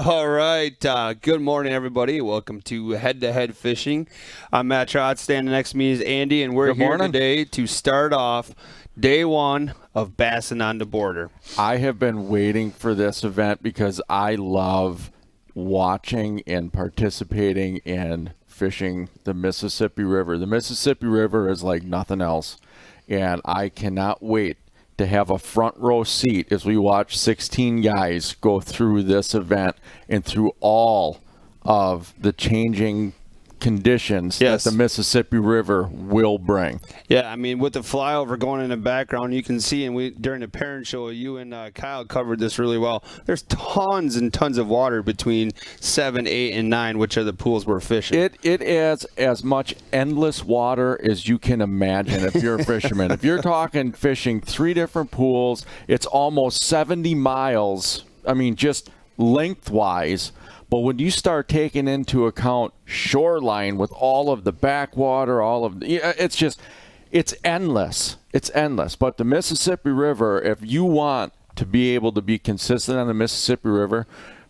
All right. Good morning, everybody. Welcome to Head to Head Fishing. I'm Matt Trott. Standing next to me is Andy, and we're here today to start off day one of Bassin on the Border. I have been waiting for this event because I love watching and participating in fishing the Mississippi River. The Mississippi River is like nothing else, and I cannot wait to have a front row seat as we watch 16 guys go through this event and through all of the changing conditions that the Mississippi River will bring. Yeah, I mean, with the flyover going in the background, you can see, and we during the parent show, you and Kyle covered this really well. There's tons and tons of water between 7, 8, and 9, which are the pools we're fishing. It is as much endless water as you can imagine if you're a fisherman. If you're talking fishing 3 different pools, it's almost 70 miles, I mean, just lengthwise. But when you start taking into account shoreline with all of the backwater, it's endless. It's endless. But the Mississippi River, if you want to be able to be consistent on the Mississippi River,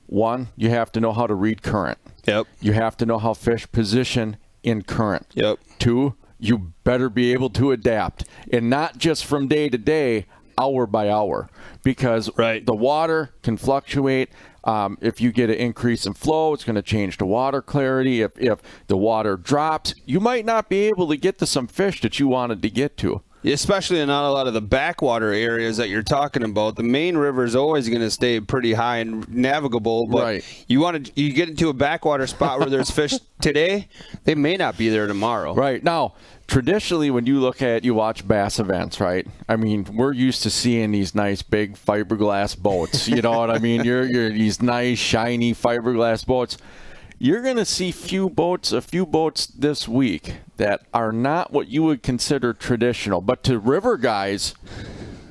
1, you have to know how to read current. Yep. You have to know how fish position in current. Yep. 2, you better be able to adapt. And not just from day to day, hour by hour. Because the water can fluctuate. If you get an increase in flow, it's going to change the water clarity. If the water drops, you might not be able to get to some fish that you wanted to get to. Especially in not a lot of the backwater areas that you're talking about. The main river is always going to stay pretty high and navigable. But you get into a backwater spot where there's fish today, they may not be there tomorrow. Right. Now, traditionally, when you watch bass events, right? I mean, we're used to seeing these nice big fiberglass boats. You know what I mean? You're these nice, shiny fiberglass boats. You're going to see a few boats this week that are not what you would consider traditional. But to river guys,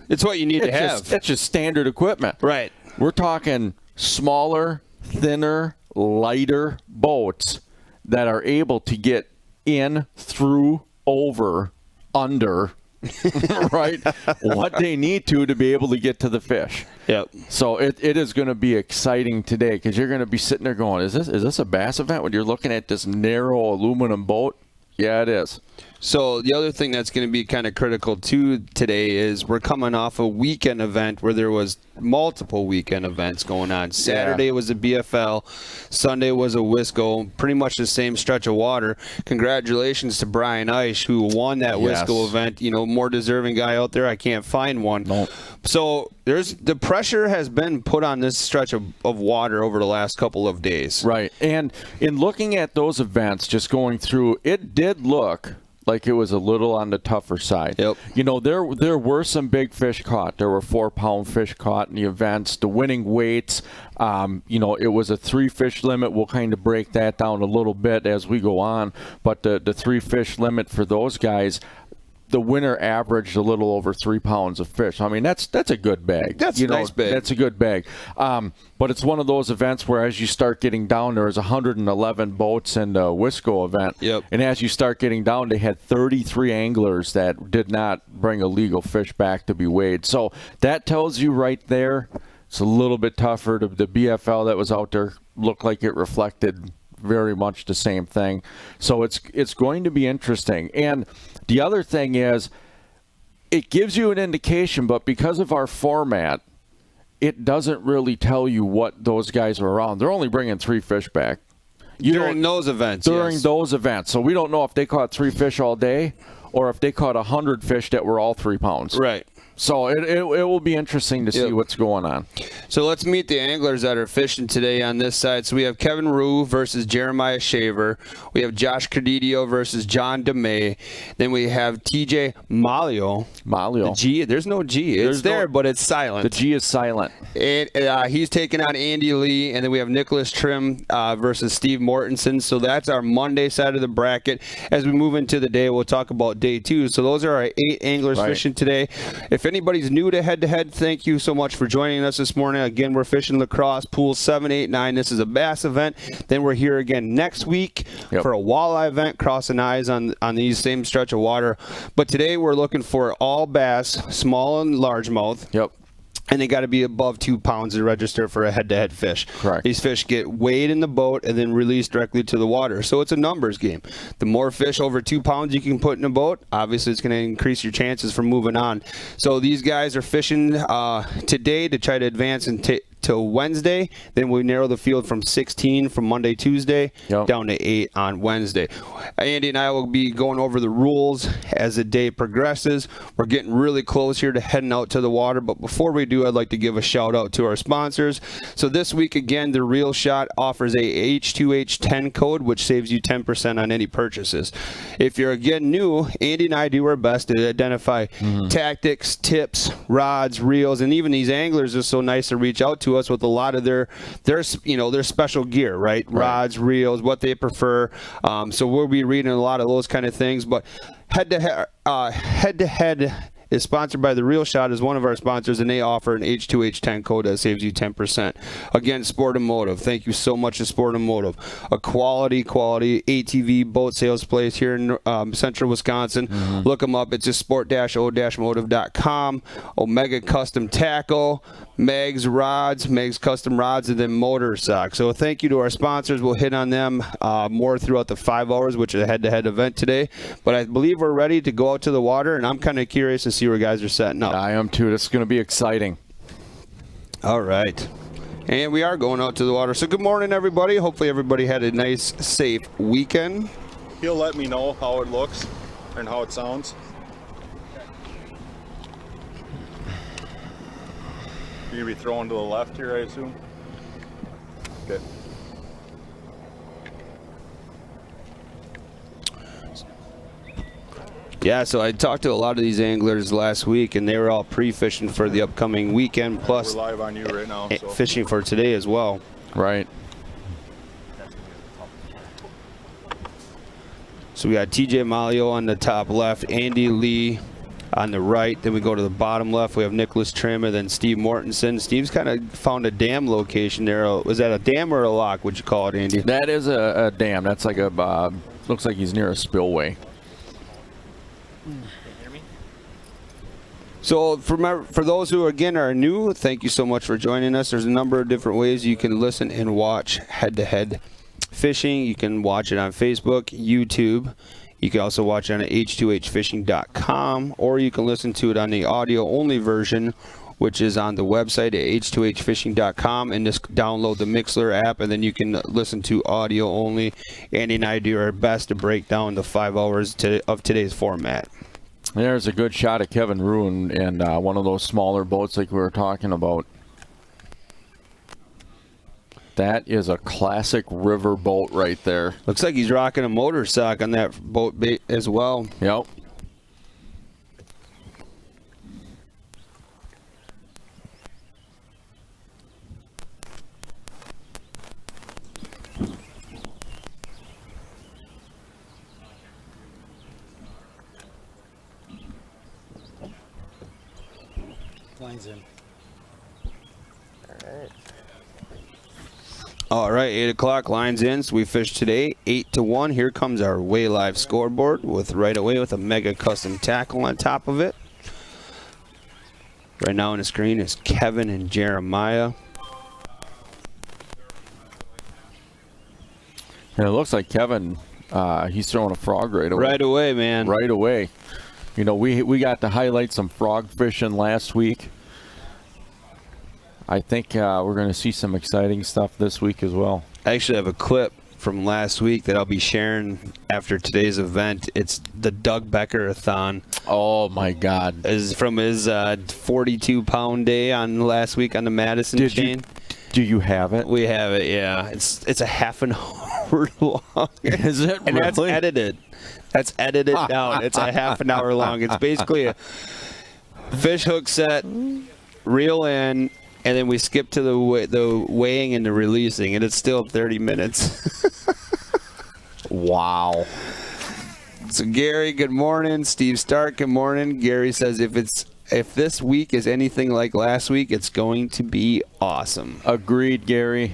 it's what you need to have. It's just standard equipment. Right. We're talking smaller, thinner, lighter boats that are able to get in, through, over, under, right? What they need to be able to get to the fish. Yep. So it is going to be exciting today because you're going to be sitting there going, is this a bass event when you're looking at this narrow aluminum boat? Yeah, it is. So the other thing that's going to be kind of critical too today is we're coming off a weekend event where there was multiple weekend events going on. Saturday was a BFL, Sunday was a Wisco, pretty much the same stretch of water. Congratulations to Brian Eisch who won that Wisco event. You know, more deserving guy out there. I can't find one. Nope. So the pressure has been put on this stretch of water over the last couple of days. Right. And in looking at those events, just going through, it did look like it was a little on the tougher side. Yep. You know, there were some big fish caught. There were 4-pound fish caught in the events. The winning weights, you know, it was a 3-fish limit. We'll kind of break that down a little bit as we go on. But the 3-fish limit for those guys, the winner averaged a little over 3 pounds of fish. I mean, that's a good bag. That's a nice bag. That's a good bag. But it's one of those events where as you start getting down, there was 111 boats in the Wisco event. Yep. And as you start getting down, they had 33 anglers that did not bring illegal fish back to be weighed. So that tells you right there, it's a little bit tougher. The BFL that was out there looked like it reflected very much the same thing. So it's going to be interesting. And the other thing is, it gives you an indication, but because of our format, it doesn't really tell you what those guys are around. They're only bringing 3 fish back. During those events. So we don't know if they caught 3 fish all day or if they caught 100 fish that were all 3 pounds. Right. So it will be interesting to see what's going on. So let's meet the anglers that are fishing today on this side. So we have Kevin Rue versus Jeremiah Shaver. We have Josh Credidio versus John DeMay. Then we have TJ Malio. The G, there's no G. It's there, but it's silent. The G is silent. And he's taking on Andy Lee. And then we have Nicholas Trim versus Steve Mortensen. So that's our Monday side of the bracket. As we move into the day, we'll talk about day 2. So those are our 8 anglers fishing today. If anybody's new to head-to-head, thank you so much for joining us this morning. Again, we're fishing Lacrosse, Pool 7, 8, 9. This is a bass event. Then we're here again next week for a walleye event, crossing eyes on these same stretch of water. But today we're looking for all bass, small and largemouth. Yep. and they got to be above 2 pounds to register for a head-to-head fish. Correct. These fish get weighed in the boat and then released directly to the water. So it's a numbers game. The more fish over 2 pounds you can put in a boat, obviously it's going to increase your chances for moving on. So these guys are fishing today to try to advance till Wednesday. Then we narrow the field from 16 from Monday, Tuesday, down to 8 on Wednesday. Andy and I will be going over the rules as the day progresses. We're getting really close here to heading out to the water, but before we do, I'd like to give a shout out to our sponsors. So this week, again, the Real Shot offers a H2H10 code, which saves you 10% on any purchases. If you're again new, Andy and I do our best to identify tactics, tips, rods, reels, and even these anglers are so nice to reach out to us with a lot of their special gear, right? Rods, reels, what they prefer. So we'll be reading a lot of those kind of things. But head to head is sponsored by The Real Shot, is one of our sponsors, and they offer an H2H10 code that saves you 10%. Again, Sportamotive. Thank you so much to Sportamotive. A quality ATV boat sales place here in central Wisconsin. Look them up. It's just sport-o-motive.com. Omega Custom Tackle, Meg's Rods, Meg's Custom Rods, and then Motor Sock. So thank you to our sponsors. We'll hit on them more throughout the 5 hours, which is a head-to-head event today. But I believe we're ready to go out to the water, and I'm kind of curious to see where guys are setting up. I am too. This is going to be exciting. All right. And we are going out to the water. So good morning, everybody. Hopefully everybody had a nice, safe weekend. He'll let me know how it looks and how it sounds. You're going to be throwing to the left here, I assume? Okay. Yeah, so I talked to a lot of these anglers last week, and they were all pre-fishing for the upcoming weekend, plus we're live on you right now, so. Fishing for today as well. Right. So we got TJ Malio on the top left, Andy Lee on the right. Then we go to the bottom left. We have Nicholas Trim and then Steve Mortensen. Steve's kind of found a dam location there. Was that a dam or a lock, would you call it, Andy? That is a dam. That's like a, looks like he's near a spillway. So for those who, again, are new, thank you so much for joining us. There's a number of different ways you can listen and watch head-to-head fishing. You can watch it on Facebook, YouTube. You can also watch it on h2hfishing.com, or you can listen to it on the audio-only version, which is on the website at h2hfishing.com, and just download the Mixler app, and then you can listen to audio only. Andy and I do our best to break down the 5 hours of today's format. There's a good shot of Kevin Ruin and one of those smaller boats like we were talking about. That is a classic river boat right there. Looks like he's rocking a motor sock on that boat bait as well. Yep. Lines in. All right, 8 o'clock, lines in. So we fished today, 8-1. Here comes our Way Live scoreboard with right away with a Mega Custom Tackle on top of it. Right now on the screen is Kevin and Jeremiah. And it looks like Kevin, he's throwing a frog right away. Right away, man. Right away. You know, we got to highlight some frog fishing last week. I think we're going to see some exciting stuff this week as well. I actually have a clip from last week that I'll be sharing after today's event. It's the Doug Becker-a-thon. Oh, my God. Is from his 42-pound day on last week on the Madison chain. Do you have it? We have it, yeah. It's a half an hour long. Is it And really? that's edited. That's edited down. It's a half an hour long. It's basically a fish hook set, reel in, and then we skip to the weighing and the releasing, and it's still 30 minutes. Wow. So Gary, good morning. Steve Stark, good morning. Gary says if this week is anything like last week, it's going to be awesome. Agreed, Gary.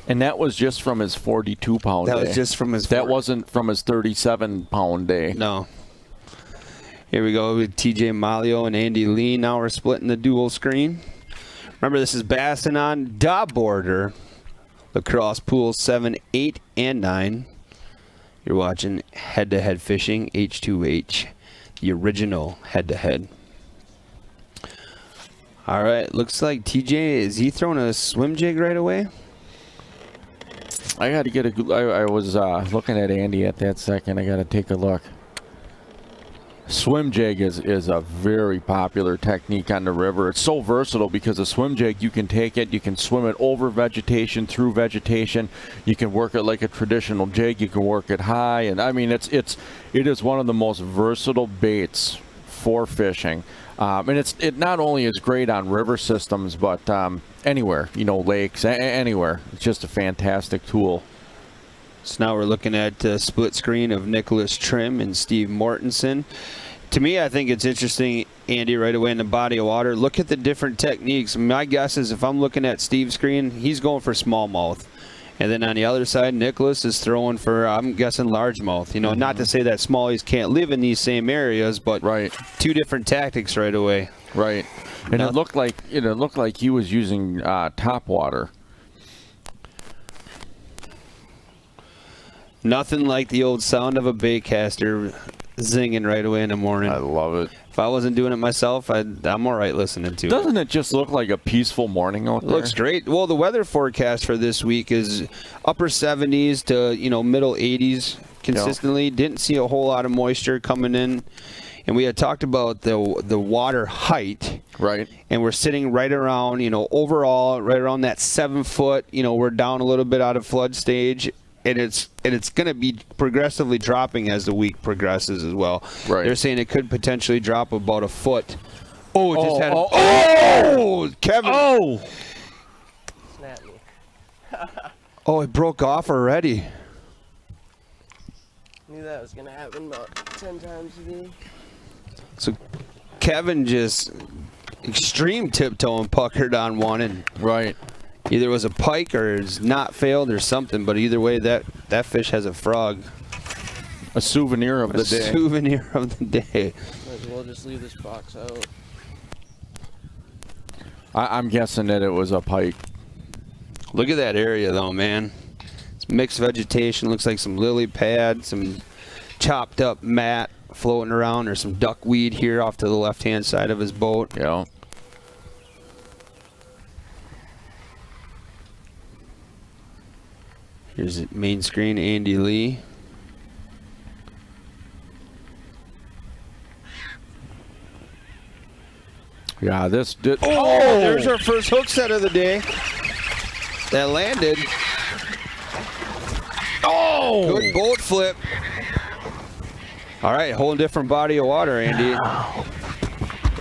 And that was just from his 42-pound day. That was just from his. That wasn't from his 37-pound day. No. Here we go with TJ Malio and Andy Lee. Now we're splitting the dual screen. Remember, this is Bassin on da border. Lacrosse pools 7, 8, and 9. You're watching head-to-head fishing, H2H, the original head-to-head. All right, looks like TJ, is he throwing a swim jig right away? I got to get a. I was looking at Andy at that second. I got to take a look. Swim jig is a very popular technique on the river. It's so versatile because a swim jig, you can take it, you can swim it over vegetation, through vegetation. You can work it like a traditional jig. You can work it high, and I mean it is one of the most versatile baits for fishing. And it not only is great on river systems, but anywhere, lakes, anywhere. It's just a fantastic tool. So now we're looking at a split screen of Nicholas Trim and Steve Mortensen. To me, I think it's interesting, Andy, right away in the body of water. Look at the different techniques. My guess is if I'm looking at Steve's screen, he's going for smallmouth. And then on the other side, Nicholas is throwing for, I'm guessing, largemouth. Not to say that smallies can't live in these same areas, but right. Two different tactics right away. Right. And it looked like he was using top water. Nothing like the old sound of a baitcaster zinging right away in the morning. I love it. If I wasn't doing it myself, I'm all right listening to it. Doesn't it just look like a peaceful morning out there? It looks great. Well, the weather forecast for this week is upper 70s to, middle 80s consistently. Yeah. Didn't see a whole lot of moisture coming in. And we had talked about the water height. Right. And we're sitting right around, overall, right around that 7 foot. We're down a little bit out of flood stage. And it's going to be progressively dropping as the week progresses as well. Right. They're saying it could potentially drop about a foot. Kevin. Oh! Snap me. It broke off already. Knew that was going to happen about 10 times a day. So Kevin just extreme tiptoe and puckered on one, and right. Either it was a pike or it's not failed or something, but either way, that fish has a frog. A souvenir of the day. A souvenir of the day. Might as well just leave this box out. I'm guessing that it was a pike. Look at that area, though, man. It's mixed vegetation. Looks like some lily pad, some chopped up mat floating around. There's some duckweed here off to the left-hand side of his boat. Yeah. Here's the main screen, Andy Lee. Yeah, this did. There's our first hook set of the day. That landed. Good boat flip. All right, whole different body of water, Andy.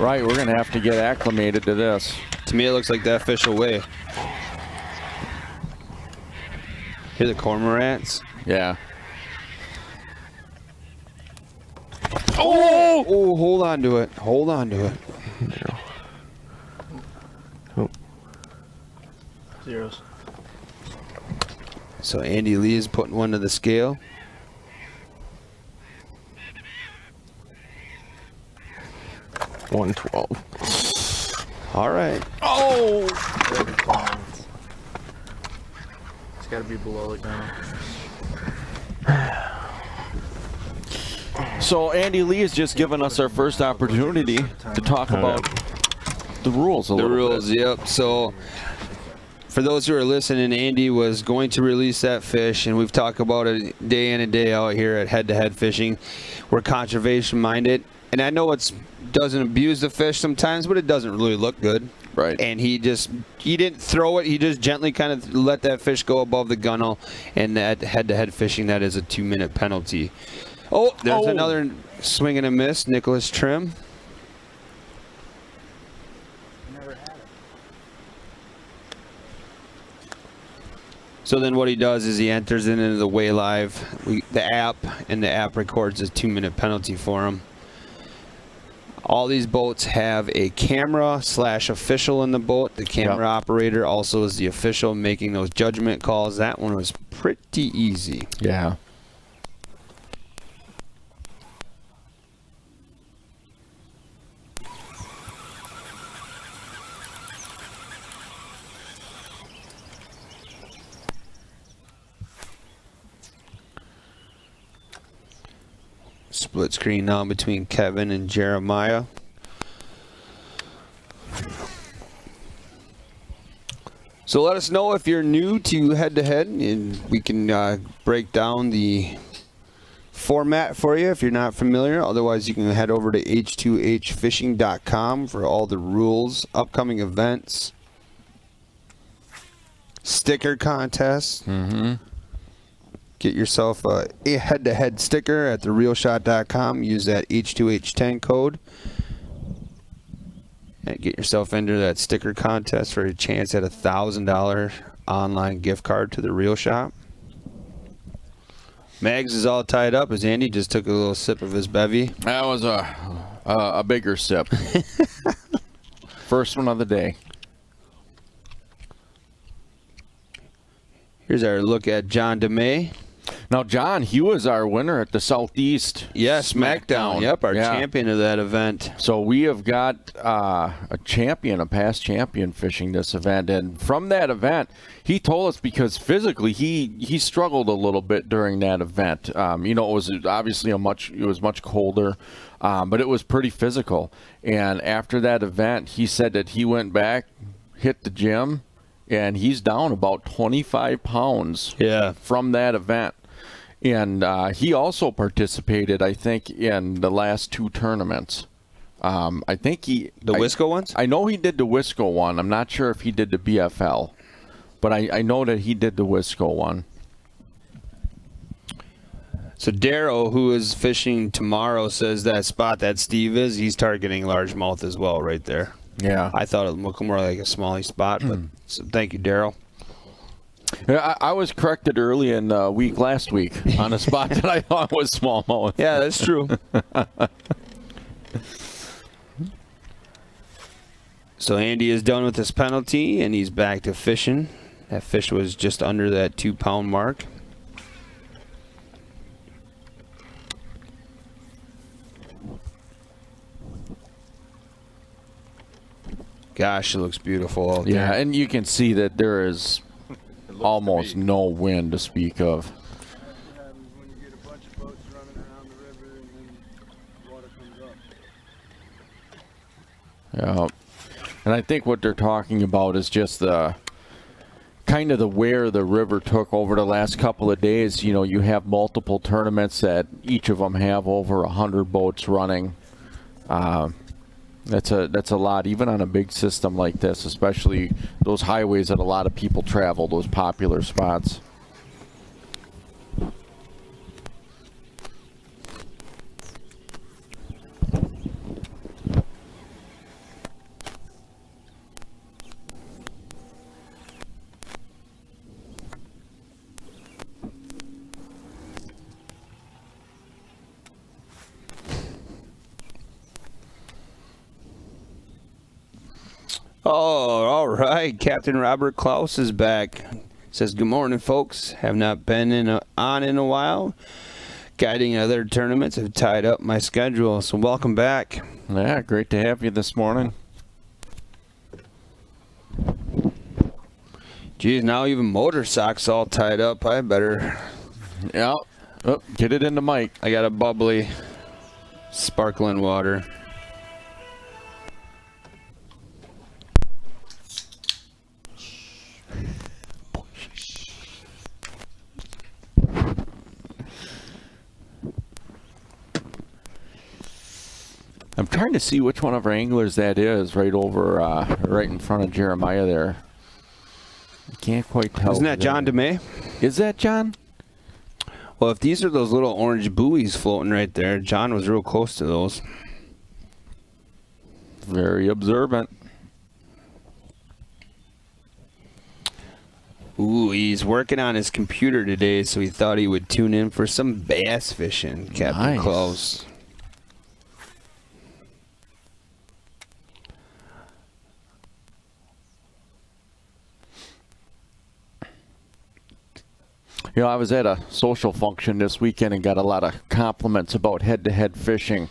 Right, we're going to have to get acclimated to this. To me, it looks like that fish away. Hear the cormorants? Yeah. Hold on to it. Hold on to it. Zeros. So Andy Lee is putting one to the scale. $112. All right. It's got to be below the ground. So Andy Lee has just given us our first opportunity to talk about the rules a little bit. The rules, yep. So for those who are listening, Andy was going to release that fish, and we've talked about it day in and day out here at Head to Head Fishing. We're conservation minded, and I know it doesn't abuse the fish sometimes, but it doesn't really look good. Right. And he didn't throw it. He just gently kind of let that fish go above the gunnel, and at Head to Head Fishing, that is a 2-minute penalty. There's another swing and a miss, Nicholas Trim. So then what he does is he enters it into the Way Live, the app, and the app records a 2-minute penalty for him. All these boats have a camera/official in the boat. The camera operator also is the official making those judgment calls. That one was pretty easy. Yeah. Split screen now between Kevin and Jeremiah. So let us know if you're new to head-to-head, and we can break down the format for you if you're not familiar. Otherwise, you can head over to h2hfishing.com for all the rules, upcoming events, sticker contests. Get yourself a head-to-head sticker at therealshot.com. Use that H2H10 code. And get yourself into that sticker contest for a chance at a $1,000 online gift card to the Real Shop. Mags is all tied up as Andy just took a little sip of his bevy. That was a bigger sip. First one of the day. Here's our look at John DeMay. Now, John, he was our winner at the Southeast SmackDown. Yep, our champion of that event. So we have got a past champion fishing this event. And from that event, he told us because physically he struggled a little bit during that event. It was obviously much colder, but it was pretty physical. And after that event, he said that he went back, hit the gym, and he's down about 25 pounds from that event. And he also participated, I think, in the last 2 tournaments. I think the Wisco ones? I know he did the Wisco one. I'm not sure if he did the BFL. But I know that he did the Wisco one. So Darrow, who is fishing tomorrow, says that spot that Steve is, he's targeting largemouth as well right there. Yeah. I thought it looked more like a smallie spot, but so thank you, Darrow. I was corrected early in the week last week on a spot that I thought was smallmouth. Yeah, that's true. So Andy is done with his penalty, and he's back to fishing. That fish was just under that 2-pound mark. Gosh, it looks beautiful out there. Yeah, and you can see that there is almost no wind to speak of. What happens when you get a bunch of boats running around the river and then water comes up? Yeah. And I think what they're talking about is just the kind of the wear the river took over the last couple of days. You have multiple tournaments that each of them have over 100 boats running. That's a lot, even on a big system like this, especially those highways that a lot of people travel, those popular spots. Oh, all right. Captain Robert Klaus is back. Says, good morning, folks. Have not been in a while. Guiding other tournaments have tied up my schedule, so welcome back. Yeah, great to have you this morning. Geez, now even motor socks all tied up. I better. Yeah. Oh, get it in the mic. I got a bubbly, sparkling water. I'm trying to see which one of our anglers that is right in front of Jeremiah there. I can't quite tell. Isn't that John DeMay? Is that John? Well, if these are those little orange buoys floating right there, John was real close to those. Very observant. Ooh, he's working on his computer today, so he thought he would tune in for some bass fishing, Captain Nice. Klaus. I was at a social function this weekend and got a lot of compliments about head-to-head fishing.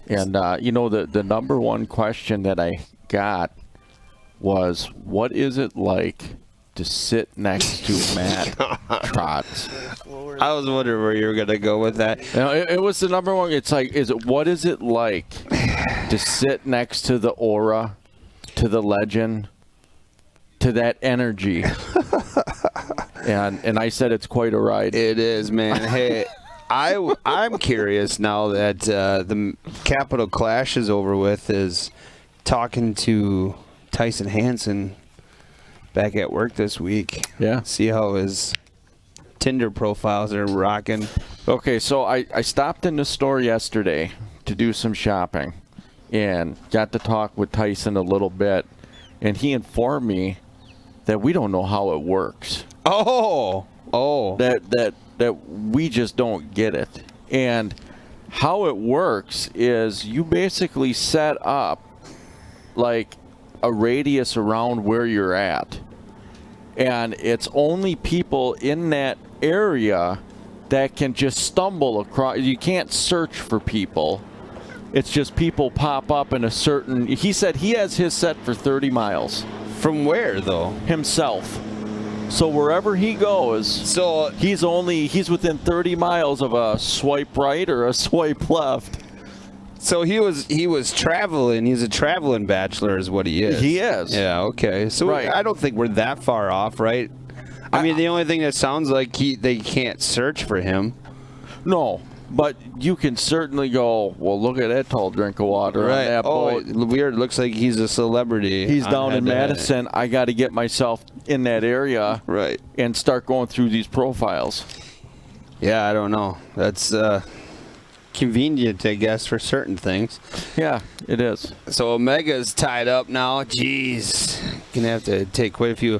And, the number one question that I got was, what is it like to sit next to Matt Trotz. I was wondering where you were going to go with that. You know, it was the number one. It's like, what is it like to sit next to the aura, to the legend, to that energy? and I said it's quite a ride. It is, man. Hey, I'm curious now that the Capital Clash is over with, is talking to Tyson Hansen back at work this week. Yeah. See how his Tinder profiles are rocking. Okay, so I stopped in the store yesterday to do some shopping and got to talk with Tyson a little bit, and he informed me that we don't know how it works. Oh. That we just don't get it. And how it works is you basically set up like a radius around where you're at. And it's only people in that area that can just stumble across. You can't search for people. It's just people pop up in a certain... He said he has his set for 30 miles. From where, though? Himself. So wherever he goes, So he's within 30 miles of a swipe right or a swipe left. So he was traveling. He's a traveling bachelor, is what he is. He is. Yeah. Okay. So Right. I don't think we're that far off, right? I mean, the only thing that sounds like they can't search for him. No, but you can certainly go, well, look at that tall drink of water on that boat. Weird. Looks like he's a celebrity. He's on down in head-to-head. Madison. I got to get myself in that area Right. and start going through these profiles. Yeah. I don't know. That's convenient, I guess, for certain things. Yeah, it is. So Omega's tied up now. Jeez. Gonna have to take quite a few.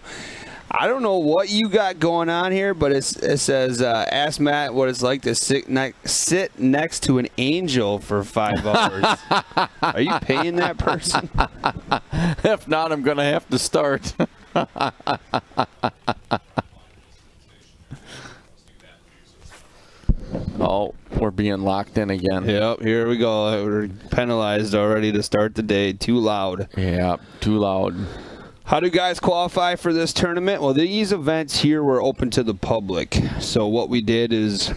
I don't know what you got going on here, but it says, ask Matt what it's like to sit next to an angel for 5 hours. Are you paying that person? If not, I'm going to have to start. Oh, we're being locked in again. Yep, here we go. We're penalized already to start the day. Too loud. Yeah, too loud. How do guys qualify for this tournament? Well, these events here were open to the public. So what we did is,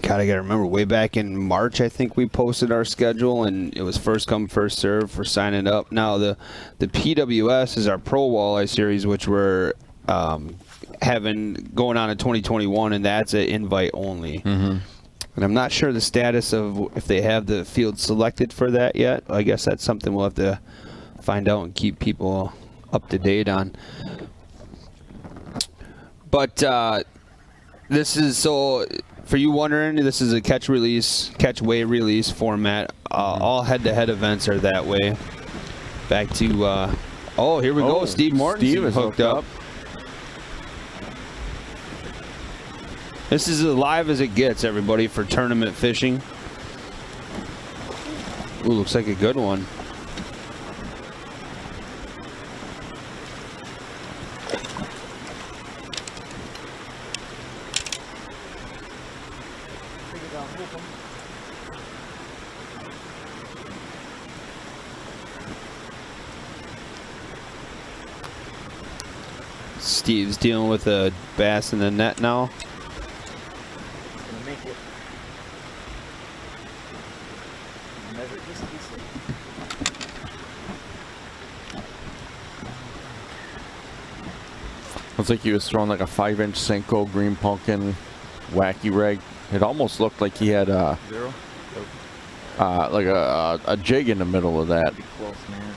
God, I got to remember, way back in March, I think we posted our schedule, and it was first come, first serve for signing up. Now, the PWS is our Pro Walleye Series, which we're having going on in 2021, and that's an invite only. Mm-hmm. And I'm not sure the status of if they have the field selected for that yet. I guess that's something we'll have to find out and keep people up to date on. But this is, so for you wondering, this is a catch weigh release format. All head-to-head events are that way. Back to here we go. Steve Morton is hooked up. This is as live as it gets, everybody, for tournament fishing. Ooh, looks like a good one. Steve's dealing with a bass in the net now. Gonna make it. Measure just decent. Looks like he was throwing like a 5-inch Senko green pumpkin wacky rig. It almost looked like he had a Zero? like a jig in the middle of that. Pretty close, man.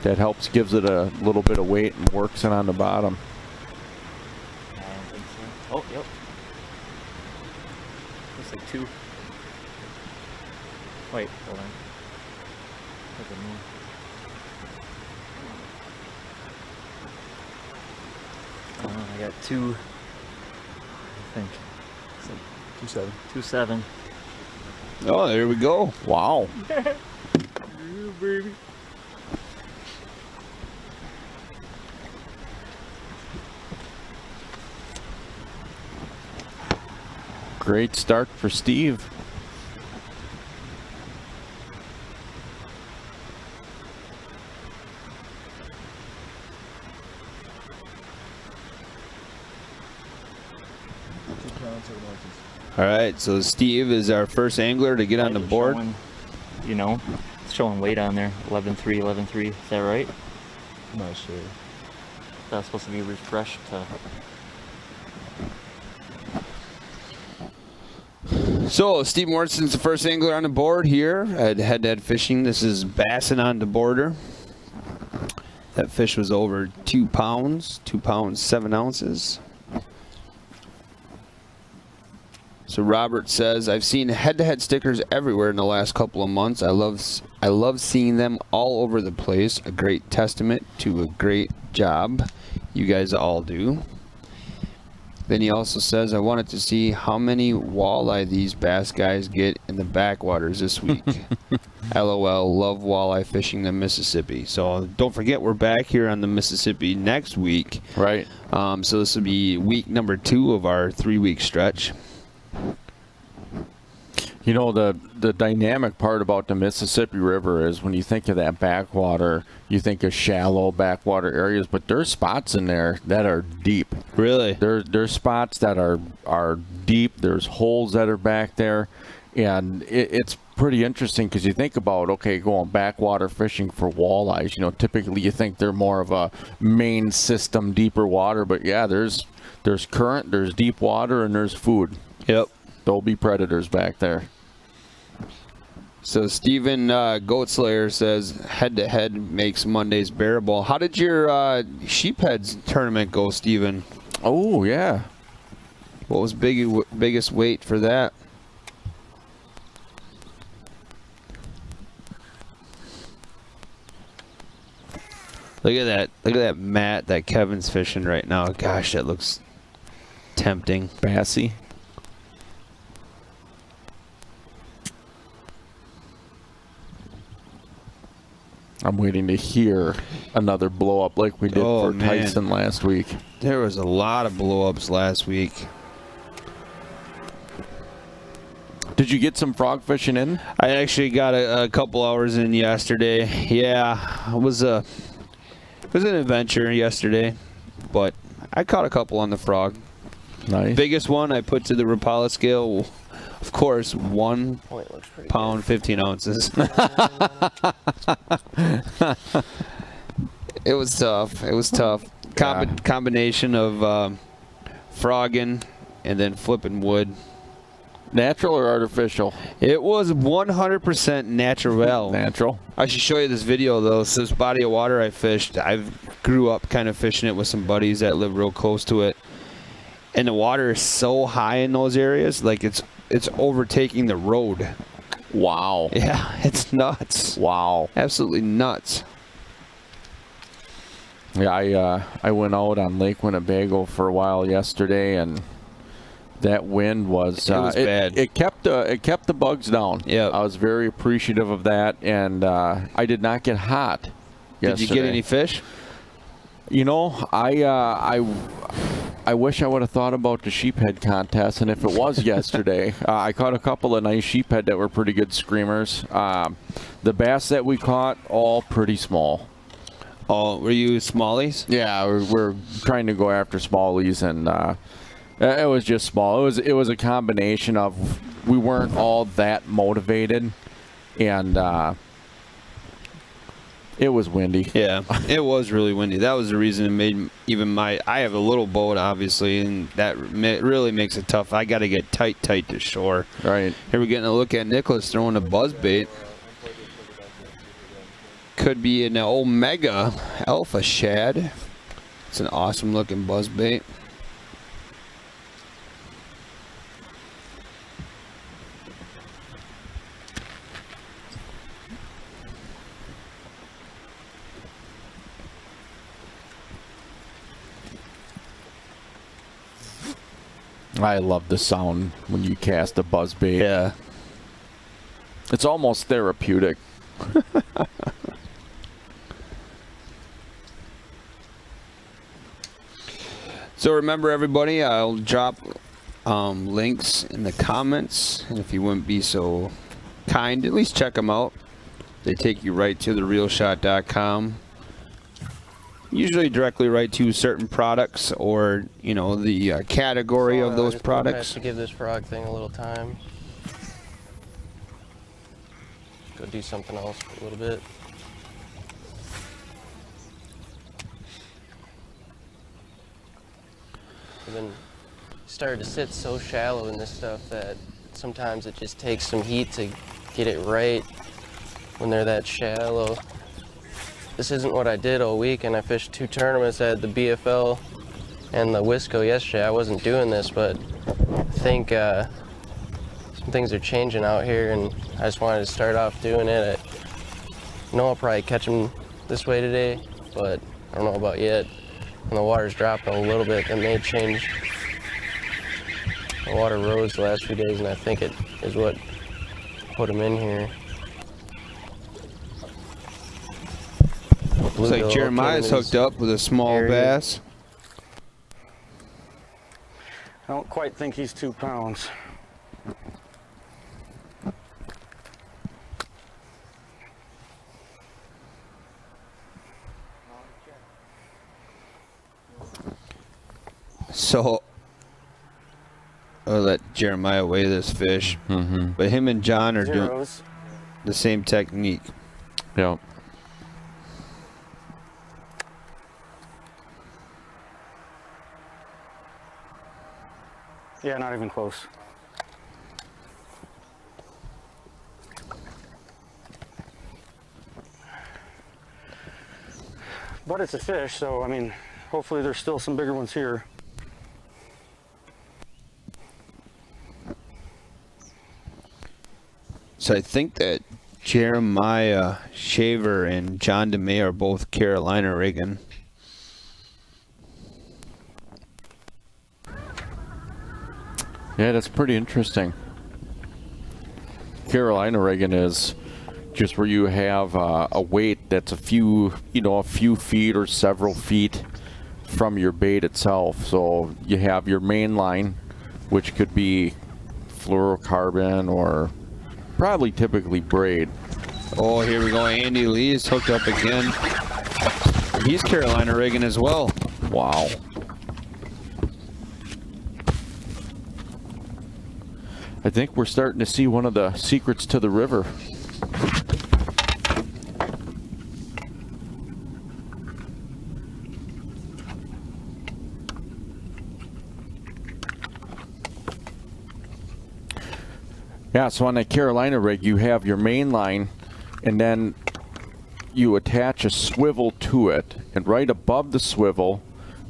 That helps, gives it a little bit of weight and works it on the bottom. I don't think so. Oh, yep. Looks like 2. Wait, hold on. Look at me. I got 2. I think. It's like 2.7. 2.7. Oh, there we go. Wow. Yeah, baby. Great start for Steve. All right, so Steve is our first angler to get on the board. Showing, you know, it's showing weight on there. 11.3, 11.3. Is that right? I'm not sure. That's supposed to be refreshed to. So Steve Morrison's the first angler on the board here at Head-to-Head Fishing. This is Bassin on the border. That fish was over 2 pounds, 2 pounds 7 ounces. So Robert says, I've seen head-to-head stickers everywhere in the last couple of months. I love seeing them all over the place. A great testament to a great job you guys all do. Then he also says, I wanted to see how many walleye these bass guys get in the backwaters this week. LOL, love walleye fishing the Mississippi. So don't forget, we're back here on the Mississippi next week. Right. So this will be week number 2 of our 3-week stretch. You know, the dynamic part about the Mississippi River is when you think of that backwater, you think of shallow backwater areas, but there's spots in there that are deep. Really? There's spots that are deep. There's holes that are back there, and it's pretty interesting because you think about, okay, going backwater fishing for walleyes. You know, typically you think they're more of a main system, deeper water, but yeah, there's current, there's deep water, and there's food. Yep. There'll be predators back there. So Stephen Goatslayer says head-to-head makes Mondays bearable. How did your sheepheads tournament go, Stephen? Oh, yeah. What was biggest weight for that? Look at that. Look at that mat that Kevin's fishing right now. Gosh, that looks tempting. Bassie. I'm waiting to hear another blow up like we did for Tyson last week. There was a lot of blow-ups last week. Did you get some frog fishing in? I actually got a couple hours in yesterday. Yeah, it was an adventure yesterday, but I caught a couple on the frog. Nice. Biggest one I put to the Rapala scale, of course, 1 pound 15 ounces. It was tough. It was tough. Combination of frogging and then flipping wood. Natural or artificial? It was 100% natural. Natural. I should show you this video though. So this body of water I fished, I grew up kind of fishing it with some buddies that live real close to it. And the water is so high in those areas, like it's overtaking the road. Wow. Yeah, it's nuts. Wow. Absolutely nuts. Yeah, I went out on Lake Winnebago for a while yesterday, and that wind was bad. It kept the bugs down. Yeah, I was very appreciative of that, and I did not get hot yesterday. Did you get any fish? You know, I wish I would have thought about the sheephead contest, and if it was yesterday, I caught a couple of nice sheephead that were pretty good screamers. The bass that we caught, all pretty small. Oh, were you smallies? Yeah, we're trying to go after smallies, and it was just small. It was a combination of we weren't all that motivated, and it was windy. Yeah, it was really windy. That was the reason it made even I have a little boat, obviously, and that really makes it tough. I got to get tight to shore. Right. Here we're getting a look at Nicholas throwing a buzzbait. Could be an Omega Alpha Shad. It's an awesome looking buzzbait. I love the sound when you cast a buzzbait. Yeah. It's almost therapeutic. So remember, everybody, I'll drop links in the comments, and if you wouldn't be so kind, at least check them out. They take you right to thereelshot.com. usually directly right to certain products or, you know, the category of those products. To give this frog thing a little time. Go do something else for a little bit. And then started to sit so shallow in this stuff that sometimes it just takes some heat to get it right when they're that shallow. This isn't what I did all week, and I fished 2 tournaments at the BFL and the Wisco yesterday. I wasn't doing this, but I think some things are changing out here, and I just wanted to start off doing it. I know I'll probably catch them this way today, but I don't know about yet. When the water's dropping a little bit, that may change. The water rose the last few days, and I think it is what put them in here. Looks like Jeremiah's hooked up with a small bass. I don't quite think he's 2 pounds. So I'll let Jeremiah weigh this fish. But him and John are doing Zeros. the same technique. Yeah. Yeah, not even close. But it's a fish, so I mean, hopefully there's still some bigger ones here. So I think that Jeremiah Shaver and John DeMay are both Carolina rigging. Yeah, that's pretty interesting. Carolina rigging is just where you have a weight that's a few feet or several feet from your bait itself. So you have your main line, which could be fluorocarbon or probably typically braid. Oh, here we go. Andy Lee is hooked up again. He's Carolina rigging as well. Wow. I think we're starting to see one of the secrets to the river. Yeah, so on a Carolina rig, you have your main line, and then you attach a swivel to it, and right above the swivel,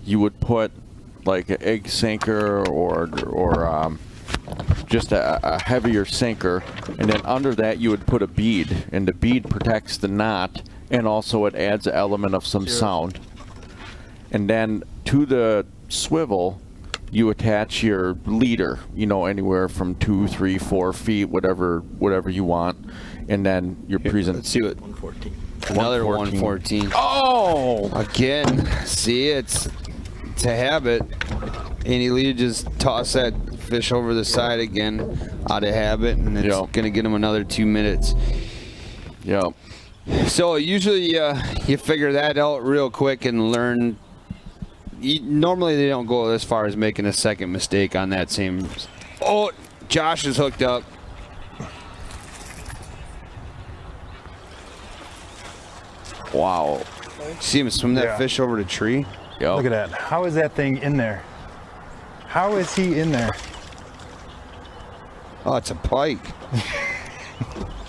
you would put like an egg sinker or just a heavier sinker, and then under that you would put a bead, and the bead protects the knot, and also it adds an element of some sound. And then to the swivel, you attach your leader, anywhere from 2, 3, 4 feet, whatever you want, and then your Let's see what. 114. Another 114. Oh! Again, see, it's a habit. Andy Lee just tossed that fish over the side again out of habit, and it's going to get him another 2 minutes. Yep. So usually you figure that out real quick and learn. Normally they don't go as far as making a second mistake on that same. Oh, Josh is hooked up. Wow. See him swim that Yeah. fish over the tree? Yep. Look at that. How is that thing in there? How is he in there? Oh, it's a pike.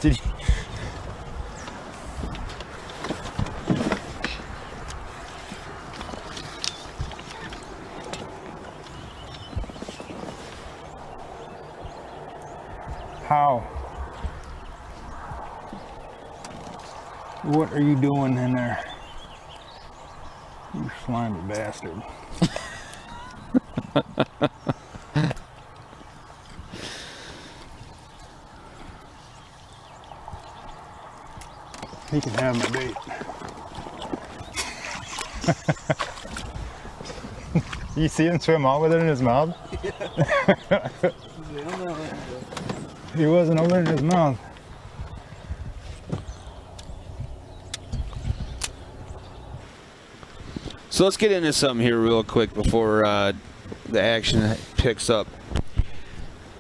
Did he? How? What are you doing in there? You slimy bastard. He can have my bait. You see him swim out with it in his mouth? He wasn't over in his mouth. So let's get into something here real quick before the action picks up.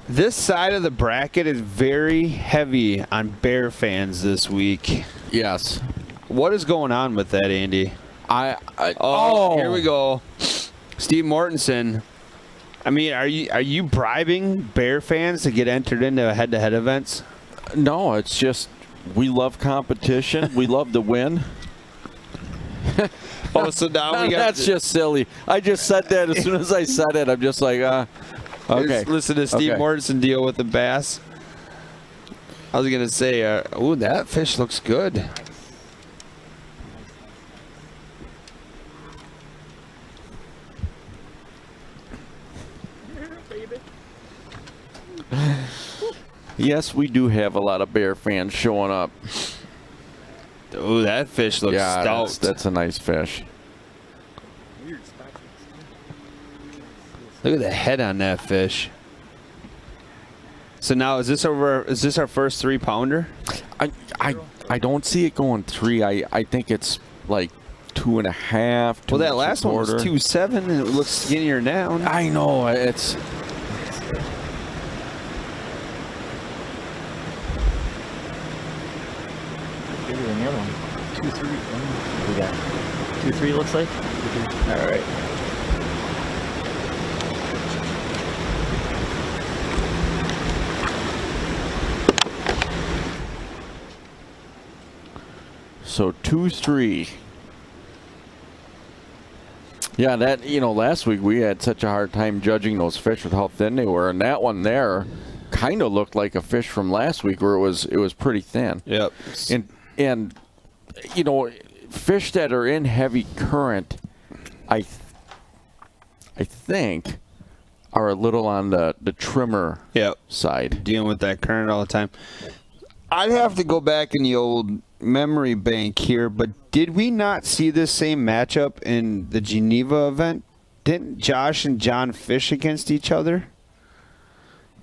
This side of the bracket is very heavy on Bear fans this week. Yes. What is going on with that, Andy? Oh, Here we go. Steve Mortensen. I mean, are you bribing Bear fans to get entered into head-to-head events? No, it's just we love competition. We love to win. Oh, so now we got That's just silly. I just said that as soon as I said it. I'm just like, okay. Let's listen to Steve Mortensen deal with the bass. I was gonna say, ooh, that fish looks good. Yes, we do have a lot of Bear fans showing up. Ooh, that fish looks stout. That's a nice fish. Look at the head on that fish. So now, is this our first 3-pounder? I don't see it going 3. I think it's like 2.5. Well, that last one was 2.7, and it looks skinnier now. I know it's. Bigger than the other one. 2-3. What we got? 2-3 looks like? 2-3. All right. So 2-3. Yeah, that last week we had such a hard time judging those fish with how thin they were, and that one there kind of looked like a fish from last week where it was pretty thin. Yep. And fish that are in heavy current, I think, are a little on the trimmer side. Dealing with that current all the time. I'd have to go back in the old memory bank here, but did we not see this same matchup in the Geneva event? Didn't Josh and John fish against each other?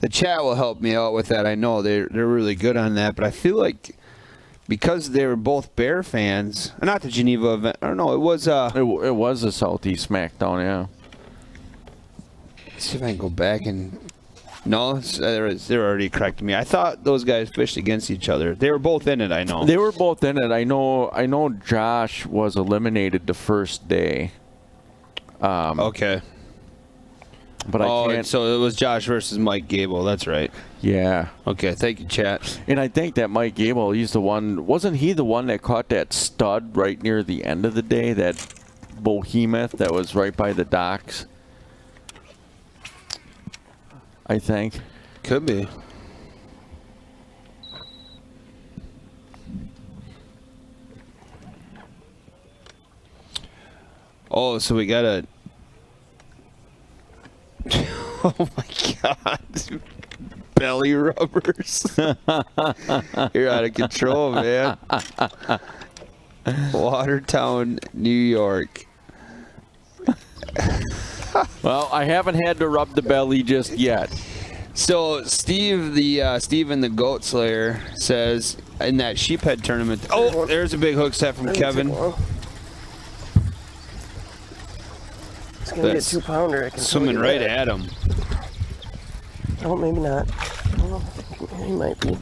The chat will help me out with that. I know they're really good on that, but I feel like because they were both Bear fans, not the Geneva event. I don't know. It was it was a Southeast Smackdown, yeah. Let's see if I can go back and. No, they're already correcting me. I thought those guys fished against each other. They were both in it, I know. They were both in it. I know Josh was eliminated the first day. Okay. But I can't. So it was Josh versus Mike Gable. That's right. Yeah. Okay, thank you, chat. And I think that Mike Gable, he's the one. Wasn't he the one that caught that stud right near the end of the day? That behemoth that was right by the docks? I think. Could be. Oh, so we got a... Oh, my God. Belly rubbers. You're out of control, man. Watertown, New York. Well, I haven't had to rub the belly just yet. So Steve in the Goat Slayer says in that sheephead tournament. Oh, there's a big hook set from Kevin. It's gonna be a 2-pounder. Swimming right at him. Oh, maybe not. Oh, he might be.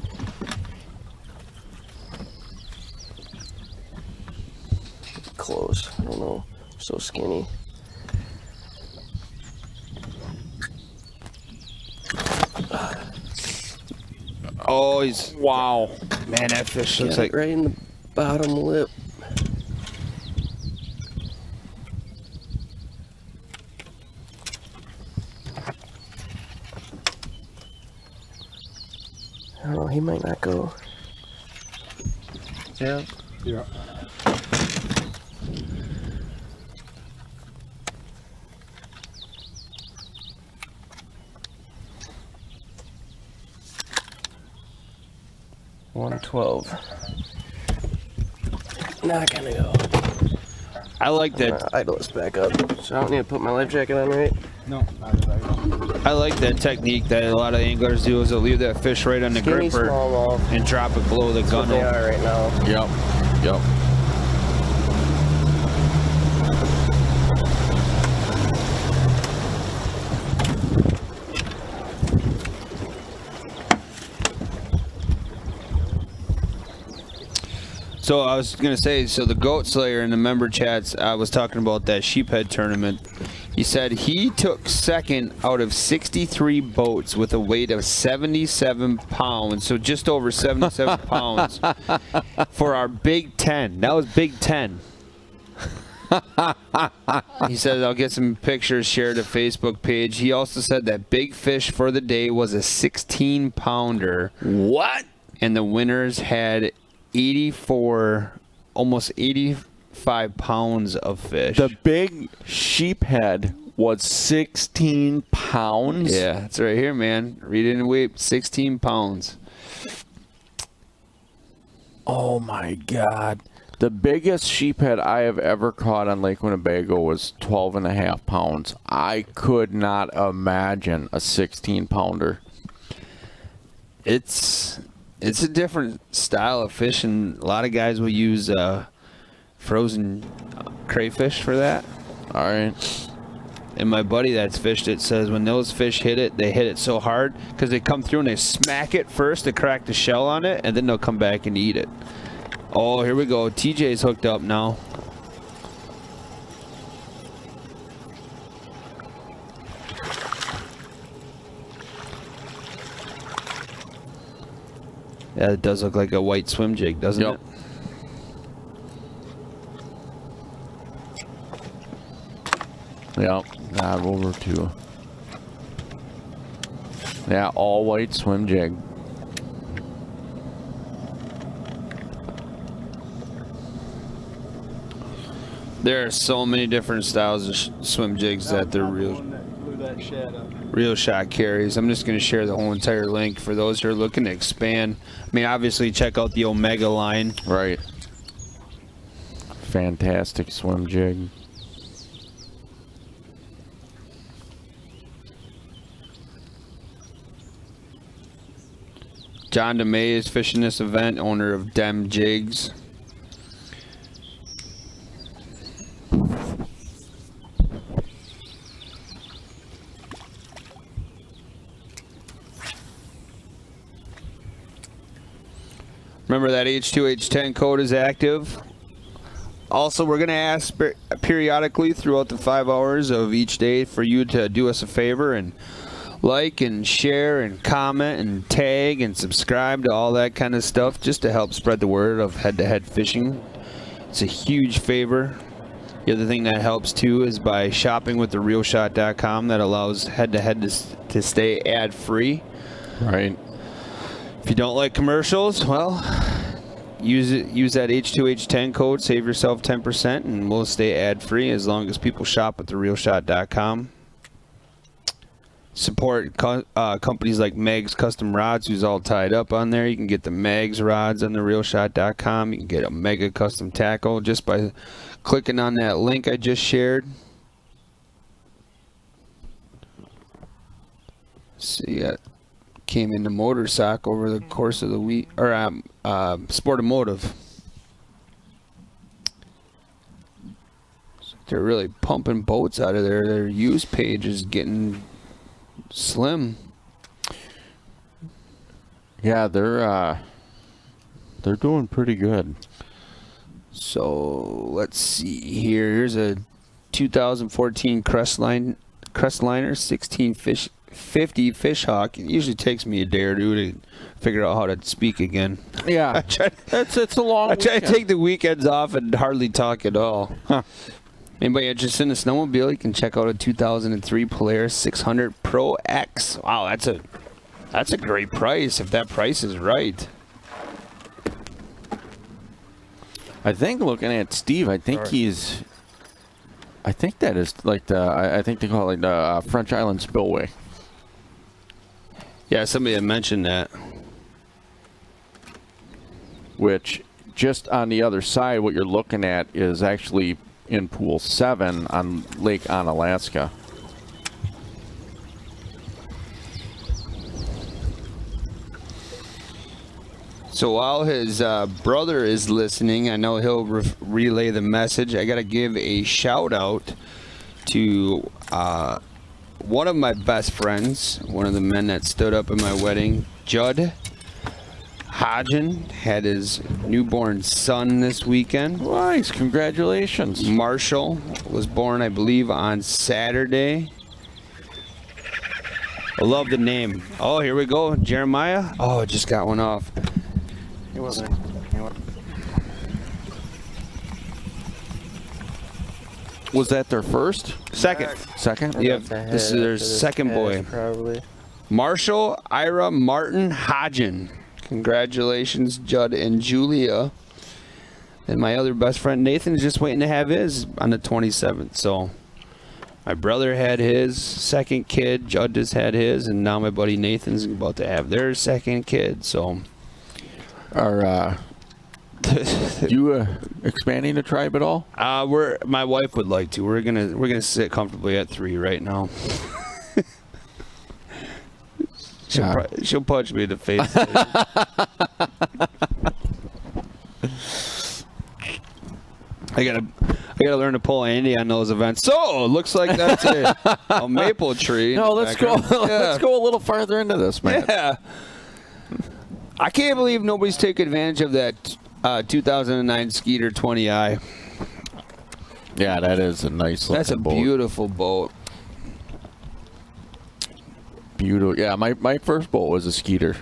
Close. I don't know. So skinny. Oh, he's wow. Man, that fish looks Got like it right in the bottom lip. I don't know, he might not go. Yeah. 112. Not gonna go. I like that. Idle us back up. So I don't need to put my life jacket on, right? No, not at all. I like that technique that a lot of anglers do is they'll leave that fish right on the Skinny gripper smallmouth. and drop it below the That's what gun. they are right now. Yep. So I was going to say, so the Goat Slayer in the member chats, I was talking about that sheephead tournament. He said he took second out of 63 boats with a weight of 77 pounds, so just over 77 pounds for our Big Ten. That was Big Ten. He said, I'll get some pictures shared to Facebook page. He also said that big fish for the day was a 16-pounder. What? And the winners had 84, almost 85 pounds of fish. The big sheephead was 16 pounds? Yeah, it's right here, man. Read it and weight, 16 pounds. Oh, my God. The biggest sheephead I have ever caught on Lake Winnebago was 12 and a half pounds. I could not imagine a 16-pounder. It's a different style of fishing. A lot of guys will use frozen crayfish for that. All right. And my buddy that's fished it says when those fish hit it, they hit it so hard because they come through and they smack it first to crack the shell on it, and then they'll come back and eat it. Oh, here we go. TJ's hooked up now. Yeah, it does look like a white swim jig, doesn't it? Yep, that over too. Yeah, all white swim jig. There are so many different styles of swim jigs that they're Blew that shad up. real shot carries. I'm just going to share the whole entire link for those who are looking to expand. I mean, obviously, check out the Omega line. Right. Fantastic swim jig. John DeMay is fishing this event, owner of Dem Jigs. Remember that H2H10 code is active. Also, we're going to ask periodically throughout the 5 hours of each day for you to do us a favor and like and share and comment and tag and subscribe to all that kind of stuff just to help spread the word of head-to-head fishing. It's a huge favor. The other thing that helps too is by shopping with therealshot.com. That allows head-to-head to stay ad-free. Right. If you don't like commercials, well, use that H2H10 code, save yourself 10%, and we'll stay ad-free as long as people shop at therealshot.com. Support companies like Meg's Custom Rods, who's all tied up on there. You can get the Meg's rods on therealshot.com. You can get a Mega Custom Tackle just by clicking on that link I just shared. See, came into Motor Sock over the course of the week, or Sportamotive. They're really pumping boats out of there. Their use page is getting slim. Yeah, they're doing pretty good. So let's see here. Here's a 2014 Crestliner 1650 fish hawk. It usually takes me a day or two to figure out how to speak again. Yeah, it's a long. I try weekend. to take the weekends off and hardly talk at all. Huh. Anybody interested in a snowmobile, you can check out a 2003 Polaris 600 Pro X. Wow, that's a great price if that price is right. I think looking at Steve, I think that is like I think they call it the French Island Spillway. Yeah, somebody had mentioned that. Which, just on the other side, what you're looking at is actually in Pool 7 on Lake Onalaska. So while his brother is listening, I know he'll relay the message. I got to give a shout out to one of my best friends, one of the men that stood up at my wedding, Judd. Hodgen had his newborn son this weekend. Nice. Congratulations. Marshall was born, I believe, on Saturday. I love the name. Oh, here we go. Jeremiah. Oh, just got one off. He wasn't. Was that their first? Second. Second? Yep. This is their second boy. Probably. Marshall, Ira, Martin, Hodgen. Congratulations, Judd and Julia. And my other best friend Nathan is just waiting to have his on the 27th. So my brother had his second kid, Judd just had his, and now my buddy Nathan's about to have their second kid. So Are you expanding the tribe at all? my wife would like to. We're gonna sit comfortably at 3 right now. She'll punch me in the face. I gotta learn to pull Andy on those events. So it looks like that's a maple tree. No, let's go. Let's go a little farther into this, man. Yeah. I can't believe nobody's taken advantage of that 2009 Skeeter 20i. Yeah, that is a nice looking That's a boat. beautiful boat. Beautiful. Yeah, my first boat was a Skeeter.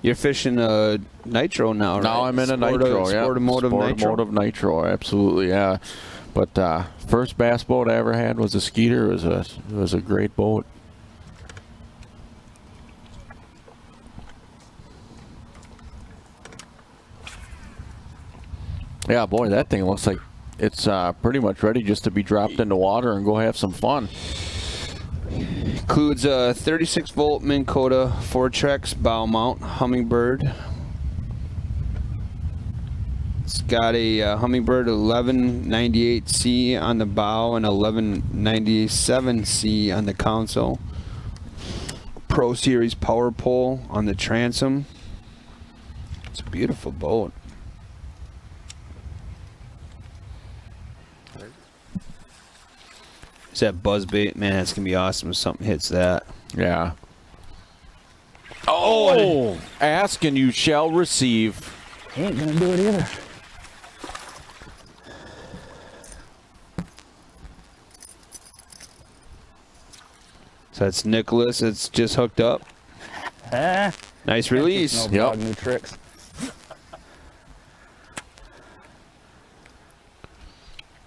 You're fishing a nitro now, right? Now I'm in a nitro. Yeah, Sportamotive nitro. nitro. Absolutely, yeah. But first bass boat I ever had was a Skeeter. It was a great boat. Yeah, boy, that thing looks like it's pretty much ready just to be dropped in the water and go have some fun. Includes a 36-volt Minn Kota Fortrex bow mount Hummingbird. It's got a Hummingbird 1198C on the bow and 1197C on the console. Pro Series power pole on the transom. It's a beautiful boat. Is that buzzbait? Man, that's going to be awesome if something hits that. Yeah. Oh! Ask and you shall receive. He ain't gonna do it either. So that's Nicholas. It's just hooked up. Nice release. No dog, new tricks.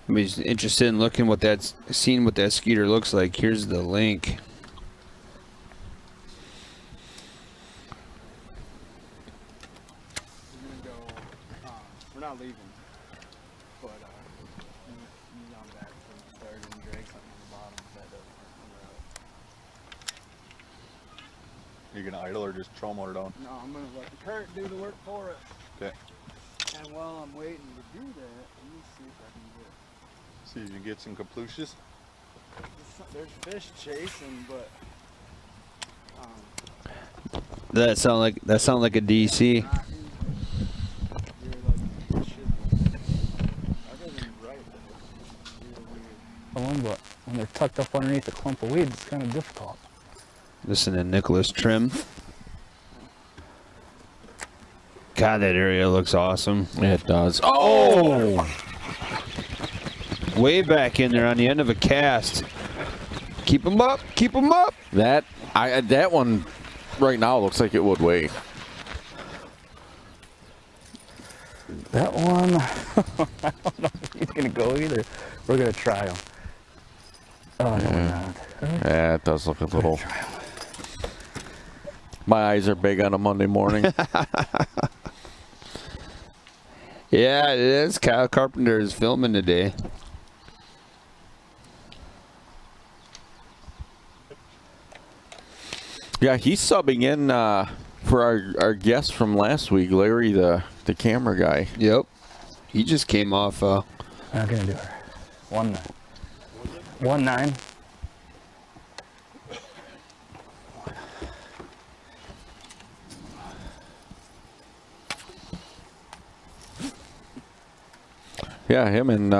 Somebody's interested in seeing what that Skeeter looks like. Here's the link. We're not leaving, but he's on back from the start and drag something on the bottom. That doesn't work. You gonna idle or just troll motor down? No, I'm gonna let the current do the work for it. Okay. And while I'm waiting to do that, let me see if I can get. See if you can get some caplicious. There's fish chasing, but That sound like a DC. not usually. You're like, it should be. Other than right, it's really weird. But when they're tucked up underneath a clump of weeds, it's kind of difficult. Listen to Nicholas Trim. God, that area looks awesome. It does. Oh! Way back in there on the end of a cast. Keep them up. Keep them up. That one right now looks like it would weigh. That one, I don't know if he's gonna go either. We're gonna try him. Oh, no, we're not. Yeah, it does look a little. My eyes are big on a Monday morning. Yeah, it is. Kyle Carpenter is filming today. Yeah, he's subbing in for our guest from last week, Larry, the camera guy. Yep. He just came off. Not gonna do it. 1-9. Yeah, him and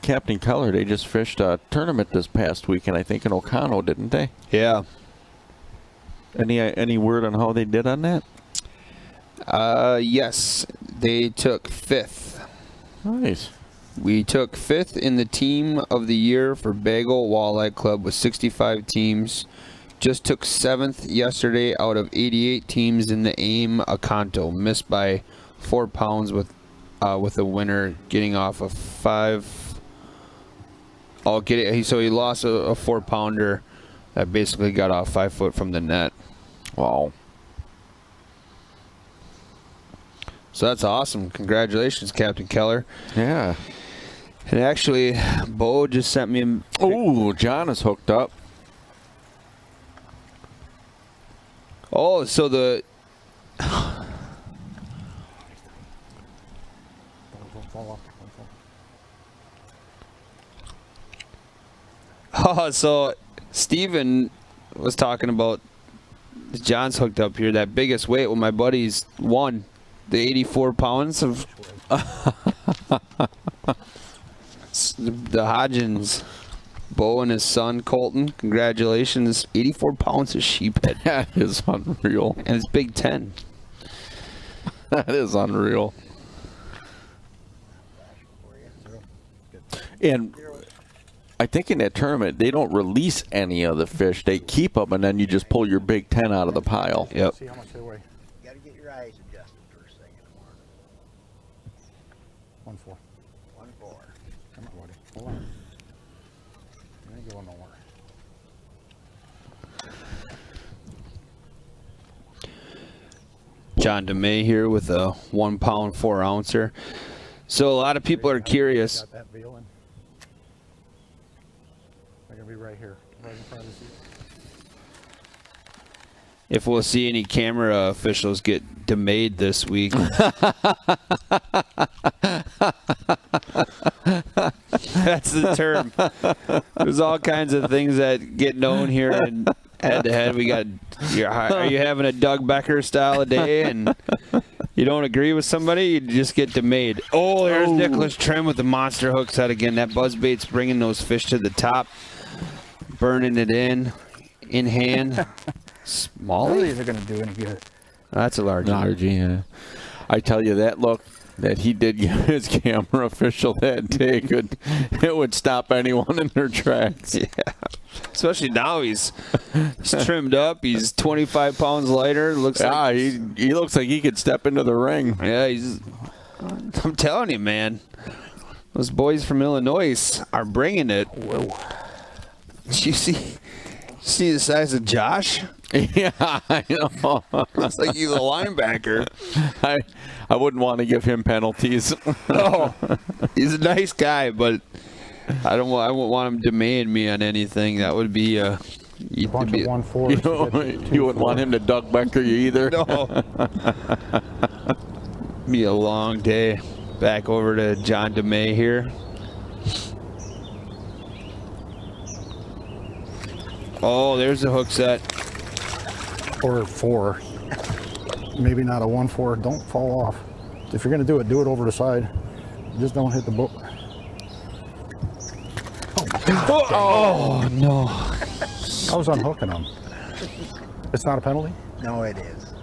Captain Keller, they just fished a tournament this past weekend, I think in Ocano, didn't they? Yeah. Any word on how they did on that? Yes, they took 5th. Nice. We took 5th in the team of the year for Bagel Walleye Club with 65 teams. Just took 7th yesterday out of 88 teams in the AIM Akanto. Missed by 4 pounds with a winner getting off a 5. So he lost a 4-pounder that basically got off 5 foot from the net. Wow. So that's awesome. Congratulations, Captain Keller. Yeah. And actually, Bo just sent me a... Ooh, John is hooked up. Oh, so the... Oh, so Steven was talking about John's hooked up here. That biggest weight when my buddies won the 84 pounds of the Hodgins. Bo and his son Colton. Congratulations, 84 pounds of sheephead. That is unreal. And it's Big Ten. That is unreal. And I think in that tournament, they don't release any of the fish. They keep them, and then you just pull your Big Ten out of the pile. Yep. See how much they weigh. You got to get your eyes adjusted first thing in the morning. 1.4. 1.4. Come on, buddy. Hold on. You ain't going nowhere. John DeMay here with a 1 pound 4 ouncer. So a lot of people are curious. Got that veal in. They're gonna be right here, right in front of the seat. If we'll see any camera officials get demayed this week. That's the term. There's all kinds of things that get known here, and head to head, we got. Are you having a Doug Becker style a day, and you don't agree with somebody, you just get demayed. Oh, there's Nicholas Trim with the monster hook set again. That buzzbait's bringing those fish to the top, burning it in hand. None of Smalley? these are gonna do any good. That's a large one. Large, yeah. I tell you, that look that he did give his camera official that day, it would stop anyone in their tracks. Yeah. Especially now he's trimmed up. He's 25 pounds lighter. Looks like he looks like he could step into the ring. yeah, I'm telling you, man. Those boys from Illinois are bringing it. Whoa. Did you see the size of Josh? Yeah, I know. Looks like he's a linebacker. I wouldn't want to give him penalties. No, he's a nice guy, but I wouldn't want him demanding me on anything. That would be A bunch of 1.4s. You wouldn't want him to Doug Becker you either. No. Be a long day. Back over to John DeMay here. Oh, there's the hook set. Or 4. Maybe not a 1.4. Don't fall off. If you're gonna do it over the side. Just don't hit the boat. Oh no. I was unhooking them. It's not a penalty? No, it is.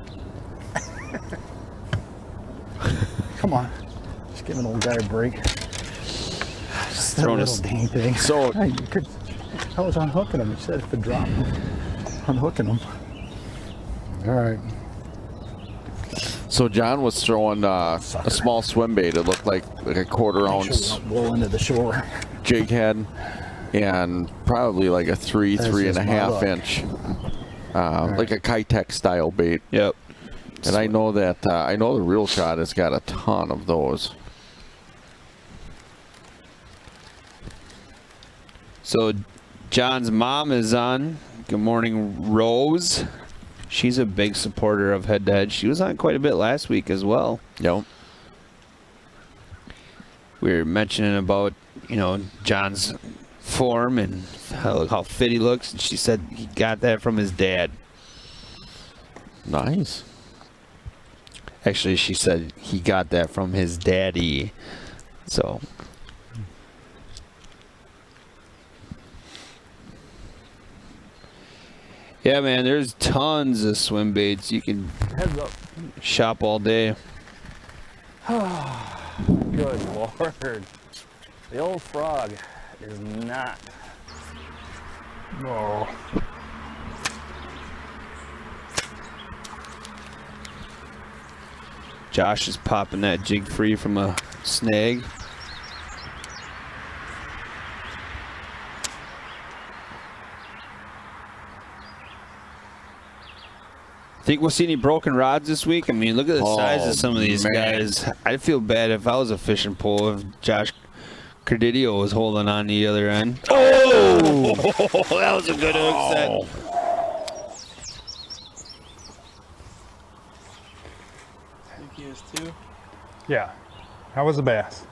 Come on. Just give an old guy a break. Just That throwing little us. dang thing. So Hey, I was unhooking them. You said if it dropped. Unhooking them. All right. So John was throwing a small swim bait. It looked like a quarter Make sure we ounce don't blow into the shore. jig head and probably like a That's 3.5 just my inch, like a Kitech style bait. Yep. And I know that the Real Shot has got a ton of those. So John's mom is on. Good morning, Rose. She's a big supporter of Head to Head. She was on quite a bit last week as well. Yep. We were mentioning about, John's form and how fit he looks. And she said he got that from his dad. Nice. Actually, she said he got that from his daddy. So. Yeah, man, there's tons of swim baits. You can Heads up. shop all day. Good Lord. The old frog is not. Oh. Josh is popping that jig free from a snag. Think we'll see any broken rods this week? I mean, look at the size of some of these guys. I'd feel bad if I was a fishing pole if Josh Credidio was holding on the other end. Oh! That was a good hook set. I think he is too. Yeah. That was a bass.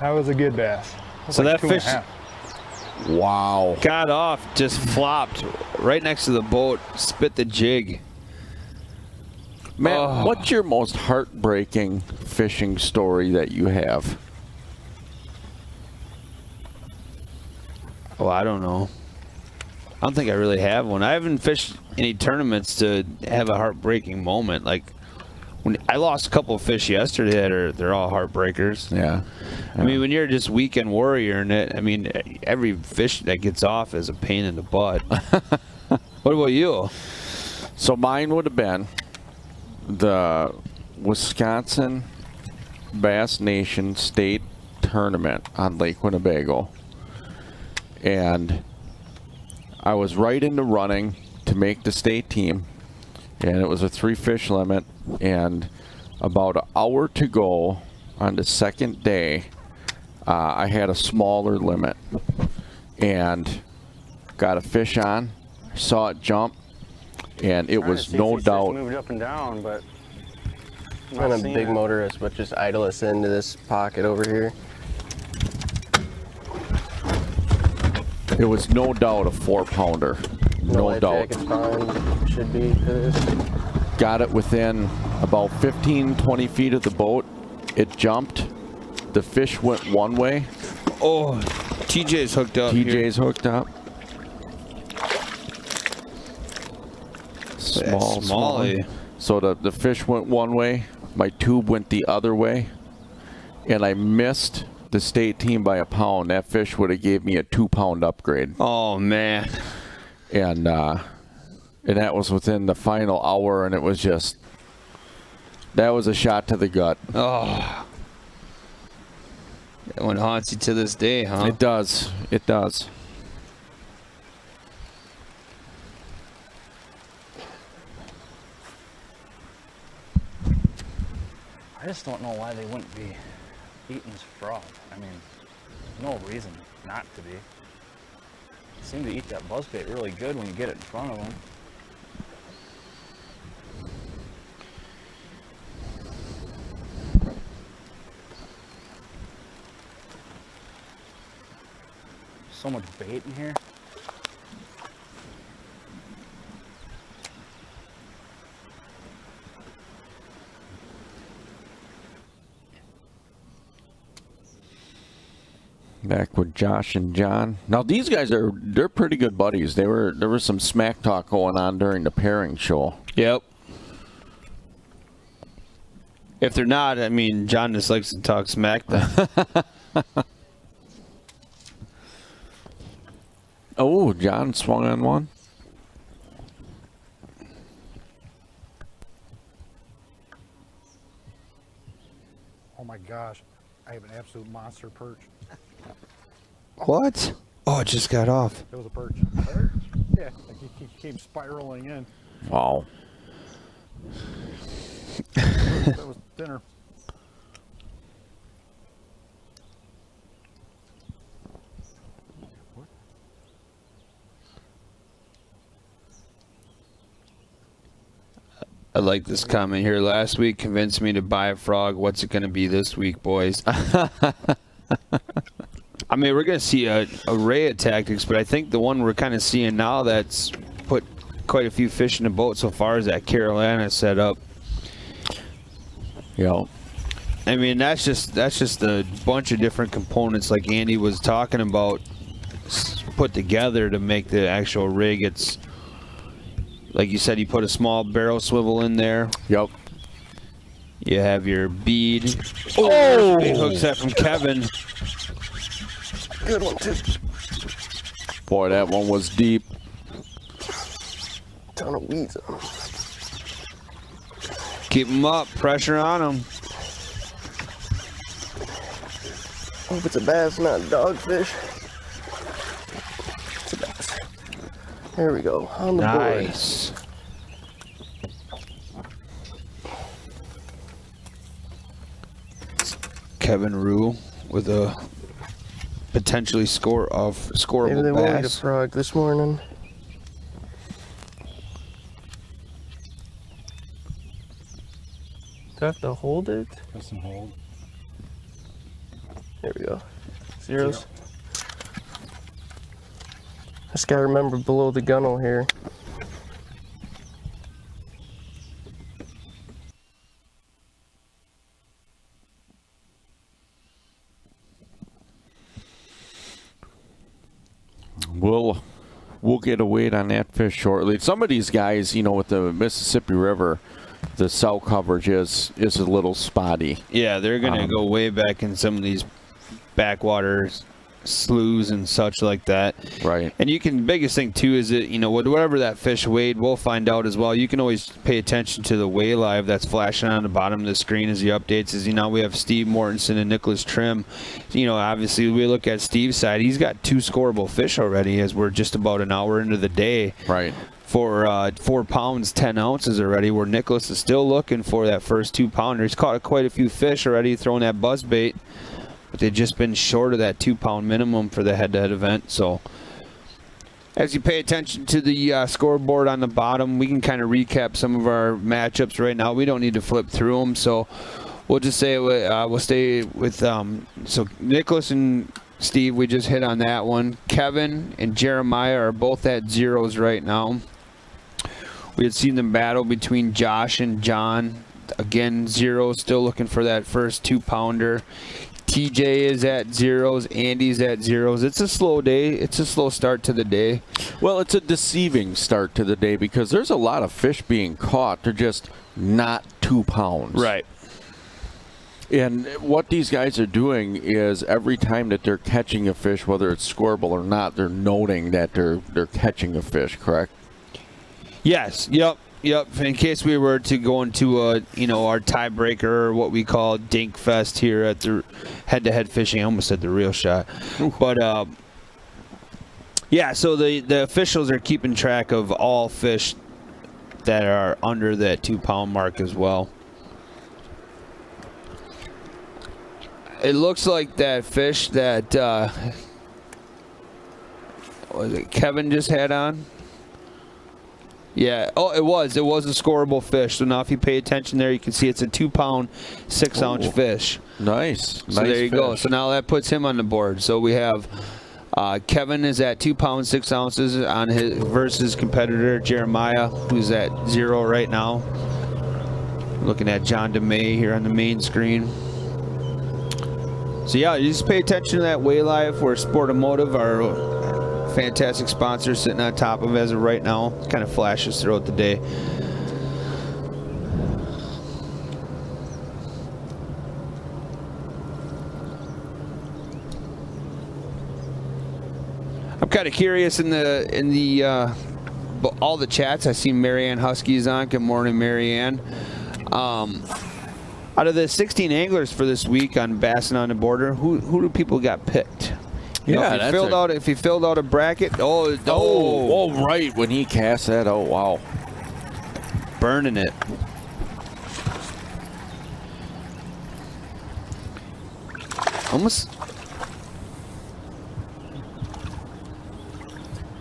That was a good bass. So that two and a fish half. Wow. got off, just flopped right next to the boat, spit the jig. Matt, what's your most heartbreaking fishing story that you have? Oh, I don't know. I don't think I really have one. I haven't fished any tournaments to have a heartbreaking moment. Like when I lost a couple of fish yesterday that they're all heartbreakers. Yeah. I mean, when you're just weekend warrior in it, I mean, every fish that gets off is a pain in the butt. What about you? So mine would have been the Wisconsin Bass Nation State Tournament on Lake Winnebago. And I was right in the running to make the state team. And it was a 3-fish limit. And about an hour to go on the second day, I had a smaller limit. And got a fish on, saw it jump. And it was no doubt. Moved up and down, but I'm a big motorist, but just idle us into this pocket over here. It was no doubt a 4-pounder. No life doubt. jacket's fine, should be for this. Got it within about 15, 20 feet of the boat. It jumped. The fish went one way. Oh, TJ's hooked up. TJ's hooked up. Small, smallie. So the fish went one way. My tube went the other way. And I missed the state team by a pound. That fish would have gave me a 2-pound upgrade. Oh, man. And that was within the final hour, and it was just, that was a shot to the gut. Oh. That one haunts you to this day, huh? It does. It does. I just don't know why they wouldn't be eating this frog. I mean, no reason not to be. They seem to eat that buzzbait really good when you get it in front of them. So much bait in here. Back with Josh and John. Now these guys they're pretty good buddies. There was some smack talk going on during the pairing show. Yep. If they're not, I mean, John just likes to talk smack then. Oh, John swung on one. Oh my gosh, I have an absolute monster perch. What? Oh, it just got off. It was a perch. Yeah, like he came spiraling in. Wow. That was dinner. I like this comment here. Last week convinced me to buy a frog. What's it going to be this week, boys? I mean, we're going to see an array of tactics, but I think the one we're kind of seeing now that's put quite a few fish in the boat so far is that Carolina setup. Yeah. I mean, that's just a bunch of different components like Andy was talking about put together to make the actual rig. Like you said, you put a small barrel swivel in there. Yep. You have your bead. Oh! Big hook set from Kevin. Good one, too. Boy, that one was deep. Ton of weeds on 'em. Keep them up. Pressure on them. Hope it's a bass, not a dogfish. It's a bass. There we go. On the board. Nice. Kevin Rue with a potentially scoreable Maybe they won't eat a bass. frog this morning. Do I have to hold it? Press and hold. There we go. Zeros. Just gotta remember below the gunnel here. We'll get a weight on that fish shortly. Some of these guys, you know, with the Mississippi River, the cell coverage is a little spotty. Yeah, they're going to go way back in some of these backwaters, sloughs and such like that. Right. And you can, biggest thing too is that, you know, whatever that fish weighed, we'll find out as well. You can always pay attention to the weigh live that's flashing on the bottom of the screen as the updates. As you know, we have Steve Mortensen and Nicholas Trim. You know, obviously we look at Steve's side. He's got 2 scoreable fish already as we're just about an hour into the day. Right. For 4 pounds, 10 ounces already, where Nicholas is still looking for that first 2-pounder. He's caught quite a few fish already throwing that buzz bait, but they've just been short of that 2-pound minimum for the head-to-head event. So as you pay attention to the scoreboard on the bottom, we can kind of recap some of our matchups right now. We don't need to flip through them, so we'll just say we'll stay with so Nicholas and Steve, we just hit on that one. Kevin and Jeremiah are both at zeros right now. We had seen them battle between Josh and John. Again, zeros, still looking for that first 2-pounder. TJ is at zeros. Andy's at zeros. It's a slow day. It's a slow start to the day. Well, it's a deceiving start to the day because there's a lot of fish being caught. They're just not 2 pounds. Right. And what these guys are doing is every time that they're catching a fish, whether it's scoreable or not, they're noting that they're catching a fish, correct? Yes. Yep. In case we were to go into our tiebreaker, or what we call Dink Fest here at the head-to-head fishing. I almost said the real shot. But yeah, so the officials are keeping track of all fish that are under that 2-pound mark as well. It looks like that fish that was it Kevin just had on. Yeah. Oh, it was a scoreable fish. So now if you pay attention there, you can see it's a 2-pound, 6-ounce fish. Nice. So there you go. So now that puts him on the board. So we have Kevin is at 2 pounds, 6 ounces on his versus competitor Jeremiah, who's at 0 right now. Looking at John DeMay here on the main screen. So yeah, you just pay attention to that weigh live where Sportomotive, our fantastic sponsor, sitting on top of as of right now. It kind of flashes throughout the day. I'm kind of curious in the all the chats. I see Marianne Husky's on. Good morning, Marianne. Out of the 16 anglers for this week on Bassin on the Border, who do people got picked? Yeah, if you filled out a bracket, right when he cast that, oh wow, burning it. Almost.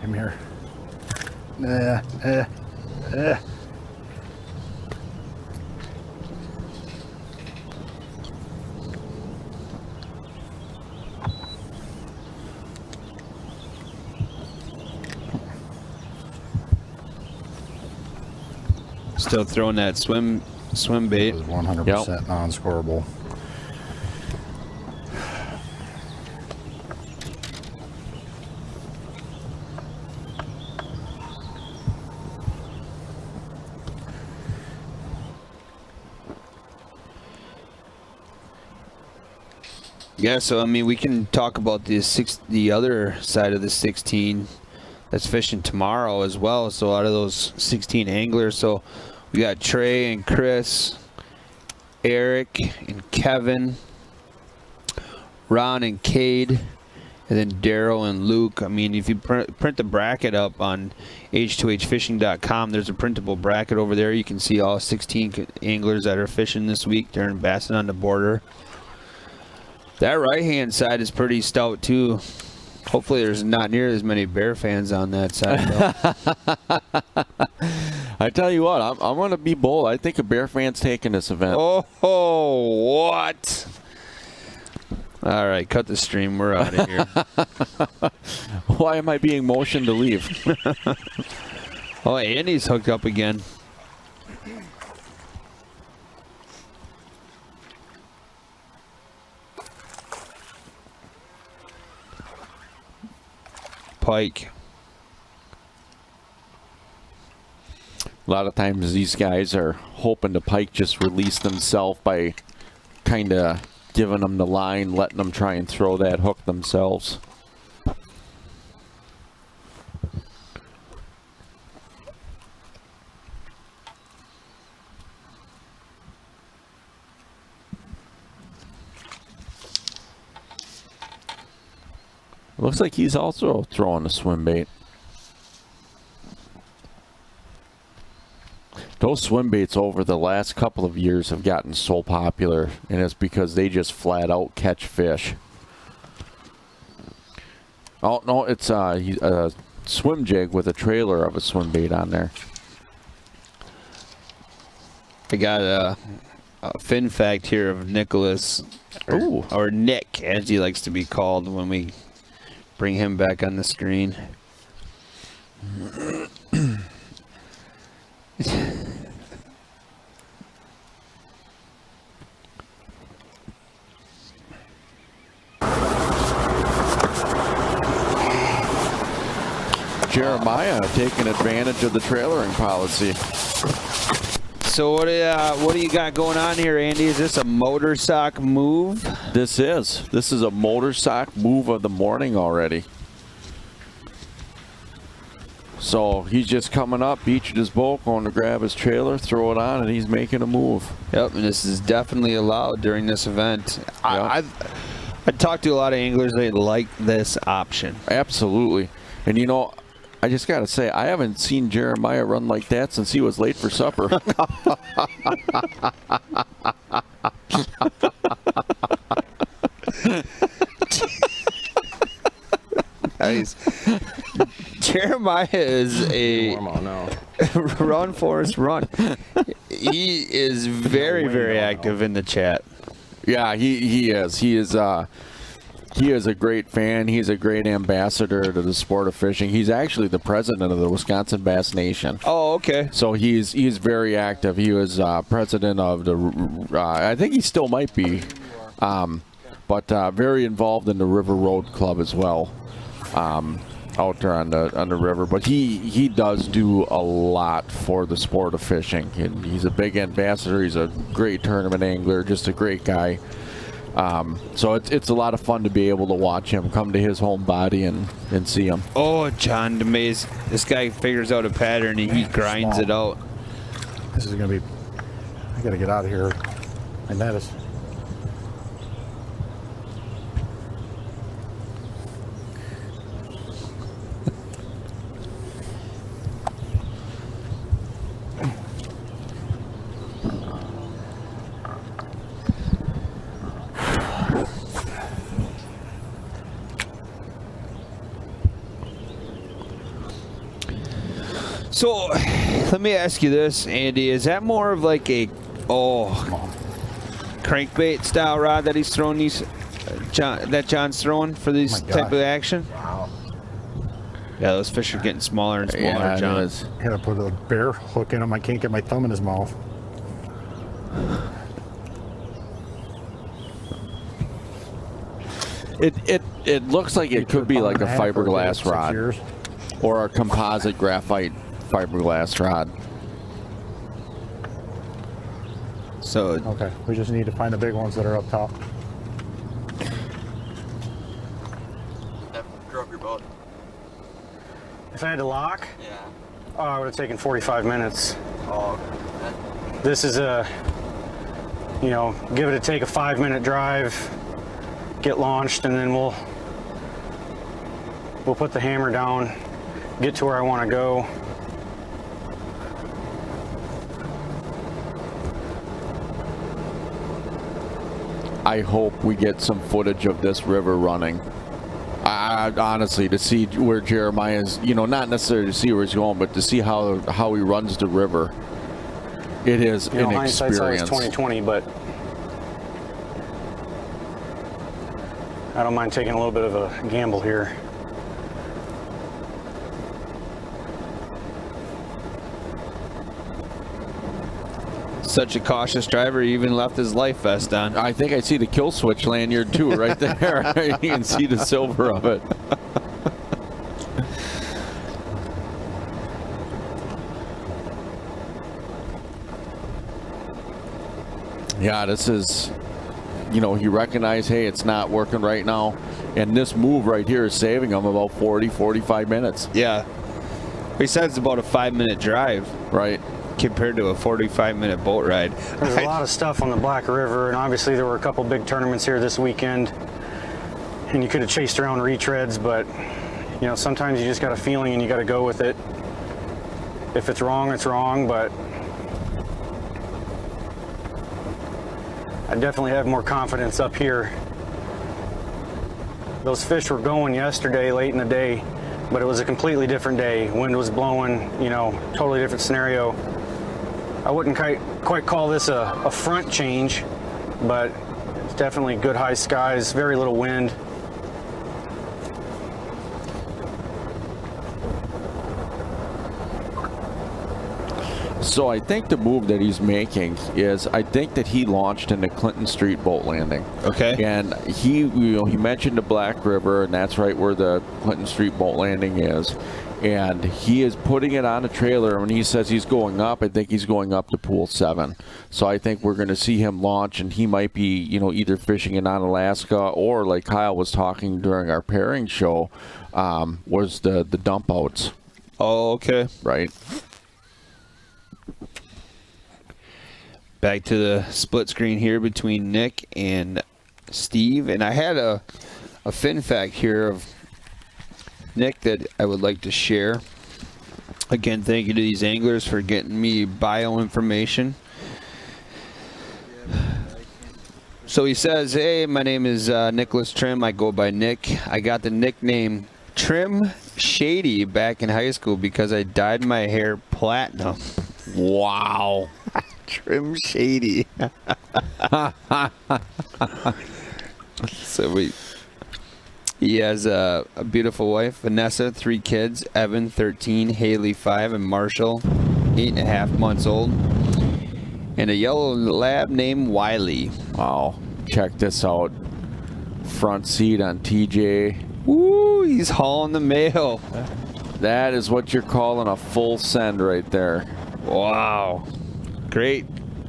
Come here. Still throwing that swim bait. It was 100% non-scoreable. Yeah, so I mean, we can talk about the other side of the 16 that's fishing tomorrow as well. So out of those 16 anglers, so we got Trey and Chris, Eric and Kevin, Ron and Cade, and then Daryl and Luke. I mean, if you print the bracket up on h2hfishing.com, there's a printable bracket over there. You can see all 16 anglers that are fishing this week during Bassin on the Border. That right-hand side is pretty stout, too. Hopefully there's not near as many Bear fans on that side, though. I tell you what, I'm going to be bold. I think a Bear fan's taking this event. Oh, what? All right, cut the stream. We're out of here. Why am I being motioned to leave? Oh, Andy's hooked up again. Pike. A lot of times these guys are hoping the pike just release themselves by kind of giving them the line, letting them try and throw that hook themselves. Looks like he's also throwing a swim bait. Those swim baits over the last couple of years have gotten so popular, and it's because they just flat out catch fish. Oh, no, it's a swim jig with a trailer of a swim bait on there. I got a fin fact here of Nicholas, or Nick, as he likes to be called when we bring him back on the screen. Jeremiah taking advantage of the trailering policy. So what do you got going on here, Andy? Is this a motor sock move? This is a motor sock move of the morning already. So he's just coming up, beaching his boat, going to grab his trailer, throw it on, and he's making a move. Yep, and this is definitely allowed during this event. Yeah. I talked to a lot of anglers. They like this option. Absolutely. And you know, I just got to say, I haven't seen Jeremiah run like that since he was late for supper. Nice. Jeremiah is a run, Forrest, run. He is very, very active in the chat. Yeah, he is. He is a great fan. He's a great ambassador to the sport of fishing. He's actually the president of the Wisconsin Bass Nation. Oh, okay. So he's very active. He was president of the, I think he still might be, but very involved in the River Road Club as well, out there on the river. But he does do a lot for the sport of fishing. He's a big ambassador. He's a great tournament angler. Just a great guy. So it's a lot of fun to be able to watch him come to his home body and see him. Oh, John DeMays. This guy figures out a pattern and he grinds it out. This is going to be, I got to get out of here. My net is. So, let me ask you this, Andy. Is that more of like a crankbait style rod that he's throwing these, that John's throwing for these type of action? Wow. Yeah, those fish are getting smaller and smaller, Yeah, John. I had to put a bear hook in him. I can't get my thumb in his mouth. It looks like it could be like a fiberglass rod or a composite graphite fiberglass rod. So Okay, we just need to find the big ones that are up top. If I had to lock, Yeah. oh, I would have taken 45 minutes. Oh. This is a, you know, give it a take a 5-minute drive, get launched, and then we'll put the hammer down, get to where I want to go. I hope we get some footage of this river running. Honestly, to see where Jeremiah's, you know, not necessarily to see where he's going, but to see how he runs the river. It is You know, an hindsight's always experience. 20/20, but I don't mind taking a little bit of a gamble here. Such a cautious driver, he even left his life vest on. I think I see the kill switch lanyard too, right there. You can see the silver of it. Yeah, this is, you know, he recognized, hey, it's not working right now. And this move right here is saving him about 40, 45 minutes. Yeah. He said it's about a 5-minute drive. Right. Compared to a 45-minute boat ride. There's a lot of stuff on the Black River, and obviously there were a couple big tournaments here this weekend, and you could have chased around retreads, but you know, sometimes you just got a feeling and you got to go with it. If it's wrong, it's wrong, but I definitely have more confidence up here. Those fish were going yesterday late in the day, but it was a completely different day. Wind was blowing, you know, totally different scenario. I wouldn't quite call this a front change, but it's definitely good high skies, very little wind. So I think the move that he's making is, I think that he launched in the Clinton Street boat landing. Okay. And he, you know, he mentioned the Black River, and that's right where the Clinton Street boat landing is. And he is putting it on a trailer. When he says he's going up, I think he's going up to pool 7. So I think we're going to see him launch, and he might be, you know, either fishing in Alaska or, like Kyle was talking during our pairing show, was the dump outs. Oh, okay. Right. Back to the split screen here between Nick and Steve. And I had a fin fact here of Nick that I would like to share. Again, thank you to these anglers for getting me bio information. So he says, hey, my name is Nicholas Trim. I go by Nick. I got the nickname Trim Shady back in high school because I dyed my hair platinum. Wow. Trim Shady. So he has a beautiful wife, Vanessa, 3 kids, Evan, 13, Haley, 5, and Marshall, 8.5 months old, and a yellow lab named Wiley. Wow. Check this out. Front seat on TJ. Woo, he's hauling the mail. That is what you're calling a full send right there. Wow. Great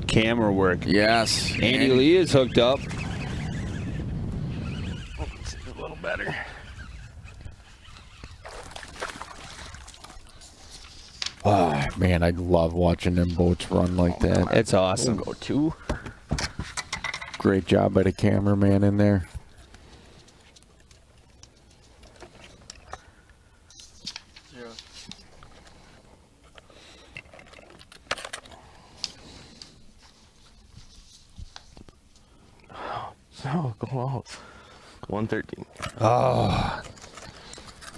camera work. Yes. Andy Lee is hooked up. A little better. Oh, man, I love watching them boats run like that. It's awesome. Go 2. Great job by the cameraman in there. So close. 113. Oh, I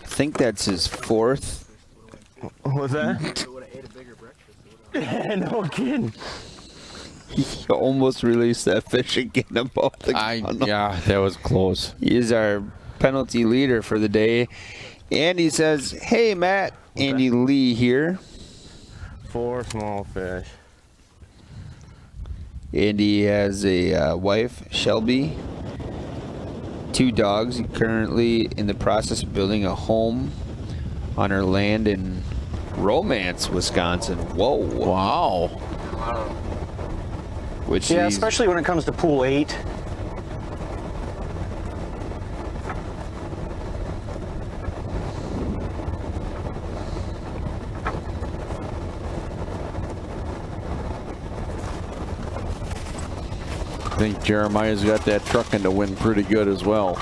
think that's his 4th. What was that? Yeah, no kidding. He almost released that fish again above the gun. Yeah, that was close. He is our penalty leader for the day. And he says, hey, Matt, Andy Lee here. 4 small fish. Andy has a wife, Shelby, 2 dogs. He's currently in the process of building a home on her land in Romance, Wisconsin. Whoa. Wow. Which Yeah, especially when it comes to pool 8. think Jeremiah's got that truck in the wind pretty good as well.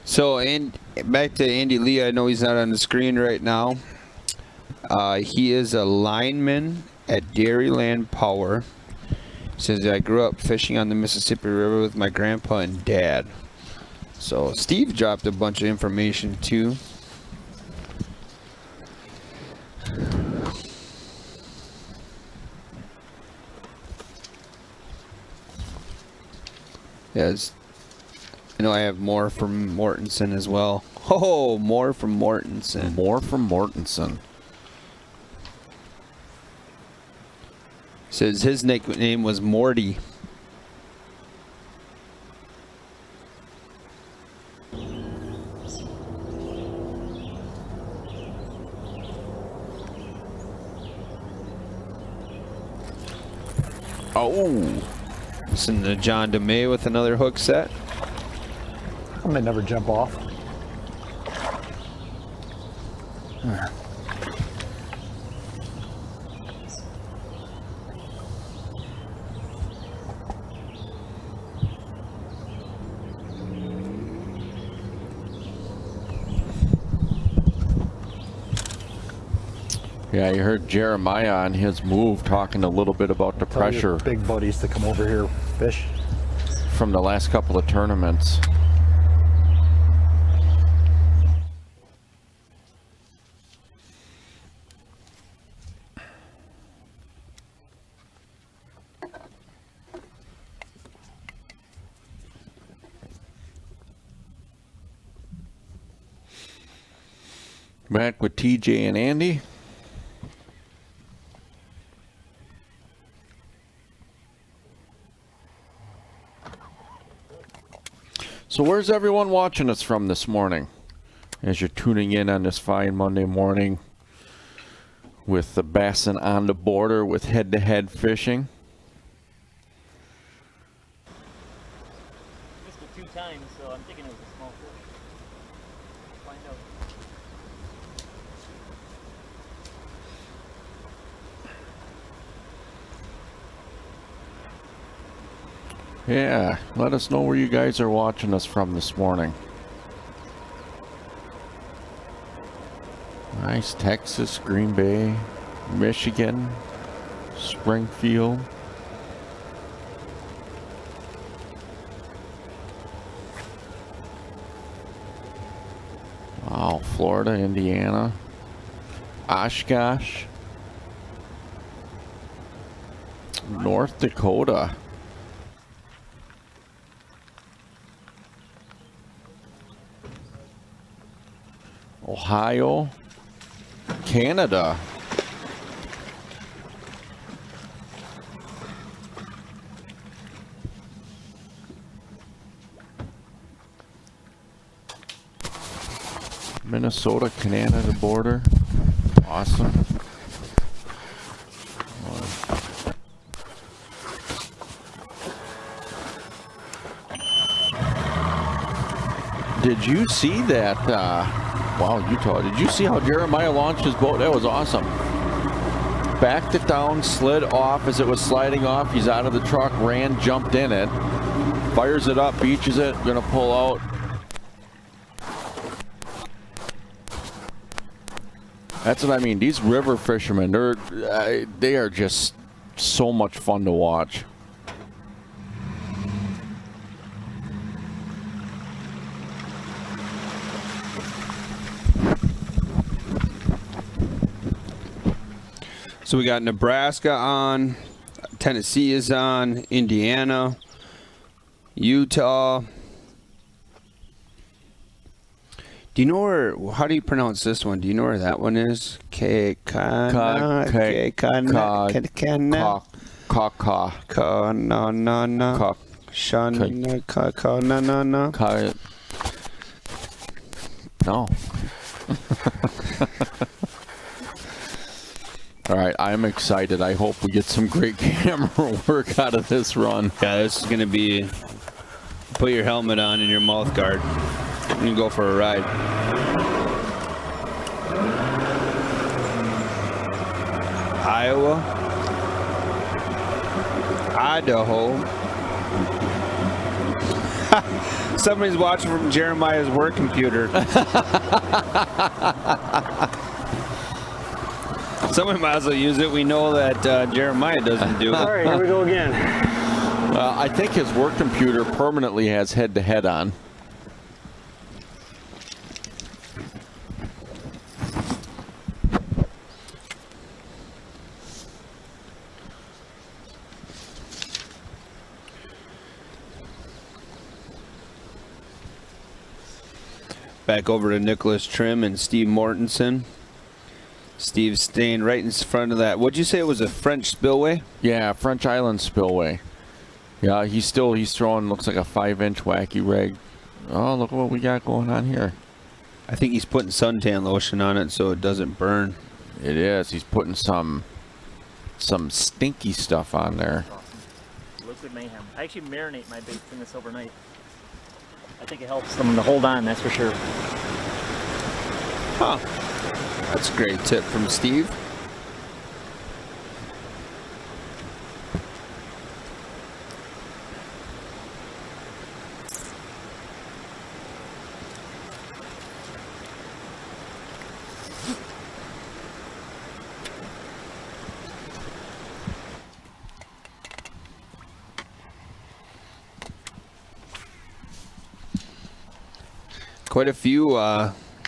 So, and back to Andy Lee. I know he's not on the screen right now. He is a lineman at Dairyland Power. He says, I grew up fishing on the Mississippi River with my grandpa and dad. So Steve dropped a bunch of information too. Yes. I know I have more from Mortensen as well. Oh, more from Mortensen. More from Mortensen. Says his nickname was Morty. Oh. Listen to John DeMay with another hook set. I may never jump off. Yeah, you heard Jeremiah on his move talking a little bit about the Tell your pressure big buddies to come over here, fish. from the last couple of tournaments. Back with TJ and Andy. So where's everyone watching us from this morning? As you're tuning in on this fine Monday morning with the Bassin on the border with head-to-head fishing. Missed it 2 times, so I'm thinking it was a small fish. Find out. Yeah, let us know where you guys are watching us from this morning. Nice. Texas, Green Bay, Michigan, Springfield. Wow, Florida, Indiana, Oshkosh, North Dakota. Ohio, Canada. Minnesota, Canada border. Awesome. Did you see that? Wow, Utah. Did you see how Jeremiah launched his boat? That was awesome. Backed it down, slid off as it was sliding off. He's out of the truck, ran, jumped in it, fires it up, beaches it, gonna pull out. That's what I mean. These river fishermen, they are just so much fun to watch. So we got Nebraska on, Tennessee is on, Indiana, Utah. Do you know where, how do you pronounce this one? Do you know where that one is? Ka-ka. No. All right, I'm excited. I hope we get some great camera work out of this run. Yeah, this is going to be Put your helmet on and your mouth guard. You can go for a ride. Iowa. Idaho. Somebody's watching from Jeremiah's work computer. Somebody might as well use it. We know that Jeremiah doesn't do it. All right, here we go again. I think his work computer permanently has head-to-head on. Back over to Nicholas Trim and Steve Mortensen. Steve's staying right in front of that. What'd you say it was, a French spillway? Yeah, French Island spillway. Yeah, he's throwing, looks like a 5-inch wacky rig. Oh, look what we got going on here. I think he's putting suntan lotion on it so it doesn't burn. It is. He's putting some stinky stuff on there. Liquid mayhem. I actually marinate my baits in this overnight. I think it helps them to hold on, that's for sure. Huh. That's a great tip from Steve. Quite a few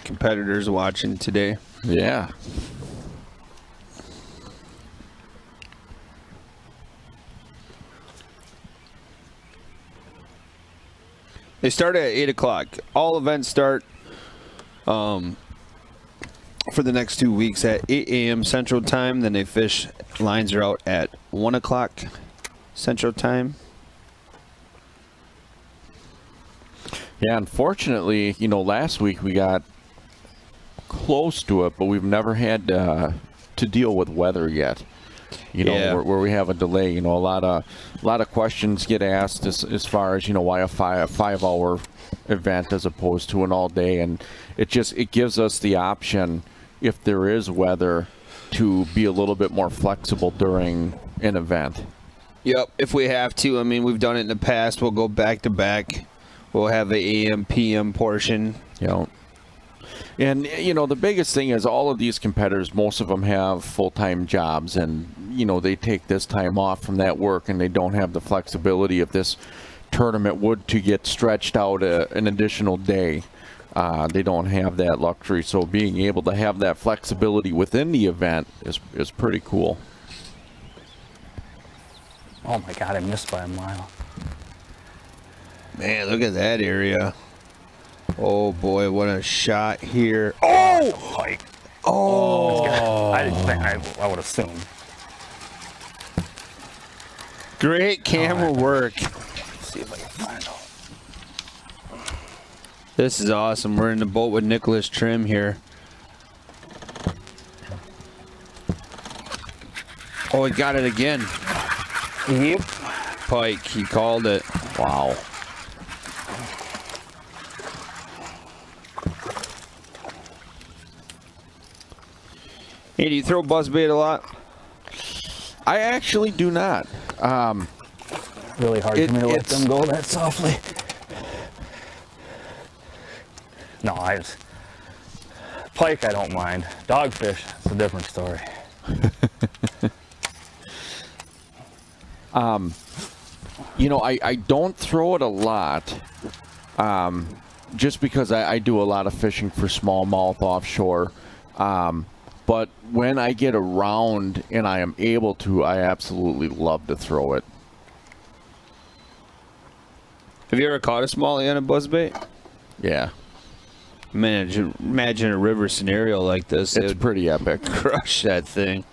competitors watching today. Yeah. They start at 8 o'clock. All events start for the next 2 weeks at 8 a.m. Central Time. Then they fish. Lines are out at 1 o'clock Central Time. Yeah, unfortunately, last week we got close to it, but we've never had to deal with weather yet. Where we have a delay. A lot of questions get asked as far as why a 5-hour event as opposed to an all day, and it gives us the option, if there is weather, to be a little bit more flexible during an event. Yep, if we have to. I mean, we've done it in the past. We'll go back to back. We'll have the AM, PM portion. And, the biggest thing is all of these competitors, most of them have full-time jobs, and, they take this time off from that work, and they don't have the flexibility if this tournament would to get stretched out an additional day. They don't have that luxury, so being able to have that flexibility within the event is pretty cool. Oh my God, I missed by a mile. Man, look at that area. Oh boy, what a shot here. Oh! Pike. Oh! I didn't think I would assume. Great camera work. Let's see if I can find out. This is awesome. We're in the boat with Nicholas Trim here. Oh, he got it again. Yep. Pike, he called it. Wow. Hey, do you throw buzzbait a lot? I actually do not. Really hard for me to let them go that softly. No, pike I don't mind. Dogfish, it's a different story. I don't throw it a lot, just because I do a lot of fishing for smallmouth offshore. But when I get around and I am able to, I absolutely love to throw it. Have you ever caught a smallie on a buzzbait? Yeah. Man, imagine a river scenario like this. It's pretty epic. Crush that thing.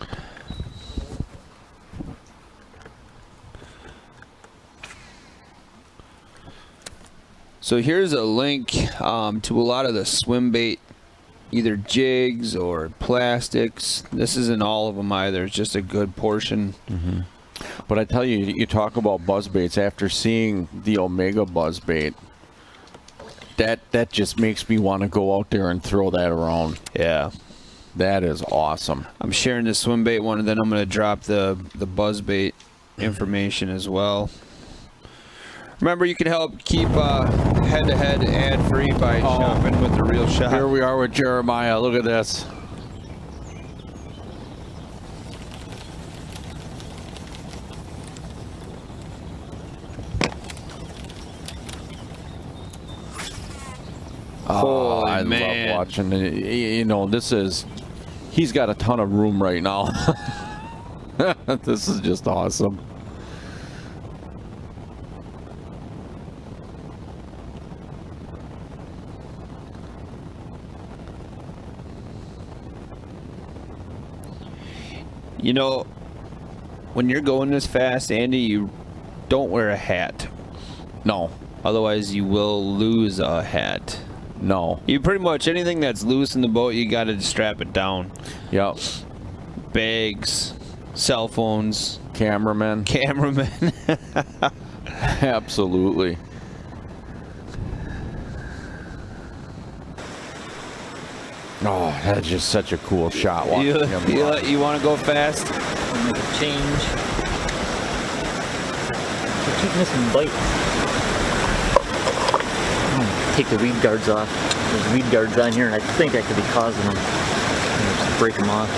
So here's a link to a lot of the swim bait, either jigs or plastics. This isn't all of them either. It's just a good portion. Mm-hmm. But I tell you, you talk about buzzbaits. After seeing the Omega buzzbait, that just makes me want to go out there and throw that around. Yeah. That is awesome. I'm sharing the swim bait one, and then I'm going to drop the buzzbait information as well. Remember, you can help keep head-to-head ad-free by shopping with the Real Shop. Here we are with Jeremiah. Look at this. Oh, I love watching it. You know, he's got a ton of room right now. This is just awesome. You know, when you're going this fast, Andy, you don't wear a hat. No. Otherwise, you will lose a hat. No. You pretty much, anything that's loose in the boat, you got to strap it down. Yep. Bags, cell phones. Cameramen. Absolutely. Oh, that's just such a cool shot. You want to go fast? Make a change. I keep missing bites. Take the weed guards off. There's weed guards on here, and I think I could be causing them. Just break them off.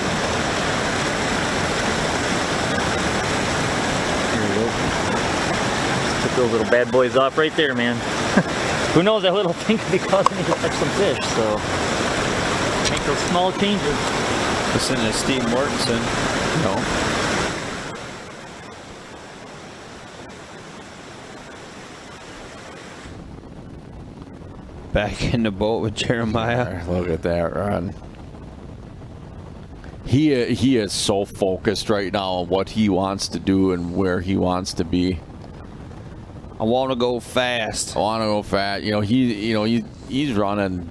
There we go. Just took those little bad boys off right there, man. Who knows, that little thing could be causing me to catch some fish, so make those small changes. Listen to Steve Mortensen. No. Back in the boat with Jeremiah. Look at that run. He is so focused right now on what he wants to do and where he wants to be. I want to go fast. You know, he's running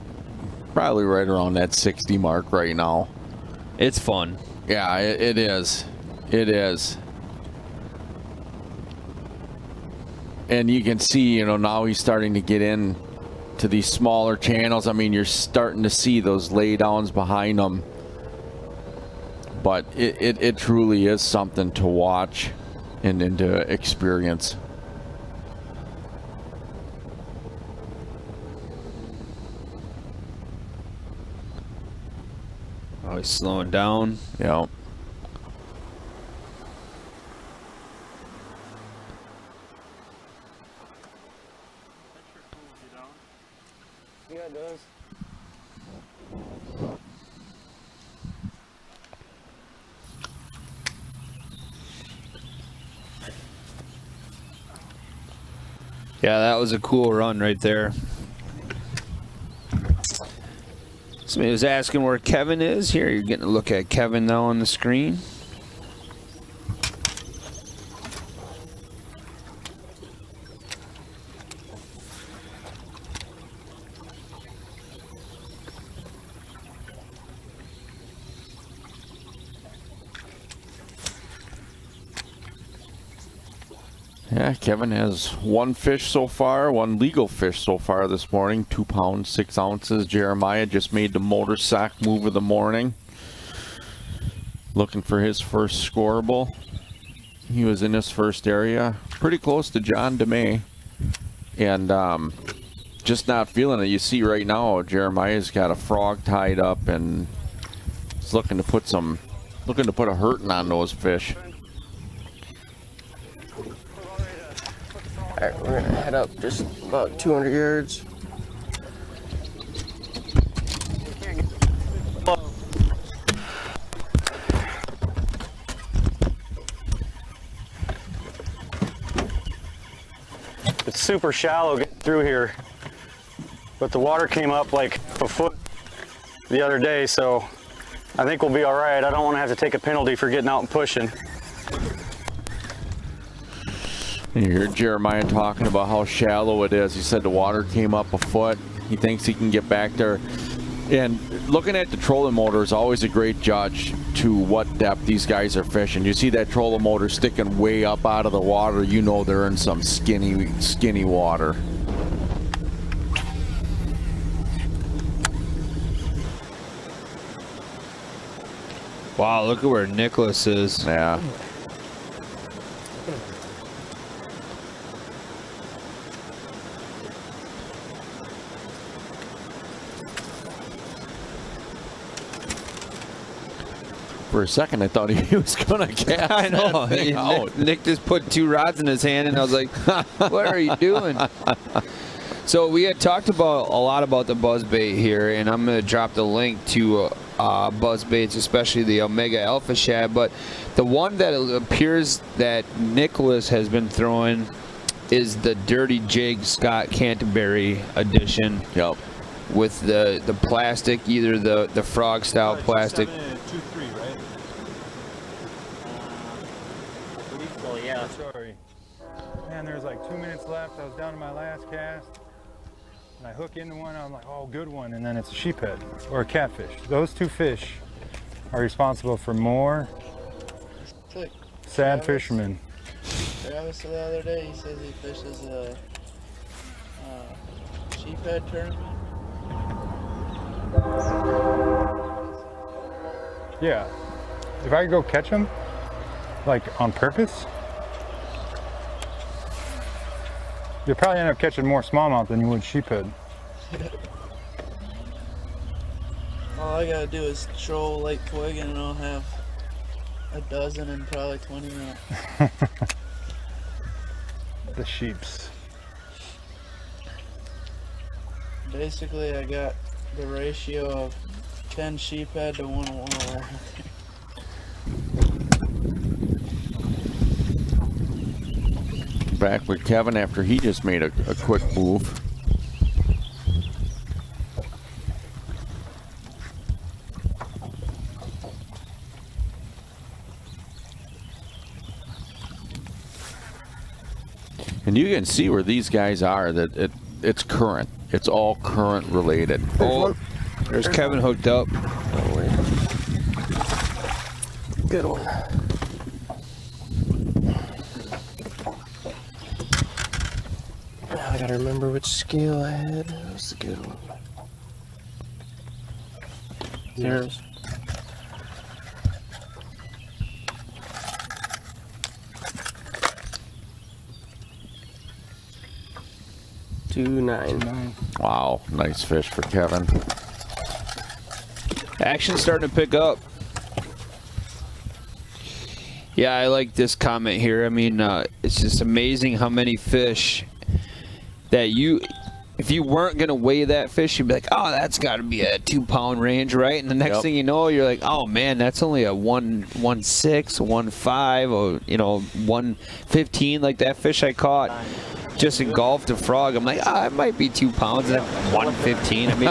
probably right around that 60 mark right now. It's fun. Yeah, it is. It is. And you can see, you know, now he's starting to get in to these smaller channels. I mean, you're starting to see those laydowns behind them. But it truly is something to watch and to experience. Oh, he's slowing down. Yeah. Yeah, it does. Yeah, that was a cool run right there. Somebody was asking where Kevin is. Here, you're getting a look at Kevin now on the screen. Yeah, Kevin has one fish so far, one legal fish so far this morning, 2 pounds, 6 ounces. Jeremiah just made the motor sack move of the morning. Looking for his first scoreable. He was in his first area, pretty close to John DeMay. And just not feeling it. You see right now, Jeremiah's got a frog tied up and he's looking to put a hurting on those fish. All right, we're gonna head up just about 200 yards. It's super shallow getting through here, but the water came up like a foot the other day, so I think we'll be all right. I don't want to have to take a penalty for getting out and pushing. You hear Jeremiah talking about how shallow it is. He said the water came up a foot. He thinks he can get back there. And looking at the trolling motor is always a great judge to what depth these guys are fishing. You see that trolling motor sticking way up out of the water, you know they're in some skinny water. Wow, look at where Nicholas is. Yeah. For a second, I thought he was going to cast. I know. that thing out. Nick just put 2 rods in his hand, and I was like, what are you doing? So we had talked about a lot about the buzzbait here, and I'm going to drop the link to buzzbaits, especially the Omega Alpha Shad. But the one that it appears that Nicholas has been throwing is the Dirty Jig Scott Canterbury edition. Yep. With the plastic, either the frog style plastic. 2-3, right? I believe so, yeah. Sorry. Man, there's like 2 minutes left. I was down to my last cast. And I hook into one, I'm like, oh, good one. And then it's a sheephead or a catfish. Those 2 fish are responsible for more Look, sad fishermen. Travis the other day, he says he fishes a sheephead tournament. Yeah. If I could go catch them, like on purpose, you'll probably end up catching more smallmouth than you would sheephead. All I gotta do is troll Lake Twig and I'll have a dozen in probably 20 minutes. The sheeps. Basically, I got the ratio of 10 sheephead to 1 walleye. Back with Kevin after he just made a quick move. And you can see where these guys are, that it's current. It's all current related. Oh, there's Kevin hooked up. Good one. I gotta remember which scale I had. That was a good one. Zeros. Two nine. Wow, nice fish for Kevin. Action's starting to pick up. Yeah, I like this comment here. I mean, it's just amazing how many fish that if you weren't going to weigh that fish, you'd be like, oh, that's got to be a 2-pound range, right? And the next thing you know, you're like, oh, man, that's only a 1.6, 1.5, or, 1.15, like that fish I caught. Just engulfed a frog. I'm like, it might be 2 pounds. And 1.15. I mean,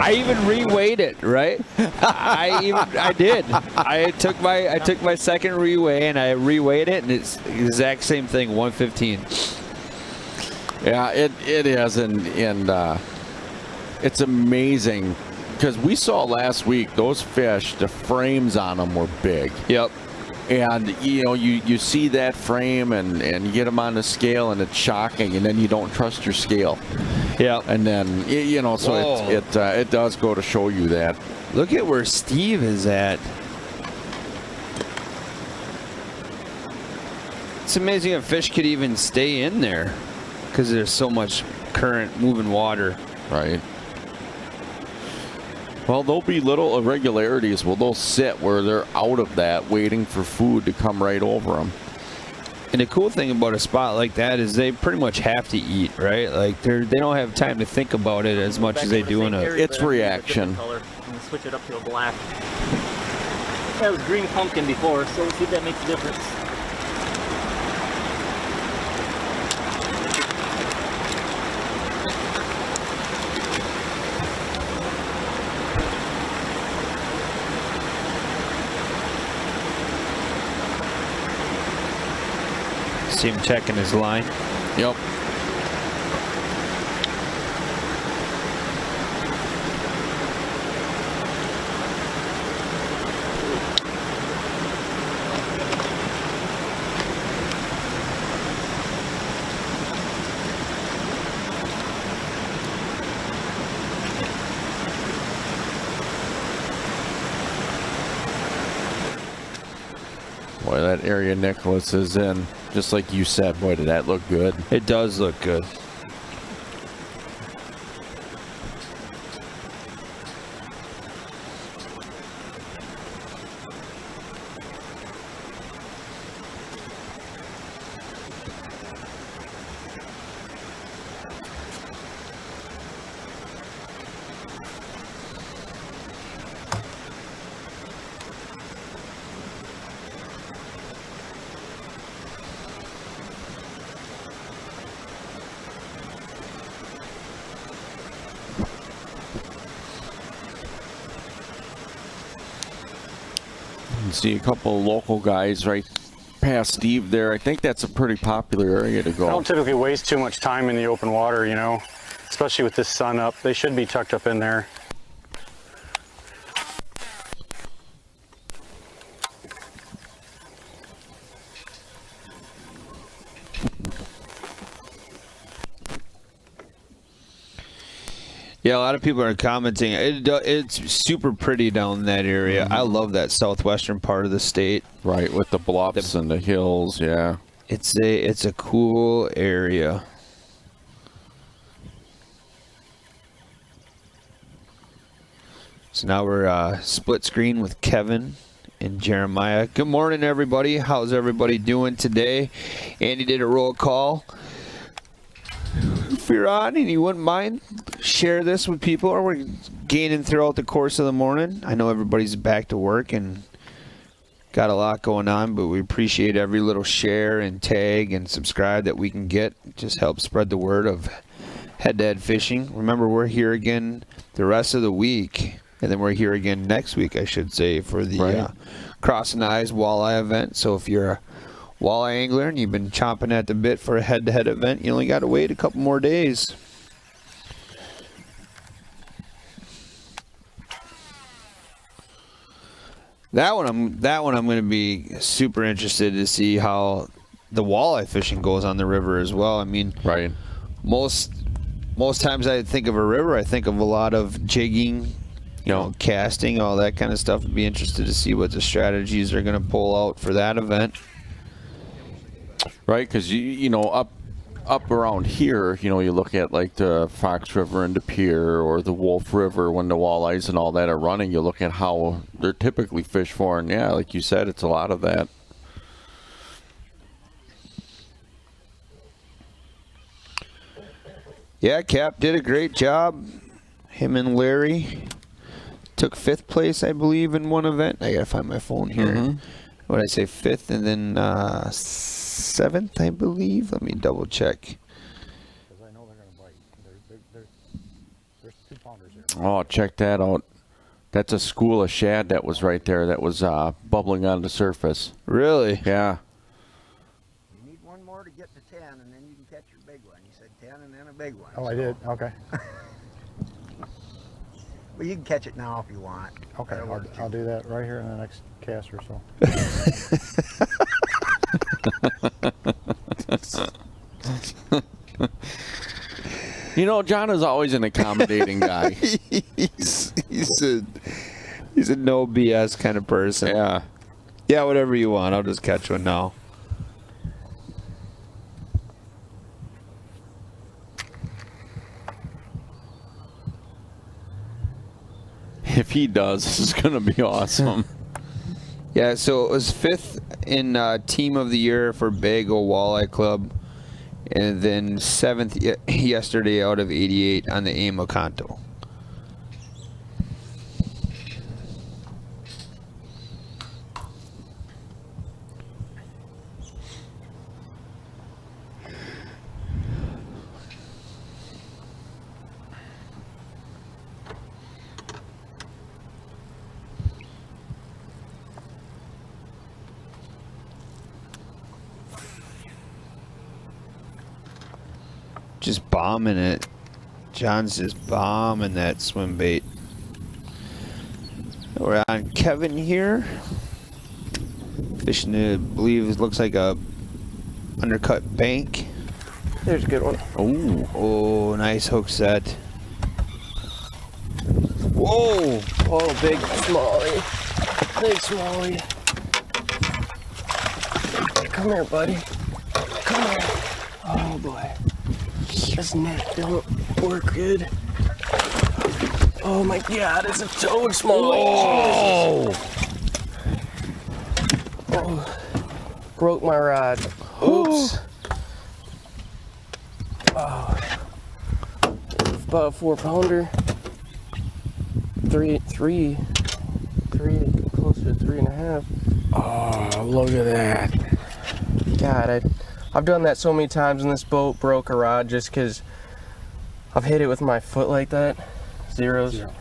I even reweighed it, right? I did. I took my second reweigh and I reweighed it, and it's the exact same thing, 1.15. Yeah, it is, and it's amazing because we saw last week those fish. The frames on them were big. Yep. And you see that frame and you get them on the scale and it's shocking, and then you don't trust your scale. Yeah. And then so it does go to show you that. Look at where Steve is at. It's amazing a fish could even stay in there because there's so much current moving water. Right. Well, there'll be little irregularities. Well, they'll sit where they're out of that, waiting for food to come right over them. And the cool thing about a spot like that is they pretty much have to eat, right? Like they don't have time to think about it as much as they do in a. It's reaction. Color. I'm gonna switch it up to a black. That was green pumpkin before, so let's see if that makes a difference. See him checking his line. Yep. Boy, that area Nicholas is in, just like you said, boy, did that look good. It does look good. See a couple of local guys right past Steve there. I think that's a pretty popular area to go. I don't typically waste too much time in the open water, you know, especially with this sun up. They should be tucked up in there. Yeah, a lot of people are commenting. It's super pretty down in that area. I love that southwestern part of the state. Right, with the bluffs and the hills, yeah. It's a cool area. So now we're split screen with Kevin and Jeremiah. Good morning, everybody. How's everybody doing today? Andy did a roll call. If you're on and you wouldn't mind, share this with people, or we're gaining throughout the course of the morning. I know everybody's back to work and got a lot going on, but we appreciate every little share and tag and subscribe that we can get. It just helps spread the word of head-to-head fishing. Remember, we're here again the rest of the week, and then we're here again next week, I should say, for the Crossing the Eyes Walleye event. So if you're a walleye angler and you've been chomping at the bit for a head-to-head event, you only got to wait a couple more days. That one I'm going to be super interested to see how the walleye fishing goes on the river as well. I mean, right. Most times I think of a river, I think of a lot of jigging, you know, casting, all that kind of stuff. I'd be interested to see what the strategies are going to pull out for that event. Right, because you know up around here, you know, you look at like the Fox River and De Pere or the Wolf River when the walleyes and all that are running. You look at how they're typically fished for, and yeah, like you said, it's a lot of that. Yeah, Cap did a great job. Him and Larry took 5th place, I believe, in one event. I gotta find my phone here. What did I say, 5th, and then 7th, I believe. Let me double check. Because I know they're going to bite. There's 2 pounders here. Oh, check that out. That's a school of shad that was right there that was bubbling on the surface. Really? Yeah. You need one more to get to 10, and then you can catch your big one. You said 10 and then a big one. Oh, I did? Okay. Well, you can catch it now if you want. Okay, I'll do that right here in the next cast or so. You know, John is always an accommodating guy. he's a no BS kind of person. Yeah. Yeah, whatever you want. I'll just catch one now. If he does, this is going to be awesome. Yeah, so it was 5th in Team of the Year for Bago Walleye Club, and then 7th yesterday out of 88 on the Amo Kanto. Just bombing it. John's just bombing that swim bait. We're on Kevin here. Fishing, I believe it looks like a undercut bank. There's a good one. Oh, nice hook set. Whoa! Oh, big smallie. Big smallie. Come here, buddy. Come here. Oh boy. This net don't work good. Oh my God, it's a toad small. Oh. Broke my rod. Oops. Oh. About a 4-pounder. Three, close to 3.5. Oh, look at that. God, I've done that so many times in this boat, broke a rod just because I've hit it with my foot like that. Zeros. Zero.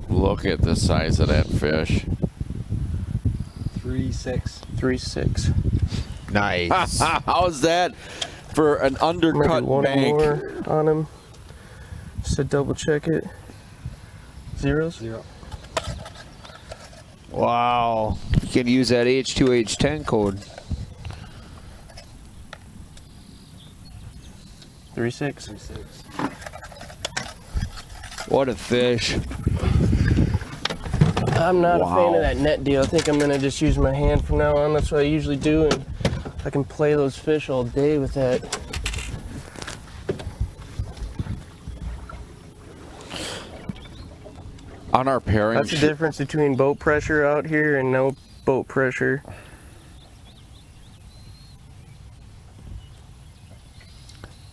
Look at the size of that fish. 3.6. 3.6. Nice. How's that for an undercut Maybe one bank? more on him. Just to double check it. Zeros? 0. Wow. You can use that H2H10 code. 3.6. 3.6. What a fish. I'm not a fan Wow. of that net deal. I think I'm gonna just use my hand from now on. That's what I usually do, and I can play those fish all day with that. On our pairing That's the difference between boat pressure out here and no boat pressure.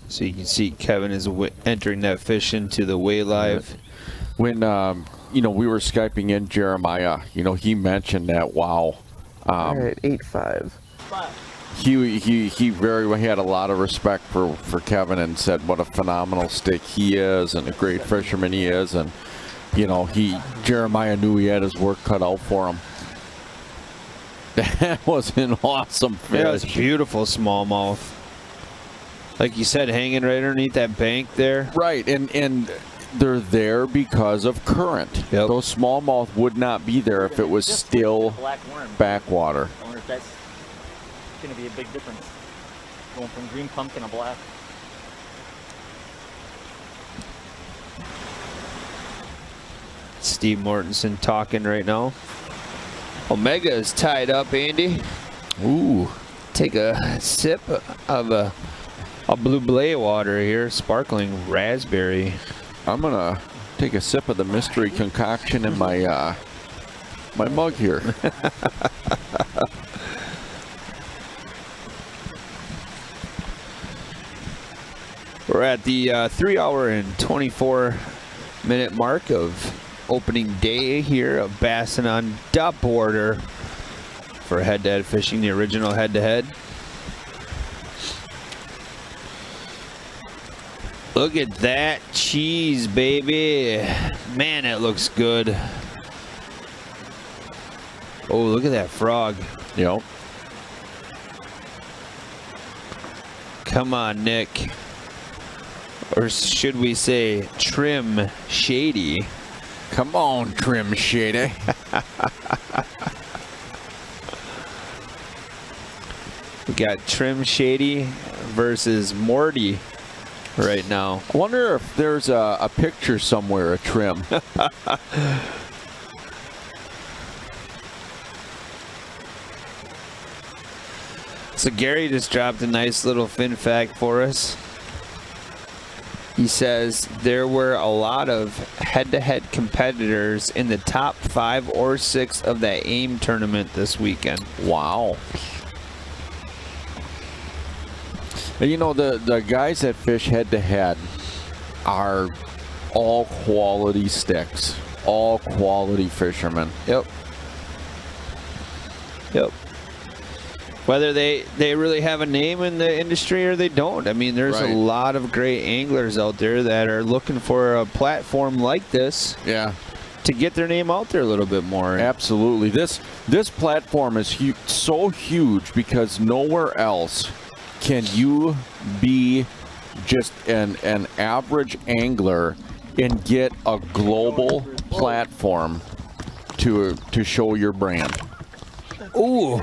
So you can see Kevin is entering that fish into the weigh live. when you know, we were Skyping in Jeremiah, you know, he mentioned that, wow. All right, 8.5. He very had a lot of respect for Kevin and said what a phenomenal stick he is and a great fisherman he is, and you know, Jeremiah knew he had his work cut out for him. That was an awesome fish. Yeah, it's beautiful smallmouth. Like you said, hanging right underneath that bank there. Right, and they're there because of current. Yep. Those smallmouth would not be there if it was still Black worm. backwater. I wonder if that's going to be a big difference. Going from green pumpkin to black. Steve Mortensen talking right now. Omega is tied up, Andy. Ooh. Take a sip of a blue blade water here, sparkling raspberry. I'm gonna take a sip of the mystery concoction in my my mug here. We're at the 3 hour and 24-minute mark of opening day here of Bassin on Dub Border for head-to-head fishing, the original head-to-head. Look at that cheese, baby. Man, it looks good. Oh, look at that frog. Yep. Come on, Nick. Or should we say Trim Shady? Come on, Trim Shady. We got Trim Shady versus Morty right now. I wonder if there's a picture somewhere of Trim. So Gary just dropped a nice little fin fact for us. He says there were a lot of head-to-head competitors in the top 5 or 6 of that AIM tournament this weekend. Wow. And you know, the guys that fish head-to-head are all quality sticks, all quality fishermen. Yep. Yep. Whether they really have a name in the industry or they don't. I mean, there's Right. a lot of great anglers out there that are looking for a platform like this Yeah. to get their name out there a little bit more. Absolutely. This platform is so huge because nowhere else can you be just an average angler and get a global platform to show your brand. Ooh.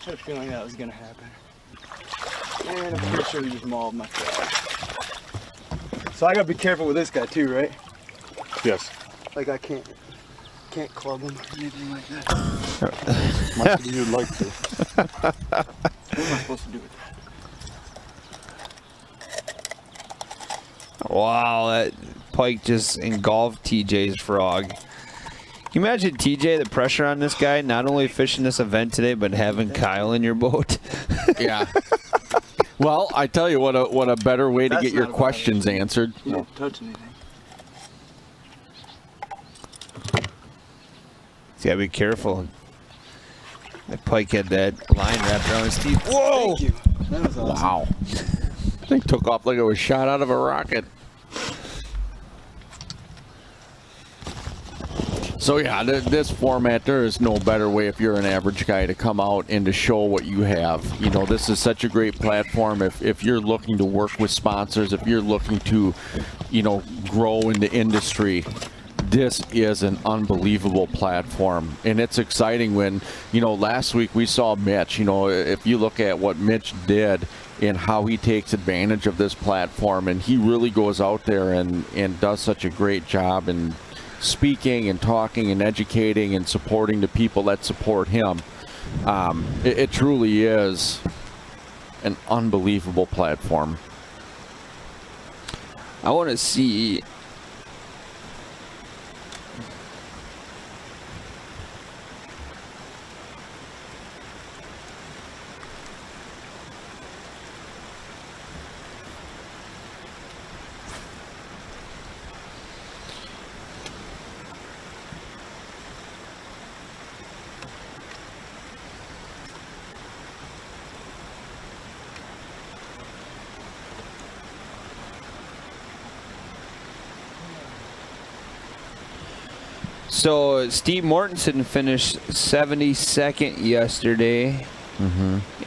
I had a feeling that was gonna happen. And I'm pretty sure he just mauled my frog. So I gotta be careful with this guy too, right? Yes. Like I can't club him or anything like that. Much as you'd like to. What am I supposed to do with that? Wow, that pike just engulfed TJ's frog. Can you imagine, TJ, the pressure on this guy, not only fishing this event today, but having Kyle in your boat? Yeah. Well, I tell you what a better way to That's get your not a questions answered. You don't touch anything. He's got to be careful. That pike had that line wrapped around his teeth. Whoa! Thank you. That was awesome. Wow. Thing took off like it was shot out of a rocket. So yeah, this format, there is no better way if you're an average guy to come out and to show what you have. You know, this is such a great platform if you're looking to work with sponsors, if you're looking to, you know, grow in the industry. This is an unbelievable platform, and it's exciting when, you know, last week we saw Mitch. You know, if you look at what Mitch did and how he takes advantage of this platform, and he really goes out there and does such a great job in speaking and talking and educating and supporting the people that support him. It truly is an unbelievable platform. I want to see... So Steve Mortensen finished 72nd yesterday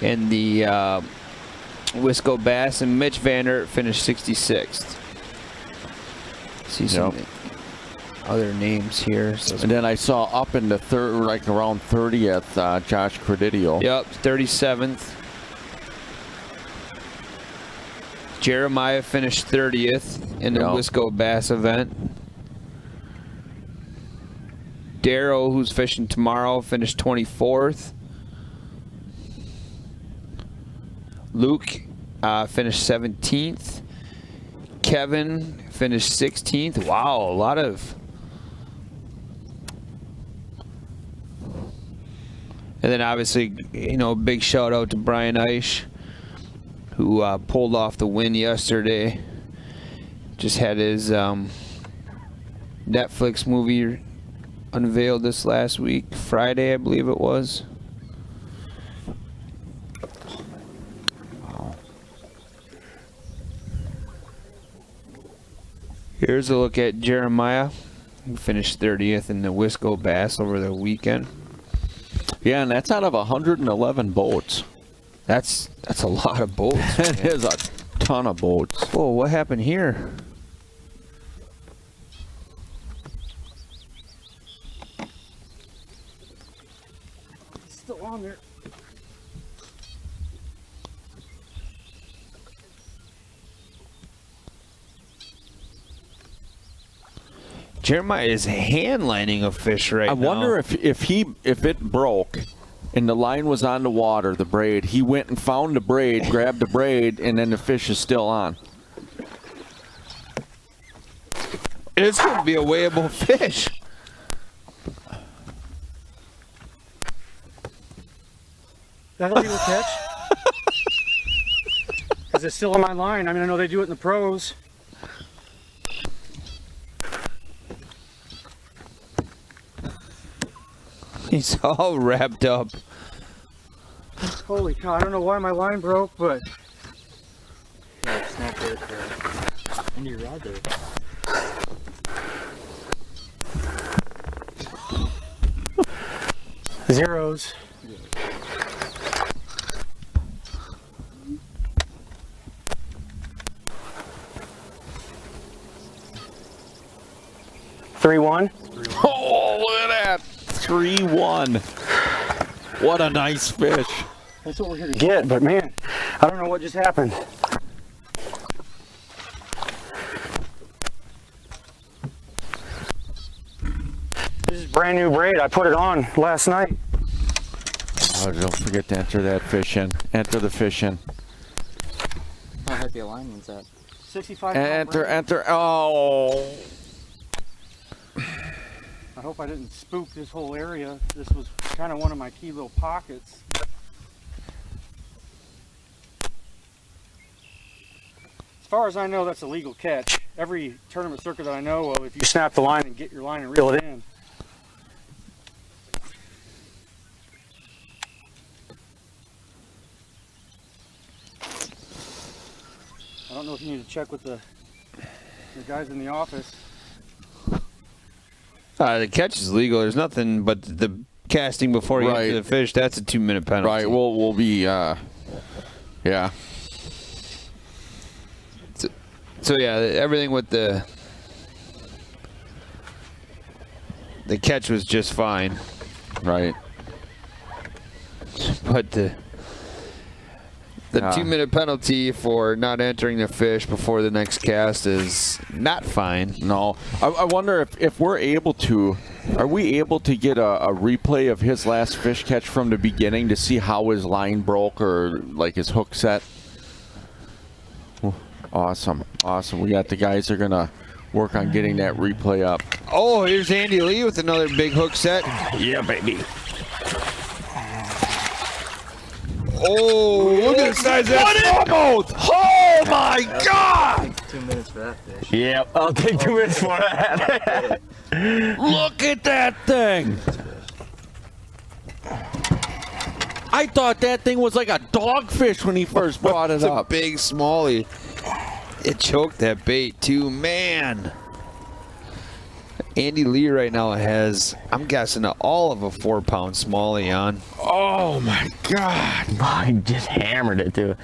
in the Wisco Bass, and Mitch Vander finished 66th. See some other names here. So And then I saw up in the third, like around 30th, Josh Credidio. Yep, 37th. Jeremiah finished 30th in the Wisco Bass event. Darrow, who's fishing tomorrow, finished 24th. Luke finished 17th. Kevin finished 16th. Wow, a lot of... And then obviously, you know, big shout out to Brian Eisch, who pulled off the win yesterday. Just had his Netflix movie unveiled this last week, Friday, I believe it was. Wow. Here's a look at Jeremiah, who finished 30th in the Wisco Bass over the weekend. Yeah, and that's out of 111 boats. That's a lot of boats. That is a ton of boats. Whoa, what happened here? Still on there. Jeremiah is hand lining a fish right now. I wonder if it broke and the line was on the water, the braid, he went and found the braid, grabbed the braid, and then the fish is still on. It's going to be a weighable fish. That illegal catch? Because it's still on my line. I mean, I know they do it in the pros. He's all wrapped up. Holy cow, I don't know why my line broke, but... Yeah, it's not there for any rod there. Zeros. Three one. Oh, look at that. 3-1. What a nice fish. That's what we're here to get, but man, I don't know what just happened. Brand new braid. I put it on last night. Oh, don't forget to enter that fish in. Enter the fish in. How heavy a line was that? 65 Enter. Oh. I hope I didn't spook this whole area. This was kind of one of my key little pockets. As far as I know, that's a legal catch. Every tournament circuit that I know of, if you snap the line and get your line and reel it in. I don't know if you need to check with the guys in the office. The catch is legal. There's nothing but the casting before you get to the fish. That's a 2-minute penalty. Right. We'll be. Yeah. So yeah, everything with the catch was just fine. Right. But the 2-minute penalty for not entering the fish before the next cast is not fine. No. I wonder if we're able to, are we able to get a replay of his last fish catch from the beginning to see how his line broke or like his hook set? Awesome. We got the guys that are going to work on getting that replay up. Oh, here's Andy Lee with another big hook set. Yeah, baby. Oh, look at the size of that boat! Oh my God! 2 minutes for that fish. Yep, I'll take 2 minutes for that. Look at that thing! I thought that thing was like a dogfish when he first brought it up. It's a big smallie. It choked that bait too, man. Andy Lee right now has, I'm guessing, all of a 4-pound smallie on. Oh my God! I just hammered it too.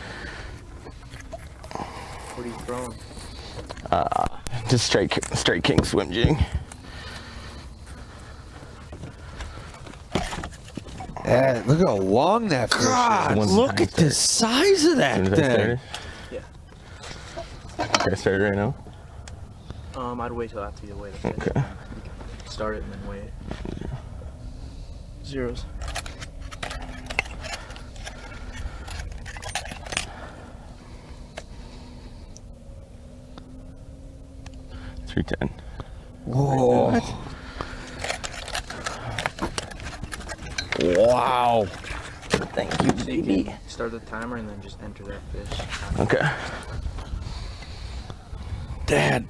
What are you throwing? Just straight king swim jig. Yeah, look how long that fish is. Look at the size of that thing. Yeah. Can I start it right now? I'd wait till after you weigh the fish. Okay. You can start it and then weigh it. Zeros. $310. Whoa. Wow. Thank you, baby. Start the timer and then just enter that fish. Okay. Dad,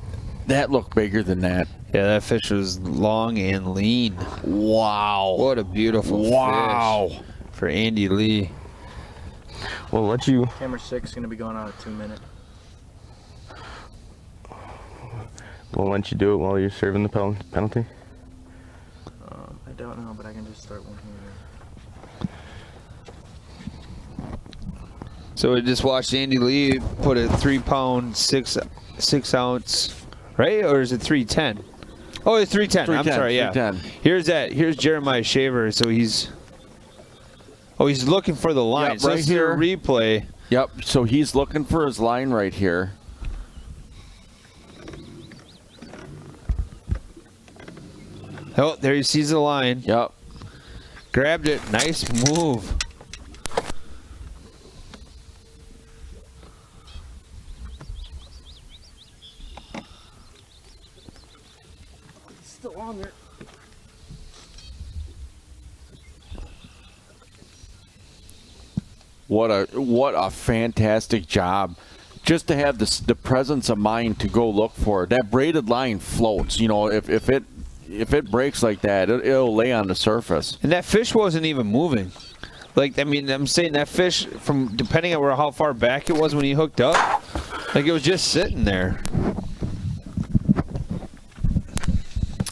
that looked bigger than that. Yeah, that fish was long and lean. Wow. What a beautiful fish for Andy Lee. We'll let you. Camera 6 is going to be going on at 2 minutes. We'll let you do it while you're serving the penalty. I don't know, but I can just start one here. So we just watched Andy Lee put a 3-pound, 6-ounce, right? Or is it 310? Oh, it's 310. I'm sorry, yeah. 310. Here's Jeremiah Shaver. So he's looking for the line. Yep, so right let's do here. a replay. Yep, so he's looking for his line right here. Oh, there he sees the line. Yep. Grabbed it. Nice move. Still on there. What a fantastic job. Just to have the presence of mind to go look for it. That braided line floats. You know, if it breaks like that, it'll lay on the surface. And that fish wasn't even moving. Like, I mean, I'm saying that fish, from depending on how far back it was when he hooked up, like it was just sitting there.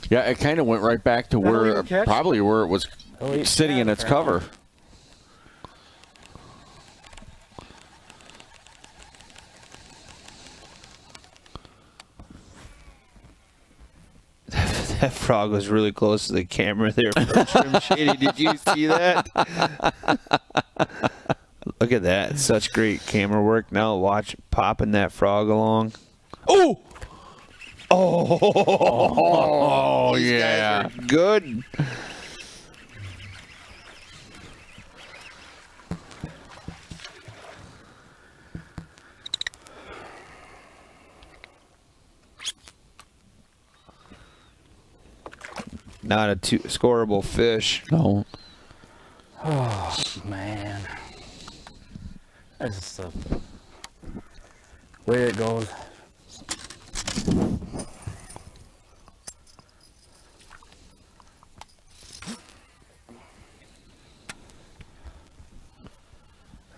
Yeah, it kind of went right back to where probably where it was sitting in its cover. That frog was really close to the camera there. Trim Shady, did you see that? Look at that. Such great camera work. Now watch popping that frog along. Oh! Oh, These yeah. guys are good. Not a scoreable fish. No. Oh, man. That's just the way it goes.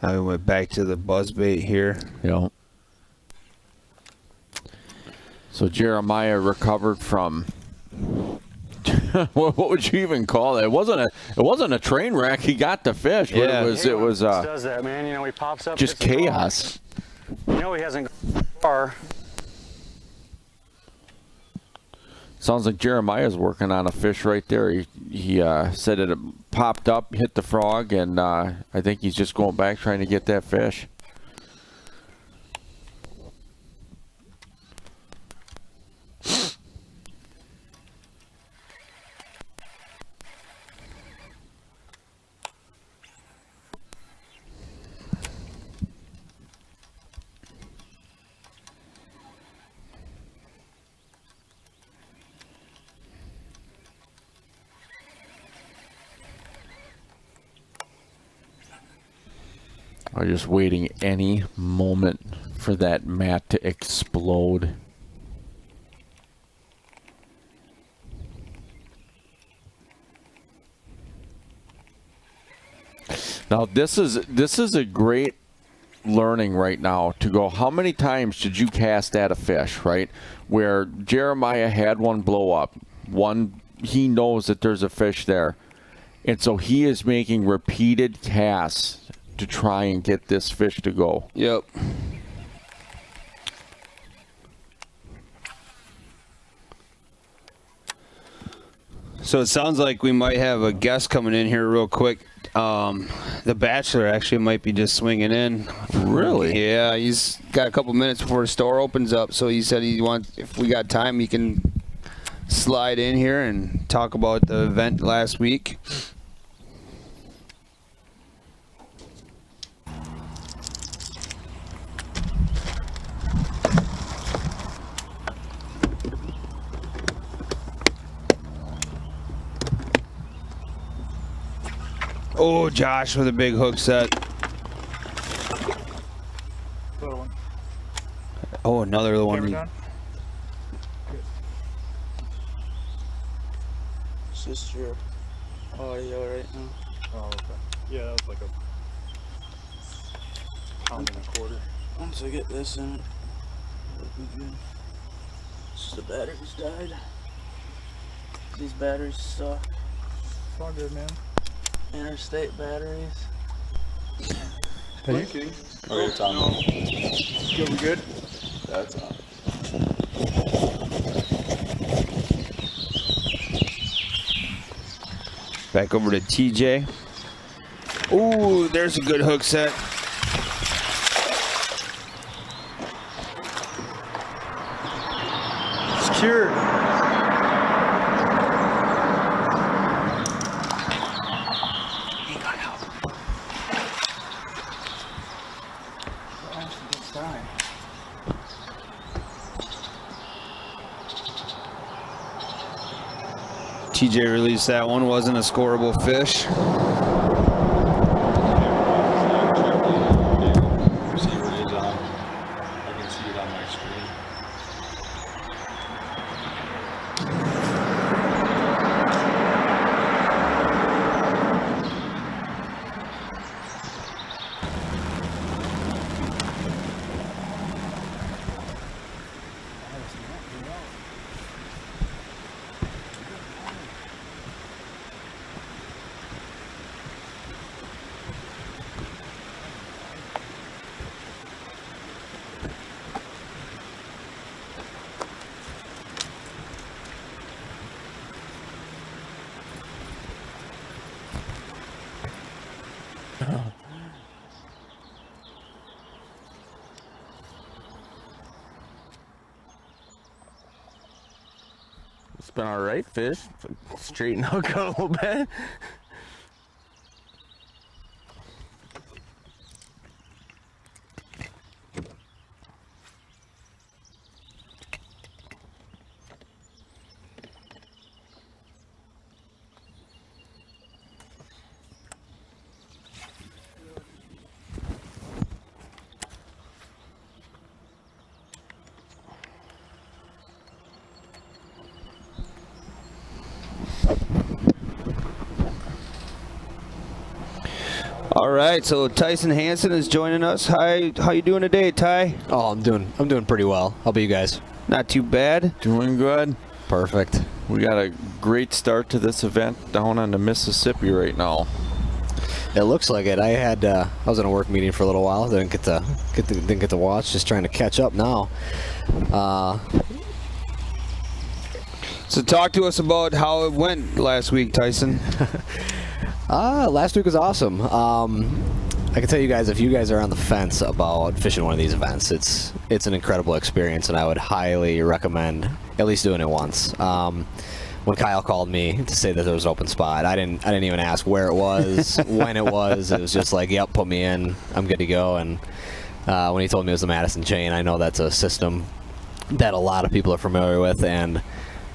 I went back to the buzzbait here. Yeah. So Jeremiah recovered from what would you even call it? It wasn't a train wreck. He got the fish, but Yeah. it was Does that, man? You know, he pops up. just hits the ball. chaos. You know, he hasn't gone far. Sounds like Jeremiah's working on a fish right there. He said it popped up, hit the frog, and I think he's just going back trying to get that fish. I'm just waiting any moment for that mat to explode. Now this is a great learning right now to go, how many times did you cast at a fish, right? Where Jeremiah had one blow up. One, he knows that there's a fish there. And so he is making repeated casts to try and get this fish to go. Yep. So it sounds like we might have a guest coming in here real quick. The Bachelor actually might be just swinging in. Really? Yeah, he's got a couple minutes before the store opens up. So he said if we got time, he can slide in here and talk about the event last week. Oh, Josh with a big hook set. Oh, another one. It's just your audio right now. Oh, okay. Yeah, that was like a pound and a quarter. Once I get this in it, it'll be good. It's just the batteries died. These batteries suck. It's all good, man. Interstate batteries. Blinking. Oh, it's on. No. Still be good? That's on. Back over to TJ. Ooh, there's a good hook set. Secured. TJ released that one. Wasn't a scoreable fish. Receiver is on. I can see it on my screen. been all right fish. Straighten hook a little bit. All right, so Tyson Hansen is joining us. Hi, how you doing today, Ty? Oh, I'm doing pretty well. How about you guys? Not too bad. Doing good. Perfect. We got a great start to this event down on the Mississippi right now. It looks like it. I was in a work meeting for a little while. Didn't get to watch. Just trying to catch up now. So talk to us about how it went last week, Tyson. Last week was awesome. I can tell you guys, if you guys are on the fence about fishing one of these events, it's an incredible experience, and I would highly recommend at least doing it once. When Kyle called me to say that there was an open spot, I didn't even ask where it was, when it was. It was just like, yep, put me in. I'm good to go. And when he told me it was the Madison chain, I know that's a system that a lot of people are familiar with, and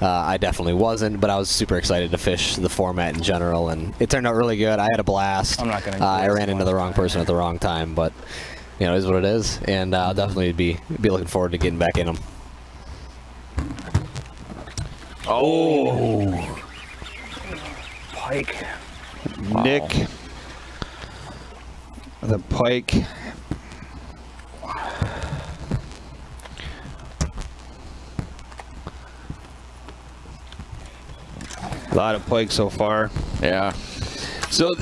I definitely wasn't, but I was super excited to fish the format in general, and it turned out really good. I had a blast. I'm not gonna I ran into the wrong person at the wrong time, but you know, it is what it is, and I'll definitely be looking forward to getting back in them. Oh, Pike. wow. Nick, the pike. A lot of pike so far. Yeah. So,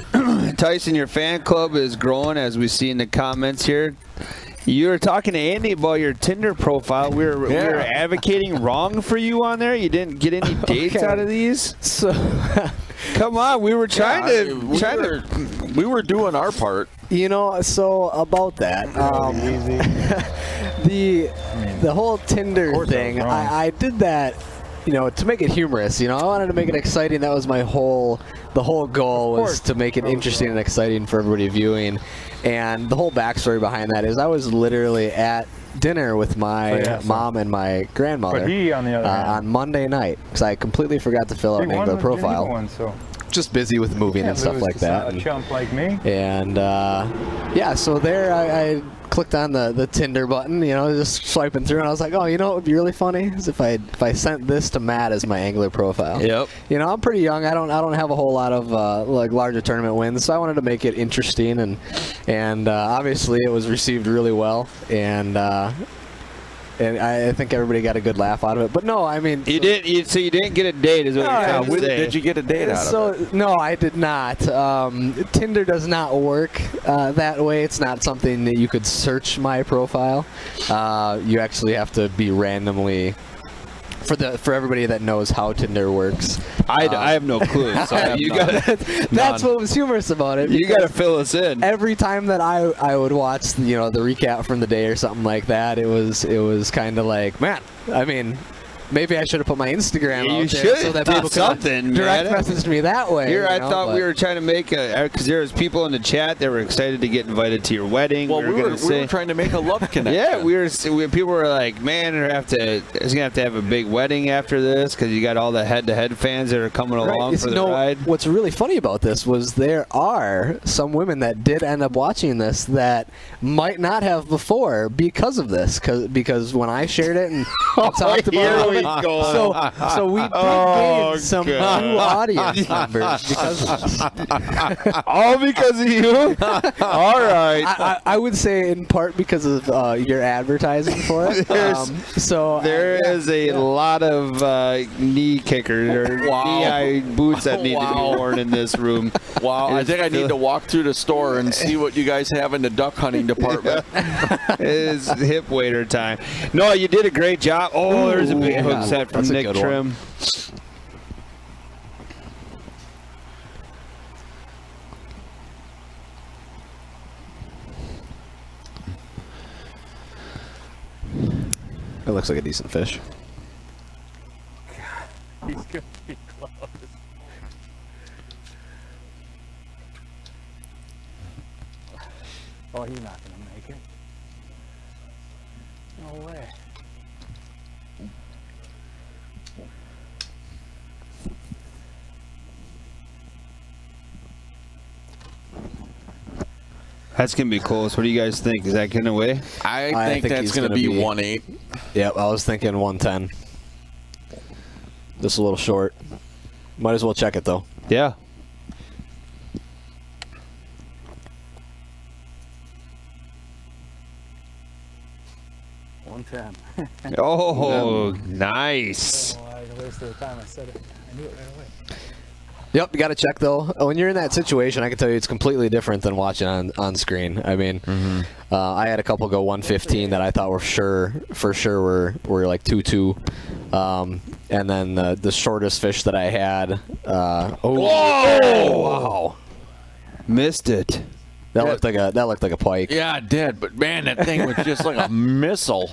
Tyson, your fan club is growing, as we see in the comments here. You were talking to Andy about your Tinder profile. We were advocating wrong for you on there. You didn't get any dates out of these. So, come on, we were trying we were doing our part. You know, so about that, the whole Tinder thing, I did that, you know, to make it humorous. You know, I wanted to make it exciting. That was the whole goal, was to make it interesting and exciting for everybody viewing. And the whole backstory behind that is I was literally at dinner with my mom and my grandmother But he, on the other hand, on Monday night, because I completely forgot to fill out an Angler profile. Just busy with moving and stuff like that. A chump like me. And yeah, so there I clicked on the Tinder button, you know, just swiping through, and I was like, oh, you know what would be really funny is if I sent this to Matt as my angler profile. Yep. You know, I'm pretty young. I don't have a whole lot of like larger tournament wins, so I wanted to make it interesting, and obviously it was received really well, and I think everybody got a good laugh out of it. But no, I mean, you didn't get a date, is what you're trying to say. Did you get a date out of it? No, I did not. Tinder does not work that way. It's not something that you could search my profile. You actually have to be randomly. For everybody that knows how Tinder works, I have no clue. So you got. That's what was humorous about it. You got to fill us in. Every time that I would watch, you know, the recap from the day or something like that, it was kind of like, man, I mean, maybe I should have put my Instagram out there so that people could direct message me that way. Here, I thought we were trying to make because there was people in the chat that were excited to get invited to your wedding. Well, we were trying to make a love connection. Yeah, people were like, man, it's gonna have to have a big wedding after this because you got all the head-to-head fans that are coming along for the ride. What's really funny about this was there are some women that did end up watching this that might not have before because of this, because when I shared it and talked about it. So we did gain some new audience members because of this. All because of you? All right. I would say in part because of your advertising for it. There is a lot of knee kickers or knee-high boots that need to be worn in this room. Wow, I think I need to walk through the store and see what you guys have in the duck hunting department. It is hip waiter time. No, you did a great job. Oh, there's a big hook set from Nick Trim. It looks like a decent fish. He's gonna be close. Oh, he's not gonna make it. No way. That's going to be close. What do you guys think? Is that getting away? I think that's he's going to be be 1-8. Yep, I was thinking 110. Just a little short. Might as well check it though. Yeah. Oh, nice. I wasted the time I said it. I knew it right away. Yep, you got to check though. When you're in that situation, I can tell you it's completely different than watching on screen. I mean, I had a couple go 115 that I thought were for sure were like 2-2, and then the shortest fish that I had. Wow! Missed it. That looked like a pike. Yeah, it did. But man, that thing was just like a missile.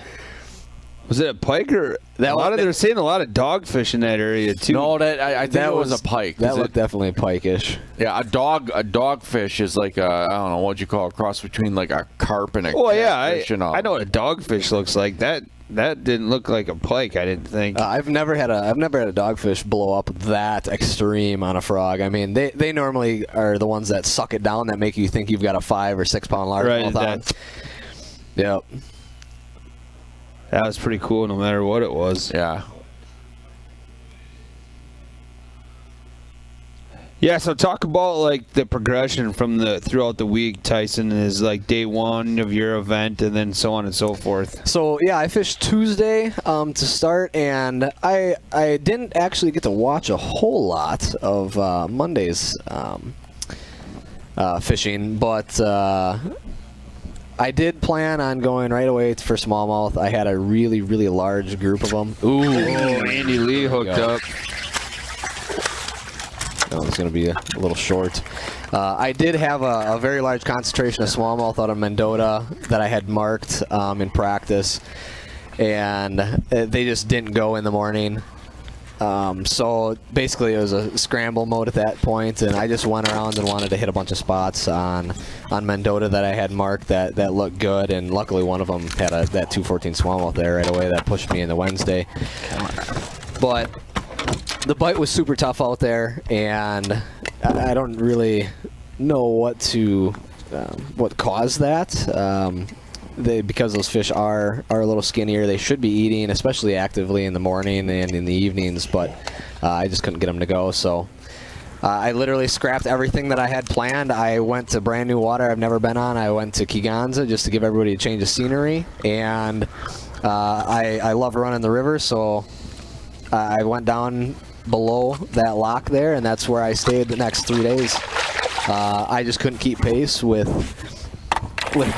Was it a pike or they're seeing a lot of dogfish in that area too? No, I think it was a pike. That looked definitely pike-ish. Yeah, a dogfish is like I don't know what you call a cross between like a carp and a Oh yeah, catfish and I know what a dogfish looks like. That didn't look like a pike. I didn't think. I've never had a dogfish blow up that extreme on a frog. I mean, they normally are the ones that suck it down that make you think you've got a 5 or 6 pound largemouth on. Yep. That was pretty cool, no matter what it was. Yeah. Yeah, so talk about like the progression from throughout the week. Tyson is like day one of your event, and then so on and so forth. So yeah, I fished Tuesday to start, and I didn't actually get to watch a whole lot of Monday's fishing, but I did plan on going right away for smallmouth. I had a really large group of them. Ooh, Andy Lee hooked up. No, it's going to be a little short. I did have a very large concentration of smallmouth out of Mendota that I had marked in practice, and they just didn't go in the morning. So basically it was a scramble mode at that point, and I just went around and wanted to hit a bunch of spots on Mendota that I had marked that looked good, and luckily one of them had that 214 smallmouth there right away that pushed me into Wednesday. But the bite was super tough out there, and I don't really know what caused that. Because those fish are a little skinnier, they should be eating, especially actively in the morning and in the evenings, but I just couldn't get them to go. So I literally scrapped everything that I had planned. I went to brand new water I've never been on. I went to Kegonsa just to give everybody a change of scenery, and I love running the river, so I went down below that lock there, and that's where I stayed the next 3 days. I just couldn't keep pace with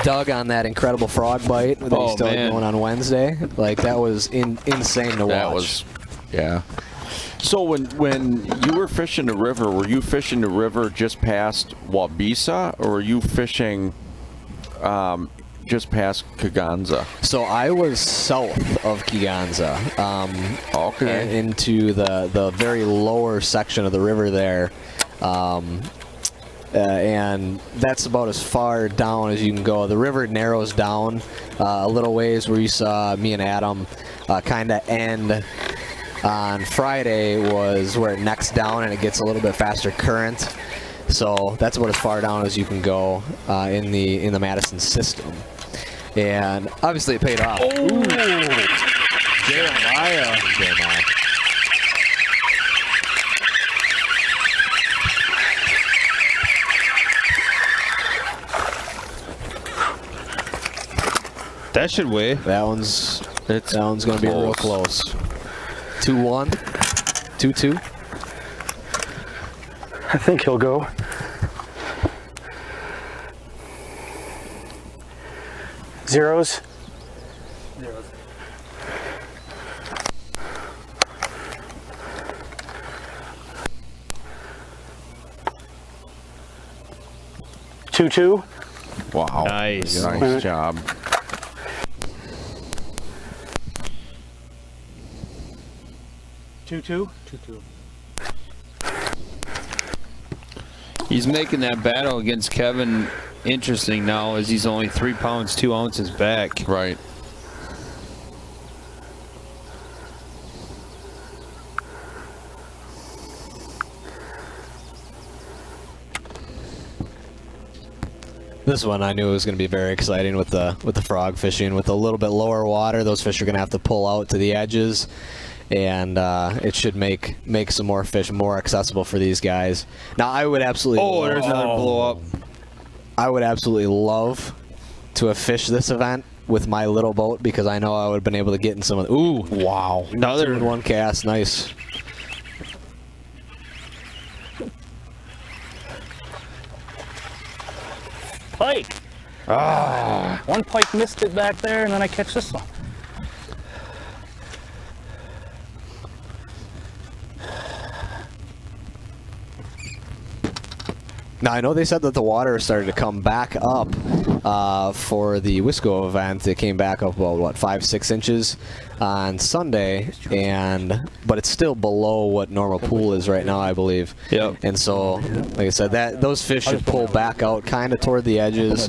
Doug on that incredible frog bite that he started going on Wednesday. Like, that was insane to watch. That was, yeah. So when you were fishing the river, were you fishing the river just past Wabisa, or were you fishing just past Kegonsa? So I was south of Kegonsa, okay, and into the very lower section of the river there, and that's about as far down as you can go. The river narrows down a little ways where you saw me and Adam kind of end on Friday was where it necks down and it gets a little bit faster current. So that's about as far down as you can go in the Madison system. And obviously it paid off. Oh, Jeremiah. That should weigh. That one's going to be real close. 2-1, 2-2. I think he'll go. Zeros. 2-2. Wow. Nice. Nice job. 2-2? 2-2. He's making that battle against Kevin interesting now, as he's only 3 pounds 2 ounces back. Right. This one I knew it was going to be very exciting with the frog fishing. With a little bit lower water, those fish are going to have to pull out to the edges, and it should make some more fish more accessible for these guys. Now I would absolutely there's another blow up. I would absolutely love to have fished this event with my little boat, because I know I would have been able to get in some of the, ooh, wow, Another 2 in 1 cast, nice. Pike! One pike missed it back there, and then I catch this one. Now, I know they said that the water started to come back up for the Wisco event. It came back up about, what, 5-6 inches on Sunday, but it's still below what normal pool is right now, I believe. Yep. And so, like I said, those fish should pull back out kind of toward the edges,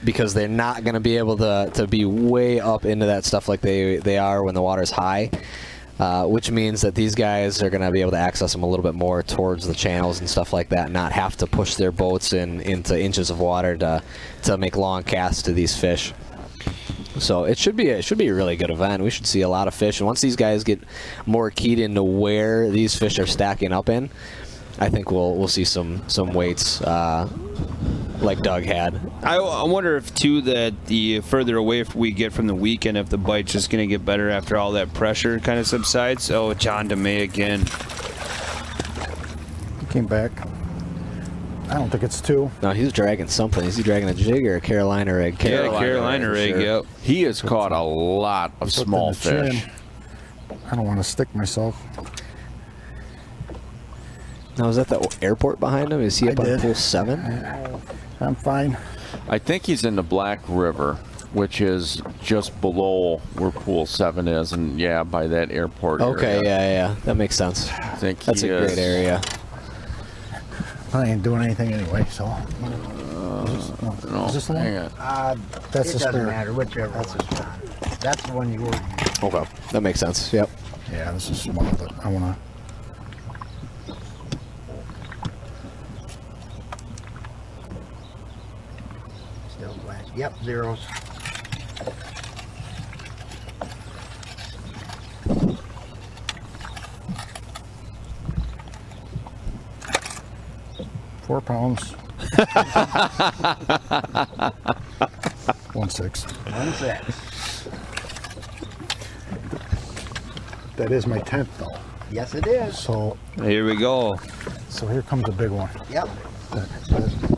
because they're not going to be able to be way up into that stuff like they are when the water's high. Which means that these guys are going to be able to access them a little bit more towards the channels and stuff like that, not have to push their boats into inches of water to make long casts to these fish. So it should be a really good event. We should see a lot of fish, and once these guys get more keyed into where these fish are stacking up in, I think we'll see some weights like Doug had. I wonder if too that the further away we get from the weekend, if the bite's just going to get better after all that pressure kind of subsides. Oh, John DeMay again. He came back. I don't think it's 2. No, he's dragging something. Is he dragging a jig or a Carolina rig? Carolina rig, sure. yep. He has caught a lot of small fish. I don't want to stick myself. Now, is that the airport behind him? Is he up on pool 7? I'm fine. I think he's in the Black River, which is just below where pool 7 is, and yeah, by that airport Okay, area. yeah, that makes sense. I think that's a great area. I ain't doing anything anyway, so. No, Is this the one? hang on. That's it the doesn't spare. matter, whichever one. That's the one you ordered. Okay, that makes sense. Yep. Yeah, this is one of the. I want to. Still black. Yep, zeros. $4 pounds. 1/6. 1/6. That is my 10th though. Yes, it is. So Here we go. So here comes a big one. Yep.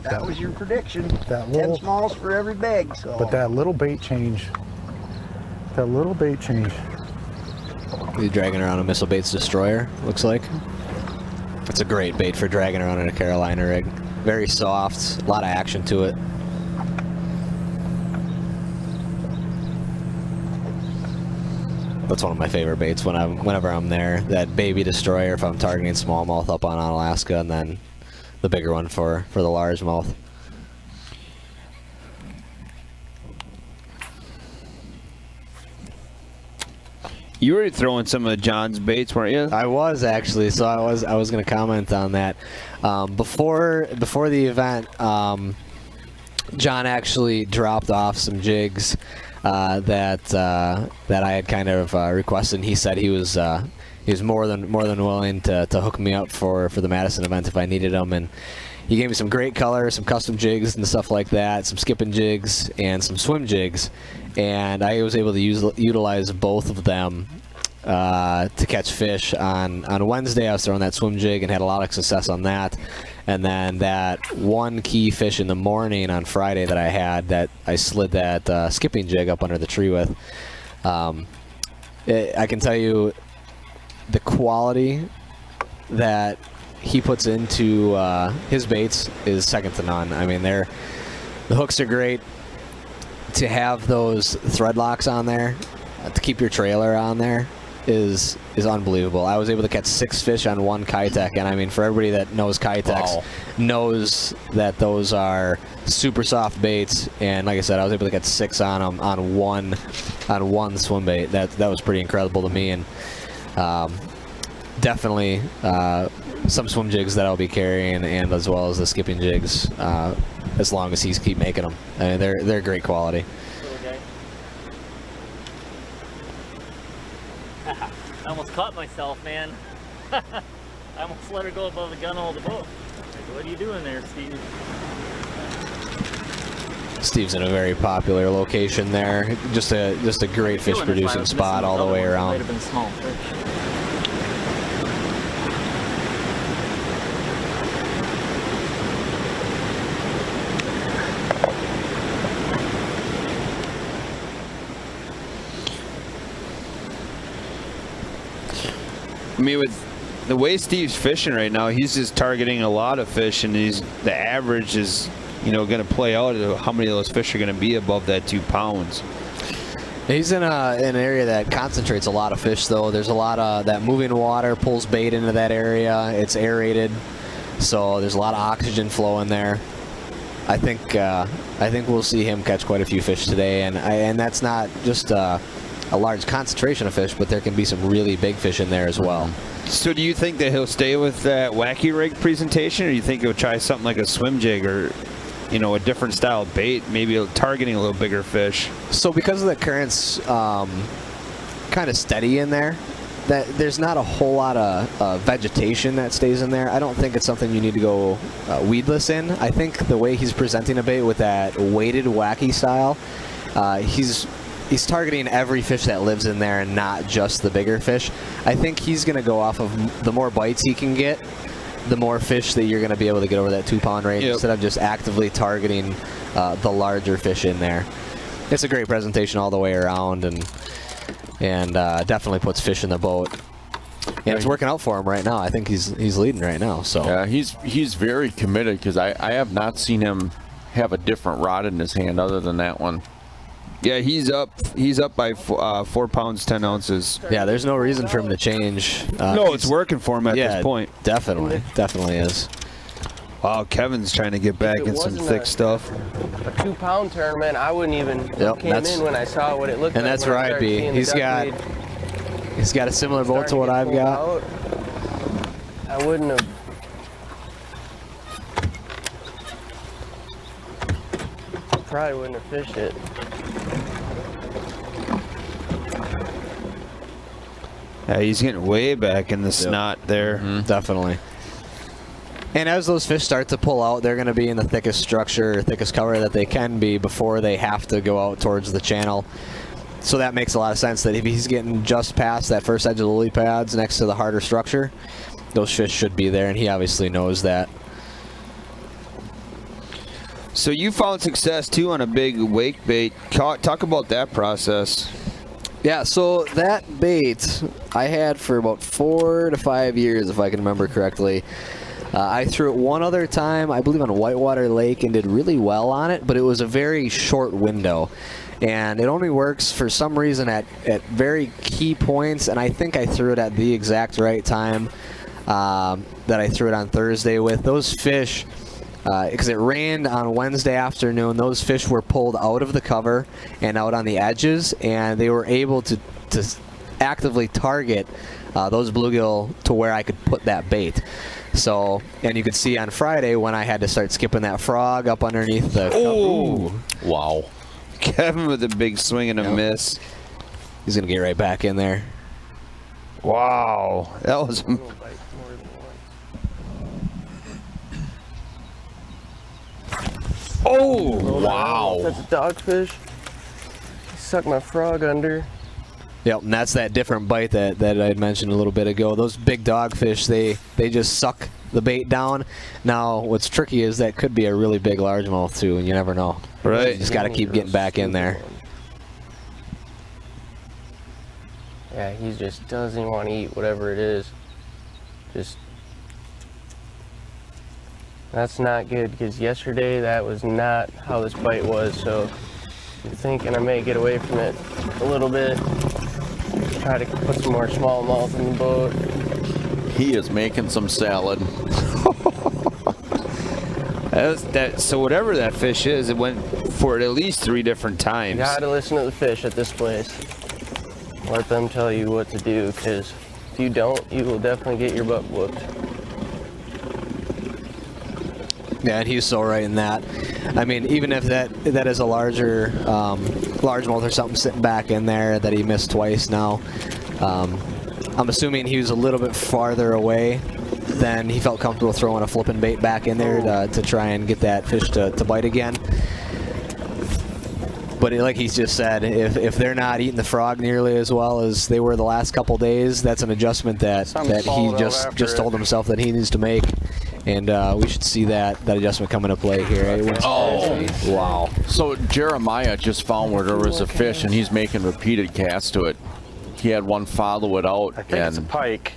That was your prediction. That 10 little, smalls for every big. So. but that little bait change. That little bait change. He's dragging around a Missile Baits Destroyer, looks like. It's a great bait for dragging around in a Carolina rig. Very soft, a lot of action to it. That's one of my favorite baits whenever I'm there. That baby destroyer if I'm targeting smallmouth up on Alaska, and then the bigger one for the largemouth. You were throwing some of John's baits, weren't you? I was actually, so I was going to comment on that. Before the event, John actually dropped off some jigs that I had kind of requested. And he said he was more than willing to hook me up for the Madison event if I needed them, and he gave me some great colors, some custom jigs and stuff like that, some skipping jigs and some swim jigs, and I was able to utilize both of them to catch fish. On Wednesday, I was throwing that swim jig and had a lot of success on that. And then that one key fish in the morning on Friday that I had, that I slid that skipping jig up under the tree with. I can tell you the quality that he puts into his baits is second to none. I mean, the hooks are great. To have those thread locks on there, to keep your trailer on there, is unbelievable. I was able to catch 6 fish on one Kitech, and I mean, for everybody that knows Kitechs, knows that those are super soft baits. And like I said, I was able to get 6 on them on one swim bait. That was pretty incredible to me, and definitely some swim jigs that I'll be carrying, and as well as the skipping jigs, as long as he's keep making them. I mean, they're great quality. I almost caught myself, man. I almost let her go above the gunwale of the boat. Like, what are you doing there, Steve? Steve's in a very popular location there. Just a great fish producing spot all the way around. Might have been small fish. I mean, with the way Steve's fishing right now, he's just targeting a lot of fish, and the average is, going to play out how many of those fish are going to be above that 2 pounds. He's in an area that concentrates a lot of fish, though. There's a lot of that moving water pulls bait into that area. It's aerated, so there's a lot of oxygen flow in there. I think we'll see him catch quite a few fish today, and that's not just a large concentration of fish, but there can be some really big fish in there as well. So do you think that he'll stay with that wacky rig presentation, or do you think he'll try something like a swim jig or a different style of bait, maybe targeting a little bigger fish? So because of the currents kind of steady in there, that there's not a whole lot of vegetation that stays in there. I don't think it's something you need to go weedless in. I think the way he's presenting a bait with that weighted wacky style, he's targeting every fish that lives in there and not just the bigger fish. I think he's going to go off of the more bites he can get, the more fish that you're going to be able to get over that 2 pound range, instead of just actively targeting the larger fish in there. It's a great presentation all the way around, and definitely puts fish in the boat. And it's working out for him right now. I think he's leading right now. So yeah, he's very committed, because I have not seen him have a different rod in his hand other than that one. Yeah, he's up by 4 pounds 10 ounces. Yeah, there's no reason for him to change. No, it's working for him at this point. Definitely is. Wow, Kevin's trying to get back in some thick stuff. A 2 pound tournament, I wouldn't even came in when I saw what it looked like. And that's where I'd be. He's got a similar boat to what I've got. I wouldn't have. Probably wouldn't have fished it. Yeah, he's getting way back in the snot there. Definitely. And as those fish start to pull out, they're going to be in the thickest structure, thickest cover that they can be before they have to go out towards the channel. So that makes a lot of sense that if he's getting just past that first edge of the lily pads next to the harder structure, those fish should be there, and he obviously knows that. So you found success too on a big wake bait. Talk about that process. Yeah, so that bait I had for about 4 to 5 years, if I can remember correctly. I threw it one other time, I believe on Whitewater Lake, and did really well on it, but it was a very short window. And it only works for some reason at very key points, and I think I threw it at the exact right time that I threw it on Thursday with. Those fish, because it rained on Wednesday afternoon, those fish were pulled out of the cover and out on the edges, and they were able to actively target those bluegill to where I could put that bait. So, and you could see on Friday when I had to start skipping that frog up underneath the Oh! Wow. Kevin with a big swing and a miss. He's going to get right back in there. Wow. That was... Oh! Wow. That's a dogfish. He sucked my frog under. Yep, and that's that different bite that I had mentioned a little bit ago. Those big dogfish, they just suck the bait down. Now, what's tricky is that could be a really big largemouth too, and you never know. Right. You just got to keep getting back in there. Yeah, he just doesn't want to eat whatever it is. That's not good, because yesterday that was not how this bite was, so I'm thinking I may get away from it a little bit. Try to put some more smallmouth in the boat. He is making some salad. So whatever that fish is, it went for it at least 3 different times. You gotta listen to the fish at this place. Let them tell you what to do, because if you don't, you will definitely get your butt whooped. Yeah, and he's so right in that. I mean, even if that is a larger largemouth or something sitting back in there that he missed twice now, I'm assuming he was a little bit farther away than he felt comfortable throwing a flipping bait back in there to try and get that fish to bite again. But like he's just said, if they're not eating the frog nearly as well as they were the last couple days, that's an adjustment that he just told himself that he needs to make. And we should see that adjustment come into play here. Wow. So Jeremiah just found where there was a fish, and he's making repeated casts to it. He had one follow it out. I think it's a pike.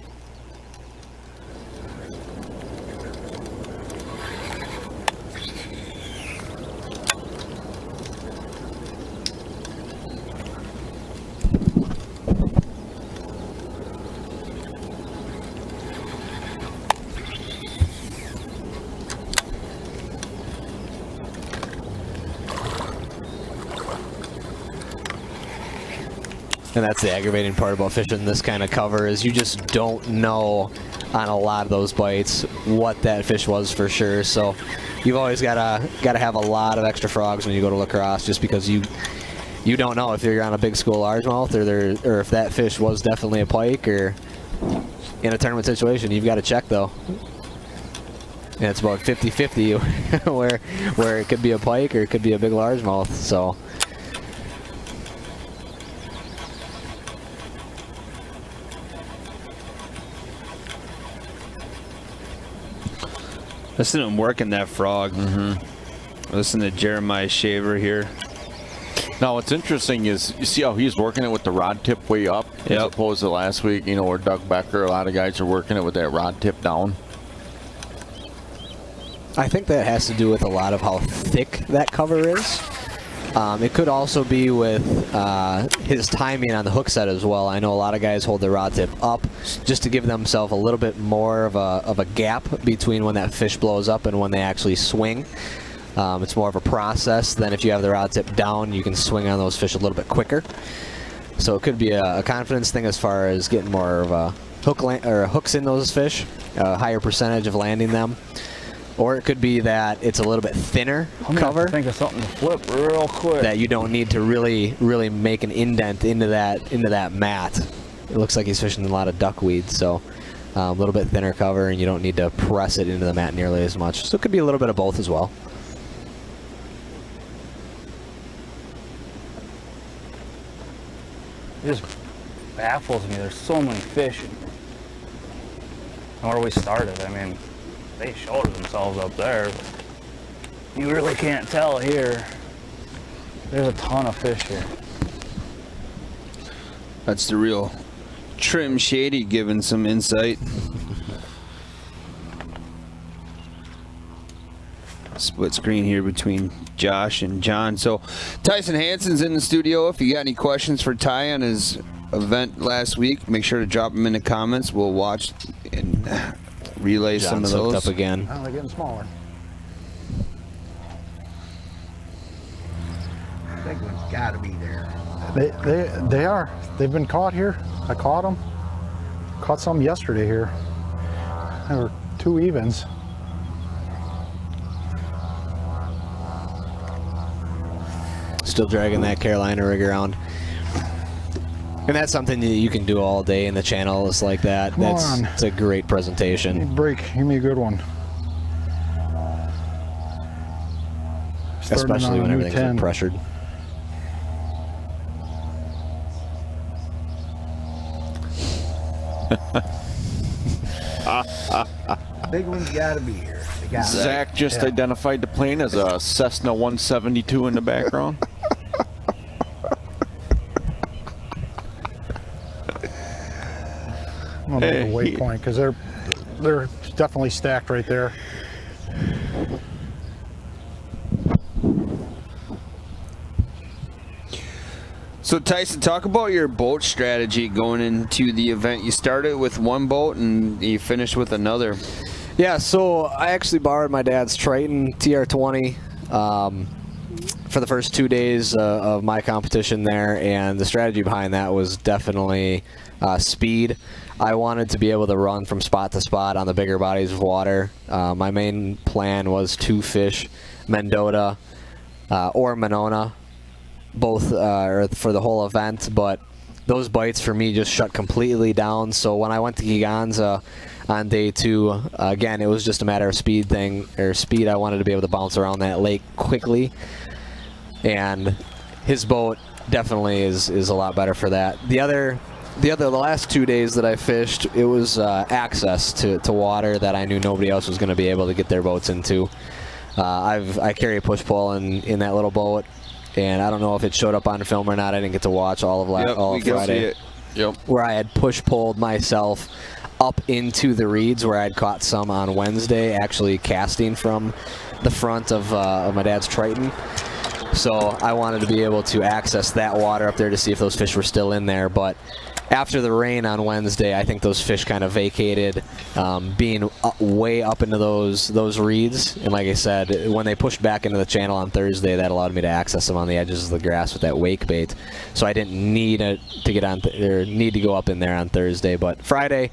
And that's the aggravating part about fishing this kind of cover, is you just don't know on a lot of those bites what that fish was for sure. So you've always gotta have a lot of extra frogs when you go to Lacrosse, just because you don't know if you're on a big school largemouth or if that fish was definitely a pike, or in a tournament situation. You've got to check though. And it's about 50-50 where it could be a pike or it could be a big largemouth. So. Listen to him working that frog. Listen to Jeremiah Shaver here. Now, what's interesting is you see how he's working it with the rod tip way up, as opposed to last week, where Doug Becker, a lot of guys are working it with that rod tip down. I think that has to do with a lot of how thick that cover is. It could also be with his timing on the hook set as well. I know a lot of guys hold their rod tip up just to give themselves a little bit more of a gap between when that fish blows up and when they actually swing. It's more of a process than if you have the rod tip down. You can swing on those fish a little bit quicker. So it could be a confidence thing as far as getting more of a hooks in those fish, a higher percentage of landing them. Or it could be that it's a little bit thinner cover. Think of something to flip real quick. That you don't need to really make an indent into that mat. It looks like he's fishing a lot of duckweed, so a little bit thinner cover, and you don't need to press it into the mat nearly as much. So it could be a little bit of both as well. It just baffles me. There's so many fish. And where we started, I mean, they showed themselves up there, but you really can't tell here. There's a ton of fish here. That's the real Trim Shady giving some insight. Split screen here between Josh and John. So Tyson Hansen's in the studio. If you got any questions for Ty on his event last week, make sure to drop them in the comments. We'll watch and relay some of those. Up again. Oh, they're getting smaller. Big one's got to be there. They are. They've been caught here. I caught them. Caught some yesterday here. There were 2 evens. Still dragging that Carolina rig around. And that's something that you can do all day in the channels like that. It's a great presentation. Break. Give me a good one. Especially when everything's been pressured. Big one's got to be here. Zach just identified the plane as a Cessna 172 in the background. I'm gonna make a waypoint because they're definitely stacked right there. So Tyson, talk about your boat strategy going into the event. You started with one boat and you finished with another. Yeah, so I actually borrowed my dad's Triton TR20 for the first 2 days of my competition there, and the strategy behind that was definitely speed. I wanted to be able to run from spot to spot on the bigger bodies of water. My main plan was to fish Mendota or Monona, both for the whole event, but those bites for me just shut completely down. So when I went to Giganza on day 2, again, it was just a matter of speed. I wanted to be able to bounce around that lake quickly, and his boat definitely is a lot better for that. The last 2 days that I fished, it was access to water that I knew nobody else was going to be able to get their boats into. I carry a push pole in that little boat, and I don't know if it showed up on film or not. I didn't get to watch all of Friday. Where I had push poled myself up into the reeds where I'd caught some on Wednesday, actually casting from the front of my dad's Triton. So I wanted to be able to access that water up there to see if those fish were still in there. But after the rain on Wednesday, I think those fish kind of vacated, being way up into those reeds. And like I said, when they pushed back into the channel on Thursday, that allowed me to access them on the edges of the grass with that wake bait. So I didn't need to get on need to go up in there on Thursday. But Friday,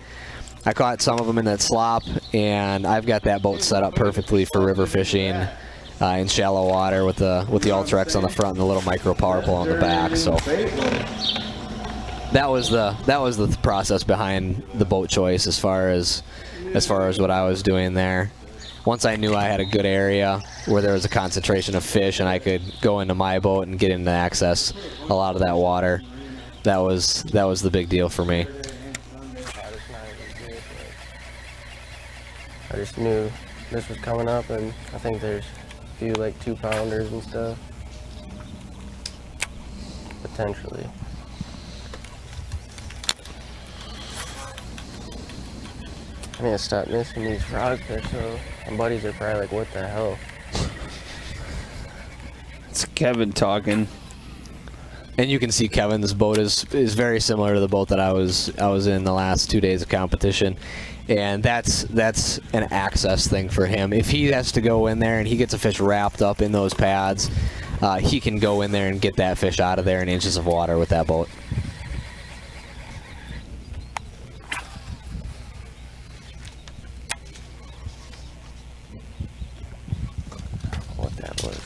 I caught some of them in that slop, and I've got that boat set up perfectly for river fishing in shallow water with the Ultrex on the front and the little micro power pole on the back. So that was the process behind the boat choice as far as what I was doing there. Once I knew I had a good area where there was a concentration of fish and I could go into my boat and get into access a lot of that water, that was the big deal for me. I just knew this was coming up, and I think there's a few like 2-pounders and stuff, potentially. I need to stop missing these frogfish, so my buddies are probably like, what the hell? It's Kevin talking. And you can see Kevin's boat is very similar to the boat that I was in the last 2 days of competition, and that's an access thing for him. If he has to go in there and he gets a fish wrapped up in those pads, he can go in there and get that fish out of there in inches of water with that boat. What that was.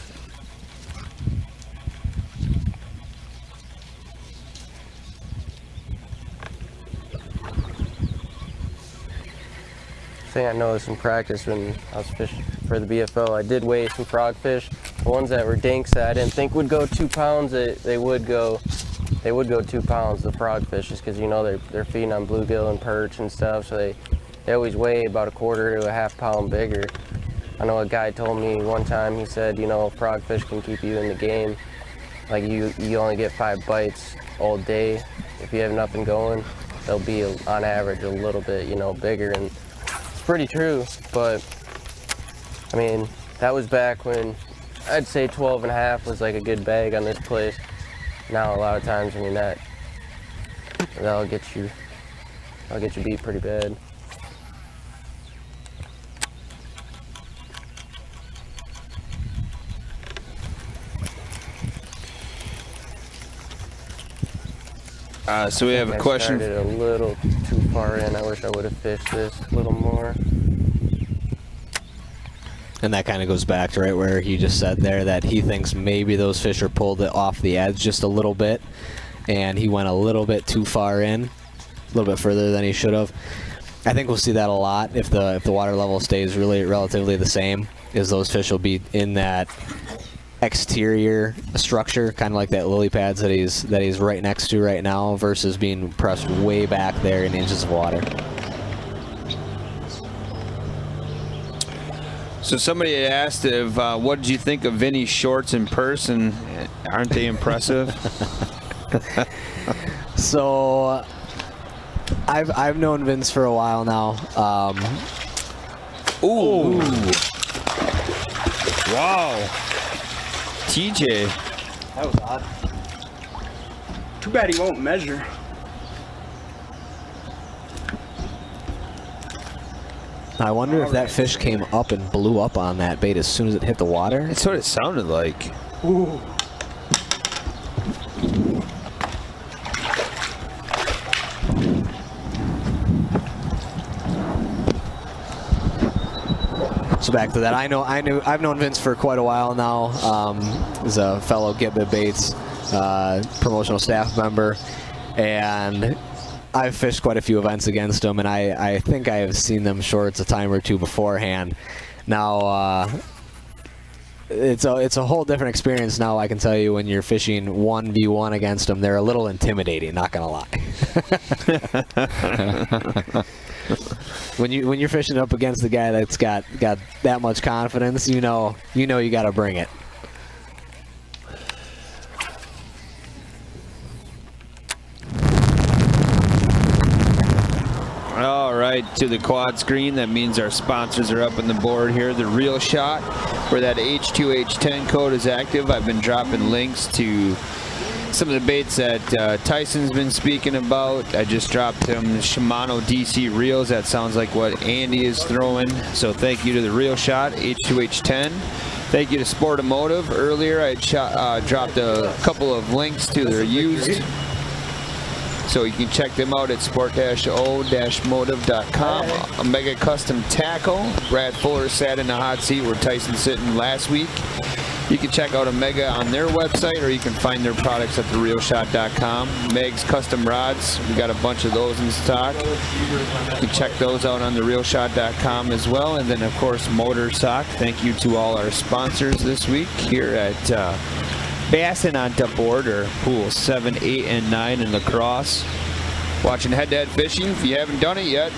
Thing I noticed in practice when I was fishing for the BFO, I did weigh some frogfish. The ones that were dinks that I didn't think would go 2 pounds, they would go 2 pounds, the frogfish, just because, you know, they're feeding on bluegill and perch and stuff, so they always weigh about 1/4 to a 1/2 pound bigger. I know a guy told me one time, he said, you know, frogfish can keep you in the game. Like you only get 5 bites all day. If you have nothing going, they'll be on average a little bit, you know, bigger. And pretty true, but I mean, that was back when I'd say 12.5 was like a good bag on this place. Now a lot of times, I mean, that'll get you beat pretty bad. So we have a question. I started a little too far in. I wish I would have fished this a little more. And that kind of goes back to right where he just said there that he thinks maybe those fish are pulled off the edge just a little bit, and he went a little bit too far in, a little bit further than he should have. I think we'll see that a lot if the water level stays really relatively the same, is those fish will be in that exterior structure, kind of like that lily pads that he's right next to right now, versus being pressed way back there in inches of water. So somebody had asked if what did you think of Vinny's shorts in person? Aren't they impressive? So I've known Vince for a while now. Ooh. Wow. TJ. That was odd. Too bad he won't measure. I wonder if that fish came up and blew up on that bait as soon as it hit the water. That's what it sounded like. Ooh. So back to that, I've known Vince for quite a while now. He's a fellow Get Bit Baits promotional staff member, and I've fished quite a few events against him, and I think I've seen them shorts a time or two beforehand. Now it's a whole different experience now. I can tell you, when you're fishing 1v1 against them, they're a little intimidating. Not gonna lie. When you're fishing up against the guy that's got that much confidence, you know you got to bring it. All right, to the quad screen. That means our sponsors are up on the board here. The Real Shot, where that H2H10 code is active. I've been dropping links to some of the baits that Tyson's been speaking about. I just dropped him Shimano DC reels. That sounds like what Andy is throwing. So thank you to the Real Shot, H2H10. Thank you to Sportamotive. Earlier I dropped a couple of links to their used. So you can check them out at sport-o-motive.com. Omega Custom Tackle. Brad Fuller sat in the hot seat where Tyson's sitting last week. You can check out Omega on their website, or you can find their products at therealshot.com. Meg's Custom Rods, we got a bunch of those in stock. You can check those out on therealshot.com as well. And then, of course, Motor Sock. Thank you to all our sponsors this week here at Bassin on top order, pools 7, 8, and 9 in Lacrosse. Watching head-to-head fishing. If you haven't done it yet,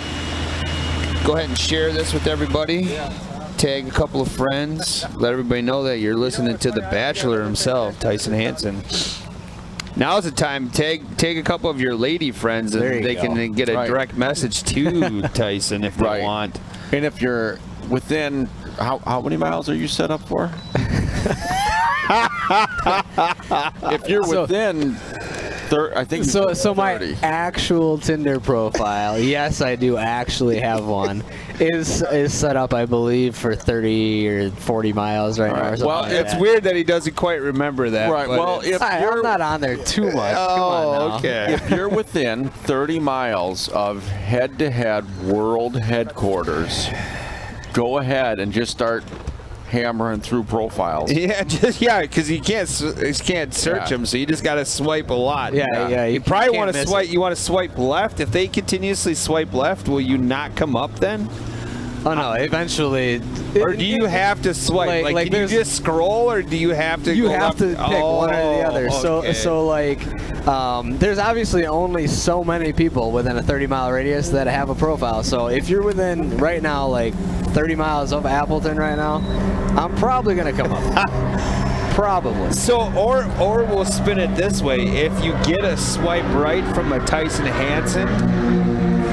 go ahead and share this with everybody. Tag a couple of friends. Let everybody know that you're listening to the Bachelor himself, Tyson Hansen. Now's the time. Tag a couple of your lady friends, and they can get a direct message to Tyson if they want. And if you're within, how many miles are you set up for? If you're within, I think so. So 30. My actual Tinder profile, yes, I do actually have one, is set up, I believe, for 30 or 40 miles right now. Or something well, like it's that. weird that he doesn't quite remember that. Right. Well, if I'm not on there too much. Come on now. Okay. If you're within 30 miles of head-to-head world headquarters, go ahead and just start hammering through profiles. Yeah, because you can't search them, so you just got to swipe a lot. Yeah. You probably want to swipe. You want to swipe left. If they continuously swipe left, will you not come up then? Oh no! Eventually, or do you have to swipe? Like can you just scroll, or do you have to? You go have up? to pick one or the other. Okay. So like, there's obviously only so many people within a 30-mile radius that have a profile. So if you're within right now, like 30 miles of Appleton right now, I'm probably gonna come up. Probably. So, or we'll spin it this way: if you get a swipe right from a Tyson Hansen,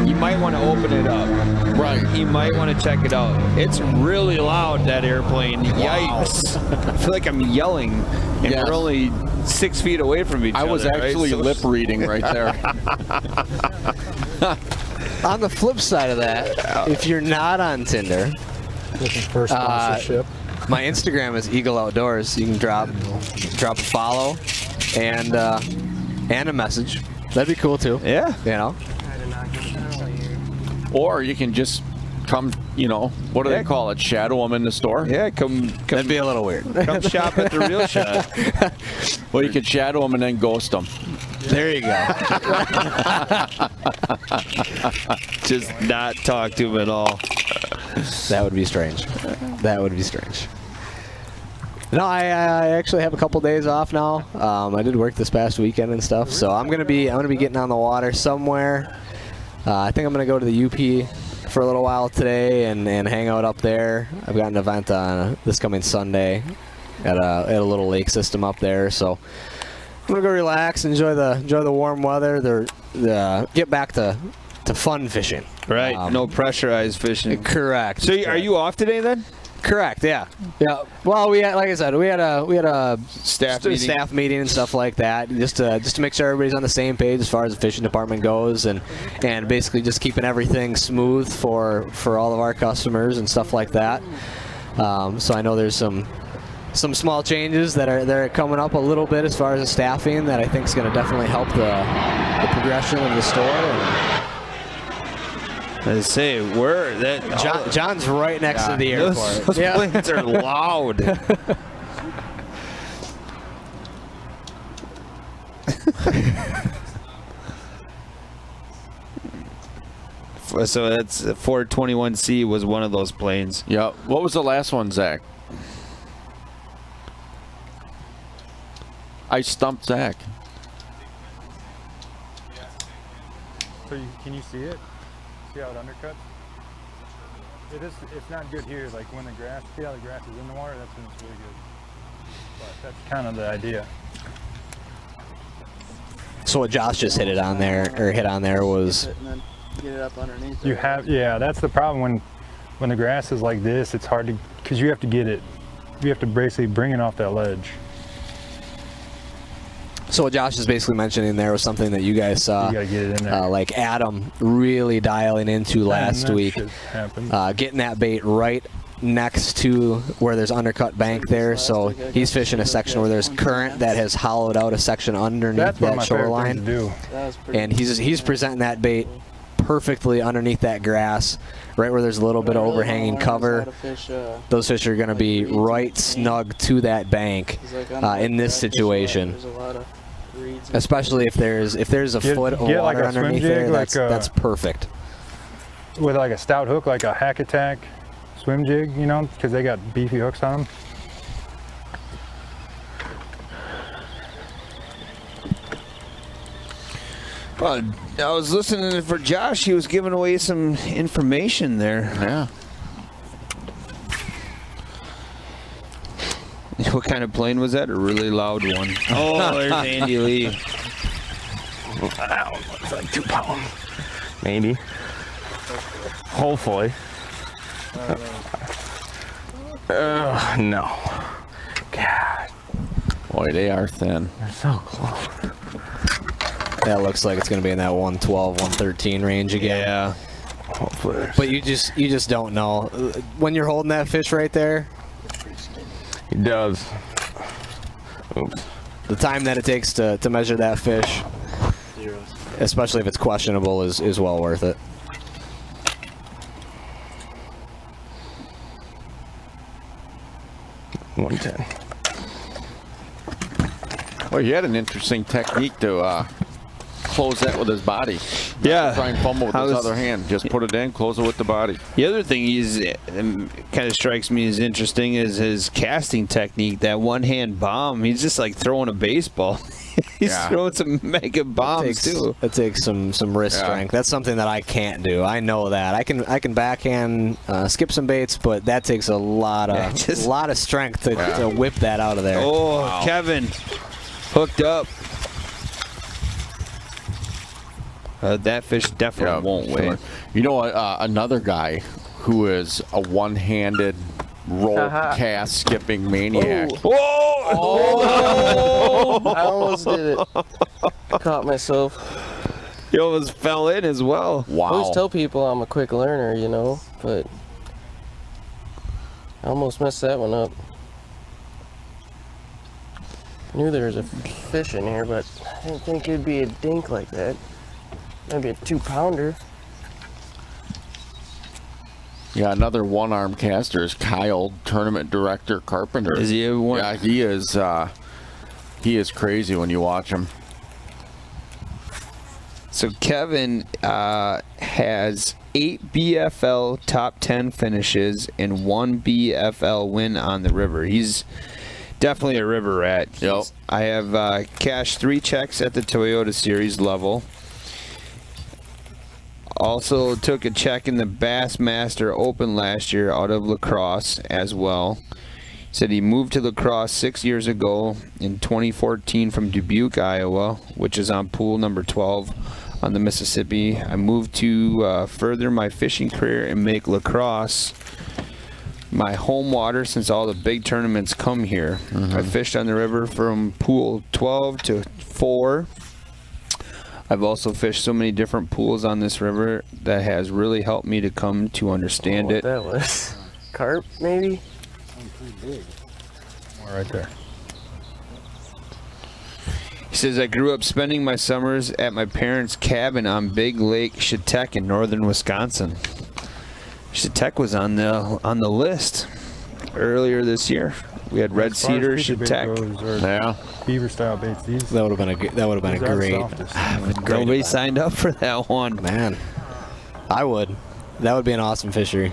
you might want to open it up. Right. You might want to check it out. It's really loud, that airplane. Wow. Yikes. I feel like I'm yelling, and we're only 6 feet away from each other. I was actually lip reading right there. On the flip side of that, if you're not on Tinder, looking for sponsorship. My Instagram is Eagle Outdoors. You can drop a follow and a message. That'd be cool too. Yeah. You know. Or you can just come, what do they call it? Shadow them in the store? Yeah, come. That'd be a little weird. Come shop at the Real Shot. Well, you could shadow them and then ghost them. There you go. Just not talk to him at all. That would be strange. That would be strange. No, I actually have a couple days off now. I did work this past weekend and stuff, so I'm gonna be getting on the water somewhere. I think I'm gonna go to the UP for a little while today and hang out up there. I've got an event on this coming Sunday at a little lake system up there, so I'm gonna go relax, enjoy the warm weather, get back to fun fishing. Right. No pressurized fishing. Correct. So are you off today then? Correct. Yeah. Yeah. Well, we had, like I said, we had a staff meeting and stuff like that, just to make sure everybody's on the same page as far as the fishing department goes, and basically just keeping everything smooth for all of our customers and stuff like that. So I know there's some small changes that are coming up a little bit as far as the staffing that I think is going to definitely help the progression of the store. And I say, John's right next to the airport. Those planes are loud. So that's 421C was one of those planes. Yeah. What was the last one, Zach? I stumped Zach. So can you see it? See how it undercuts? It's not good here. Like when the grass, see how the grass is in the water? That's when it's really good. But that's kind of the idea. So what Josh just hit on there was. Get it up underneath. Yeah, that's the problem when the grass is like this. It's hard to, because you have to get it. You have to basically bring it off that ledge. So what Josh is basically mentioning there was something that you guys saw, You gotta get it in there. like Adam really dialing into last week, getting that bait right next to where there's undercut bank there. So he's fishing a section where there's current that has hollowed out a section underneath that shoreline, and he's presenting that bait perfectly underneath that grass, right where there's a little bit of overhanging cover. Those fish are going to be right snug to that bank in this situation. Especially if there's a foot of water like a underneath there, that's perfect. With like a stout hook, like a Hack Attack swim jig, you know, because they got beefy hooks on them. Well, I was listening for Josh. He was giving away some information there. Yeah. What kind of plane was that? A really loud one. Oh, there's Andy Lee. Wow, it's like 2 pounds. Maybe. Hopefully. No. God. Boy, they are thin. They're so close. That looks like it's going to be in that 112, 113 range again. Yeah. Hopefully. But you just don't know when you're holding that fish right there. He does. Oops. The time that it takes to measure that fish, especially if it's questionable, is well worth it. $110. Well, he had an interesting technique to close that with his body. Yeah. Try and fumble with his other hand. Just put it in, close it with the body. The other thing kind of strikes me as interesting is his casting technique. That one-hand bomb. He's just like throwing a baseball. He's throwing some mega bombs too. It takes some wrist strength. That's something that I can't do. I know that. I can backhand skip some baits, but that takes a lot of strength to whip that out of there. Oh, wow. Kevin hooked up. That fish definitely won't wait. You know, another guy who is a one-handed roll cast skipping maniac. Oh! I almost did it. Caught myself. He almost fell in as well. Wow. I always tell people I'm a quick learner, you know, but I almost messed that one up. Knew there was a fish in here, but I didn't think it'd be a dink like that. Maybe a 2-pounder. Yeah, another one-arm caster is Kyle, tournament director Carpenter. Is he a one? Yeah, he is. He is crazy when you watch him. So Kevin has 8 BFL top 10 finishes and 1 BFL win on the river. He's definitely a river rat. Yep. I have cashed 3 checks at the Toyota Series level. Also took a check in the Bassmaster Open last year out of Lacrosse as well. He said he moved to Lacrosse 6 years ago in 2014 from Dubuque, Iowa, which is on pool number 12 on the Mississippi. I moved to further my fishing career and make Lacrosse my home water since all the big tournaments come here. I fished on the river from pool 12 to 4. I've also fished so many different pools on this river that has really helped me to come to understand it. That was carp, maybe? Pretty big. Right there. He says, I grew up spending my summers at my parents' cabin on Big Lake Chetek in northern Wisconsin. Chetek was on the list earlier this year. We had red cedar, Chetek. Yeah. Beaver style baits. These. That would have been a great. Nobody signed up for that one. Man, I would. That would be an awesome fishery.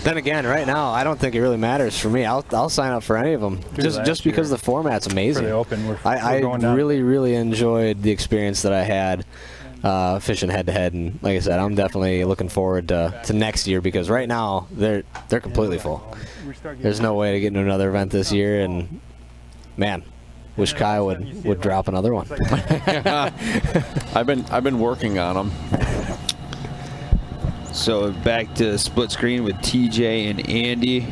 Then again, right now, I don't think it really matters for me. I'll sign up for any of them, just because the format's amazing. For the open, I really enjoyed the experience that I had fishing head to head, and like I said, I'm definitely looking forward to next year, because right now they're completely full. There's no way to get into another event this year, and man, wish Kai would drop another one. I've been working on them. So back to split screen with TJ and Andy.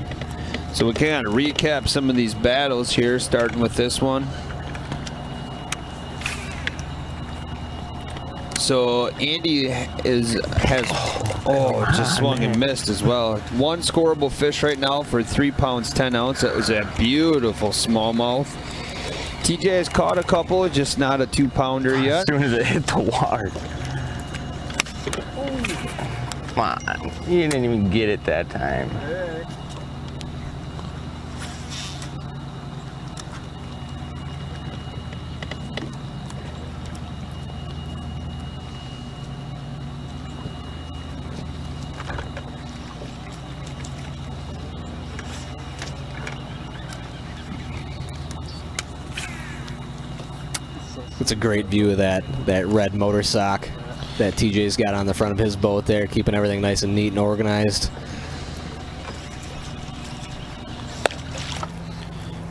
So we kind of recap some of these battles here, starting with this one. So Andy has just swung and missed as well. One scoreable fish right now for 3 pounds 10 ounce. That was a beautiful smallmouth. TJ has caught a couple, just not a 2-pounder yet. As soon as it hit the water. Come on, you didn't even get it that time. It's a great view of that red motor sock that TJ's got on the front of his boat there, keeping everything nice and neat and organized.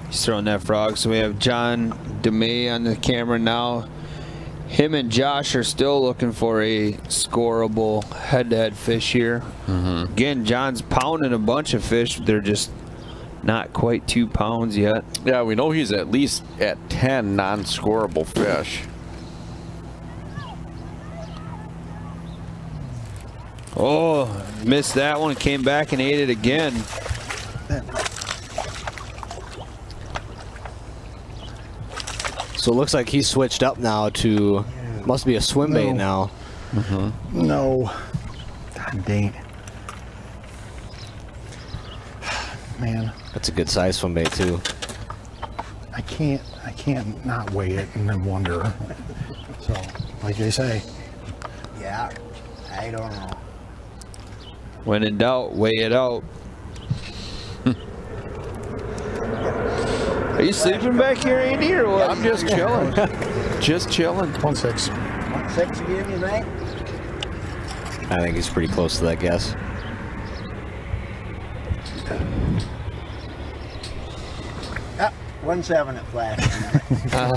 He's throwing that frog. So we have John DeMay on the camera now. Him and Josh are still looking for a scoreable head-to-head fish here. Again, John's pounding a bunch of fish. They're just not quite 2 pounds yet. Yeah, we know he's at least at 10 non-scoreable fish. Oh, missed that one. Came back and ate it again. So it looks like he's switched up now to, must be a swim bait now. No. God dang. Man. That's a good size swim bait too. I can't not weigh it and then wonder. So, like they say. Yeah, I don't know. When in doubt, weigh it out. Are you sleeping back here, Andy, or what? I'm just chilling. Just chilling. 1.6. 1.6 again, you think? I think he's pretty close to that guess. Ah, 1.7 at flash. Well,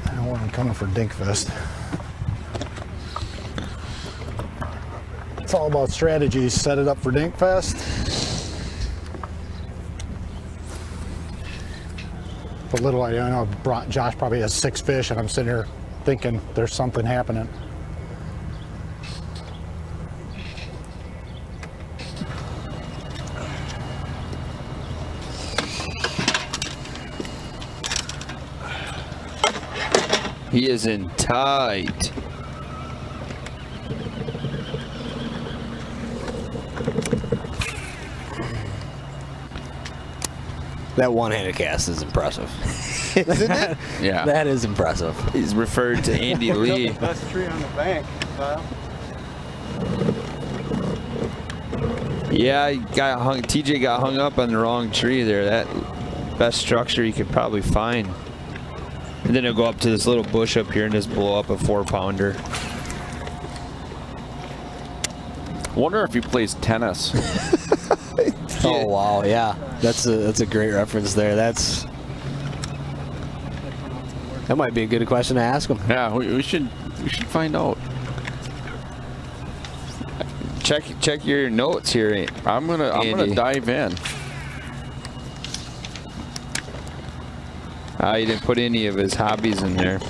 I don't want him coming for Dinkfest. It's all about strategy. Set it up for Dinkfest. But little I know, Josh probably has 6 fish, and I'm sitting here thinking there's something happening. He is in tight. That one-handed cast is impressive. Isn't it? Yeah. That is impressive. He's referred to Andy Lee. Best tree on the bank, Kyle. Yeah, TJ got hung up on the wrong tree there. That best structure you could probably find. And then he'll go up to this little bush up here and just blow up a 4-pounder. Wonder if he plays tennis. Oh wow, yeah. That's a great reference there. That's That might be a good question to ask him. Yeah, we should find out. Check your notes here. I'm gonna dive in. He didn't put any of his hobbies in there.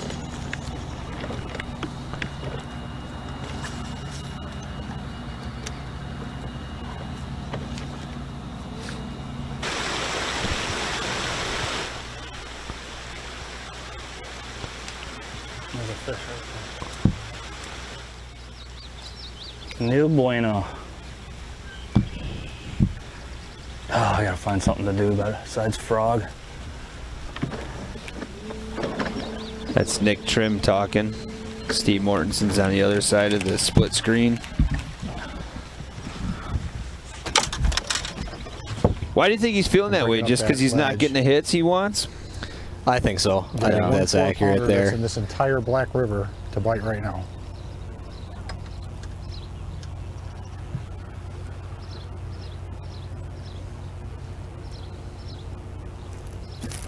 There's a fish right there. New bueno. Oh, I gotta find something to do besides frog. That's Nick Trim talking. Steve Mortenson's on the other side of the split screen. Why do you think he's feeling that way? Just because he's not getting the hits he wants? I think so. I think that's accurate there. That's in this entire Black River to bite right now.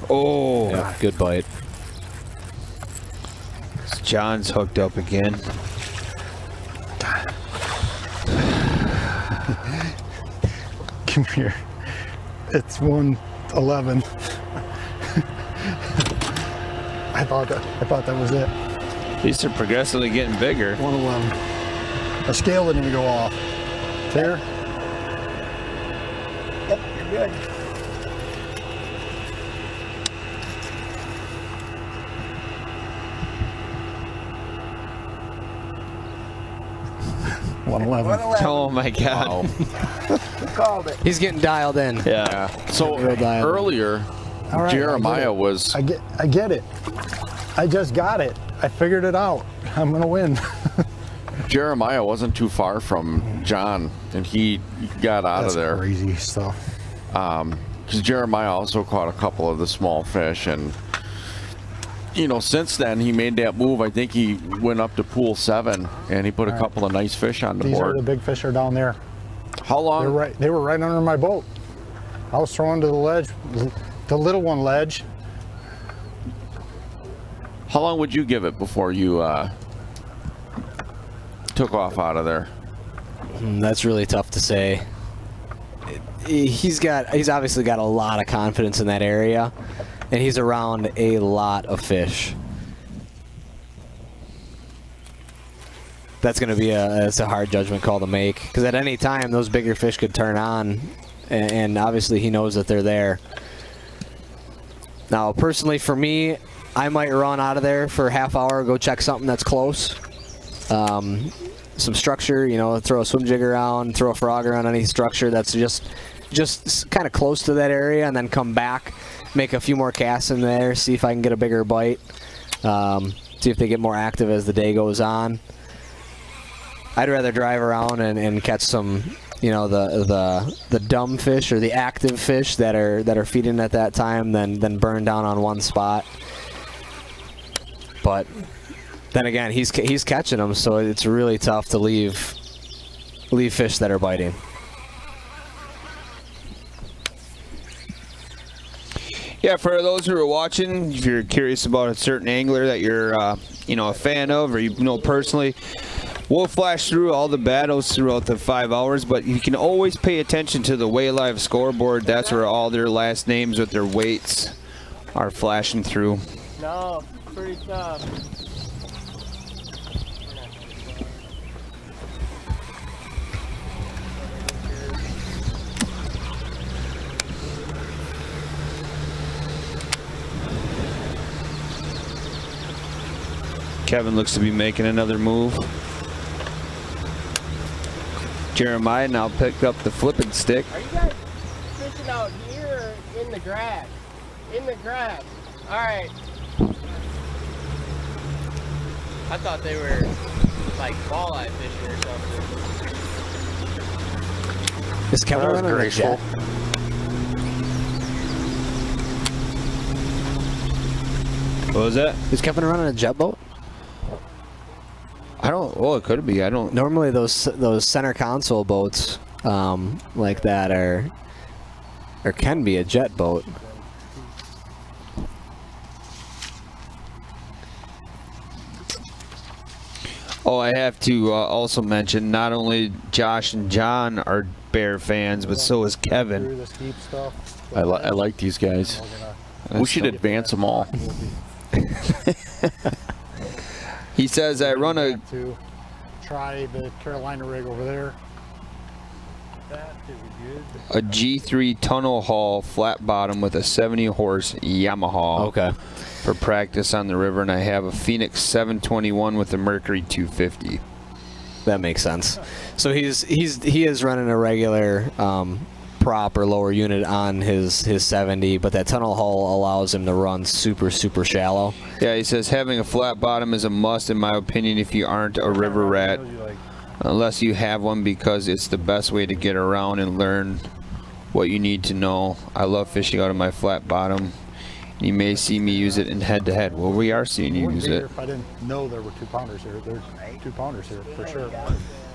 Oh, Yeah, good bite. John's hooked up again. Come here. It's 111. I thought that was it. These are progressively getting bigger. 111. A scale didn't even go off. There. Yep, you're good. Oh my God. You called it. He's getting dialed in. Yeah. So Real dialed in. earlier, All right, Jeremiah I get it. I just got it. I figured it out. I'm gonna win. Jeremiah wasn't too far from John, and he got out That's of there. crazy stuff. Because Jeremiah also caught a couple of the small fish, and you know, since then he made that move. I think he went up to pool 7, and he put a couple of nice fish on the These board. are the big fish are down there. How long? They were right under my boat. I was throwing to the ledge, the little one ledge. How long would you give it before you took off out of there? That's really tough to say. He's obviously got a lot of confidence in that area, and he's around a lot of fish. That's going to be it's a hard judgment call to make, because at any time those bigger fish could turn on, and obviously he knows that they're there. Now, personally for me, I might run out of there for a half hour, go check something that's close. Some structure, you know, throw a swim jig around, throw a frog around any structure that's just kind of close to that area, and then come back, make a few more casts in there, see if I can get a bigger bite, see if they get more active as the day goes on. I'd rather drive around and catch some, you know, the dumb fish or the active fish that are feeding at that time than burn down on one spot. But then again, he's catching them, so it's really tough to leave fish that are biting. Yeah, for those who are watching, if you're curious about a certain angler that you're a fan of, or you know personally, we'll flash through all the battles throughout the 5 hours, but you can always pay attention to the Way Live scoreboard. That's where all their last names with their weights are flashing through. No, pretty tough. Kevin looks to be making another move. Jeremiah now picked up the flipping stick. Are you guys fishing out here or in the grass? In the grass. All right. I thought they were like walleye fishing or something. Is Kevin running a jet? What was that? Is Kevin running a jet boat? I don't. Well, it could be. I don't. Normally those center console boats like that are or can be a jet boat. Oh, I have to also mention not only Josh and John are bear fans, but so is Kevin. Through the steep stuff. I like these guys. We should advance them all. He says I run a To try the Carolina rig over there. a G3 tunnel haul flat bottom with a 70 horse Yamaha. Okay. For practice on the river, and I have a Phoenix 721 with a Mercury 250. That makes sense. So he is running a regular prop or lower unit on his 70, but that tunnel hull allows him to run super shallow. Yeah, he says having a flat bottom is a must in my opinion if you aren't a river rat, unless you have one, because it's the best way to get around and learn what you need to know. I love fishing out of my flat bottom. You may see me use it in head-to-head. Well, we are seeing you use it. If I didn't know there were 2-pounders here, there's 2-pounders here for sure.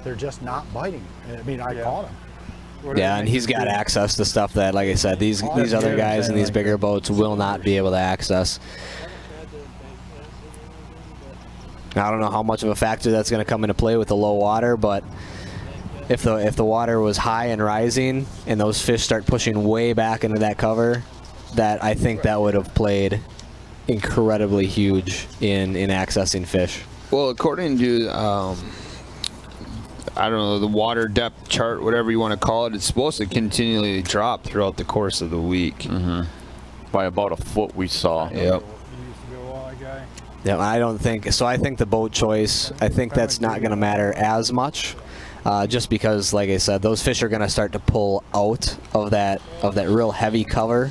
They're just not biting. I mean, I caught them. Yeah, and he's got access to stuff that, like I said, these other guys in these bigger boats will not be able to access. I don't know how much of a factor that's going to come into play with the low water, but if the water was high and rising and those fish start pushing way back into that cover, that I think that would have played incredibly huge in accessing fish. Well, according to I don't know, the water depth chart, whatever you want to call it, it's supposed to continually drop throughout the course of the week. Mm-hmm. By about a foot, we saw. Yep. Yeah, I don't think so. I think the boat choice, I think that's not going to matter as much, just because, like I said, those fish are going to start to pull out of that real heavy cover,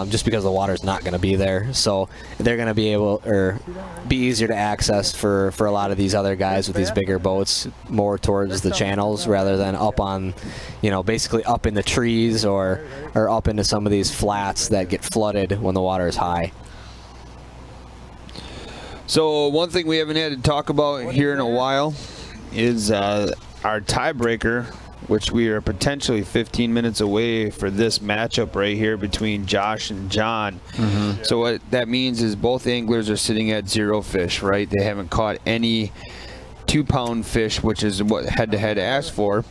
just because the water's not going to be there. So they're going to be able, or be easier to access for a lot of these other guys with these bigger boats, more towards the channels rather than up on, basically up in the trees or up into some of these flats that get flooded when the water is high. So one thing we haven't had to talk about here in a while is our tiebreaker, which we are potentially 15 minutes away for this matchup right here between Josh and John. Mm-hmm. So what that means is both anglers are sitting at 0 fish, right? They haven't caught any 2-pound fish, which is what head-to-head asked for.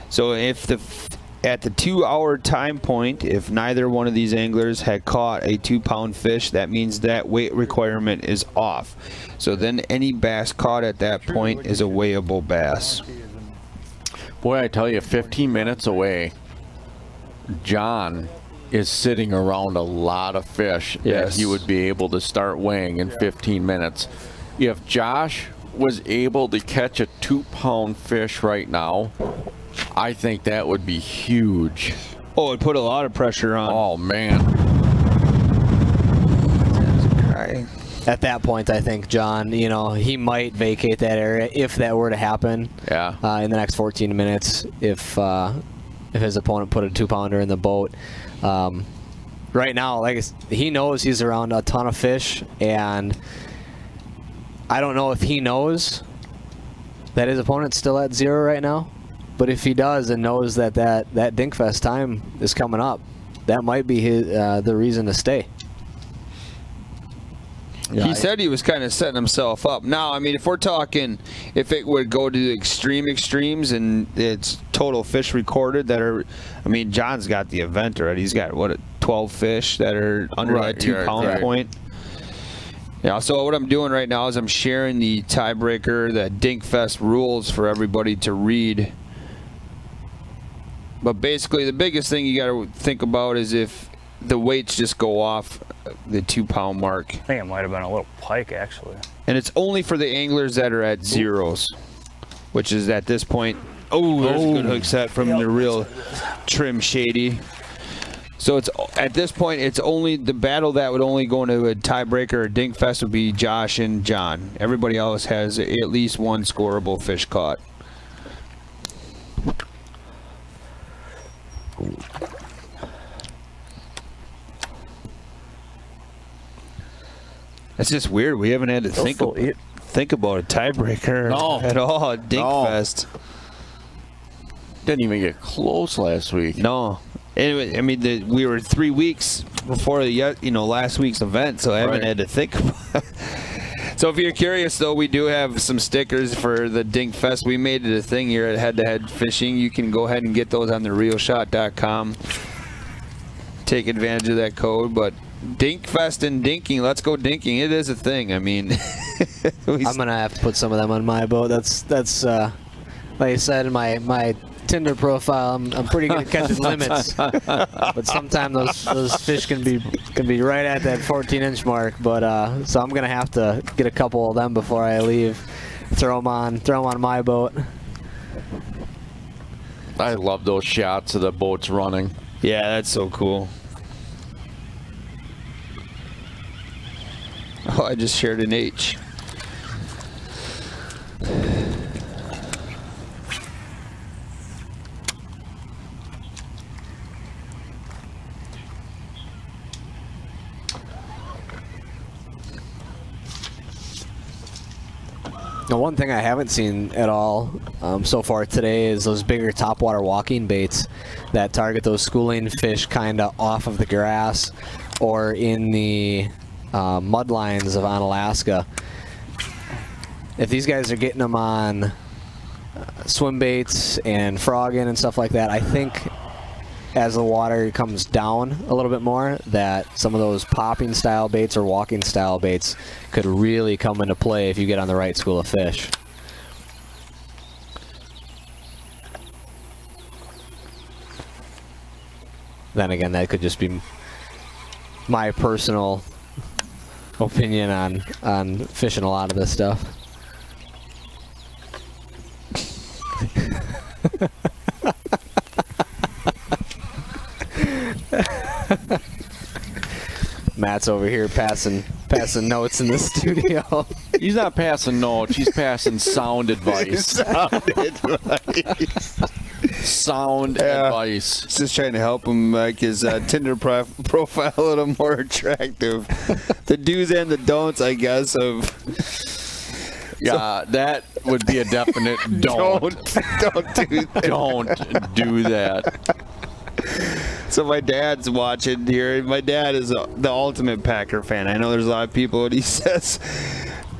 So if at the 2-hour time point, if neither one of these anglers had caught a 2-pound fish, that means that weight requirement is off. So then any bass caught at that point is a weighable bass. Boy, I tell you, 15 minutes away, John is sitting around a lot of fish that he would be able to start weighing in 15 minutes. If Josh was able to catch a 2-pound fish right now, I think that would be huge. Oh, it put a lot of pressure on. Oh, man. At that point, I think John, he might vacate that area if that were to happen. Yeah. In the next 14 minutes, if his opponent put a 2-pounder in the boat. Right now, he knows he's around a ton of fish, and I don't know if he knows that his opponent's still at 0 right now. But if he does and knows that Dinkfest time is coming up, that might be the reason to stay. Yeah, he said he was kind of setting himself up. Now, I mean, if we're talking, if it would go to the extremes and it's total fish recorded that are, I mean, John's got the event already. He's got, 12 fish that are under that 2-pound point. Yeah, so what I'm doing right now is I'm sharing the tiebreaker, the Dinkfest rules for everybody to read. But basically, the biggest thing you got to think about is if the weights just go off the 2-pound mark. I think it might have been a little pike, actually. And it's only for the anglers that are at 0s, which is at this point. Oh, there's a good hook set from the real trim shady. So it's at this point, it's only the battle that would only go into a tiebreaker or Dinkfest would be Josh and John. Everybody else has at least one scoreable fish caught. It's just weird. We haven't had to think about a tiebreaker at all at Dinkfest. Didn't even get close last week. No. Anyway, I mean, we were 3 weeks before last week's event, so I haven't had to think about So if you're curious, though, we do have some stickers for the Dink Fest. We made it a thing here at Head to Head Fishing. You can go ahead and get those on the realshot.com. Take advantage of that code. But Dink Fest and dinking, let's go dinking. It is a thing. I mean, I'm gonna have to put some of them on my boat. That's like I said in my Tinder profile. I'm pretty good at catching limits, but sometimes those fish can be right at that 14-inch mark. But so I'm gonna have to get a couple of them before I leave. Throw them on my boat. I love those shots of the boats running. Yeah, that's so cool. Oh, I just shared an H. Now, one thing I haven't seen at all so far today is those bigger topwater walking baits that target those schooling fish kind of off of the grass or in the mud lines of Alaska. If these guys are getting them on swim baits and frogging and stuff like that, I think as the water comes down a little bit more, that some of those popping style baits or walking style baits could really come into play if you get on the right school of fish. Then again, that could just be my personal opinion on fishing a lot of this stuff. Matt's over here passing notes in the studio. He's not passing notes. He's passing sound advice. Sound advice. Sound advice. Just trying to help him make his Tinder profile a little more attractive. The do's and the don'ts, I guess, of... Yeah, that would be a definite don't. Don't do that. Don't do that. So my dad's watching here. My dad is the ultimate Packer fan. I know there's a lot of people, what he says...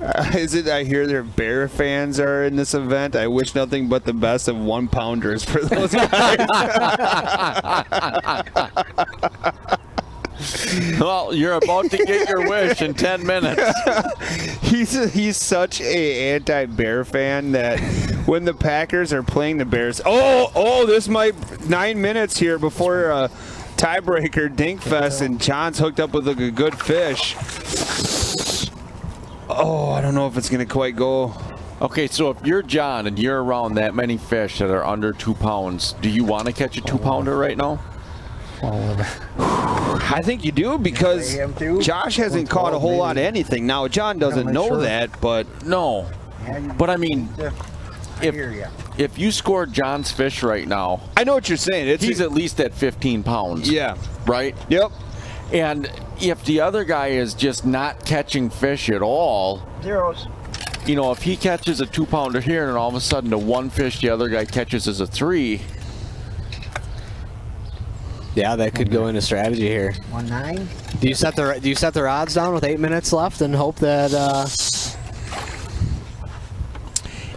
I hear their Bear fans are in this event. I wish nothing but the best of 1-pounders for those guys. Well, you're about to get your wish in 10 minutes. He's such a anti-Bear fan that when the Packers are playing the Bears, this might 9 minutes here before tiebreaker Dinkfest, and John's hooked up with a good fish. Oh, I don't know if it's going to quite go. Okay, so if you're John and you're around that many fish that are under 2 pounds, do you want to catch a 2-pounder right now? I think you do, because Josh hasn't caught a whole lot of anything. Now, John doesn't know that, but... No. But, I mean, if you scored John's fish right now... I know what you're saying. He's at least at 15 pounds. Yeah. Right? Yep. And if the other guy is just not catching fish at all, zeros. You know, if he catches a 2-pounder here and all of a sudden the one fish the other guy catches is a 3. Yeah, that could go into strategy here. 1-9. Do you set the rods down with 8 minutes left and hope that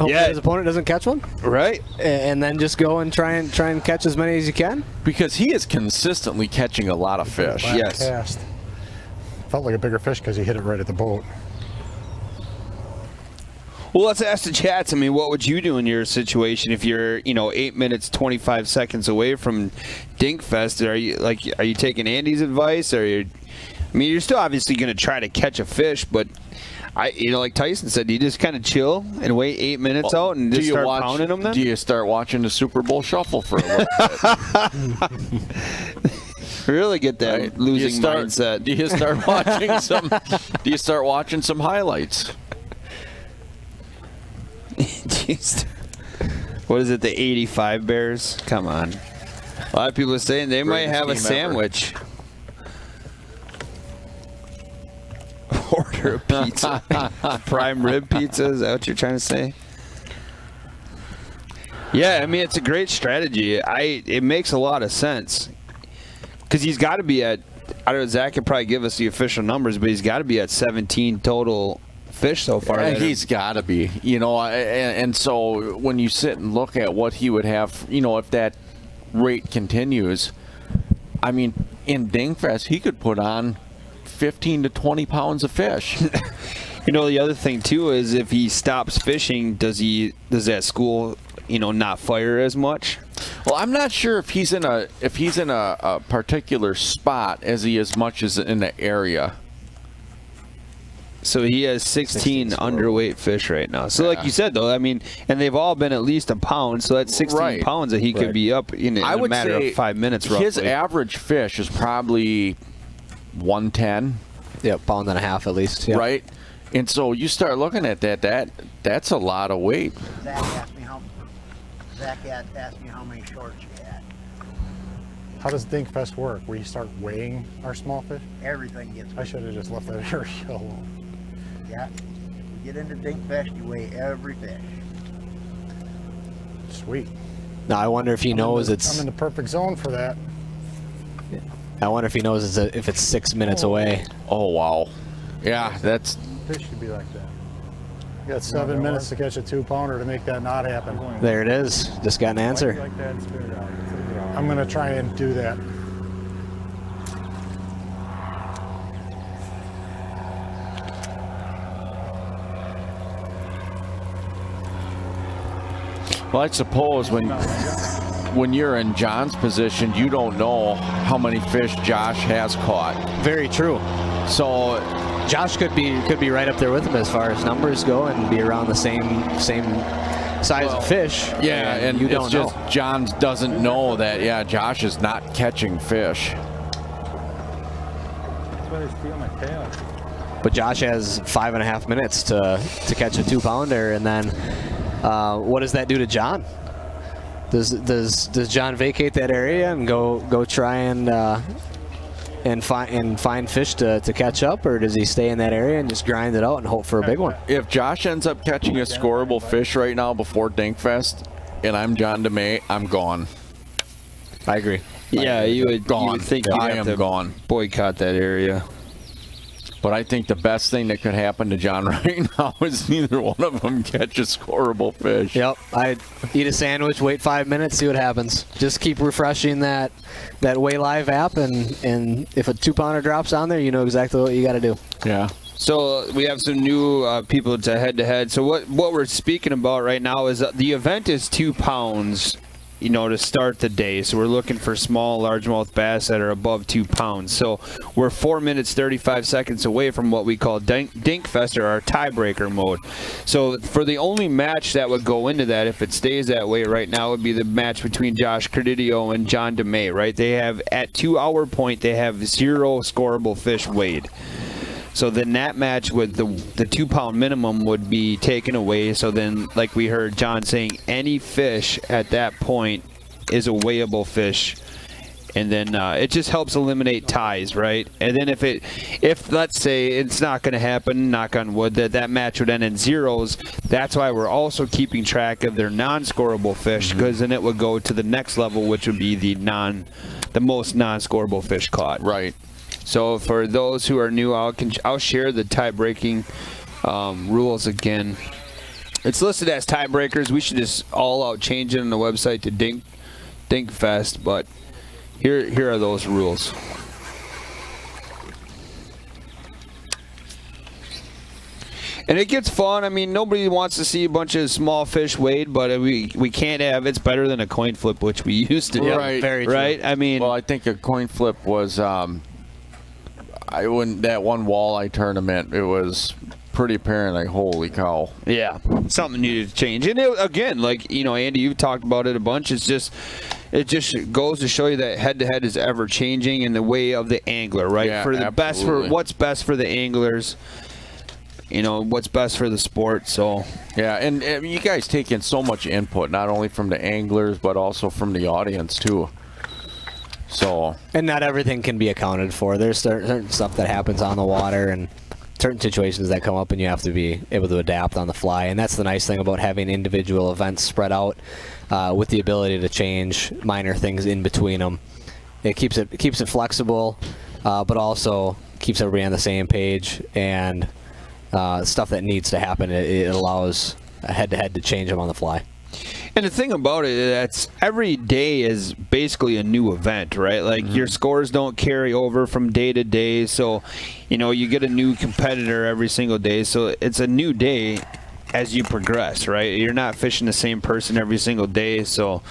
his opponent doesn't catch one? Right. And then just go and try and catch as many as you can? Because he is consistently catching a lot of fish. Last cast. Felt like a bigger fish because he hit it right at the boat. Well, let's ask the chats. I mean, what would you do in your situation if you're, 8 minutes, 25 seconds away from Dinkfest? Are you taking Andy's advice? You're still obviously going to try to catch a fish, but like Tyson said, you just kind of chill and wait 8 minutes out and just start pounding them then? Do you start watching the Super Bowl Shuffle for a little bit? Really get that losing mindset. Do you start watching some? Do you start watching some highlights? Jeez. What is it? The 85 Bears? Come on. A lot of people are saying they might have a sandwich. Order a pizza. Prime rib pizza. Is that what you're trying to say? Yeah, I mean, it's a great strategy. It makes a lot of sense. Because he's got to be at, I don't know, Zach could probably give us the official numbers, but he's got to be at 17 total fish so far. He's got to be, and so when you sit and look at what he would have, if that rate continues, I mean, in Dingfest, he could put on 15 to 20 pounds of fish. The other thing too is if he stops fishing, does that school, not fire as much? Well, I'm not sure if he's in a particular spot as he is much as in the area. So he has 16 underweight fish right now. So like you said, though, I mean, and they've all been at least a pound, so that's 16 pounds that he could be up in a matter of 5 minutes, roughly. His average fish is probably 110. Yeah, pound and a half at least. Yep. Right? And so you start looking at that's a lot of weight. Zach asked me how many shorts you had. How does Dinkfest work? Where you start weighing our small fish? Everything gets weighed. I should have just left that area alone. Yeah. You get into Dinkfest, you weigh every fish. Sweet. Now I wonder if he knows I'm in the perfect zone for that. I wonder if he knows if it's 6 minutes away. Oh wow. Yeah, that's. Fish should be like that. You got 7 minutes to catch a 2-pounder to make that not happen. There it is. Just got an answer. Like that and spit it out. I'm going to try and do that. Well, I suppose when you're in John's position, you don't know how many fish Josh has caught. Very true. So Josh could be right up there with him as far as numbers go and be around the same size of fish. Yeah, and you it's don't just know. John doesn't know that. Yeah, Josh is not catching fish. That's why they steal my tail. But Josh has 5.5 minutes to catch a 2-pounder, and then what does that do to John? Does John vacate that area and go try and find fish to catch up, or does he stay in that area and just grind it out and hope for a big one? If Josh ends up catching a scoreable fish right now before Dinkfest, and I'm John DeMay, I'm gone. I agree. Yeah, you would think you'd I have am to gone. boycott that area. But I think the best thing that could happen to John right now is neither one of them catch a scoreable fish. Yep. I'd eat a sandwich, wait 5 minutes, see what happens. Just keep refreshing that Weigh Live app, and if a 2-pounder drops on there, you know exactly what you got to do. Yeah. So we have some new people to head-to-head. So what we're speaking about right now is the event is 2 pounds, to start the day. So we're looking for small, largemouth bass that are above 2 pounds. So we're 4 minutes, 35 seconds away from what we call Dinkfest, or our tiebreaker mode. So for the only match that would go into that, if it stays that way right now, would be the match between Josh Credidio and John DeMay, right? They have, at 2-hour point, they have 0 scoreable fish weighed. So then that match with the 2-pound minimum would be taken away. So then, like we heard John saying, any fish at that point is a weighable fish. And then it just helps eliminate ties, right? And then if let's say it's not going to happen, knock on wood, that match would end in zeros, that's why we're also keeping track of their non-scoreable fish, because then it would go to the next level, which would be the most non-scoreable fish caught. Right. So for those who are new, I'll share the tie-breaking rules again. It's listed as tiebreakers. We should just all out change it on the website to Dinkfest, but here are those rules. And it gets fun. I mean, nobody wants to see a bunch of small fish weighed, but we can't have. It's better than a coin flip, which we used to do. Right. Very true. Right. I mean, well, I think a coin flip was that one walleye tournament. It was pretty apparent. Like, holy cow. Yeah, something needed to change. And again, like Andy, you've talked about it a bunch. It just goes to show you that head-to-head is ever changing in the way of the angler, right? Yeah, for the best, for what's best for the anglers. What's best for the sport. So yeah, and you guys take in so much input, not only from the anglers but also from the audience too. So, and not everything can be accounted for. There's certain stuff that happens on the water and certain situations that come up, and you have to be able to adapt on the fly. And that's the nice thing about having individual events spread out with the ability to change minor things in between them. It keeps it flexible, but also keeps everybody on the same page and stuff that needs to happen. It allows a head-to-head to change them on the fly. And the thing about it, that's every day is basically a new event, right? Like your scores don't carry over from day to day, so you get a new competitor every single day. So it's a new day as you progress, right? You're not fishing the same person every single day, so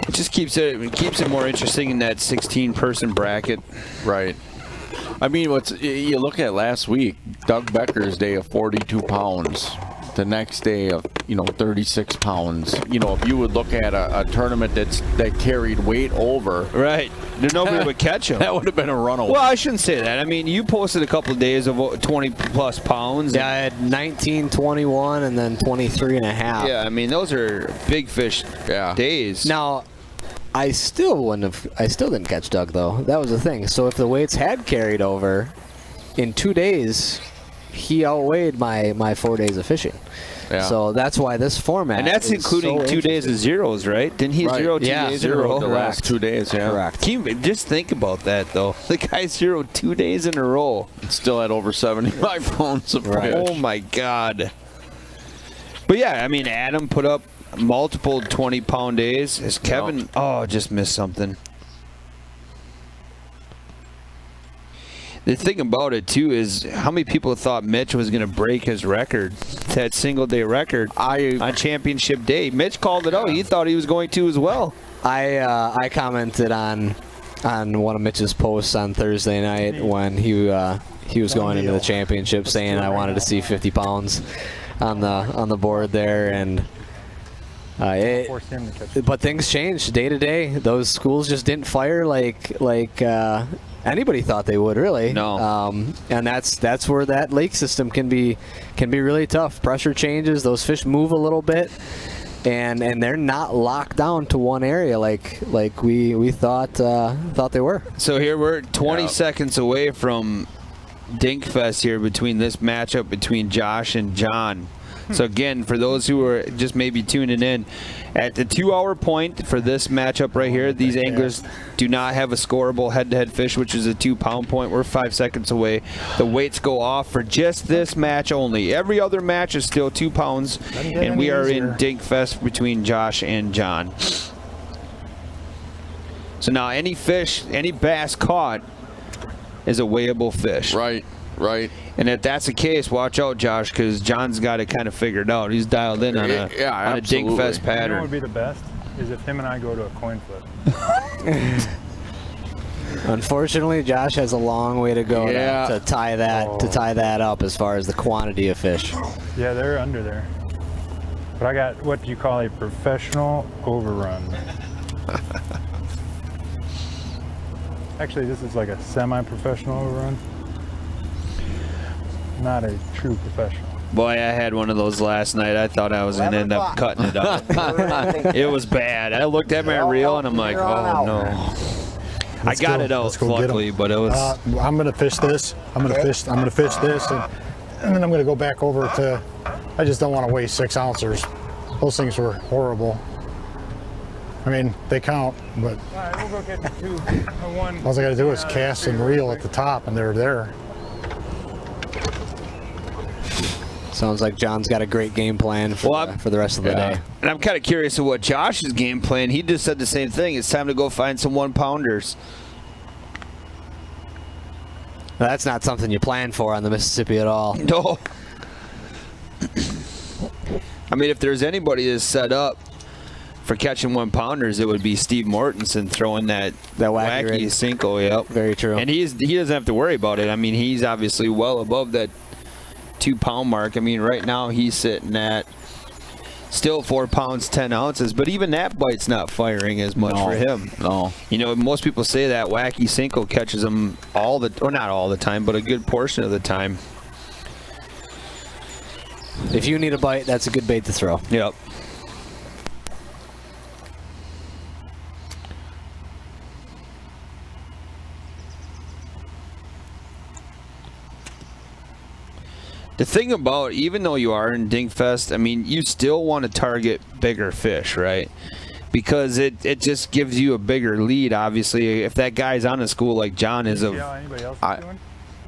it just keeps it more interesting in that 16-person bracket. Right. I mean, you look at last week, Doug Becker's day of 42 pounds. The next day of 36 pounds. If you would look at a tournament that carried weight over, right, nobody would catch him. That would have been a runaway. Well, I shouldn't say that. I mean, you posted a couple of days of 20 plus pounds. Yeah, I had 19, 21, and then 23 and a half. Yeah, I mean those are big fish days. Now, I still didn't catch Doug though. That was the thing. So if the weights had carried over, in 2 days, he outweighed my 4 days of fishing. Yeah. So that's why this format. And that's is including so 2 days of zeros, right? Didn't he zero 2 days in a row? The last 2 days, yeah. Correct. Can you just think about that, though? The guy zeroed 2 days in a row. Still had over 75 pounds of fish. Oh, my God. But, yeah, I mean, Adam put up multiple 20-pound days. Is Kevin... Oh, just missed something. The thing about it, too, is how many people thought Mitch was going to break his record, that single-day record, on championship day. Mitch called it out. He thought he was going to as well. I commented on one of Mitch's posts on Thursday night when he was going into the championship, saying I wanted to see 50 pounds on the board there, and but things changed day to day. Those schools just didn't fire like anybody thought they would, really. No. And that's where that lake system can be really tough. Pressure changes, those fish move a little bit, and they're not locked down to one area like we thought they were. So here we're 20 seconds away from Dinkfest here between this matchup between Josh and John. So again, for those who are just maybe tuning in, at the 2-hour point for this matchup right here, these anglers do not have a scoreable head-to-head fish, which is a 2-pound point. We're 5 seconds away. The weights go off for just this match only. Every other match is still 2 pounds, and we are in Dinkfest between Josh and John. So now any fish, any bass caught is a weighable fish. Right. And if that's the case, watch out, Josh, because John's got it kind of figured out. He's dialed in on a Dinkfest pattern. You know what would be the best is if him and I go to a coin flip. Unfortunately, Josh has a long way to go to tie that up as far as the quantity of fish. Yeah, they're under there. But I got what you call a professional overrun. Actually, this is like a semi-professional overrun. Not a true professional. Boy, I had one of those last night. I thought I was going to end up cutting it out. It was bad. I looked at my reel and I'm like, oh no. I got it out, luckily, but it was. I'm going to fish this. I'm going to fish this, and then I'm going to go back over to. I just don't want to waste 6 ounces. Those things were horrible. I mean, they count, but All right, we'll go get the 2, 1. all I got to do is cast and reel at the top, and they're there. Sounds like John's got a great game plan for the rest of the day. And I'm kind of curious of what Josh's game plan. He just said the same thing. It's time to go find some 1-pounders. That's not something you plan for on the Mississippi at all. No. I mean, if there's anybody that's set up for catching 1-pounders, it would be Steve Mortensen throwing that wacky Cinco. Yep. Very true. And he doesn't have to worry about it. I mean, he's obviously well above that 2-pound mark. I mean, right now he's sitting at still 4 pounds 10 ounces, but even that bite's not firing as much for him. No. You know, most people say that wacky Cinco catches him not all the time, but a good portion of the time. If you need a bite, that's a good bait to throw. Yep. The thing about, even though you are in Dinkfest, I mean, you still want to target bigger fish, right? Because it just gives you a bigger lead, obviously. If that guy's on a school like John is See how anybody else is doing?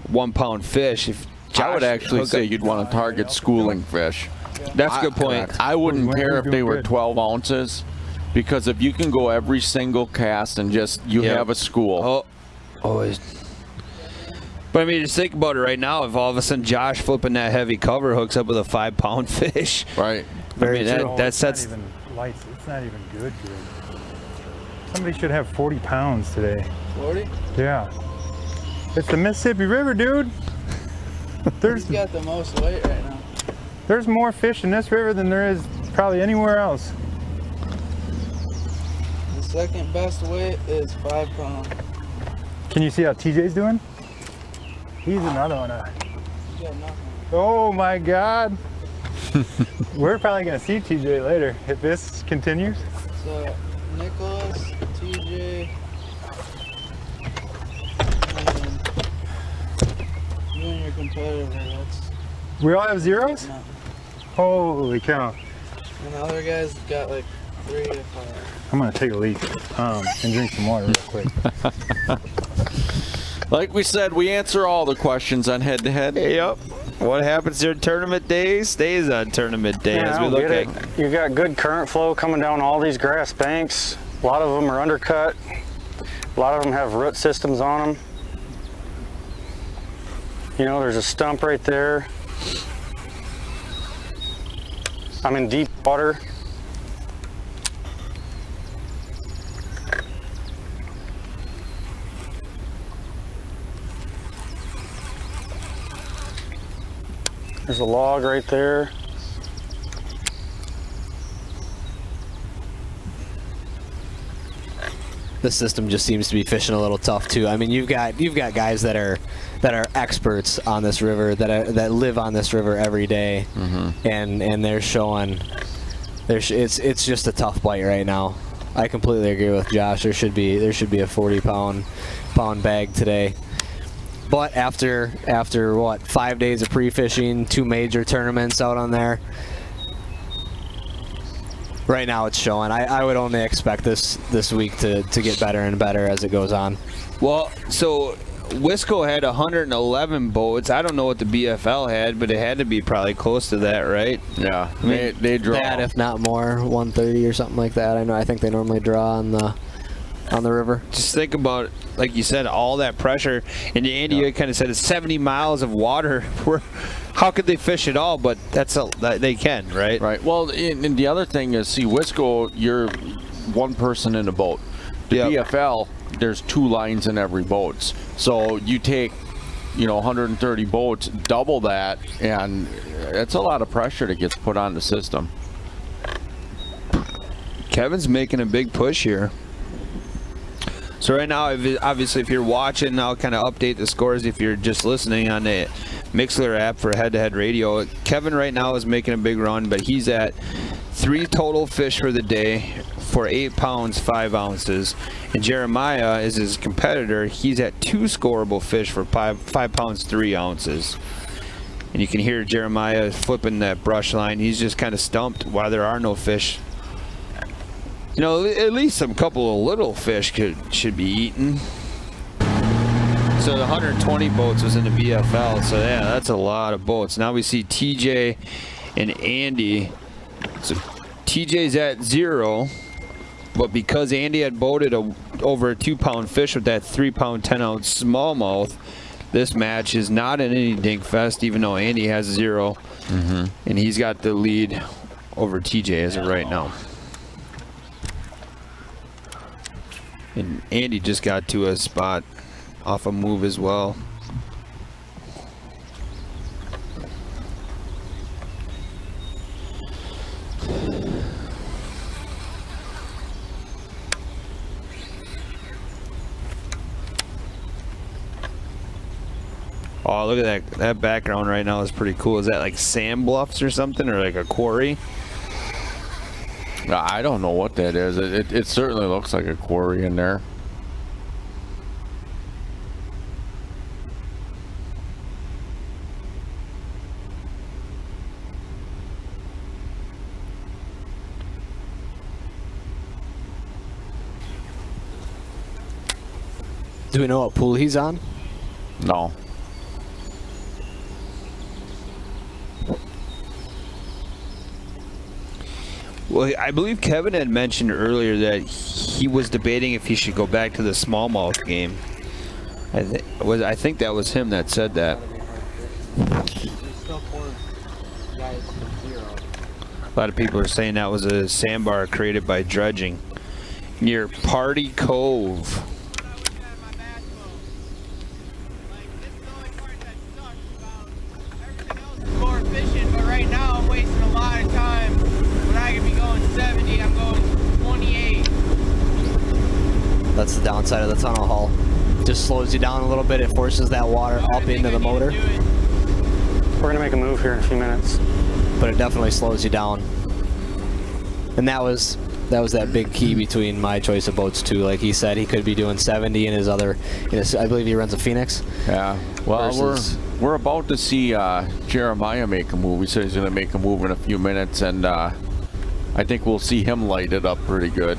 1 pound fish. If I would Josh actually hook say up- you'd want to target schooling fish. That's a good point. I wouldn't He's care if they doing were good. 12 ounces, because if you can go every single cast and just Yep. have a school. Oh, always. But I mean, just think about it right now. If all of a sudden Josh flipping that heavy cover hooks up with a 5 pound fish, right? I mean, Oh, that it's sets. not even lights. It's not even good. Somebody should have 40 pounds today. 40? Yeah. It's the Mississippi River, dude. He's got the most weight right now. There's more fish in this river than there is probably anywhere else. The second best weight is 5 pounds. Can you see how TJ's doing? He's another one. He got nothing. Oh my God. We're probably gonna see TJ later if this continues. So, Nicholas, TJ, and you and your competitor, that's We all have zeros? nothing. Holy cow. And the other guys got like 3 to 5. I'm gonna take a leak and drink some water real quick. Like we said, we answer all the questions on head-to-head. Yep. What happens during tournament day stays on tournament day. Yeah, as I we don't look get at. it. You've got good current flow coming down all these grass banks. A lot of them are undercut. A lot of them have root systems on them. You know, there's a stump right there. I'm in deep water. There's a log right there. This system just seems to be fishing a little tough too. I mean, you've got guys that are experts on this river, that live on this river every day, and they're showing. It's just a tough bite right now. I completely agree with Josh. There should be a 40 pound bag today. But after what, 5 days of pre-fishing, 2 major tournaments out on there, right now it's showing. I would only expect this week to get better and better as it goes on. Well, so Wisco had 111 boats. I don't know what the BFL had, but it had to be probably close to that, right? Yeah, I mean, they draw that, if not more, 130 or something like that. I think they normally draw on the river. Just think about, like you said, all that pressure. And Andy, you kind of said it's 70 miles of water. How could they fish at all? But they can, right? Right. Well, and the other thing is, see, Wisco, you're one person in a boat. The BFL, there's 2 lines in every boat. So you take, 130 boats, double that, and it's a lot of pressure that gets put on the system. Kevin's making a big push here. So right now, obviously, if you're watching, I'll kind of update the scores. If you're just listening on the Mixler app for head-to-head radio, Kevin right now is making a big run, but he's at 3 total fish for the day for 8 pounds 5 ounces. And Jeremiah is his competitor. He's at 2 scoreable fish for 5 pounds 3 ounces. And you can hear Jeremiah flipping that brush line. He's just kind of stumped why there are no fish. At least some couple of little fish should be eaten. So the 120 boats was in the BFL. So yeah, that's a lot of boats. Now we see TJ and Andy. So TJ's at 0, but because Andy had boated over a 2 pound fish with that 3 pound 10 ounce smallmouth, this match is not in any dink fest, even though Andy has 0, and he's got the lead over TJ as of right now. And Andy just got to a spot off a move as well. Oh, look at that. That background right now is pretty cool. Is that like sand bluffs or something, or like a quarry? I don't know what that is. It certainly looks like a quarry in there. Do we know what pool he's on? No. Well, I believe Kevin had mentioned earlier that he was debating if he should go back to the smallmouth game. I think that was him that said that. A lot of people are saying that was a sandbar created by dredging near Party Cove. More efficient, but right now I'm wasting a lot of time. When I could be going 70, I'm going 28. That's the downside of the tunnel hull. Just slows you down a little bit. It forces that water up into the motor. We're gonna make a move here in a few minutes. But it definitely slows you down. And that was that big key between my choice of boats too. Like he said, he could be doing 70 in his other. I believe he runs a Phoenix. Yeah. Well, we're about to see Jeremiah make a move. He said he's going to make a move in a few minutes, and I think we'll see him light it up pretty good.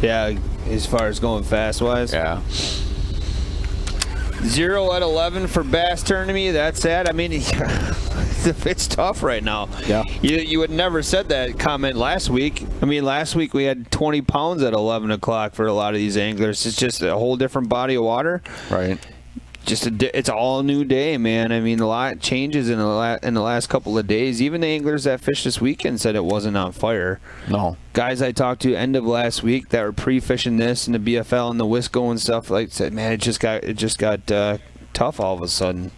Yeah, as far as going fast wise. Yeah. 0 at 11 for bass tournament. That's sad. I mean, it's tough right now. Yeah. You would never said that comment last week. I mean, last week we had 20 pounds at 11 o'clock for a lot of these anglers. It's just a whole different body of water. Right. It's all a new day, man. I mean, a lot changes in the last couple of days. Even the anglers that fished this weekend said it wasn't on fire. No. Guys I talked to end of last week that were pre-fishing this and the BFL and the Wisco and stuff, like said, man, it just got tough all of a sudden.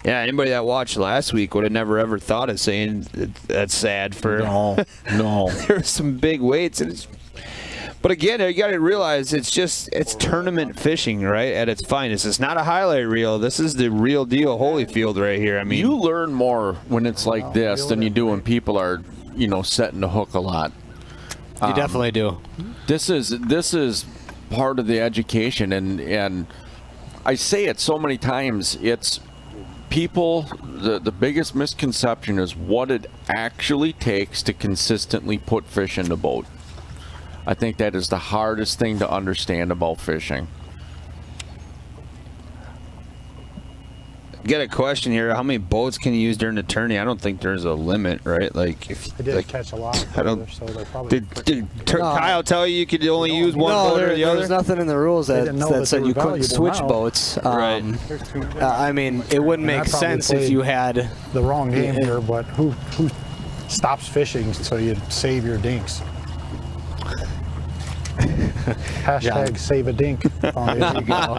Yeah, anybody that watched last week would have never ever thought of saying that's sad for. No. There were some big weights, but again, you got to realize it's tournament fishing, right? At its finest. It's not a highlight reel. This is the real deal, Holyfield, right here. I mean, you learn more when it's like this than you do when people are, setting the hook a lot. You definitely do. This is part of the education, and I say it so many times. It's people. The biggest misconception is what it actually takes to consistently put fish in the boat. I think that is the hardest thing to understand about fishing. Get a question here. How many boats can you use during the tourney? I don't think there's a limit, right? Like if I did catch a lot. I don't. So they're probably Did Kyle tell you could only use one boat or the other? There's nothing in the rules that said you couldn't switch boats. Right. I mean, it wouldn't make sense if you had the wrong game here. But who stops fishing so you save your dinks? Hashtag save a dink. Oh, there you go.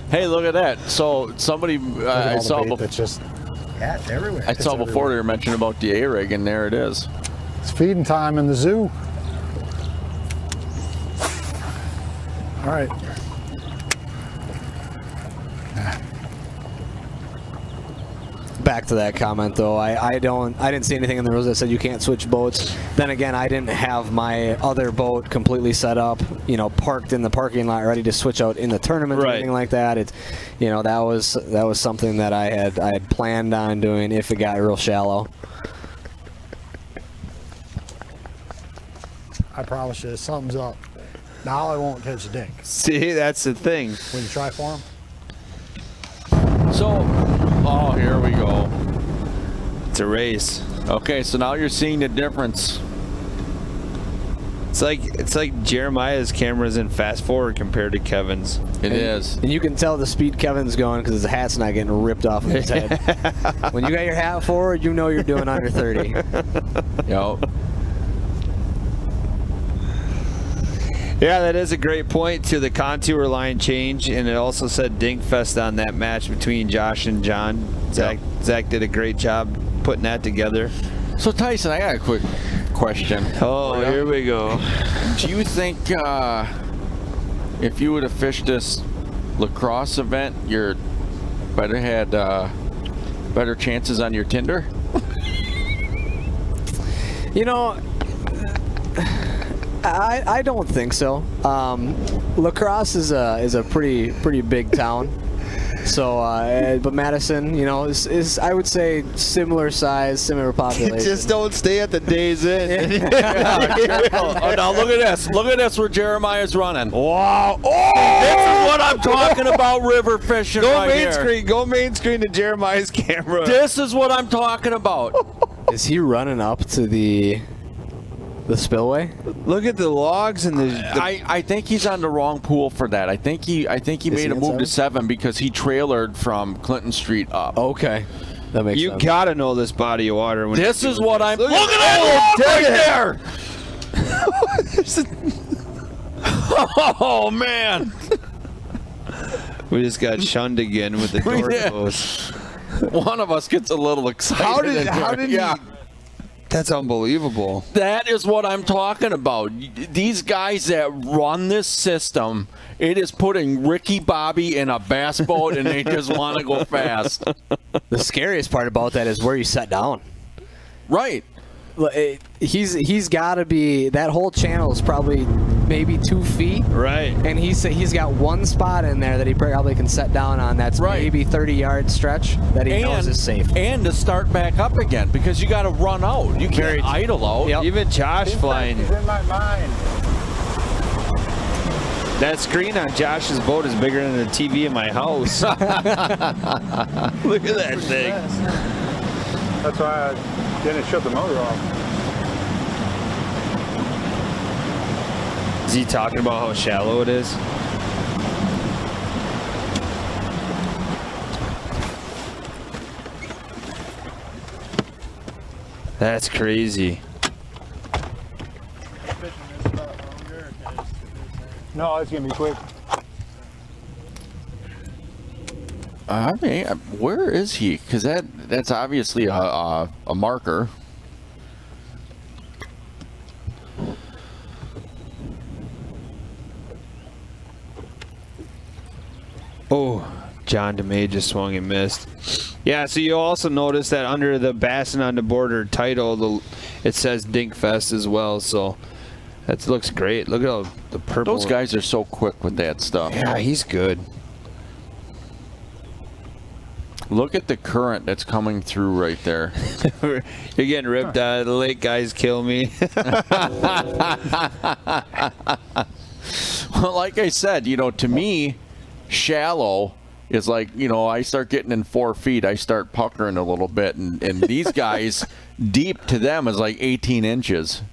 Hey, look at that. So somebody I saw before. Yeah, it's everywhere. I saw before they were mentioning about the A-rig, and there it is. It's feeding time in the zoo. All right. Back to that comment though, I didn't see anything in the rules that said you can't switch boats. Then again, I didn't have my other boat completely set up, parked in the parking lot ready to switch out in the tournament or anything like that. It's, that was something that I had planned on doing if it got real shallow. I promise you, something's up. Now I won't catch a dink. See, that's the thing. Will you try for him? So, here we go. It's a race. Okay, so now you're seeing the difference. It's like Jeremiah's camera's in fast forward compared to Kevin's. It is. And you can tell the speed Kevin's going because his hat's not getting ripped off of his head. When you got your hat forward, you know you're doing under 30. Yep. Yeah, that is a great point to the contour line change, and it also said Dinkfest on that match between Josh and John. Zach did a great job putting that together. So Tyson, I got a quick question. Oh, here we go. Do you think if you would have fished this Lacrosse event, you had better chances on your Tinder? I don't think so. Lacrosse is a pretty big town. So, but Madison, is I would say similar size, similar population. Just don't stay at the Days Inn. Oh, now look at this. Look at this where Jeremiah's running. Wow. Oh! This is what I'm talking about, river fishing Go right main here. screen. Go main screen to Jeremiah's camera. This is what I'm talking about. Is he running up to the spillway? Look at the logs and the I think he's on the wrong pool for that. I think he made a move to 7 because he trailered from Clinton Street up. Okay. That makes you sense. gotta know this body of water. When This is what I'm. Look Look at that right there! Oh man! We just got shunned again with the door Yeah. closed. One of us gets a little excited. How did yeah. he? That's unbelievable. That is what I'm talking about. These guys that run this system, it is putting Ricky Bobby in a bass boat and they just want to go fast. The scariest part about that is where you set down. Right. He's got to be, that whole channel is probably maybe 2 feet. Right. And he's got one spot in there that he probably can set down on. That's right. Maybe 30-yard stretch that he knows is safe. And to start back up again because you got to run out. You can't idle out. Yep. Even Josh flying. He's in my mind. That screen on Josh's boat is bigger than the TV in my house. Look at that thing. That's why I didn't shut the motor off. Is he talking about how shallow it is? That's crazy. No, it's gonna be quick. I mean, where is he? Because that's obviously a marker. Oh, John DeMay just swung and missed. Yeah, so you also notice that under the Bassin on the Border title, it says Dinkfest as well. So that looks great. Look at all the purple. Those guys are so quick with that stuff. Yeah, he's good. Look at the current that's coming through right there. You're getting ripped out of the lake, guys. Kill me. Well, like I said, to me, shallow is like, I start getting in 4 feet, I start puckering a little bit, and these guys, deep to them is like 18 inches.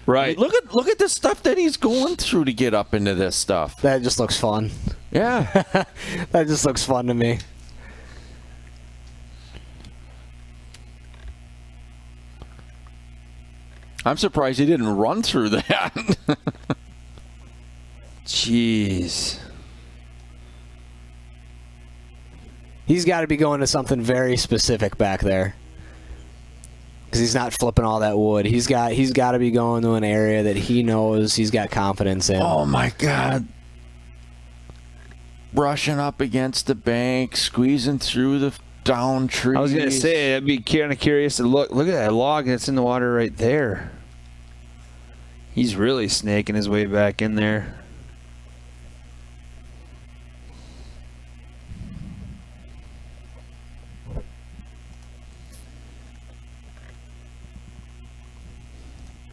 Right. Look at the stuff that he's going through to get up into this stuff. That just looks fun. Yeah. That just looks fun to me. I'm surprised he didn't run through that. Jeez. He's got to be going to something very specific back there. Because he's not flipping all that wood. He's got to be going to an area that he knows he's got confidence in. Oh my God. Brushing up against the bank, squeezing through the down trees. I was going to say, I'd be kind of curious to look at that log that's in the water right there. He's really snaking his way back in there.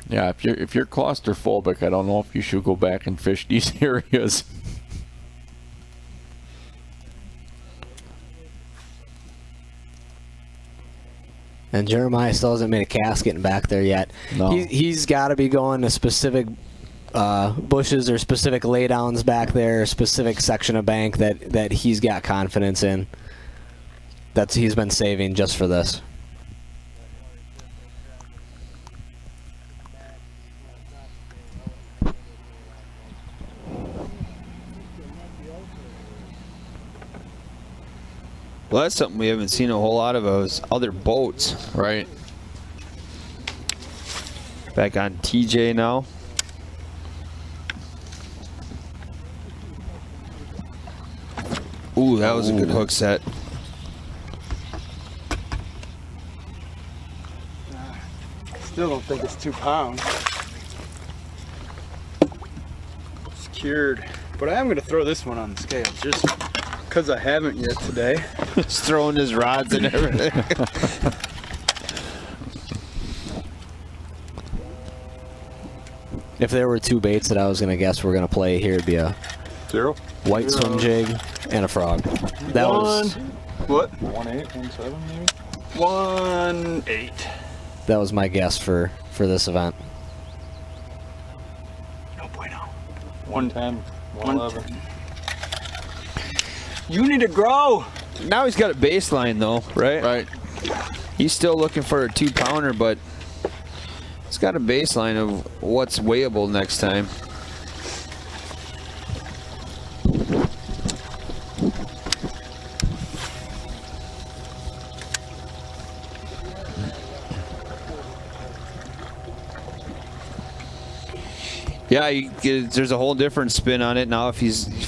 Yeah, if you're claustrophobic, I don't know if you should go back and fish these areas. And Jeremiah still hasn't made a cast getting back there yet. No. He's got to be going to specific bushes or specific laydowns back there, a specific section of bank that he's got confidence in. He's been saving just for this. Well, that's something we haven't seen a whole lot of those other boats. Right. Back on TJ now. Ooh, that was a good hook set. Still don't think it's 2 pounds. It's cured. But I am going to throw this one on the scales just because I haven't yet today. He's throwing his rods and everything. If there were 2 baits that I was going to guess we're going to play here, it'd be a 0 white swim jig and a frog. That was What? 1.8, 1.7 maybe? 1.8. was my guess for this event. 110, 111. You need to grow. Now he's got a baseline though, right? Right. He's still looking for a 2-pounder, but he's got a baseline of what's weighable next time. Yeah, there's a whole different spin on it now. If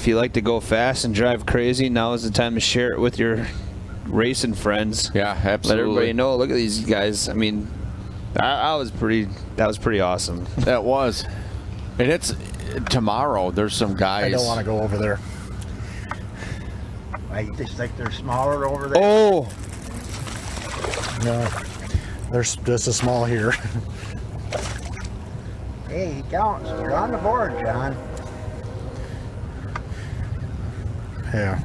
you like to go fast and drive crazy, now is the time to share it with your racing friends. Yeah, absolutely. Let everybody know. Look at these guys. I mean, that was pretty awesome. That was. And it's tomorrow. There's some guys. I don't want to go over there. I just think they're smaller over there. Oh. No, there's just a small here. Hey, he counts. You're on the board, John. Yeah.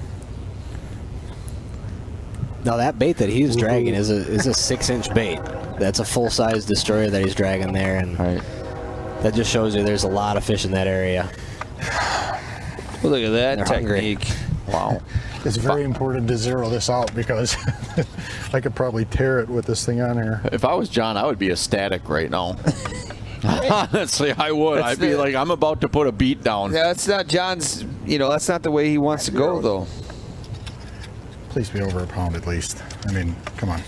Now that bait that he's dragging is a 6-inch bait. That's a full-size destroyer that he's dragging there, and that just shows you there's a lot of fish in that area. Well, look at that They're technique. hungry. Wow. It's very important to zero this out because I could probably tear it with this thing on here. If I was John, I would be ecstatic right now. Honestly, I would. I'd be like, I'm about to put a beat down. Yeah, that's not John's, that's not the way he wants to go, though. Please be over a pound at least. I mean, come on.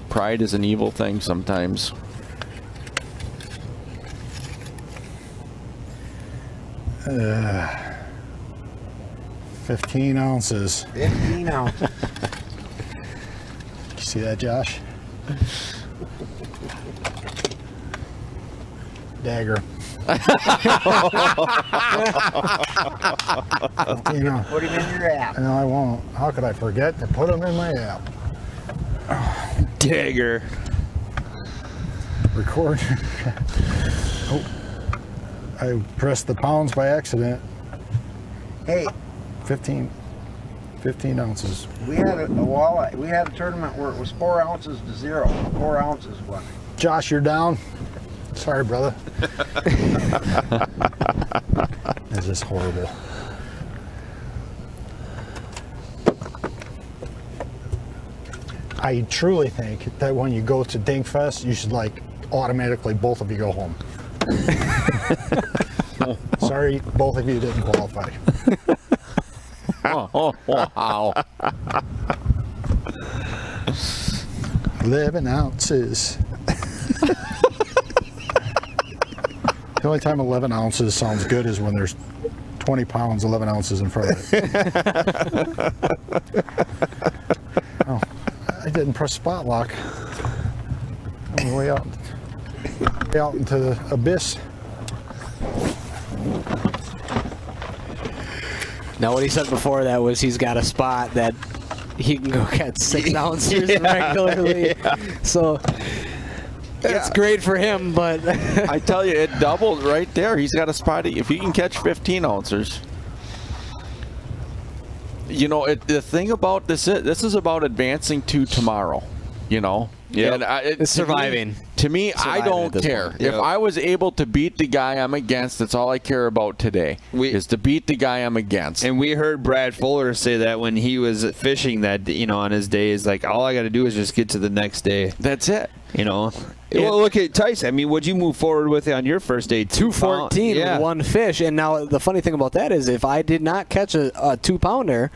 Pride is an evil thing sometimes. 15 ounces. 15 ounces. You see that, Josh? Dagger. Put him in your app. No, I won't. How could I forget to put them in my app? Dagger. Record. Oh, I pressed the pounds by accident. Hey, 15 ounces. we had a walleye. We had a tournament where it was 4 ounces to 0. 4 ounces won. Josh, you're down. Sorry, brother. This is horrible. I truly think that when you go to Dinkfest, you should automatically both of you go home. Sorry, both of you didn't qualify. Oh, wow. 11 ounces. The only time 11 ounces sounds good is when there's 20 pounds, 11 ounces in front of it. Oh, I didn't press spot lock. I'm way out into the abyss. Now, what he said before that was he's got a spot that he can go catch 6 ounces regularly. Yeah. So it's great for him, but I tell you, it doubled right there. He's got a spot. If he can catch 15 ounces. The thing about this is about advancing to tomorrow, Yeah, and it's surviving. To me, I don't care. If I was able to beat the guy I'm against, that's all I care about today, is to beat the guy I'm against. And we heard Brad Fuller say that when he was fishing that, on his days, all I got to do is just get to the next day. That's it. Well, look at Tyson. I mean, what'd you move forward with on your first day? 214 with one fish. And now the funny thing about that is if I did not catch a 2-pounder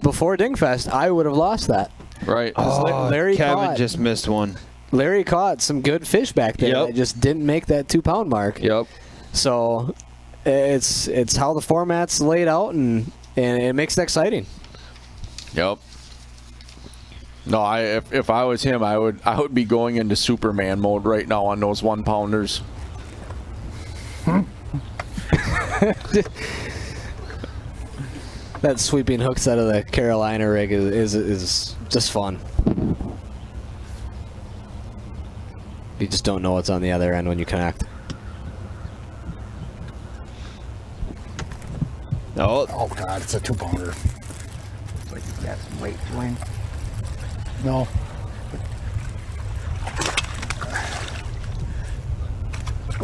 before Dingfest, I would have lost that. Right. Kevin just missed one. Larry caught some good fish back there that just didn't make that 2-pound mark. Yep. So it's how the format's laid out, and it makes it exciting. Yep. No, if I was him, I would be going into Superman mode right now on those 1-pounders. That sweeping hooks out of the Carolina rig is just fun. You just don't know what's on the other end when you connect. Oh God, it's a 2-pounder. But you got some weight to him. No.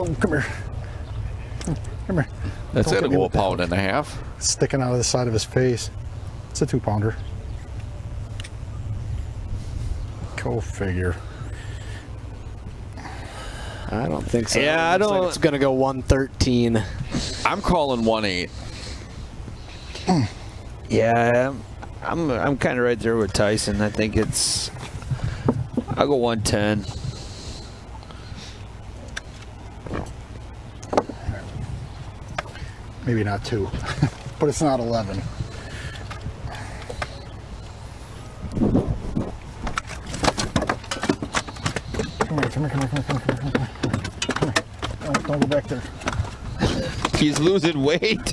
Oh, come here. Come here. That's Don't gonna get me go a with that pound and a half. sticking out of the side of his face. It's a 2-pounder. Go figure. I don't think so. Yeah, I Looks like don't. it's gonna go 113. I'm calling 1.8. Yeah, I'm kind of right there with Tyson. I think I'll go 110. Maybe not 2, but it's not 11. Come here, come here, come here, come here, come here, come here. Come here. Don't go back there. He's losing weight.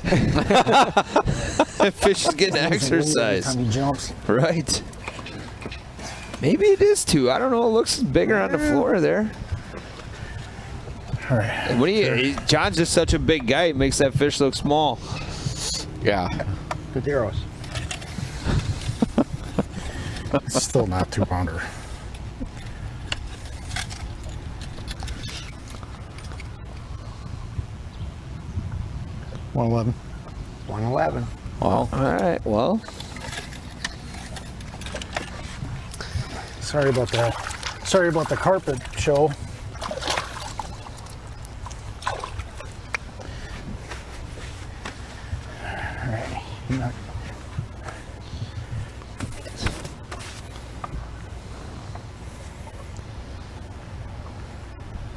Fish is getting exercise. Every time he jumps. Right. Maybe it is 2. I don't know. It looks bigger on the floor there. All right. John's just such a big guy. He makes that fish look small. Yeah. Good arrows. It's still not 2-pounder. $111. 111. Well, All right. Well, Sorry about that. Sorry about the carpet show. All right.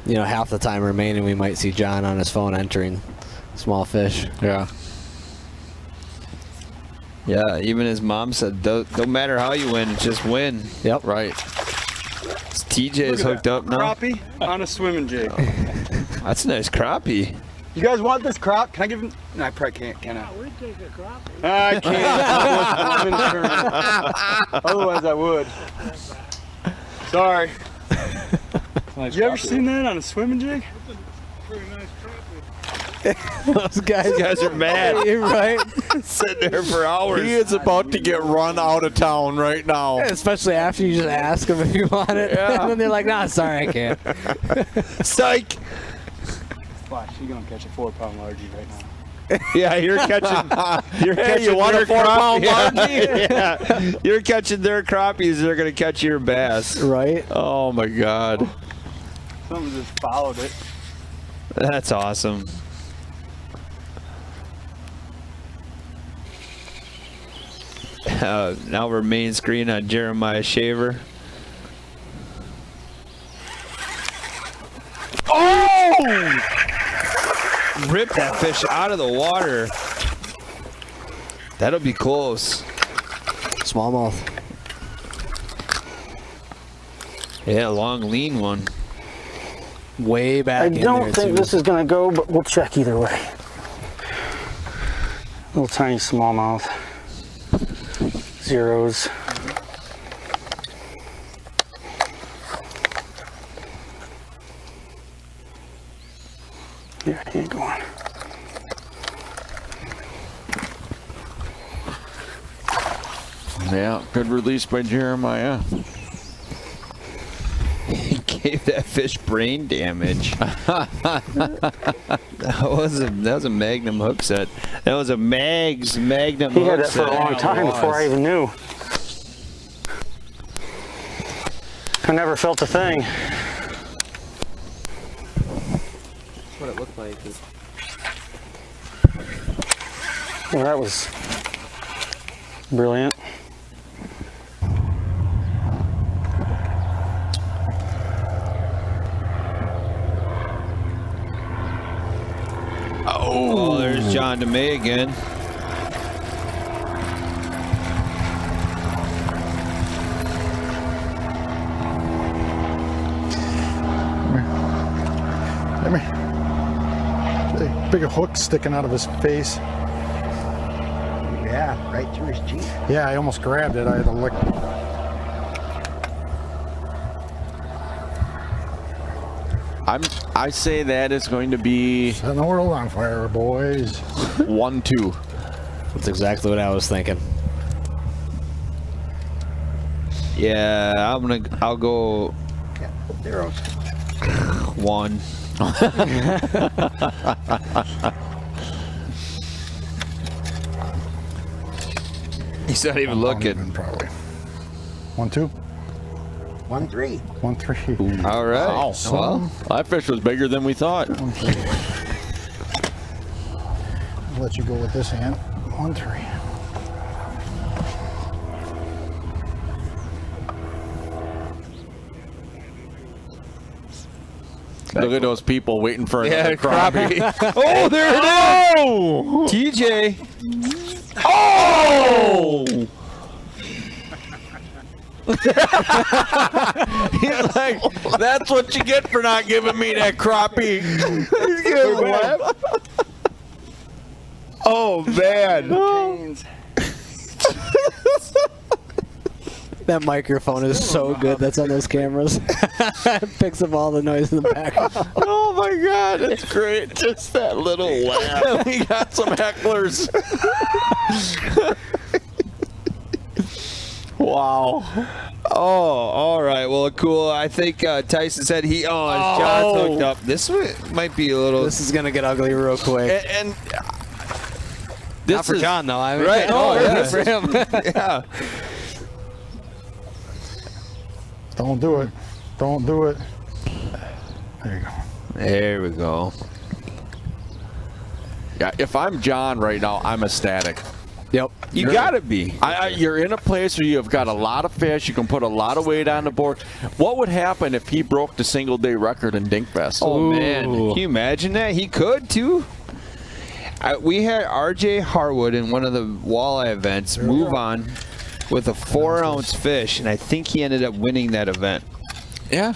You know, half the time remaining, we might see John on his phone entering small fish. yeah. yeah. Even his mom said, "Don't matter how you win, just win." Yep. Right. TJ is hooked up now. Crappie on a swimming jig. That's a nice crappie. You guys want this crop? Can I give him? No, I probably can't. Can I? We take a crappie. I can't. I'm in the tournament. Otherwise, I would. Sorry. You ever seen that on a swimming jig? Pretty nice Those guys are mad. You're right. Sitting there for hours. He is about to get run out of town right now. Especially after you just ask them if you want it. Yeah. And then they're like, nah, sorry, I can't. Psych. Watch, you're gonna catch a 4-pound largie right now. Yeah, you're catching. You're Hey, catching you want a their 4-pound crappie. Yeah. You're catching their crappies. They're gonna catch your bass. Right? Oh my God. Someone just followed it. That's awesome. Now we're main screen on Jeremiah Shaver. Oh! Rip that fish out of the water. That'll be close. Smallmouth. Yeah, long, lean one. Way back I in there, don't think too. this is gonna go, but we'll check either way. Little tiny smallmouth. Zeros. Yeah, he ain't going. Yeah, good release by Jeremiah. He gave that fish brain damage. that was a Magnum hook set. That was a Magnum He hook had that for set. a long time before I even knew. I never felt a thing. That's what it looked like. Well, that was brilliant. Oh, there's John DeMay again. Come here. Big hook sticking out of his face. Yeah, right through his cheek. Yeah, I almost grabbed it. I had to lick. I say that is going to be Setting the world on fire, boys. 1-2. That's exactly what I was thinking. Yeah, I'll go Yeah, zeros. 1. He's not even looking. Probably. 1, 2. 1, 3. 1, 3. All right. Wow. Well, That fish was bigger than we thought. I'll let you go with this hand. 1, 3. Look at those people waiting for another yeah, crappie. crappie. Oh, there it is. TJ. Oh! He's like, that's what you get for not giving me that crappie. He's getting left. Oh, man. That microphone is so good that's on those cameras. It picks up all the noise in the back. Oh my God, it's great. Just that little laugh. We got some hecklers. Wow. Oh, all right. Well, cool. I think Tyson said his John's hooked up. This might be a little. This is going to get ugly real quick. And this not for John, though. I mean, right. Oh, yeah, for him. Yeah. Don't do it. Don't do it. There you go. There we go. Yeah, if I'm John right now, I'm ecstatic. Yep. You gotta be. You're in a place where you've got a lot of fish. You can put a lot of weight on the board. What would happen if he broke the single-day record in Dinkfest? Oh, man. Can you imagine that? He could, too. We had R.J. Harwood in one of the walleye events move on with a 4-ounce fish, and I think he ended up winning that event. Yeah.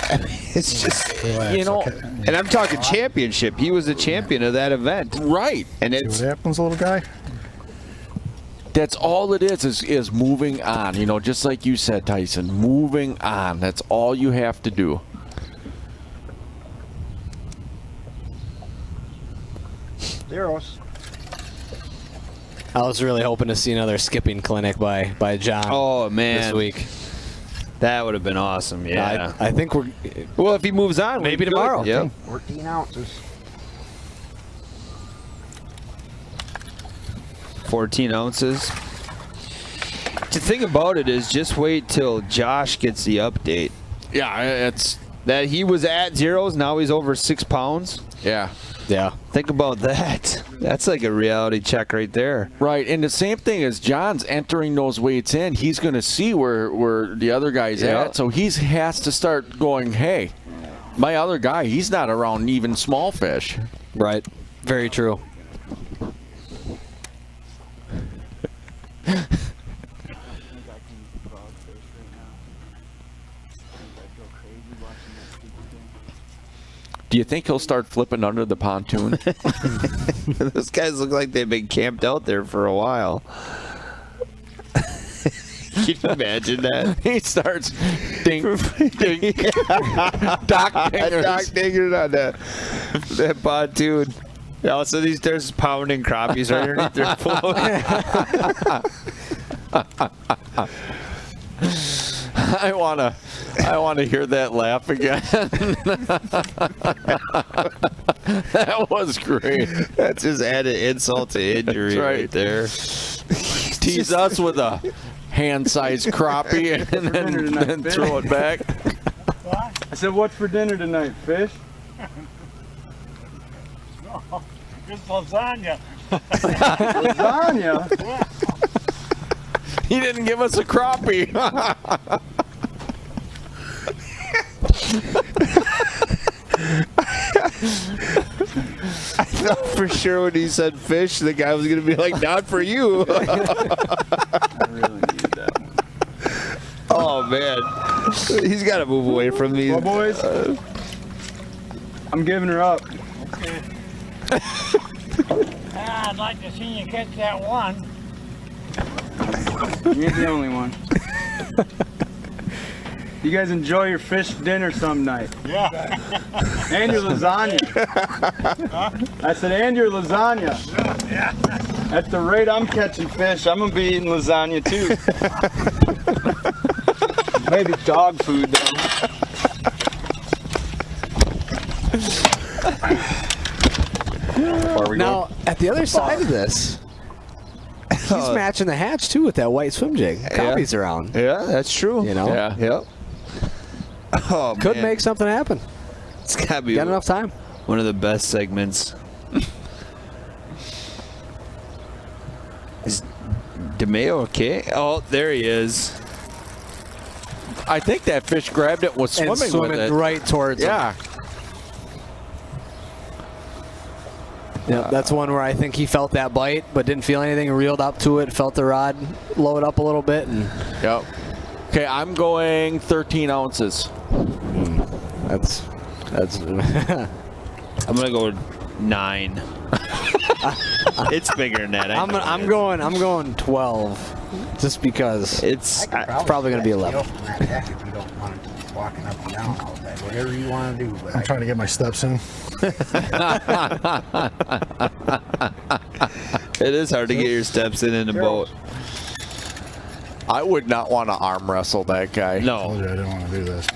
I mean, it's just, Relax, you know, okay. and I'm talking championship. He was the champion of that event. Right. And See it's what happens, little guy? That's all it is moving on. You know, just like you said, Tyson, moving on. That's all you have to do. Zeros. I was really hoping to see another skipping clinic by John. Oh, man. This week. That would have been awesome. Yeah. I think we're. Well, if he moves on, maybe tomorrow. Yep. 14 ounces. 14 ounces. The thing about it is just wait till Josh gets the update. Yeah, it's that he was at zeros, now he's over 6 pounds. Yeah. Yeah. Think about that. That's like a reality check right there. Right, and the same thing as John's entering those weights in, he's going to see where the other guy's at, so he has to start going, hey, my other guy, he's not around even small fish. Right. Very true. Do you think he'll start flipping under the pontoon? Those guys look like they've been camped out there for a while. Can you imagine that? He starts dink, dink, dock dingers. Dock dingers on that pontoon. All of a sudden, there's pounding crappies right underneath their float. I wanna hear that laugh again. That was great. That's just added insult to injury. That's right there. Tease us with a hand-sized crappie and then throw it back. I said, what's for dinner tonight? Fish? Just lasagna. Lasagna? He didn't give us a crappie. I thought for sure when he said fish, the guy was going to be like, not for you. I really need that one. Oh, man. He's got to move away from these. Well, boys, I'm giving her up. Okay. I'd like to see you catch that one. You ain't the only one. You guys enjoy your fish dinner some night. Yeah. And your lasagna. I said, and your lasagna. Yeah. At the rate I'm catching fish, I'm going to be eating lasagna too. Maybe dog food though. Now, at the other side of this, he's matching the hatch too with that white swim jig. Copies around. Yeah, that's true. You know? Yeah. Yep. Oh, Could man. make something happen. It's gotta be Got enough time. one of the best segments. Is DeMeo okay? Oh, there he is. I think that fish grabbed it, was And swimming swimming with it. right towards him. Yeah. Yep, that's one where I think he felt that bite, but didn't feel anything. Reeled up to it, felt the rod load up a little bit, and Yep. Okay, I'm going 13 ounces. that's. I'm gonna go 9. It's bigger than that. I'm going 12, just because it's probably gonna be 11. If you don't want to keep walking up and down all day, whatever you want to do. But I'm trying to get my steps in. It is hard to get your steps in a boat. I would not want to arm wrestle that guy. I No. told you I didn't want to do this.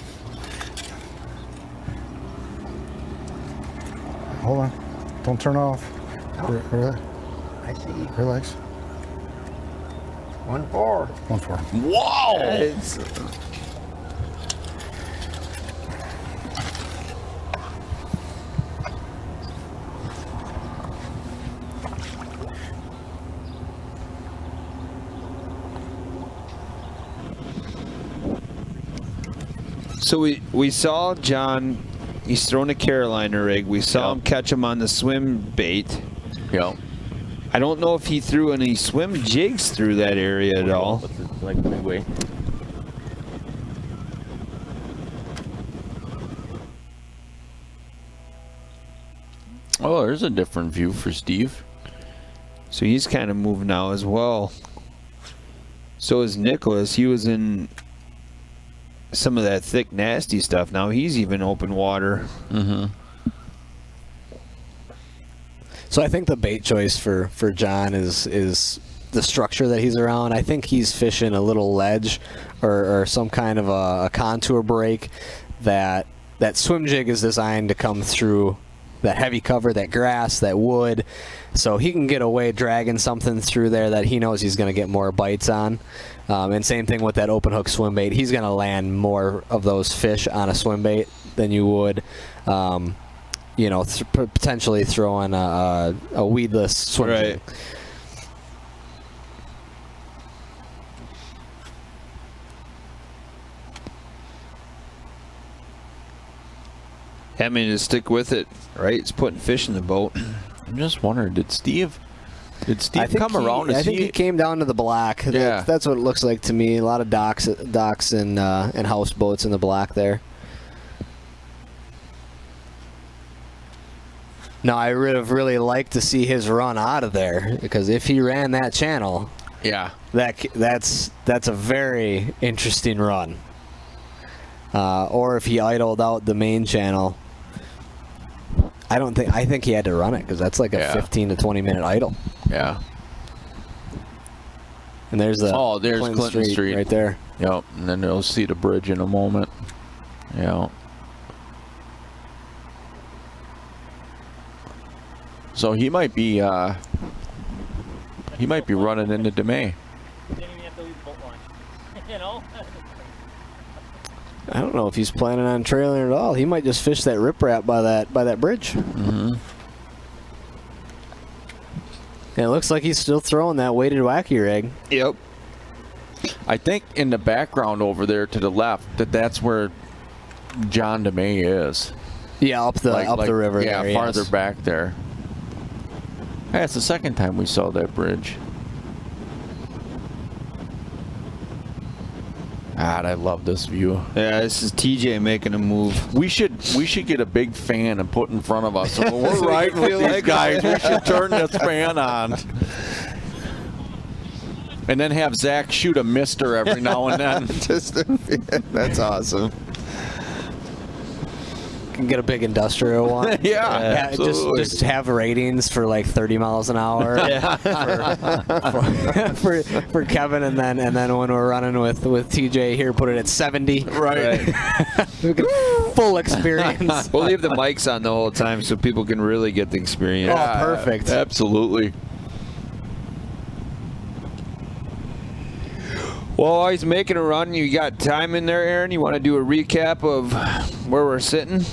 Hold on. Don't turn off. I see. Relax. 1-4. 1-4. Whoa! It's, so we saw John. He's thrown a Carolina rig. We saw him catch him on the swim bait. Yep. I don't know if he threw any swim jigs through that area at all. Like midway. Oh, there's a different view for Steve. So he's kind of moving now as well. So is Nicholas. He was in some of that thick, nasty stuff. Now he's even open water. Mm-hmm. So I think the bait choice for John is the structure that he's around. I think he's fishing a little ledge or some kind of a contour break that swim jig is designed to come through that heavy cover, that grass, that wood. So he can get away dragging something through there that he knows he's going to get more bites on. And same thing with that open hook swim bait. He's going to land more of those fish on a swim bait than you would, potentially throwing a weedless swim jig. Right. Having to stick with it, right? It's putting fish in the boat. I'm just wondering, did Steve come around? I think he came down to the black. Yeah. That's what it looks like to me. A lot of docks and houseboats in the black there. Now, I would have really liked to see his run out of there, because if he ran that channel, yeah, that's a very interesting run. Or if he idled out the main channel, I think he had to run it, because that's like a 15 to 20 minute idle. Yeah. And there's Clinton Street right there. Yep. And then you'll see the bridge in a moment. Yeah. So he might be running into DeMay. Didn't even have to leave the boat launch. You know? I don't know if he's planning on trailing at all. He might just fish that riprap by that bridge. Mm-hmm. And it looks like he's still throwing that weighted wacky rig. Yep. I think in the background over there to the left, that's where John DeMay is. Yeah, up the river. Yeah, there, farther yes. back there. Hey, it's the second time we saw that bridge. God, I love this view. Yeah, this is TJ making a move. We should get a big fan and put in front of us. So when we're So riding you with feel these like- guys, we should turn this fan on. And then have Zach shoot a mister every now and then. That's awesome. get a big industrial one. Yeah, just have ratings for like 30 miles an hour for Kevin, and then when we're running with TJ here, put it at 70. Right. We get full experience. We'll leave the mics on the whole time so people can really get the experience. Oh, perfect. Absolutely. Well, while he's making a run, you got time in there, Aaron? You want to do a recap of where we're sitting?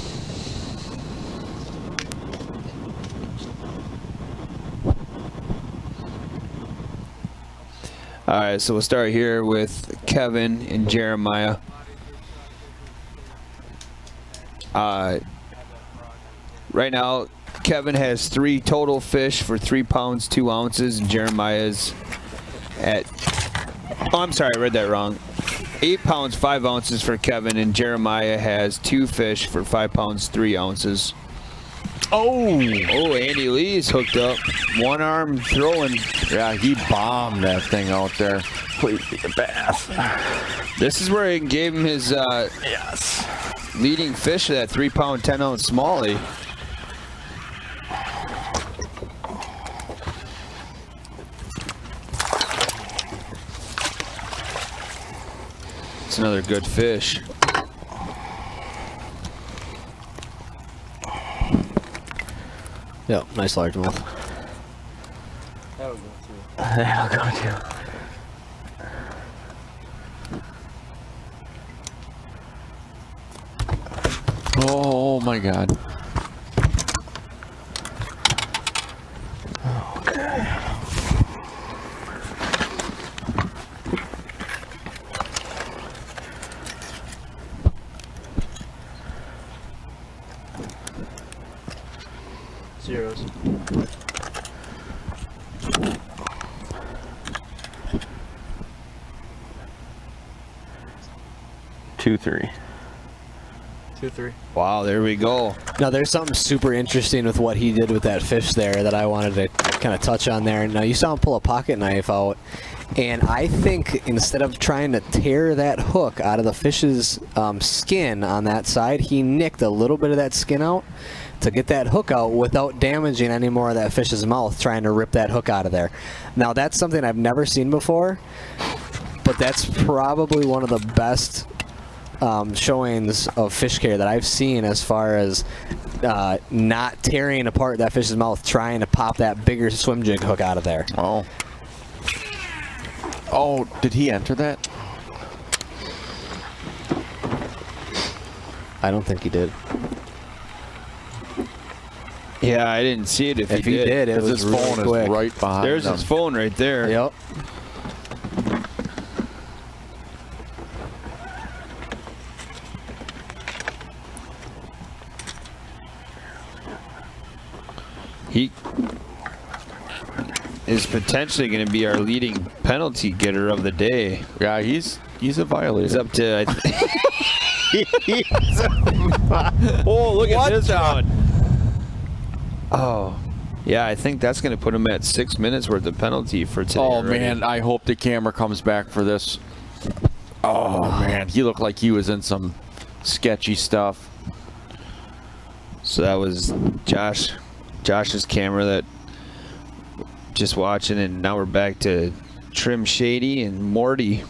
All right, so we'll start here with Kevin and Jeremiah. Right now, Kevin has 3 total fish for 3 pounds 2 ounces, and Jeremiah's at, oh, I'm sorry, I read that wrong. 8 pounds 5 ounces for Kevin, and Jeremiah has 2 fish for 5 pounds 3 ounces. Oh, Andy Lee's hooked up. One arm throwing. Yeah, he bombed that thing out there. Please be a bass. This is where he gave him his leading fish of that 3 pound 10 ounce smallie. It's another good fish. Yep, nice largemouth. That'll go through. That'll go too. Oh my God. Zeros. Two, three. 2-3. Wow, there we go. Now, there's something super interesting with what he did with that fish there that I wanted to kind of touch on there. Now, you saw him pull a pocket knife out, and I think instead of trying to tear that hook out of the fish's skin on that side, he nicked a little bit of that skin out to get that hook out without damaging any more of that fish's mouth, trying to rip that hook out of there. Now, that's something I've never seen before, but that's probably one of the best showings of fish care that I've seen as far as not tearing apart that fish's mouth, trying to pop that bigger swim jig hook out of there. Oh. Oh, did he enter that? I don't think he did. Yeah, I didn't see it if he did. It was his phone really is quick. right behind There's him. his phone right there. Yep. He is potentially going to be our leading penalty getter of the day. Yeah, he's a violator. He's up to. Oh, look at this one. Oh, yeah, I think that's going to put him at 6 minutes worth of penalty for today. Oh already. man, I hope the camera comes back for this. Oh man, he looked like he was in some sketchy stuff. So that was Josh's camera that just watching, and now we're back to Trim Shady and Morty.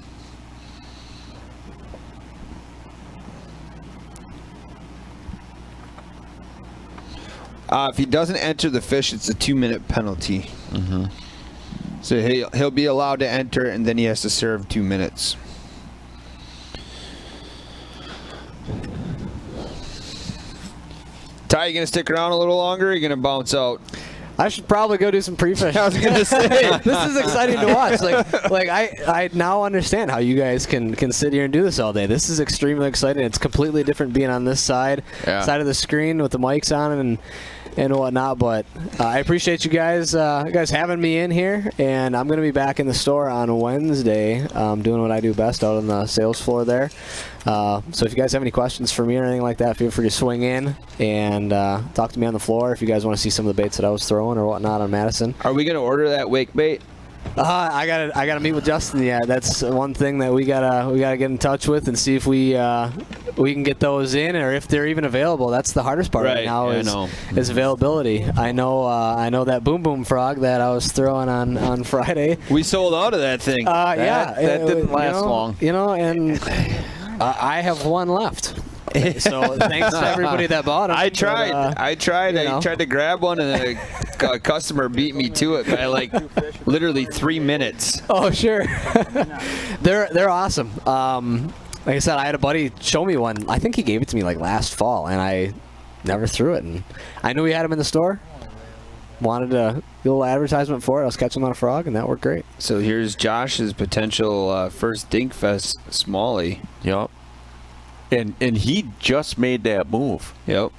If he doesn't enter the fish, it's a 2-minute penalty. Mm-hmm. So he'll be allowed to enter, and then he has to serve 2 minutes. Ty, you gonna stick around a little longer, or are you gonna bounce out? I should probably go do some pre-fishing. I was gonna say this is exciting to watch. Like I now understand how you guys can sit here and do this all day. This is extremely exciting. It's completely different being on this side of the screen with the mics on and whatnot. But I appreciate you guys having me in here, and I'm gonna be back in the store on Wednesday, doing what I do best out on the sales floor there. So if you guys have any questions for me or anything like that, feel free to swing in and talk to me on the floor if you guys want to see some of the baits that I was throwing or whatnot on Madison. Are we gonna order that wake bait? I gotta meet with Justin. Yeah, that's one thing that we gotta get in touch with and see if we we can get those in, or if they're even available. That's the hardest part right now is availability. I know that boom boom frog that I was throwing on Friday. We sold out of that thing. That didn't last long. And I have one left. So thanks to everybody that bought them. I tried. I tried to grab one, and a customer beat me to it by like literally 3 minutes. Oh sure, they're awesome. Like I said, I had a buddy show me one. I think he gave it to me like last fall, and I never threw it. And I knew he had them in the store. Wanted a little advertisement for it. I was catching on a frog, and that worked great. So here's Josh's potential first Dinkfest Smallie. Yep. And he just made that move. Yep.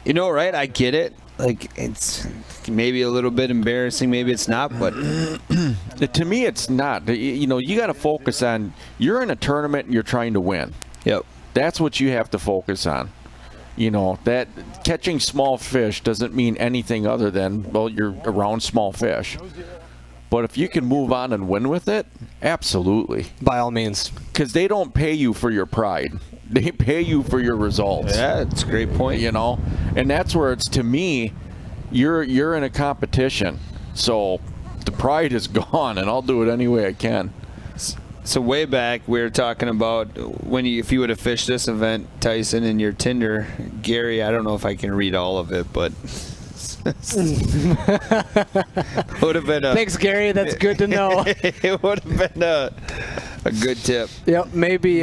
You know, right? I get it. Like, it's maybe a little bit embarrassing, maybe it's not, but to me, it's not. You know, you got to focus on. You're in a tournament and you're trying to win. Yep. That's what you have to focus on. You know, that catching small fish doesn't mean anything other than, well, you're around small fish. But if you can move on and win with it, absolutely. By all means. Because they don't pay you for your pride. They pay you for your results. Yeah, that's a great point. You know, and that's where it's, to me, you're in a competition. So the pride is gone, and I'll do it any way I can. So way back, we were talking about if you would have fished this event, Tyson, in your Tinder, Gary, I don't know if I can read all of it, but would have been Thanks, Gary. That's good to know. It would have been a good tip. Yep. Maybe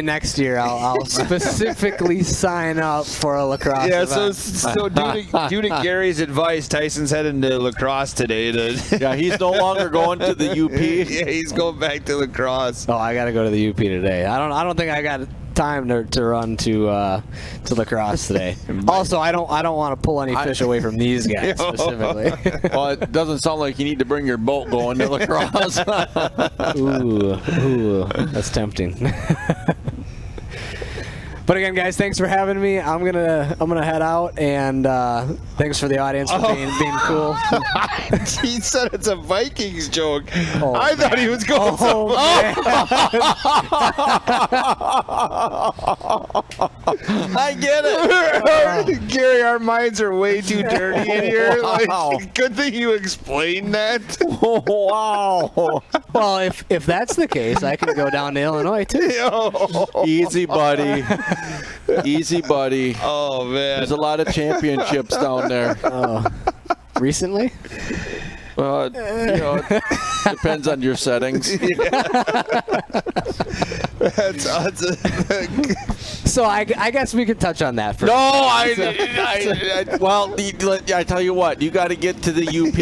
next year I'll specifically sign up for a lacrosse event. So due to Gary's advice, Tyson's heading to Lacrosse today. Yeah, he's no longer going to the UP. Yeah, he's going back to Lacrosse. Oh, I got to go to the UP today. I don't think I got time to run to Lacrosse today. Also, I don't want to pull any fish away from these guys specifically. Well, it doesn't sound like you need to bring your boat going to Lacrosse. Ooh, that's tempting. But again, guys, thanks for having me. I'm gonna head out, and thanks for the audience for being cool. He said it's a Vikings joke. Oh, I thought he was going I get it. Gary, our minds are way too dirty in here. Like, good thing you explained that. Wow. Well, if that's the case, I can go down to Illinois too. Easy, buddy. Easy, buddy. Oh, man. There's a lot of championships down there. Recently? Well, it depends on your settings. That's awesome. So I guess we could touch on that first. No, I tell you what, you got to get to the UP,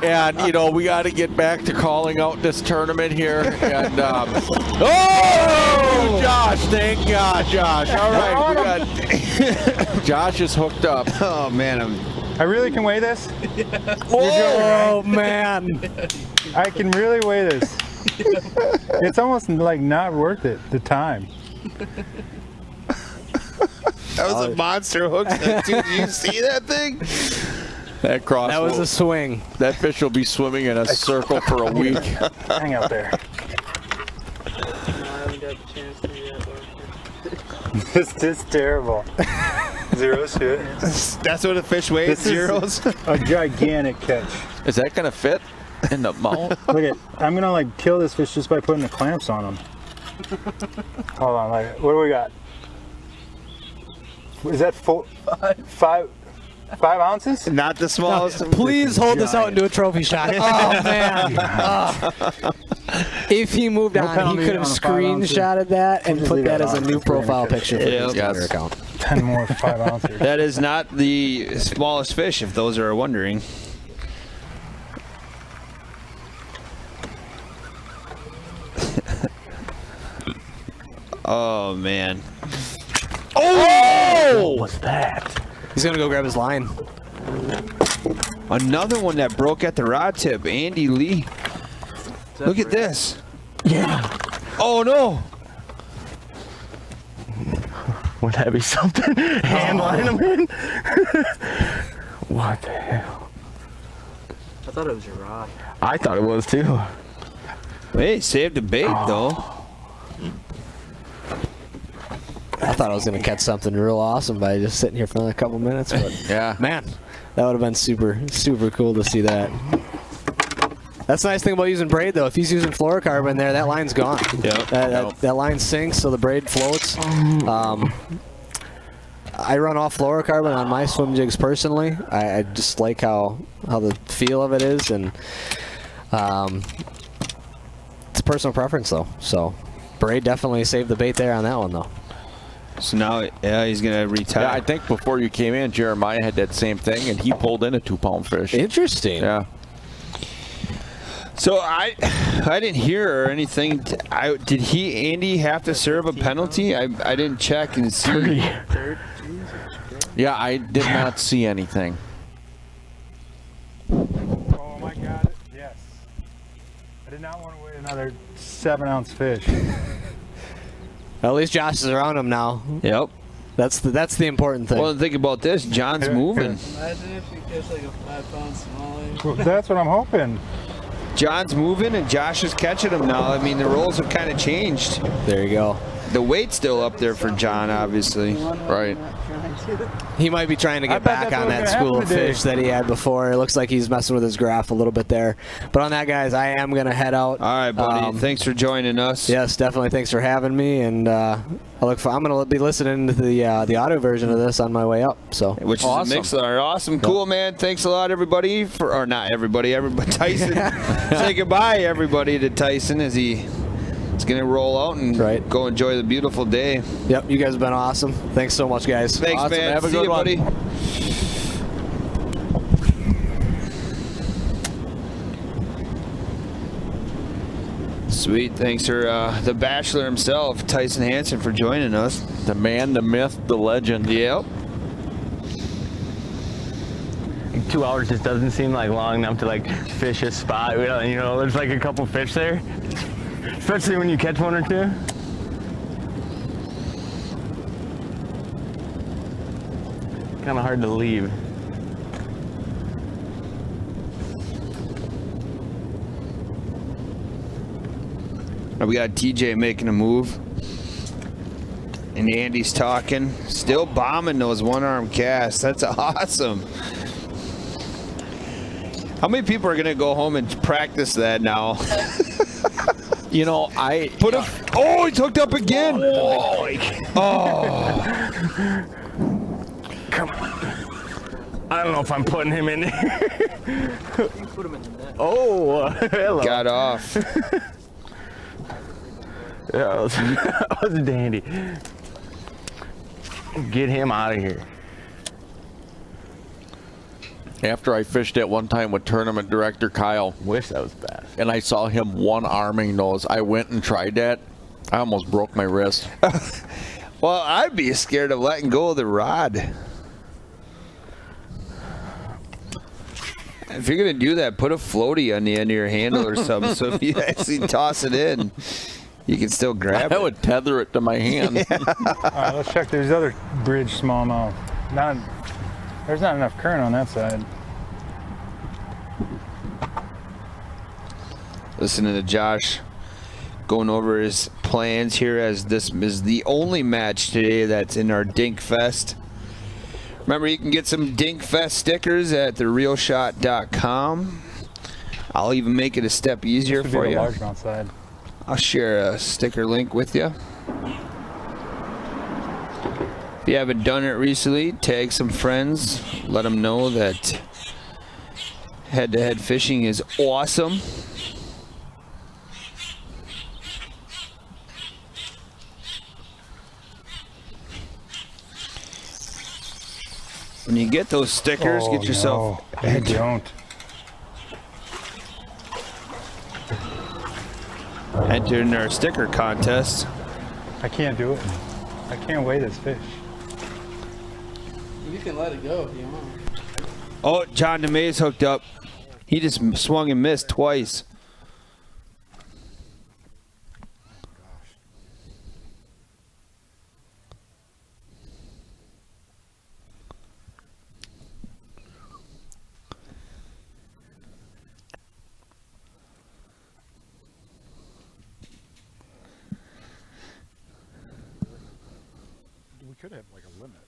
and we got to get back to calling out this tournament here. And Josh, thank God, Josh. All right, we got Josh is hooked up. Oh man, I really can weigh this. Oh man, I can really weigh this. It's almost like not worth it, the time. That was a monster hook. Dude, did you see that thing? That cross. That was a swing. That fish will be swimming in a circle for a week. Hang out there. This is terrible. Zero shit. That's what a fish weighs, zeros? A gigantic catch. Is that going to fit in the mouth? Look I'm going to kill this fish just by putting the clamps on him. Hold on, what do we got? Is that 5 ounces? Not the smallest. Please hold this out and do a trophy shot. Oh man. If he moved on, he could have screenshotted that and put that as a new profile picture for his Twitter account. 10 more 5 ounces. That is not the smallest fish, if those are wondering. Oh man. Oh! What's that? He's gonna go grab his line. Another one that broke at the rod tip, Andy Lee. Look at this. Yeah. Oh no. Would that be something? Hand line them in? What the hell? I thought it was your rod. I thought it was too. Hey, saved the bait though. I thought I was going to catch something real awesome by just sitting here for another couple minutes, but Yeah. man, that would have been super, super cool to see that. That's the nice thing about using braid, though. If he's using fluorocarbon there, that line's gone. Yep. That line sinks, so the braid floats. I run off fluorocarbon on my swim jigs personally. I just like how the feel of it is, and it's a personal preference, though. So braid definitely saved the bait there on that one, though. So now, yeah, he's going to retire. Yeah, I think before you came in, Jeremiah had that same thing, and he pulled in a 2-pound fish. Interesting. Yeah. So I didn't hear or anything. Did Andy have to serve a penalty? I didn't check and see. Yeah, I did not see anything. Oh my God, yes. I did not want to weigh another 7-ounce fish. At least Josh is around him now. Yep. That's the important thing. Well, think about this. John's moving. Imagine if you catch like a 5-pound smallie. Well, that's what I'm hoping. John's moving and Josh is catching him now. I mean, the roles have kind of changed. There you go. The weight's still up there for John, obviously. Right. He might be trying to get back on that school of fish that he had before. It looks like he's messing with his graph a little bit there. But on that, guys, I am going to head out. All right, buddy. Thanks for joining us. Yes, definitely. Thanks for having me. And I'm going to be listening to the audio version of this on my way up. So, which is a Mixler. Awesome. Cool, man. Thanks a lot, everybody. Or not everybody. Tyson. Say goodbye, everybody, to Tyson as he's going to roll out and go enjoy the beautiful day. Yep, you guys have been awesome. Thanks so much, guys. Thanks, awesome. man. Have a See good you, one. buddy. Sweet. Thanks for the Bachelor himself, Tyson Hansen, for joining us. The man, the myth, the legend. Yep. 2 hours just doesn't seem like long enough to like fish a spot. You know, there's like a couple fish there, especially when you catch one or two. Kind of hard to leave. Now we got TJ making a move. And Andy's talking. Still bombing those one-arm casts. That's awesome. How many people are going to go home and practice that now? You know, I... Oh, he's hooked up again. Oh. Come on. I don't know if I'm putting him in there. You put him in the net. Oh, hello. Got off. That was dandy. Get him out of here. After I fished at one time with tournament director Kyle. Wish that was bad. And I saw him one-arming those. I went and tried that. I almost broke my wrist. Well, I'd be scared of letting go of the rod. If you're going to do that, put a floaty on the end of your handle or something, so if you actually toss it in, you can still grab it. I would tether it to my hand. Yeah. All right, let's check. There's other bridge smallmouth. There's not enough current on that side. Listening to Josh going over his plans here, as this is the only match today that's in our Dink Fest. Remember, you can get some Dink Fest stickers at therealshot.com. I'll even make it a step easier for you. Largemouth side. I'll share a sticker link with you. If you haven't done it recently, tag some friends. Let them know that head-to-head fishing is awesome. When you get those stickers, get yourself... No, you don't. Enter in our sticker contest. I can't do it. I can't weigh this fish. You can let it go if you want. Oh, John DeMay's hooked up. He just swung and missed twice. could have like a limit.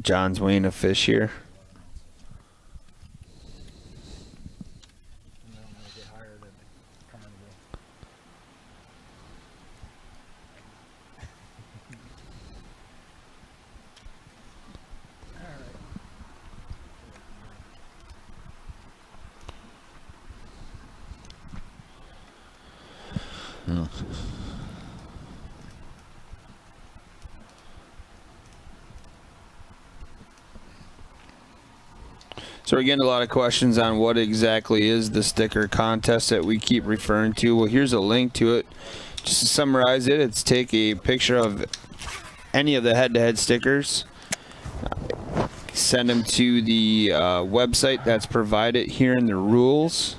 John's weighing a fish here. So we're getting a lot of questions on what exactly is the sticker contest that we keep referring to. Well, here's a link to it. Just to summarize it, it's take a picture of any of the head-to-head stickers, send them to the website that's provided here in the rules,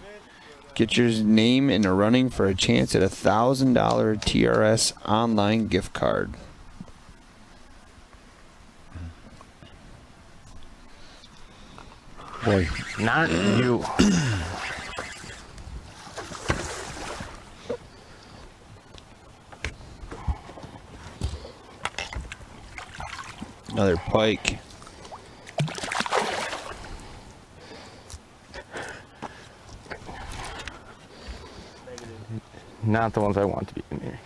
get your name in the running for a chance at a $1,000 TRS online gift card. Boy, not you. Another pike. Not the ones I want to be in here.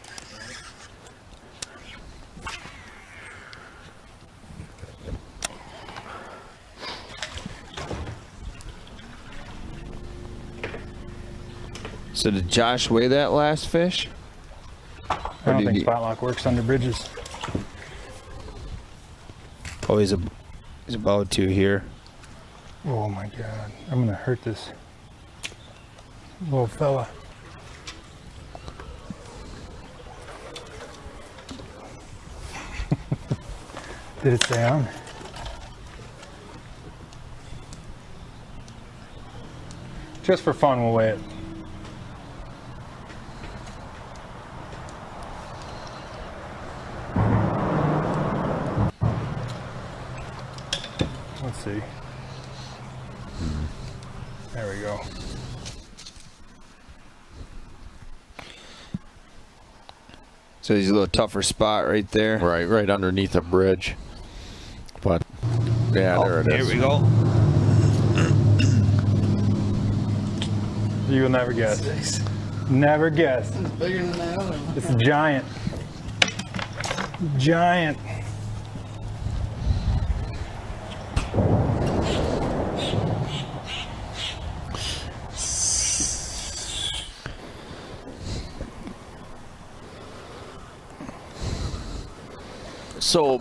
So did Josh weigh that last fish? I don't think spot lock works under bridges. Oh, he's about to here. Oh my God, I'm gonna hurt this little fella. Did it stay on? Just for fun, we'll weigh it. Let's see. There we go. So he's a little tougher spot right there. Right underneath a bridge. But yeah, there it is. Here we go. You'll never guess. Never guess. It's bigger than that other one. It's a giant. Giant. So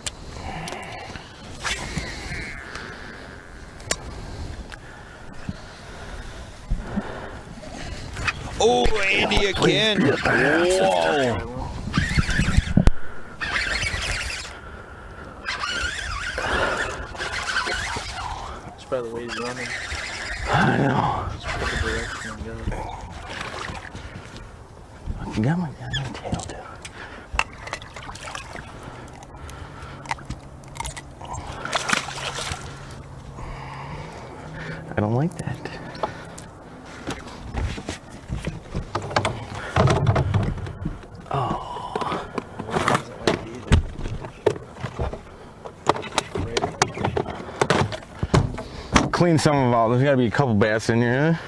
oh, Andy again. Whoa. It's by the way he's running. I know. Just put the direction and go. I got my tail too. I don't like that. Oh. Clean some of them out. There's got to be a couple bass in here, huh?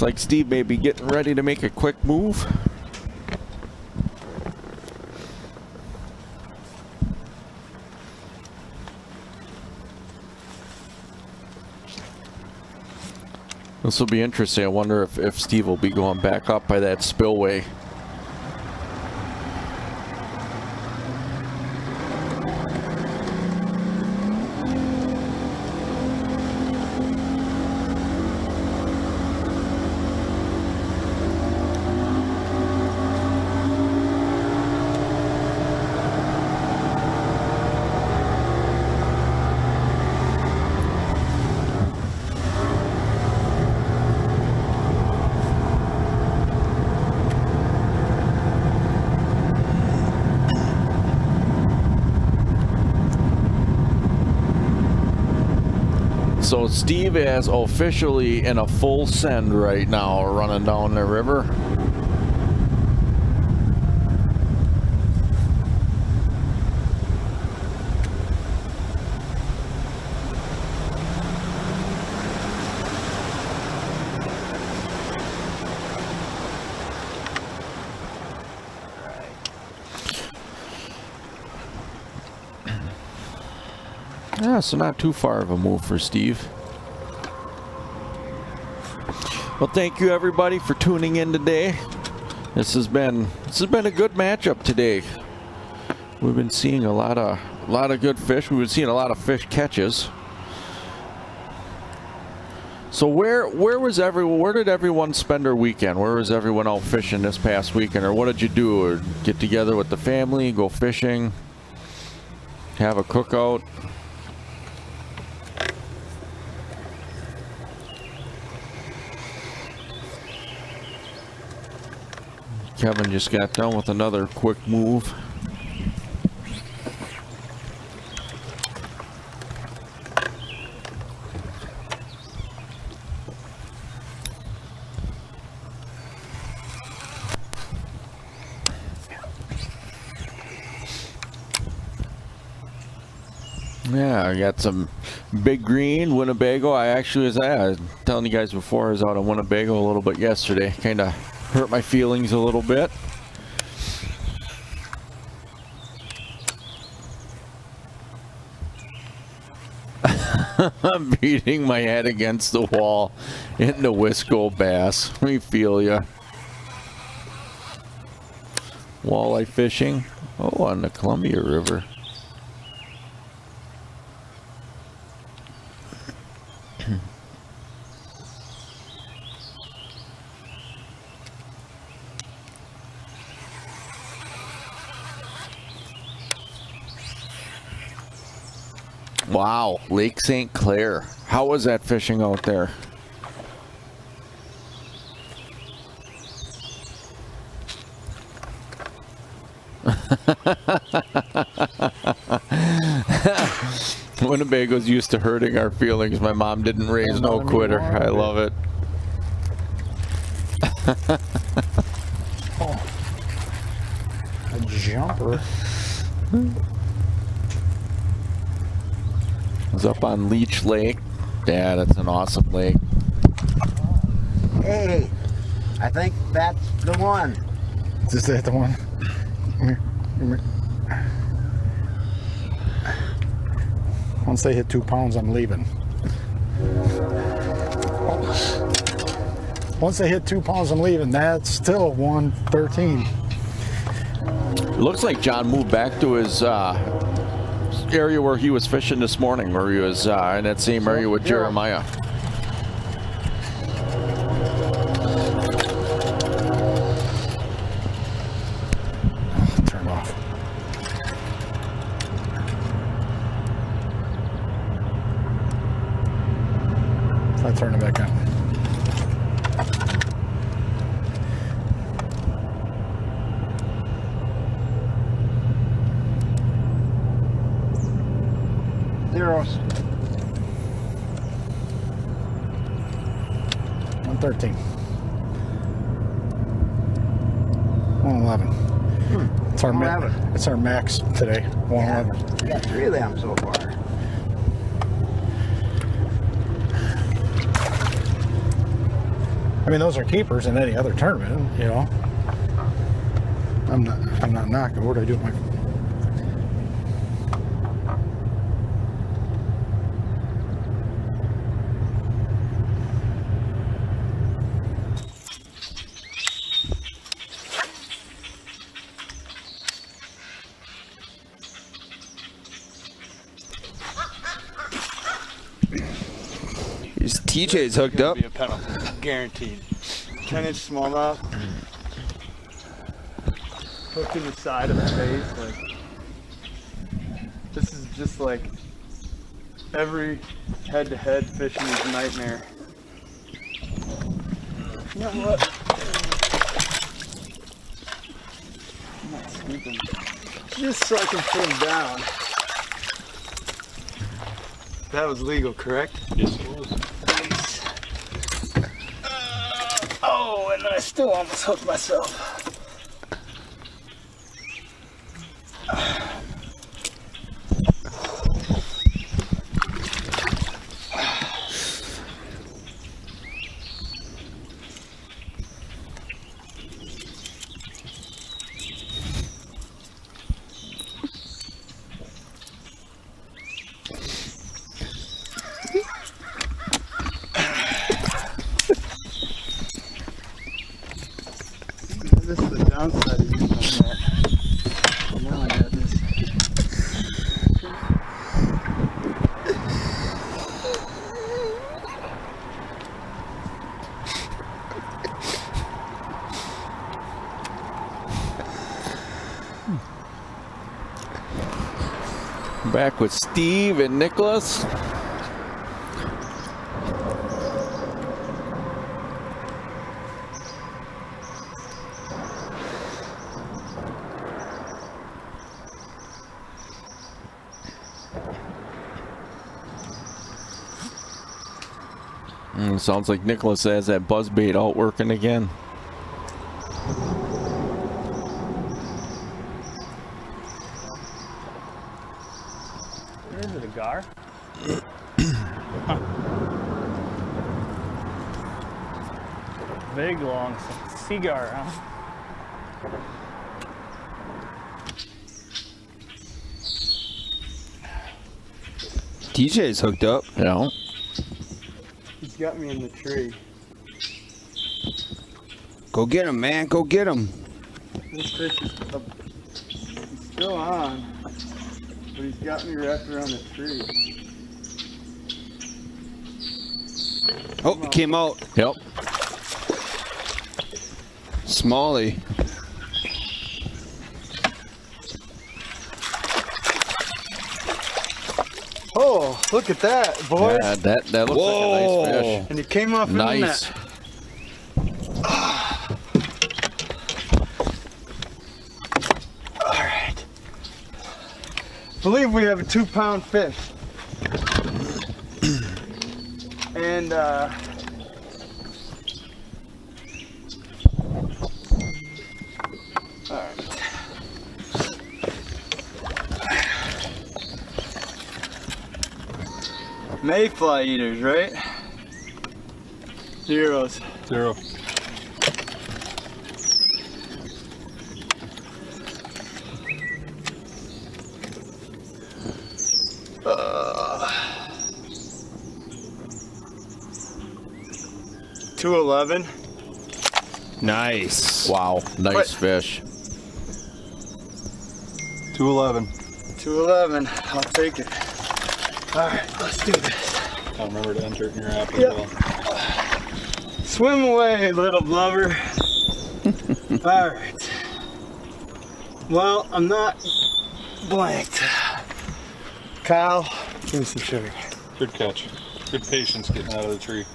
it's like Steve may be getting ready to make a quick move. This will be interesting. I wonder if Steve will be going back up by that spillway. So Steve is officially in a full send right now, running down the river. Yeah, so not too far of a move for Steve. Well, thank you everybody for tuning in today. This has been a good matchup today. We've been seeing a lot of good fish. We've been seeing a lot of fish catches. So where did everyone spend their weekend? Where was everyone out fishing this past weekend? Or what did you do? Or get together with the family, go fishing, have a cookout? Kevin just got done with another quick move. Yeah, I got some big green Winnebago. I actually was telling you guys before, I was out on Winnebago a little bit yesterday. Kind of hurt my feelings a little bit. I'm beating my head against the wall in the Wisco bass. We feel ya. Walleye fishing. Oh, on the Columbia River. Wow, Lake St. Clair. How was that fishing out there? Winnebago's used to hurting our feelings. My mom didn't raise no quitter. I love it. Oh, a jumper. Was up on Leech Lake. Yeah, that's an awesome lake. Hey, I think that's the one. Is that the one? Come here. Come here. Once they hit 2 pounds, I'm leaving. Once they hit 2 pounds, I'm leaving. That's still 113. Looks like John moved back to his area where he was fishing this morning, where he was in that same area with Jeremiah. Turn off. I turn it back on. Zeros. 113. 111. It's our 111. It's our max today. 111. We got 3 of them so far. I mean, those are keepers in any other tournament, you know. I'm not knocking. What do I do with my? TJ's hooked up. Be a penalty, guaranteed. 10-inch smallmouth. Hooked in the side of the face. Like, this is just like every head-to-head fisherman's nightmare. You know what? I'm not scooping. Just so I can put him down. That was legal, correct? Yes, it was. Oh, and then I still almost hooked myself. This is the downside of using that. Now I got this. Back with Steve and Nicholas. Sounds like Nicholas has that buzzbait out working again. Is it a gar? Big long cigar, huh? TJ's hooked up. Yeah. He's got me in the tree. Go get him, man. Go get him. This fish is he's still on, but he's got me wrapped around the tree. Oh, he came out. Yep. Smalley. Oh, look at that, boys. Yeah, that looks like a nice fish. And he came off in the Nice. net. All right. Believe we have a 2-pound fish. And all right. Mayfly eaters, right? Zeros. 0. Uh, 211. Nice. Wow, nice What? fish. 211. 211. I'll take it. All right, let's do this. I'll remember to enter it in your app as Yep. well. Swim away, little blubber. All right. Well, I'm not blanked. Kyle, give me some sugar. Good catch. Good patience getting out of the tree.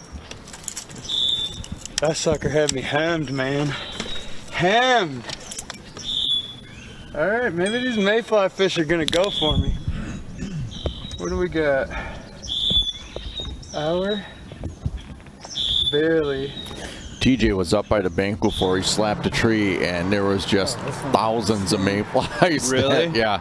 That sucker had me hemmed, man. Hemmed. All right, maybe these mayfly fish are gonna go for me. What do we got? Hour? Barely. TJ was up by the bank before he slapped a tree, and there was just thousands of mayflies. Really? Yeah.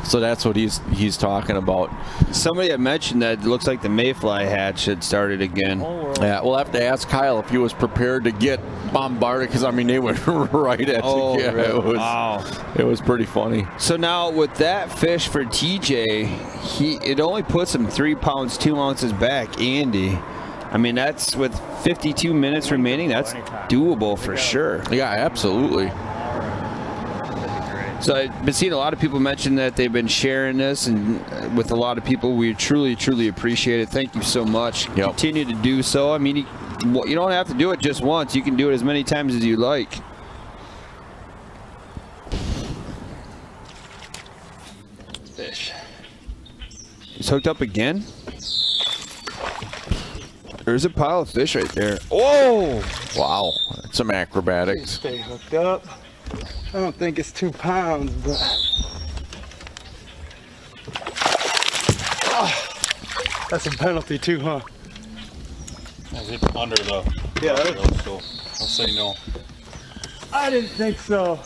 So that's what he's talking about. Somebody had mentioned that it looks like the mayfly hatch had started again. Yeah, we'll have to ask Kyle if he was prepared to get bombarded, because I mean they went right at Oh, you. Yeah, really? Wow. It was pretty funny. So now with that fish for TJ, it only puts him 3 pounds 2 ounces back, Andy. I mean, that's with 52 minutes remaining. That's doable for sure. Yeah, absolutely. So I've been seeing a lot of people mention that they've been sharing this, and with a lot of people, we truly, truly appreciate it. Thank you so much. Yep. Continue to do so. I mean, you don't have to do it just once. You can do it as many times as you like. Fish. He's hooked up again. There's a pile of fish right there. Oh! Wow. That's some acrobatics. Stay hooked up. I don't think it's 2 pounds, but. Oh, that's a penalty too, huh? Is it under the? Yeah. So I'll say no. I didn't think so.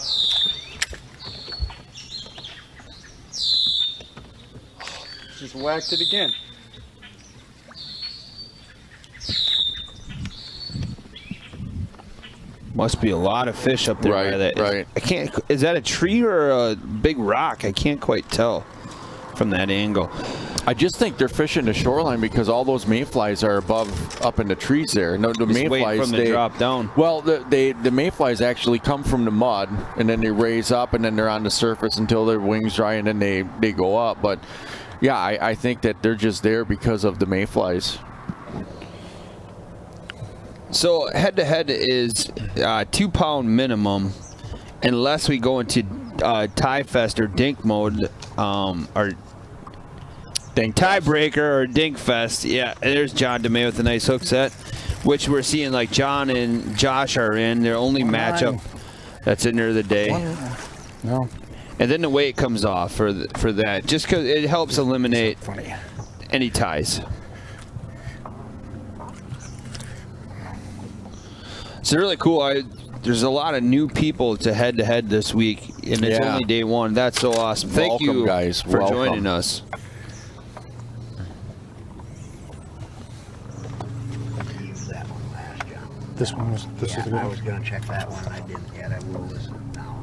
Just whacked it again. Must be a lot of fish up there. Right, right. I can't. Is that a tree or a big rock? I can't quite tell from that angle. I just think they're fishing the shoreline because all those mayflies are up in the trees there. No, the Just waiting mayflies for them to drop down. Well, the mayflies actually come from the mud and then they raise up and then they're on the surface until their wings dry and then they go up. But yeah, I think that they're just there because of the mayflies. So head-to-head is 2 pound minimum, unless we go into tie fest or dink mode, or tiebreaker or dink fest. Yeah, there's John DeMay with a nice hook set, which we're seeing like John and Josh are in. Their only matchup that's in there of the day. No. And then the weight comes off for that, just because it helps eliminate any ties. It's really cool. There's a lot of new people to head-to-head this week, and it's only day one. That's so awesome. Thank you, guys, for welcome. joining us. This one was. This is the good I one. was going to check that one. I didn't yet. I will listen now.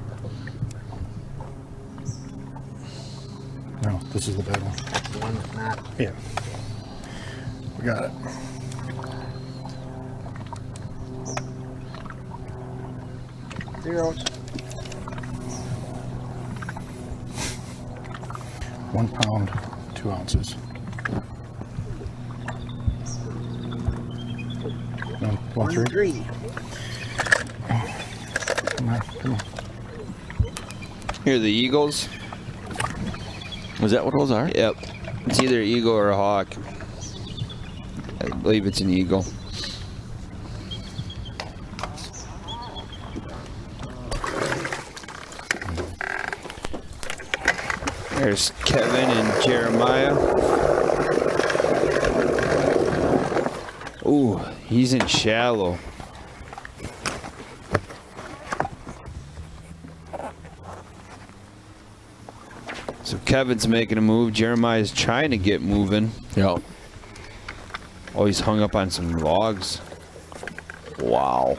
No, this is the bad one. That's the one that's not. Yeah. We got it. Zeros. 1 pound, 2 ounces. No, 1 3. Come on, come on. Here are the eagles. Was that what those are? Yep. It's either an eagle or a hawk. I believe it's an eagle. There's Kevin and Jeremiah. Ooh, he's in shallow. So Kevin's making a move. Jeremiah's trying to get moving. Yep. Oh, he's hung up on some logs. Wow.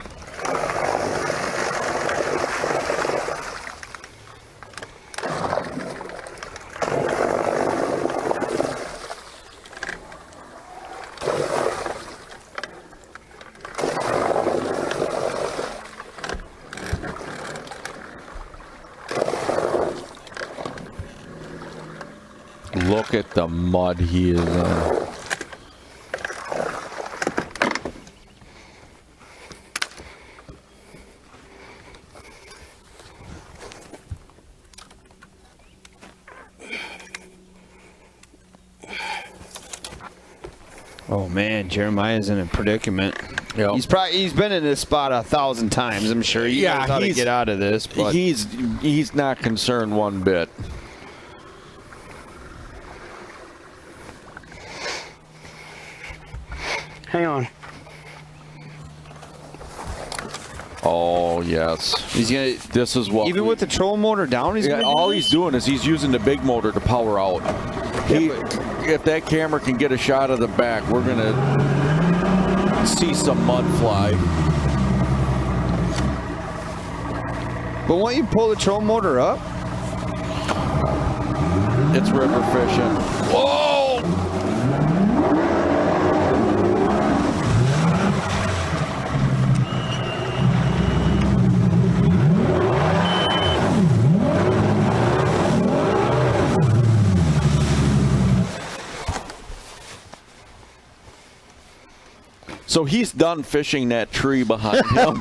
Look at the mud he is in. Oh man, Jeremiah's in a predicament. Yep. He's been in this spot 1,000 times. I'm sure. He knows how to get out of this. But he's not concerned one bit. Hang on. Oh yes. He's gonna. This is what. Even with the trolling motor down, he's gonna all do he's this? doing is he's using the big motor to power out. If that camera can get a shot of the back, we're gonna see some mud fly. But won't you pull the trolling motor up? It's river fishing. Whoa! So he's done fishing that tree behind him.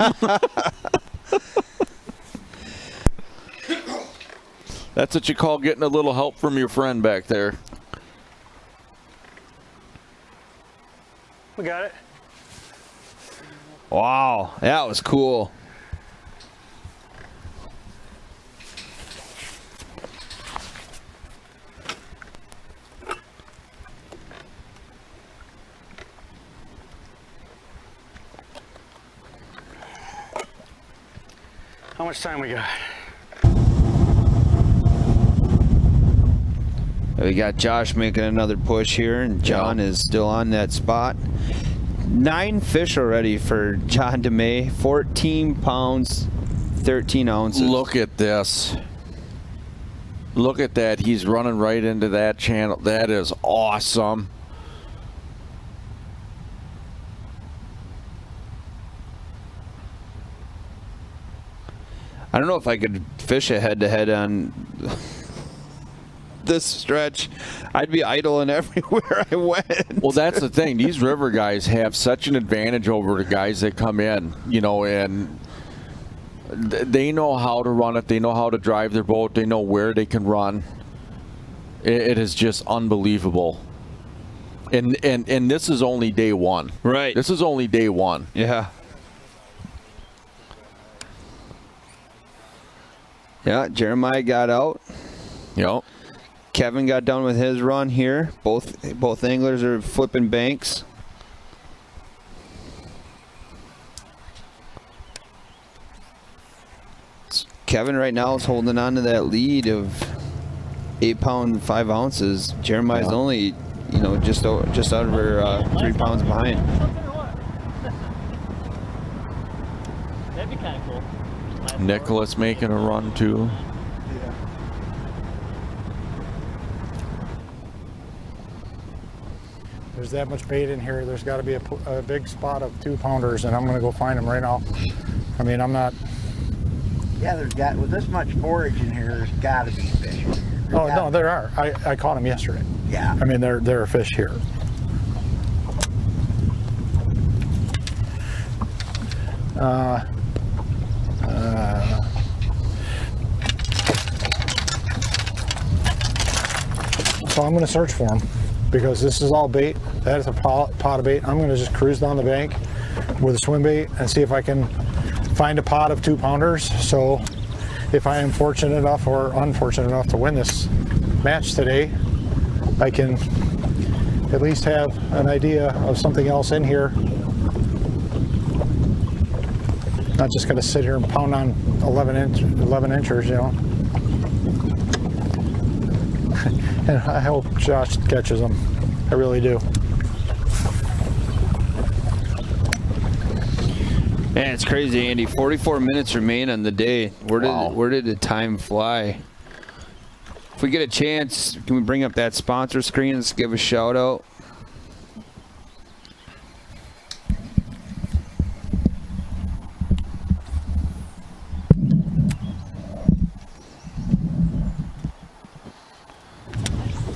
That's what you call getting a little help from your friend back there. We got it. Wow, that was cool. How much time we got? We got Josh making another push here, and John is still on that spot. 9 fish already for John DeMay. 14 pounds, 13 ounces. Look at this. Look at that. He's running right into that channel. That is awesome. I don't know if I could fish a head-to-head on this stretch. I'd be idling everywhere I went. Well, that's the thing. These river guys have such an advantage over the guys that come in, you know, and they know how to run it. They know how to drive their boat. They know where they can run. It is just unbelievable. And this is only day one. Right. This is only day one. Yeah. Yeah, Jeremiah got out. Yep. Kevin got done with his run here. Both anglers are flipping banks. Kevin right now is holding on to that lead of 8 pound 5 ounces. Jeremiah's only, you know, just over 3 pounds behind. That'd be kind of cool. Nicholas making a run too. There's that much bait in here. There's got to be a big spot of 2-pounders, and I'm going to go find them right now. I mean, I'm not. Yeah, with this much forage in here, there's got to be fish. Oh no, there are. I caught them yesterday. Yeah. I mean, there are fish here. So I'm going to search for them because this is all bait. That is a pot of bait. I'm going to just cruise down the bank with a swim bait and see if I can find a pot of 2-pounders. So if I am fortunate enough or unfortunate enough to win this match today, I can at least have an idea of something else in here. Not just going to sit here and pound on 11 inchers, you know. And I hope Josh catches them. I really do. Man, it's crazy, Andy. 44 minutes remain on the day. Where did the time fly? If we get a chance, can we bring up that sponsor screen and give a shout out?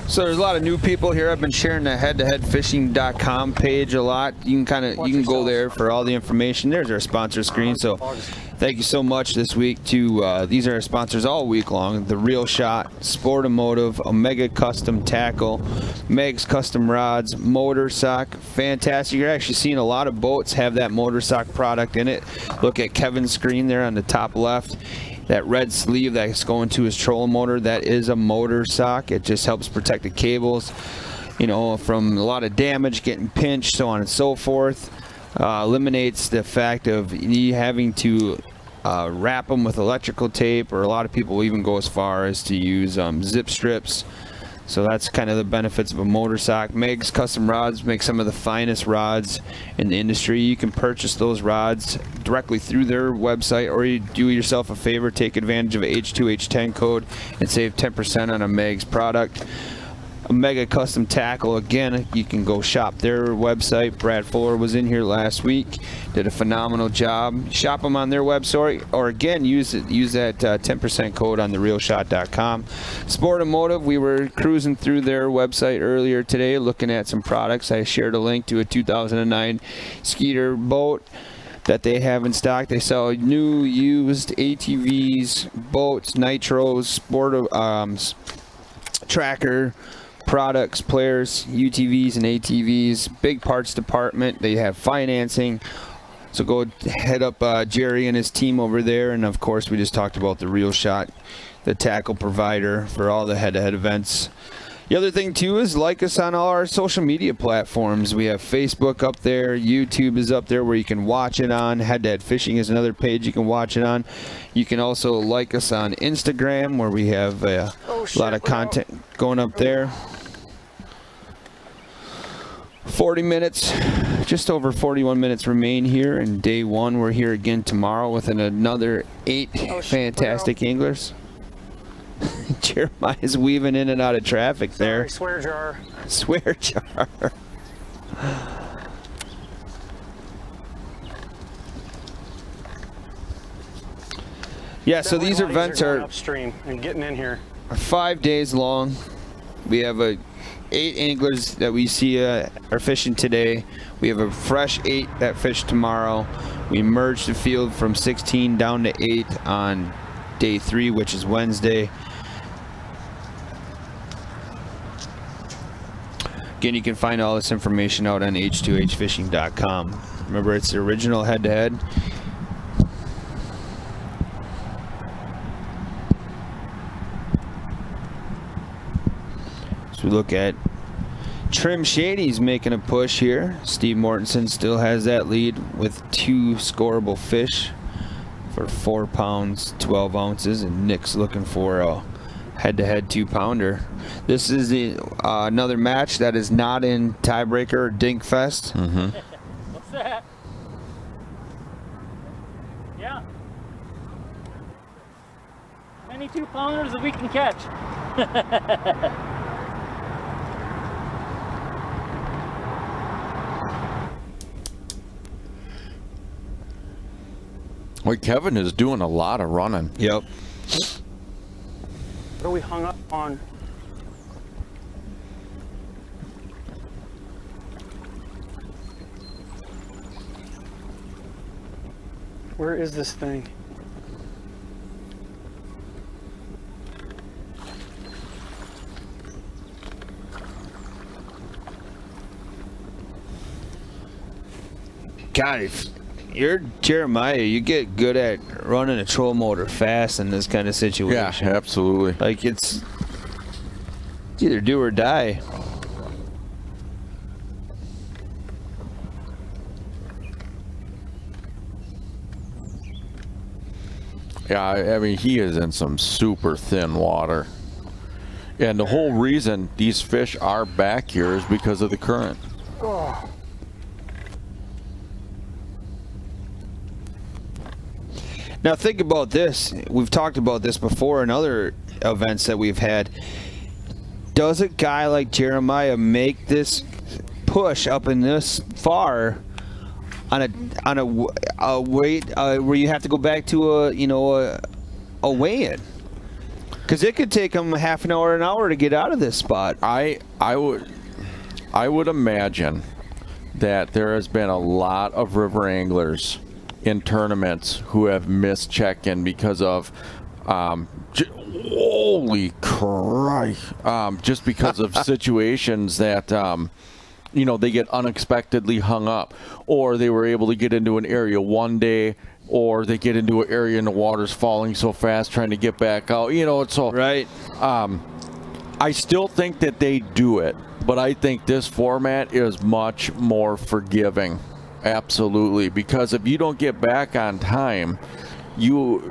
So there's a lot of new people here. I've been sharing the headtoheadfishing.com page a lot. You can go there for all the information. There's our sponsor screen. So thank you so much this week to these are our sponsors all week long. The Real Shot, Sportomotive, Omega Custom Tackle, Meg's Custom Rods, Motor Sock. Fantastic. You're actually seeing a lot of boats have that Motor Sock product in it. Look at Kevin's screen there on the top left. That red sleeve that's going to his trolling motor, that is a motor sock. It just helps protect the cables, you know, from a lot of damage, getting pinched, so on and so forth. Eliminates the fact of you having to wrap them with electrical tape, or a lot of people even go as far as to use zip strips. So that's kind of the benefits of a motor sock. Meg's Custom Rods make some of the finest rods in the industry. You can purchase those rods directly through their website, or you do yourself a favor, take advantage of a H2H10 code and save 10% on a Meg's product. a mega custom tackle. Again, you can go shop their website. Brad Fuller was in here last week, did a phenomenal job. Shop them on their website, or again, use that 10% code on therealshot.com. Sport and Motive, we were cruising through their website earlier today looking at some products. I shared a link to a 2009 Skeeter boat that they have in stock. They sell new, used ATVs, boats, nitros, tracker products, players, UTVs and ATVs, big parts department. They have financing. So go head up Jerry and his team over there. And of course, we just talked about the Real Shot, the tackle provider for all the head-to-head events. The other thing too is like us on all our social media platforms. We have Facebook up there, YouTube is up there where you can watch it on. Head-to-Head Fishing is another page you can watch it on. You can also like us on Instagram where we have a lot of content going up there. 40 minutes, just over 41 minutes remain here in day one. We're here again tomorrow with another 8 fantastic anglers. Jeremiah's weaving in and out of traffic there. Swear jar. Swear jar. Yeah, so these events are upstream and getting in here. 5 days long. We have 8 anglers that we see are fishing today. We have a fresh 8 that fish tomorrow. We merged the field from 16 down to 8 on day 3, which is Wednesday. Again, you can find all this information out on h2hfishing.com. Remember, it's the original head-to-head. So we look at Trim Shady's making a push here. Steve Mortensen still has that lead with 2 scoreable fish for 4 pounds, 12 ounces, and Nick's looking for a head-to-head 2-pounder. This is another match that is not in tiebreaker or Dinkfest. Mm-hmm. What's that? Yeah. Many 2-pounders that we can catch. Well, Kevin is doing a lot of running. Yep. What are we hung up on? Where is this thing? God, if you're Jeremiah, you get good at running a troll motor fast in this kind of situation. Yeah, absolutely. Like it's either do or die. Yeah, I mean, he is in some super thin water. And the whole reason these fish are back here is because of the current. Oh. Now think about this. We've talked about this before in other events that we've had. Does a guy like Jeremiah make this push up in this far on a weight where you have to go back to a weigh-in? Because it could take him half an hour to get out of this spot. I would imagine that there has been a lot of river anglers in tournaments who have missed check-in because of holy Christ, just because of situations that they get unexpectedly hung up, or they were able to get into an area one day, or they get into an area and the water's falling so fast trying to get back out. So right. I still think that they do it, but I think this format is much more forgiving. Absolutely, because if you don't get back on time,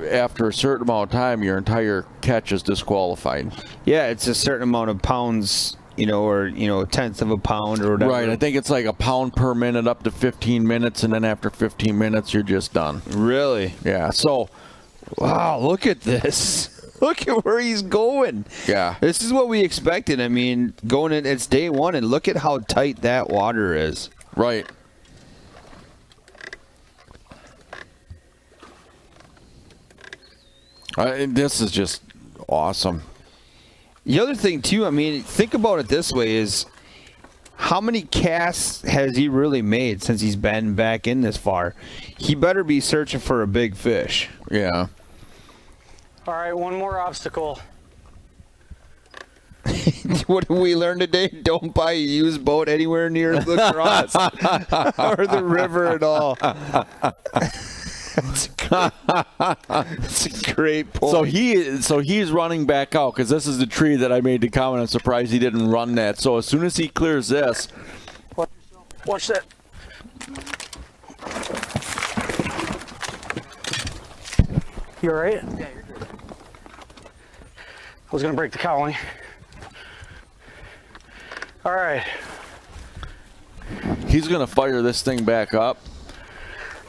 after a certain amount of time, your entire catch is disqualified. Yeah, it's a certain amount of pounds, or a tenth of a pound or whatever. Right, I think it's like a pound per minute up to 15 minutes, and then after 15 minutes, you're just done. Really? Yeah, so... Wow, look at this. Look at where he's going. Yeah. This is what we expected. I mean, going in, it's day one, and look at how tight that water is. Right. This is just awesome. The other thing, too, I mean, think about it this way is how many casts has he really made since he's been back in this far? He better be searching for a big fish. Yeah. All right, one more obstacle. What did we learn today? Don't buy a used boat anywhere near Lacrosse or the river at all. That's a great point. So he's running back out because this is the tree that I made the comment. I'm surprised he didn't run that. So as soon as he clears this, Watch that. You all right? Yeah, you're good. I was gonna break the cowling. All right. he's gonna fire this thing back up.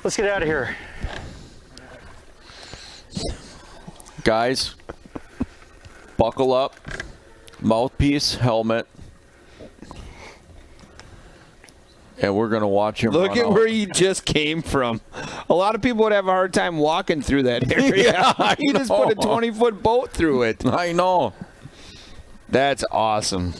Let's get out of here. Guys, buckle up, mouthpiece, helmet, and we're gonna watch him. Look run at out. where he just came from. A lot of people would have a hard time walking through that area. Yeah, He just put a 20-foot boat through it. I know. That's awesome.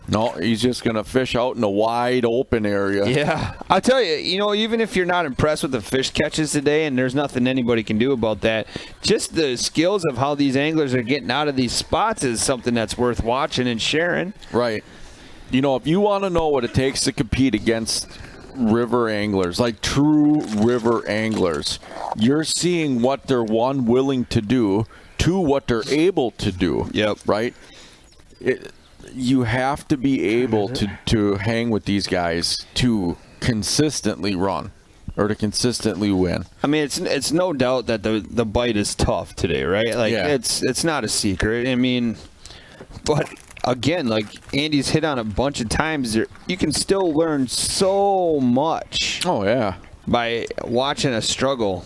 No, he's just gonna fish out in a wide open area. Yeah. I'll tell you, even if you're not impressed with the fish catches today, and there's nothing anybody can do about that, just the skills of how these anglers are getting out of these spots is something that's worth watching and sharing. Right. If you want to know what it takes to compete against river anglers, like true river anglers, you're seeing what they're, one, willing to do, two, what they're able to do. Yep. Right? You have to be able to hang with these guys to consistently run or to consistently win. I mean, it's no doubt that the bite is tough today, right? Like, Yeah. it's not a secret. I mean, but again, like Andy's hit on a bunch of times, you can still learn so much. Oh, yeah. By watching a struggle.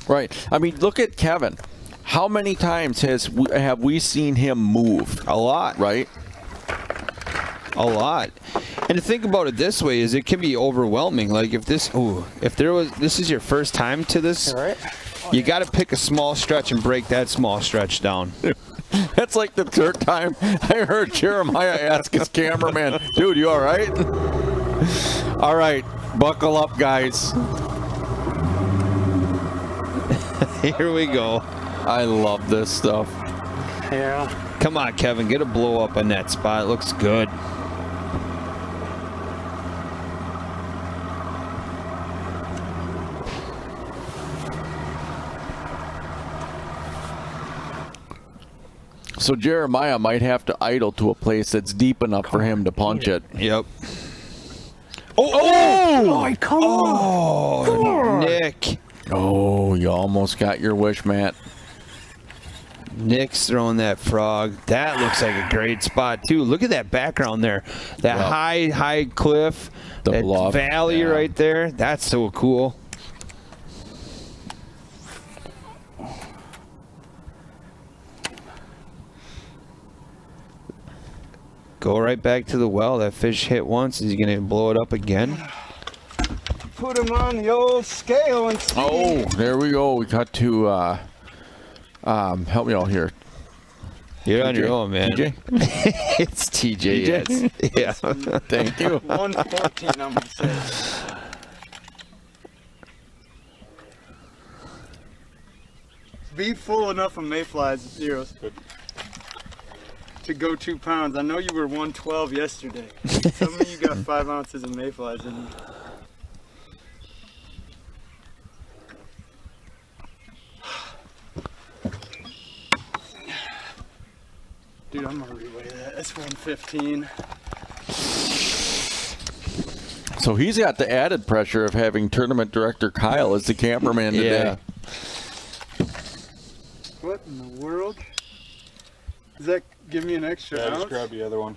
Right. I mean, look at Kevin. How many times have we seen him move? A lot. Right? A lot. And to think about it this way is it can be overwhelming. Like if this is your first time to this, All right. you got to pick a small stretch and break that small stretch down. That's like the third time I heard Jeremiah ask his cameraman, dude, you all right? All right, buckle up, guys. Here we go. I love this stuff. Yeah. Come on, Kevin, get a blow up on that spot. It looks good. So Jeremiah might have to idle to a place that's deep enough for him to punch it. Yep. Oh, come on. Oh, Nick. Oh, you almost got your wish, Matt. Nick's throwing that frog. That looks like a great spot, too. Look at that background there. That high cliff. The that bluff. valley right there. That's so cool. Go right back to the well. That fish hit once. Is he going to blow it up again? Put him on the old scale and see. Oh, there we go. We got to help me out here. You're TJ. on your own, man. TJ? It's TJ. TJ? Yes. Yeah. Thank you. 114, I'm going to say. Be full enough of mayflies, zeros, to go 2 pounds. I know you were 112 yesterday. Some of you got 5 ounces of mayflies in you. Dude, I'm gonna reweigh that. That's 115. So he's got the added pressure of having tournament director Kyle as the cameraman today. Yeah. What in the world? Does that give me an extra ounce? Just grab the other one.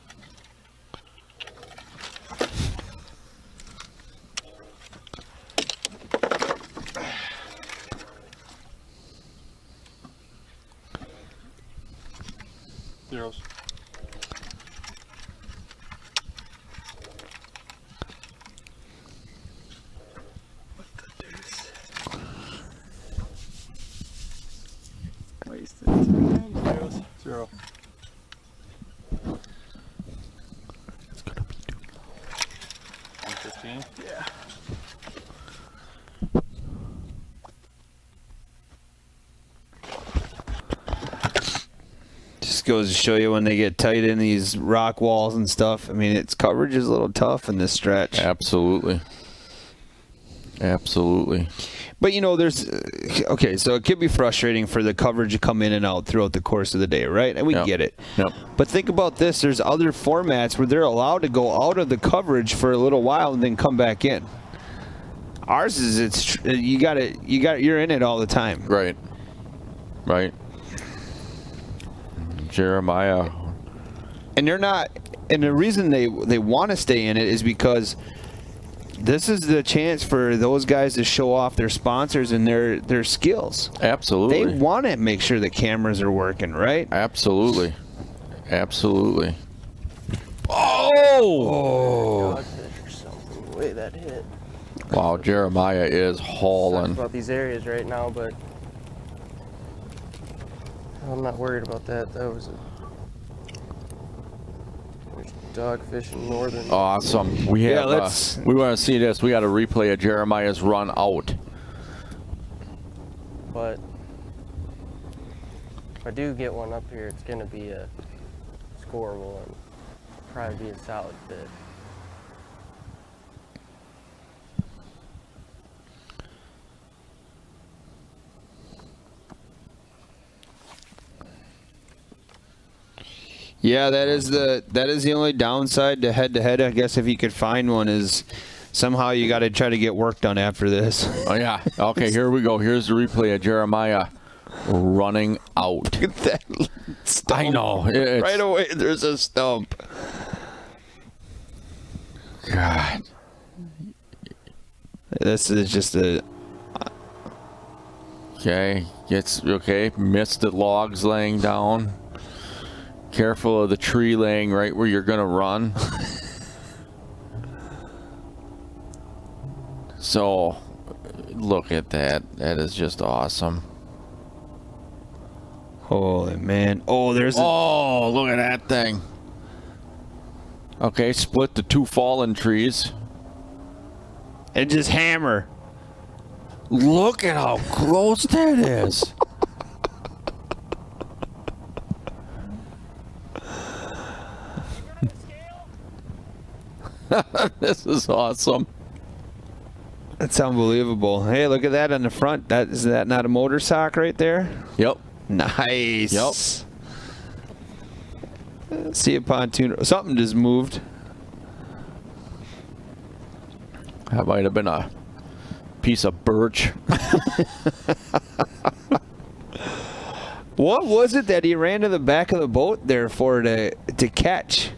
Zeros. Wasted. Zeros. Zero. It's gonna be 115. Yeah. Just goes to show you when they get tight in these rock walls and stuff. I mean, its coverage is a little tough in this stretch. Absolutely. Absolutely. But, you know, there's okay, so it could be frustrating for the coverage to come in and out throughout the course of the day, right? And we get it. Yep. But think about this. There's other formats where they're allowed to go out of the coverage for a little while and then come back in. Ours is you're in it all the time. Right. Right. Jeremiah. And they're not, and the reason they want to stay in it is because this is the chance for those guys to show off their sponsors and their skills. Absolutely. They want to make sure the cameras are working, right? Absolutely. Absolutely. Oh! Dogfish or something. The way that hit. Wow, Jeremiah is hauling. About these areas right now, but I'm not worried about that. That was there's dogfish in northern. Awesome. We have. We want to see this. We got a replay of Jeremiah's run out. But if I do get one up here, it's gonna be a scoreable and probably be a solid bit. Yeah, that is the only downside to head-to-head. I guess if you could find one is somehow you got to try to get work done after this. Oh yeah. Okay, here we go. Here's the replay of Jeremiah running out. Look at that stump. I know. Right away, there's a stump. God. This is just a. Okay. Missed the logs laying down. Careful of the tree laying right where you're gonna run. So, look at that. That is just awesome. Holy man! Oh, there's. Oh, look at that thing. Okay, split the two fallen trees. And just hammer. Look at how close that is. This is awesome. That's unbelievable. Hey, look at that on the front. Is that not a motor sock right there? Yep. Nice. Yep. See a pontoon. Something just moved. That might have been a piece of birch. What was it that he ran to the back of the boat there for to catch?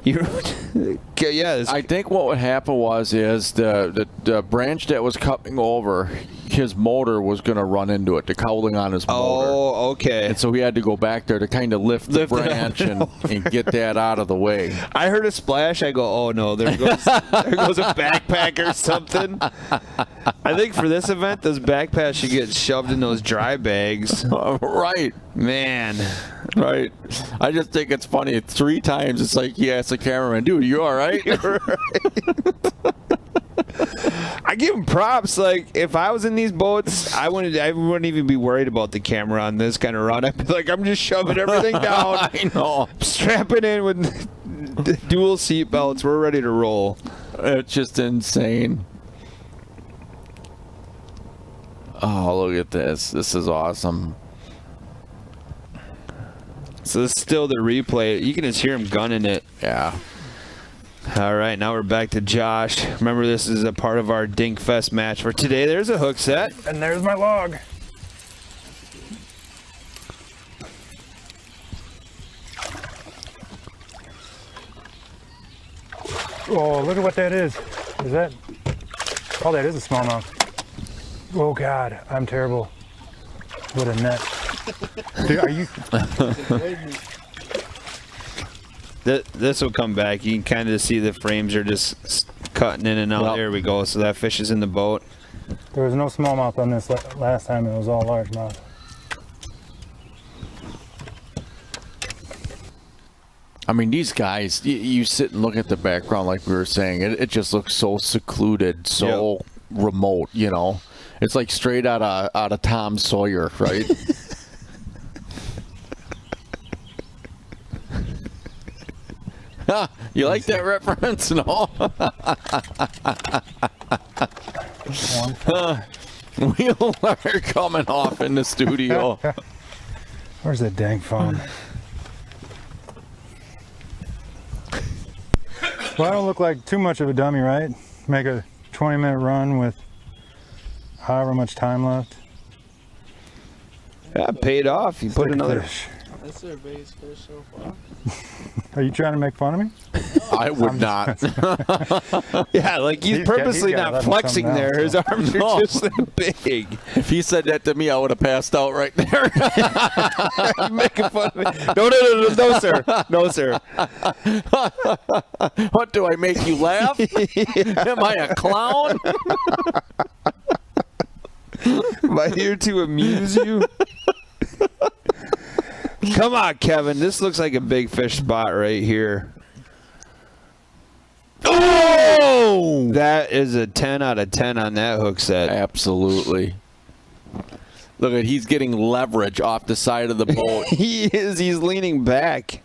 Yeah. I think what would happen was the branch that was coming over, his motor was going to run into it, the cowling on his motor. Oh, okay. And so he had to go back there to kind of lift the branch and get that out of the way. I heard a splash. I go, oh no, there goes a backpack or something. I think for this event, those backpacks should get shoved in those dry bags. Right. Man. Right. I just think it's funny. 3 times it's like he asked the cameraman, dude, you all right? I give him props. Like, if I was in these boats, I wouldn't even be worried about the camera on this kind of run. I'd be like, I'm just shoving everything down. I know. Strapping in with dual seat belts. We're ready to roll. It's just insane. Oh, look at this. This is awesome. So this is still the replay. You can just hear him gunning it. Yeah. All right, now we're back to Josh. Remember, this is a part of our Dink Fest match for today. There's a hook set. And there's my log. Oh, look at what that is. Is that? Oh, that is a smallmouth. Oh God, I'm terrible. What a net. Dude, are you? This will come back. You can kind of see the frames are just cutting in and out. Yep. There we go. So that fish is in the boat. There was no smallmouth on this last time. It was all largemouth. I mean, these guys, you sit and look at the background like we were saying. It just looks so secluded, so remote, you know. It's like straight out of Tom Sawyer, right? You like that reference? No? Wheels are coming off in the studio. Where's that dang phone? Well, I don't look like too much of a dummy, right? Make a 20-minute run with however much time left. Yeah, paid off. You put another. Fish. That's their base fish so far. Are you trying to make fun of me? I would not. Yeah, like he's purposely not flexing there. His arms are just that big. If he said that to me, I would have passed out right there. You're making fun of me. No, sir. No, sir. What, do I make you laugh? Am I a clown? Am I here to amuse you? Come on, Kevin. This looks like a big fish spot right here. Oh! That is a 10 out of 10 on that hook set. Absolutely. Look at, he's getting leverage off the side of the boat. He is. He's leaning back.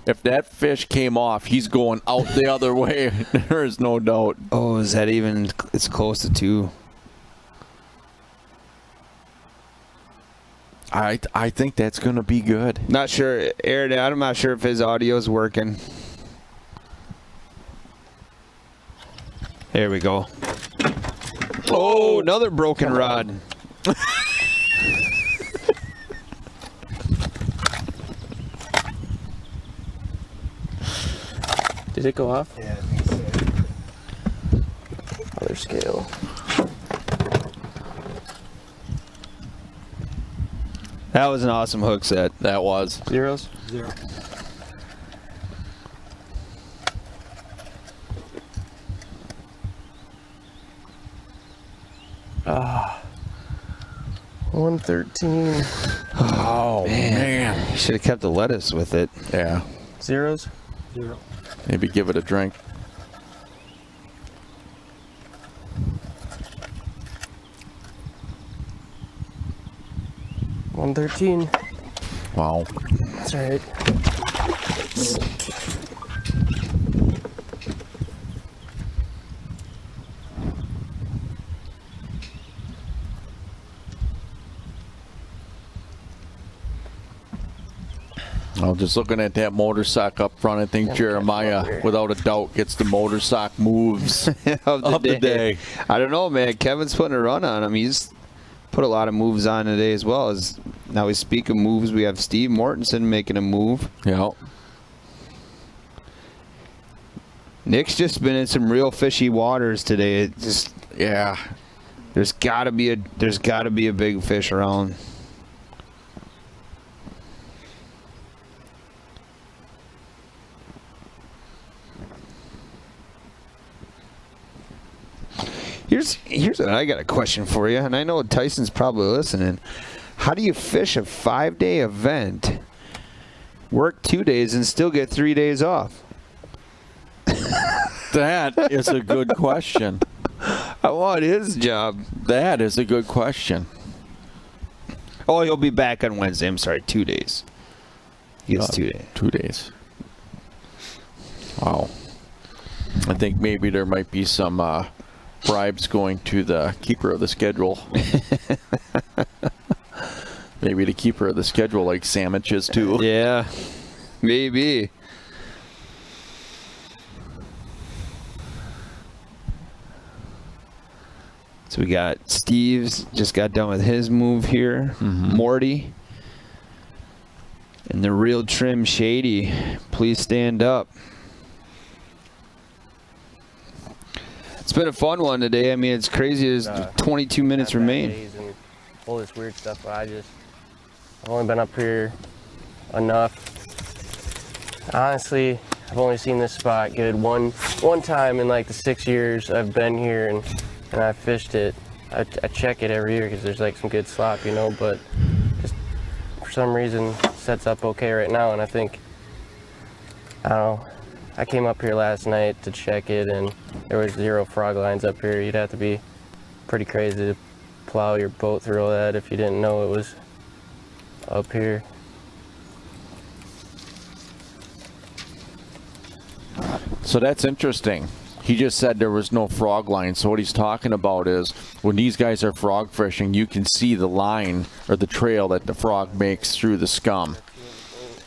If that fish came off, he's going out the other way. There is no doubt. Oh, is that even? It's close to 2. I think that's going to be good. Not sure. Aaron, I'm not sure if his audio's working. There we go. Oh, another broken rod. Did it go off? Yeah, I think so. Other scale. That was an awesome hook set. That was. Zeros? 0. Ah. 113. Oh, man. You should have kept the lettuce with it. Yeah. Zeros? 0. Maybe give it a drink. $113. Wow. That's all right. Well, just looking at that motor sock up front, I think Jeremiah, without a doubt, gets the motor sock moves of the day. I don't know, man. Kevin's putting a run on him. He's put a lot of moves on today as well. As now we speak of moves, we have Steve Mortensen making a move. Yeah. Nick's just been in some real fishy waters today. It just there's got to be a big fish around. Here's what I got a question for you, and I know Tyson's probably listening. How do you fish a 5-day event, work 2 days, and still get 3 days off? That is a good question. I want his job. That is a good question. Oh, he'll be back on Wednesday. I'm sorry, 2 days. He gets 2 days. 2 days. Wow. I think maybe there might be some bribes going to the keeper of the schedule. Maybe the keeper of the schedule likes sandwiches too. Yeah, maybe. So we got Steve's just got done with his move here. Morty. And the real trim Shady. Please stand up. It's been a fun one today. I mean, it's crazy. There's 22 minutes remain. And all this weird stuff, but I've only been up here enough Honestly, I've only seen this spot good one time in like the 6 years I've been here, and I fished it. I check it every year because there's like some good slop, you know, but just for some reason it sets up okay right now, and I think, I don't know, I came up here last night to check it and there was 0 frog lines up here. You'd have to be pretty crazy to plow your boat through that if you didn't know it was up here. So that's interesting. He just said there was no frog line. So what he's talking about is when these guys are frog fishing, you can see the line or the trail that the frog makes through the scum.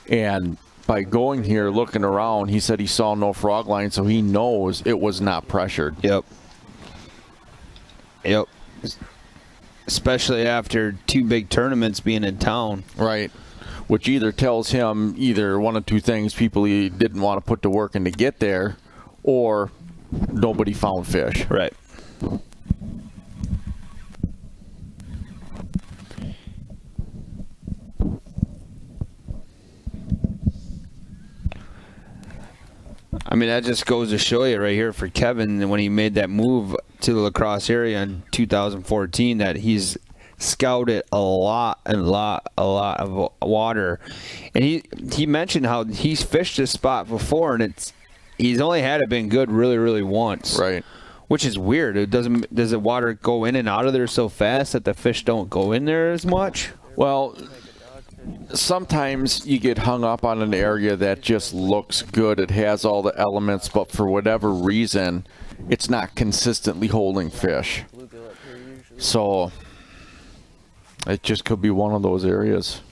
And by going here, looking around, he said he saw no frog line, so he knows it was not pressured. Yep. Especially after 2 big tournaments being in town. Right. Which either tells him either one of 2 things: people he didn't want to put the work in to get there, or nobody found fish. Right. I mean, that just goes to show you right here for Kevin, when he made that move to the Lacrosse area in 2014, that he's scouted a lot of water. And he mentioned how he's fished this spot before, and he's only had it been good really once. Right. Which is weird. Does the water go in and out of there so fast that the fish don't go in there as much? Well, sometimes you get hung up on an area that just looks good. It has all the elements, but for whatever reason, it's not consistently holding fish. So it just could be one of those areas.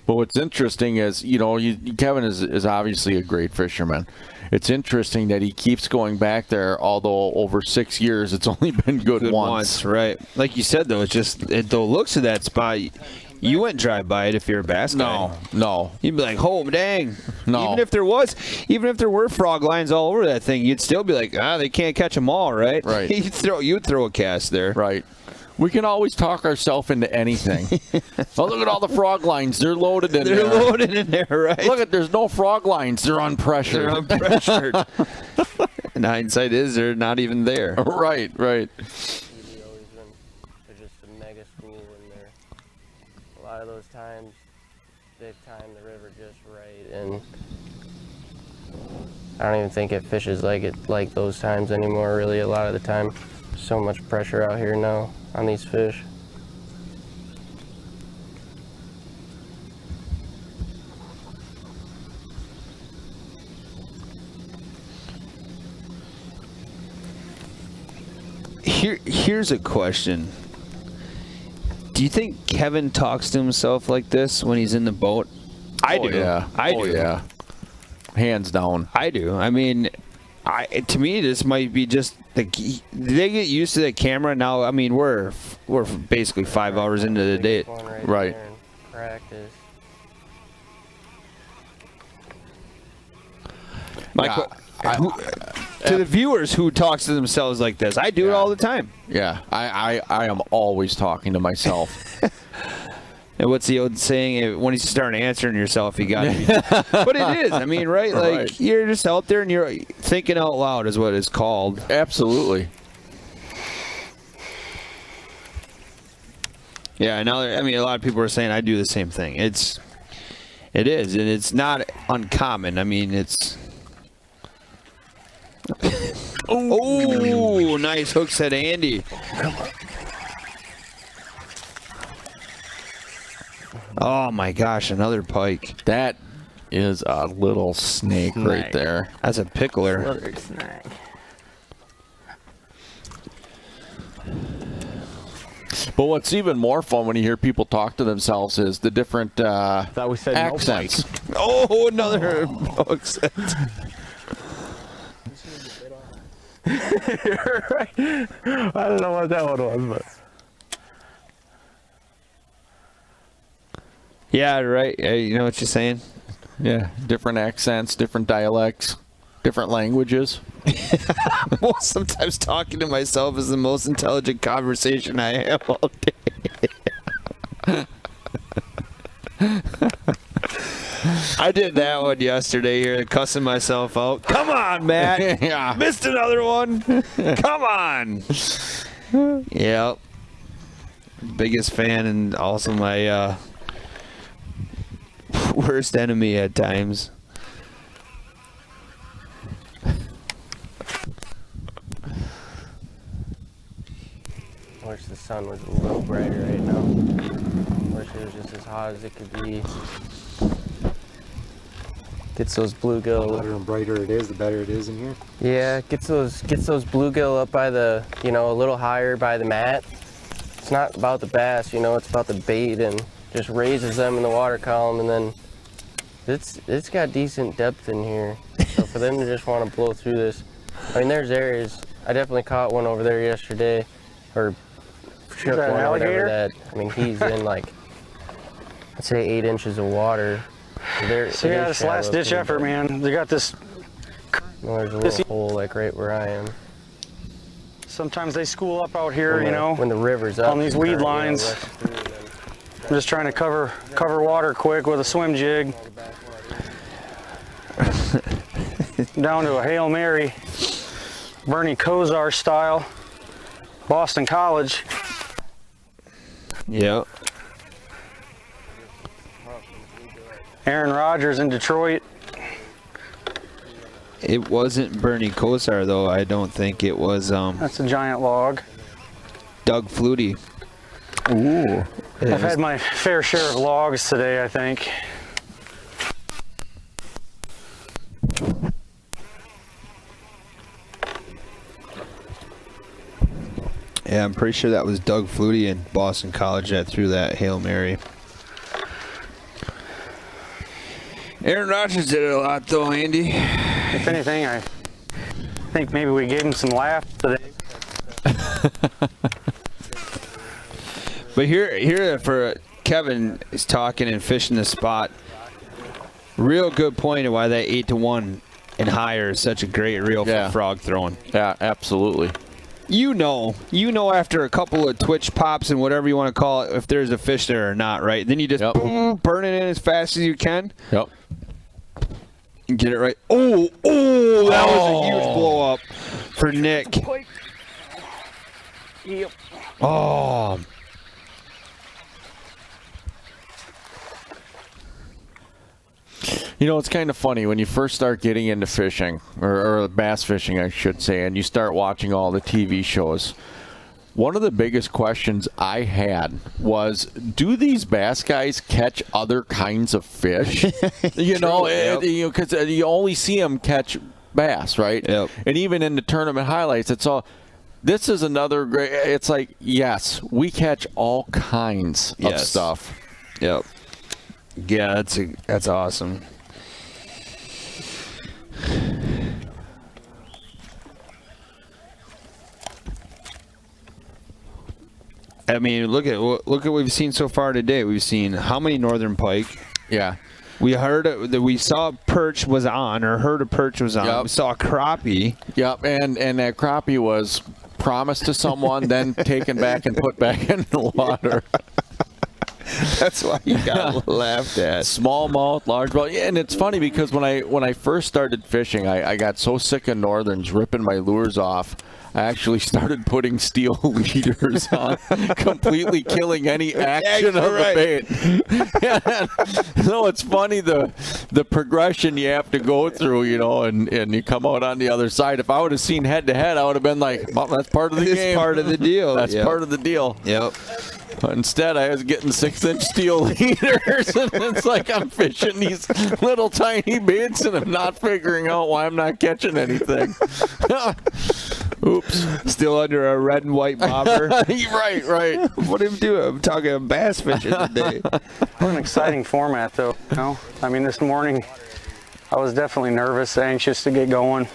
But what's interesting is, you know, Kevin is obviously a great fisherman. It's interesting that he keeps going back there, although over 6 years it's only been good once. Right. Like you said, though, it's just the looks of that spot. You wouldn't drive by it if you're a bass guy. No. You'd be like, oh, dang. No. Even if there were frog lines all over that thing, you'd still be like, they can't catch them all, right? Right. You'd throw a cast there. Right. We can always talk ourselves into anything. Oh, look at all the frog lines. They're loaded in there. They're loaded in there, right? Look at, there's no frog lines. They're unpressured. They're unpressured. And hindsight is they're not even there. Right. They're just a mega school in there. A lot of those times, they've timed the river just right, and I don't even think it fishes like those times anymore, really, a lot of the time. So much pressure out here now on these fish. Here's a question. Do you think Kevin talks to himself like this when he's in the boat? I do. Yeah. I do. Yeah. Hands down. I do. I mean, to me, this might be just they get used to the camera now. I mean, we're basically 5 hours into the day. Right. Practice. To the viewers who talks to themselves like this, I do it all the time. Yeah, I am always talking to myself. And what's the old saying? When you start answering yourself, you got to be. But it is. I mean, right? Like, Right. You're just out there and you're thinking out loud is what it's called. Absolutely. Yeah, I know. I mean, a lot of people are saying I do the same thing. It is, and it's not uncommon. I mean, it's. Oh, nice hook set, Andy. Oh my gosh, another pike. That is a little snake right there. That's a pickler. Another snack. But what's even more fun when you hear people talk to themselves is the different Thought we said accents. No Oh, another hook set. You're right. I don't know what that one was, but. Yeah, right. You know what you're saying? Yeah, different accents, different dialects, different languages. Well, sometimes talking to myself is the most intelligent conversation I have all day. I did that one yesterday here, cussing myself out. Come on, Matt. Yeah. Missed another one. Come on. Yep. Biggest fan and also my worst enemy at times. Wish the sun was a little brighter right now. Wish it was just as hot as it could be. Gets those bluegill. The hotter and brighter it is, the better it is in here. Yeah, gets those bluegill up by the, a little higher by the mat. It's not about the bass, it's about the bait, and just raises them in the water column, and then it's got decent depth in here. So for them to just want to blow through this, I mean, there's areas. I definitely caught one over there yesterday, or shook that an one or whatever alligator? that. I mean, he's in like, I'd say 8 inches of water. So yeah, this last ditch effort, man. They got this. There's a little hole like right where I am. Sometimes they school up out here, When the river's up. on these weed lines. I'm just trying to cover water quick with a swim jig. Down to a Hail Mary, Bernie Kosar style, Boston College. Yep. Aaron Rodgers in Detroit. It wasn't Bernie Kosar, though. I don't think it was That's a giant log. Doug Flutie. Ooh. I've had my fair share of logs today, I think. Yeah, I'm pretty sure that was Doug Flutie in Boston College that threw that Hail Mary. Aaron Rodgers did it a lot, though, Andy. If anything, I think maybe we gave him some laughs today. But here for Kevin is talking and fishing the spot. Real good point of why that 8-to-1 and higher is such a great reel for frog throwing. Yeah, absolutely. You know after a couple of twitch pops and whatever you want to call it, if there's a fish there or not, right? Then you just boom, burn it in as fast as you can. Yep. And get it right. Oh, that was a huge blow up for Nick. Yep. Oh. It's kind of funny when you first start getting into fishing, or bass fishing, I should say, and you start watching all the TV shows. One of the biggest questions I had was, do these bass guys catch other kinds of fish? Because you only see them catch bass, right? Yep. And even in the tournament highlights, it's all. This is another great. It's like, yes, we catch all kinds of stuff. Yep. Yeah, that's awesome. I mean, look at what we've seen so far today. We've seen how many northern pike. Yeah. We heard that we saw perch was on, or heard a perch was on. Yep. We saw a crappie. Yep, and that crappie was promised to someone, then taken back and put back in the water. That's why you got laughed at. Smallmouth, largemouth. Yeah, and it's funny because when I first started fishing, I got so sick of northerns ripping my lures off. I actually started putting steel leaders on, completely killing any action of the bait. So it's funny the progression you have to go through, and you come out on the other side. If I would have seen head to head, I would have been like, well, that's part of the game. It's part of the deal. That's part of the deal. Yep. But instead, I was getting 6-inch steel leaders, and it's like I'm fishing these little tiny baits, and I'm not figuring out why I'm not catching anything. Oops. Still under a red and white bobber. Right. What am I doing? I'm talking bass fishing today. What an exciting format, though. I mean, this morning I was definitely nervous, anxious to get going.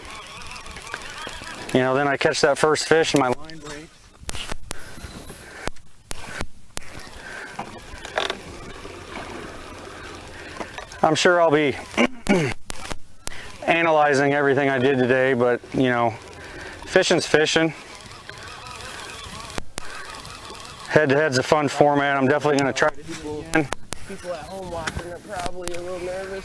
Then I catch that first fish and my line breaks. I'm sure I'll be analyzing everything I did today, but fishing's fishing. Head-to-head's a fun format. I'm definitely going to try to do it again. People at home watching are probably a little nervous.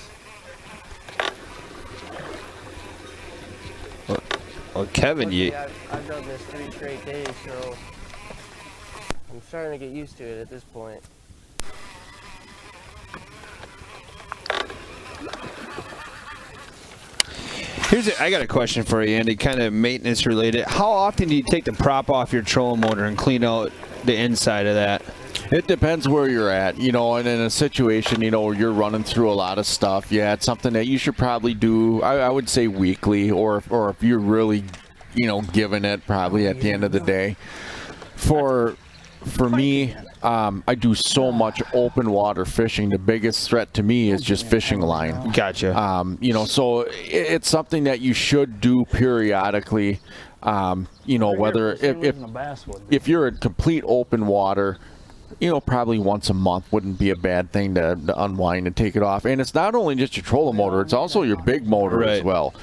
Well, Kevin, Luckily, I've done this 3 straight days, so I'm starting to get used to it at this point. I got a question for you, Andy, kind of maintenance related. How often do you take the prop off your trolling motor and clean out the inside of that? It depends where you're at, you know, and in a situation, you know, where you're running through a lot of stuff. Yeah, it's something that you should probably do, I would say weekly, or if you're really, you know, giving it probably at the end of the day. For me, I do so much open water fishing. The biggest threat to me is just fishing line. Gotcha. You know, so it's something that you should do periodically. You know, whether if you're in complete open water, you know, probably once a month wouldn't be a bad thing to unwind and take it off. And it's not only just your trolling motor, it's also your big motor as well.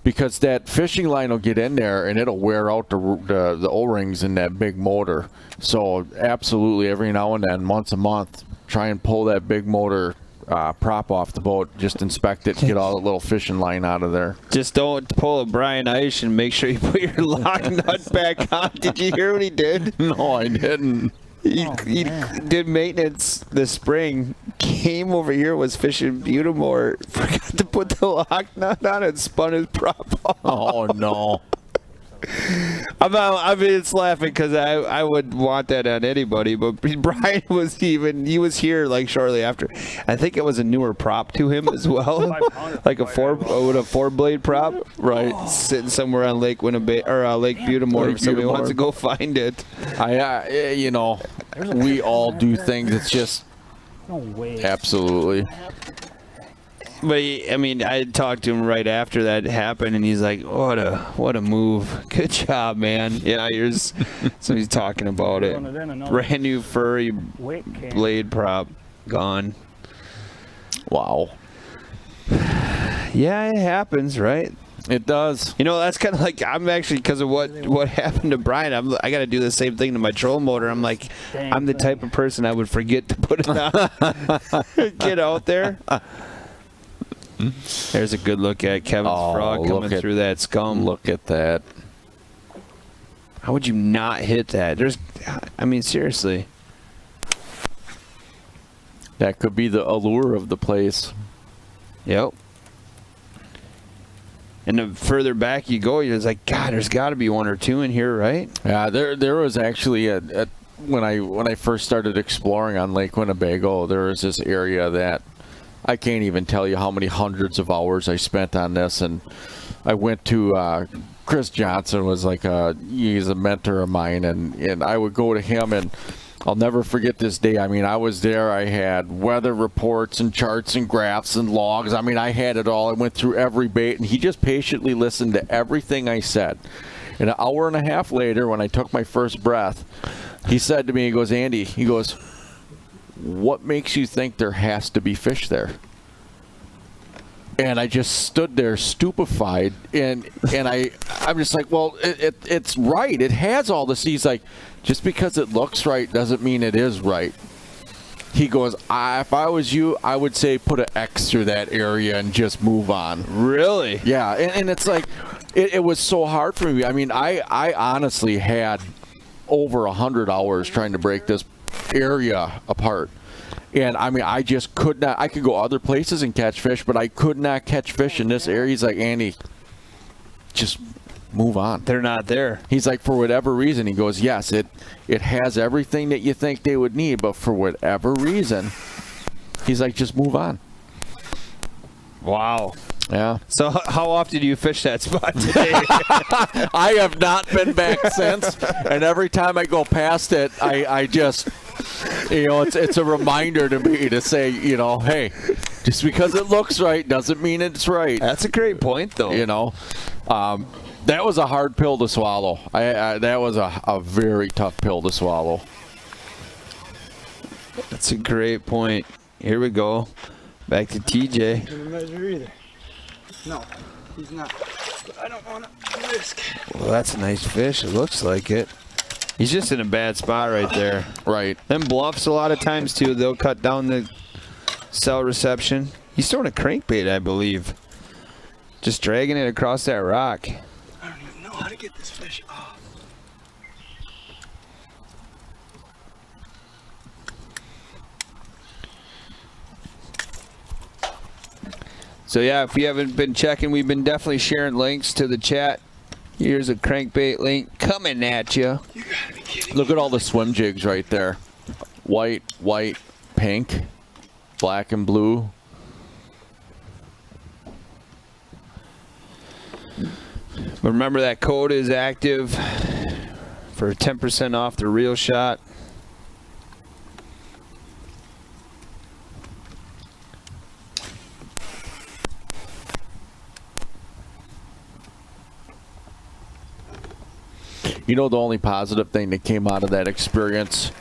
Because that fishing line will get in there and it'll wear out the O-rings in that big motor. So absolutely every now and then, once a month, try and pull that big motor prop off the boat. Just inspect it, get all the little fishing line out of there. Just don't pull a Brian Eish and make sure you put your lock nut back on. Did you hear what he did? No, I didn't. He did maintenance this spring, came over here, was fishing Butamore, forgot to put the lock nut on and spun his prop off. Oh, no. I mean, it's laughing because I would want that on anybody, but Brian was here like shortly after. I think it was a newer prop to him as well, like a 4-blade prop, right? Sitting somewhere on Lake Winnebago or Lake Butamore if somebody wants to go find it. You know, we all do things. It's just absolutely. But I mean, I talked to him right after that happened, and he's like, "What a move! Good job, man." Yeah, so he's talking about it. Brand new furry blade prop, gone. Wow. Yeah, it happens, right? It does. You know, that's kind of like I'm actually because of what happened to Brian. I got to do the same thing to my troll motor. I'm like, I'm the type of person I would forget to put it on. Get out there. There's a good look at Kevin's frog coming through that scum. Look at that. How would you not hit that? I mean, seriously. That could be the allure of the place. Yep. And the further back you go, you're like, God, there's got to be 1 or 2 in here, right? Yeah, there was actually when I first started exploring on Lake Winnebago, there was this area that I can't even tell you how many hundreds of hours I spent on this. And I went to Chris Johnson was like he's a mentor of mine, and I would go to him, and I'll never forget this day. I mean, I was there. I had weather reports and charts and graphs and logs. I mean, I had it all. I went through every bait, and he just patiently listened to everything I said. And an hour and a half later, when I took my first breath, he said to me, he goes, Andy, he goes, what makes you think there has to be fish there? And I just stood there stupefied, and I'm just like, well, it's right. It has all this. He's like, just because it looks right doesn't mean it is right. He goes, if I was you, I would say put an X through that area and just move on. Really? Yeah, and it's like, it was so hard for me. I mean, I honestly had over 100 hours trying to break this area apart. And I mean, I just could not. I could go other places and catch fish, but I could not catch fish in this area. He's like, Andy, just move on. They're not there. He's like, for whatever reason, he goes, yes, it has everything that you think they would need, but for whatever reason, he's like, just move on. Wow. Yeah. So how often do you fish that spot today? I have not been back since, and every time I go past it, I just, you know, it's a reminder to me to say, you know, hey, just because it looks right doesn't mean it's right. That's a great point, though. You know, that was a hard pill to swallow. That was a very tough pill to swallow. That's a great point. Here we go. Back to TJ. Didn't measure either. No, he's not. But I don't want to risk. Well, that's a nice fish. It looks like it. He's just in a bad spot right there. Right. Them bluffs a lot of times, too. They'll cut down the cell reception. He's throwing a crankbait, I believe. Just dragging it across that rock. get this fish off. So yeah, if you haven't been checking, we've been definitely sharing links to the chat. Here's a crankbait link coming at you. Look at all the swim jigs right there. White, pink, black and blue. Remember that code is active for 10% off the reel shot. You know, the only positive thing that came out of that experience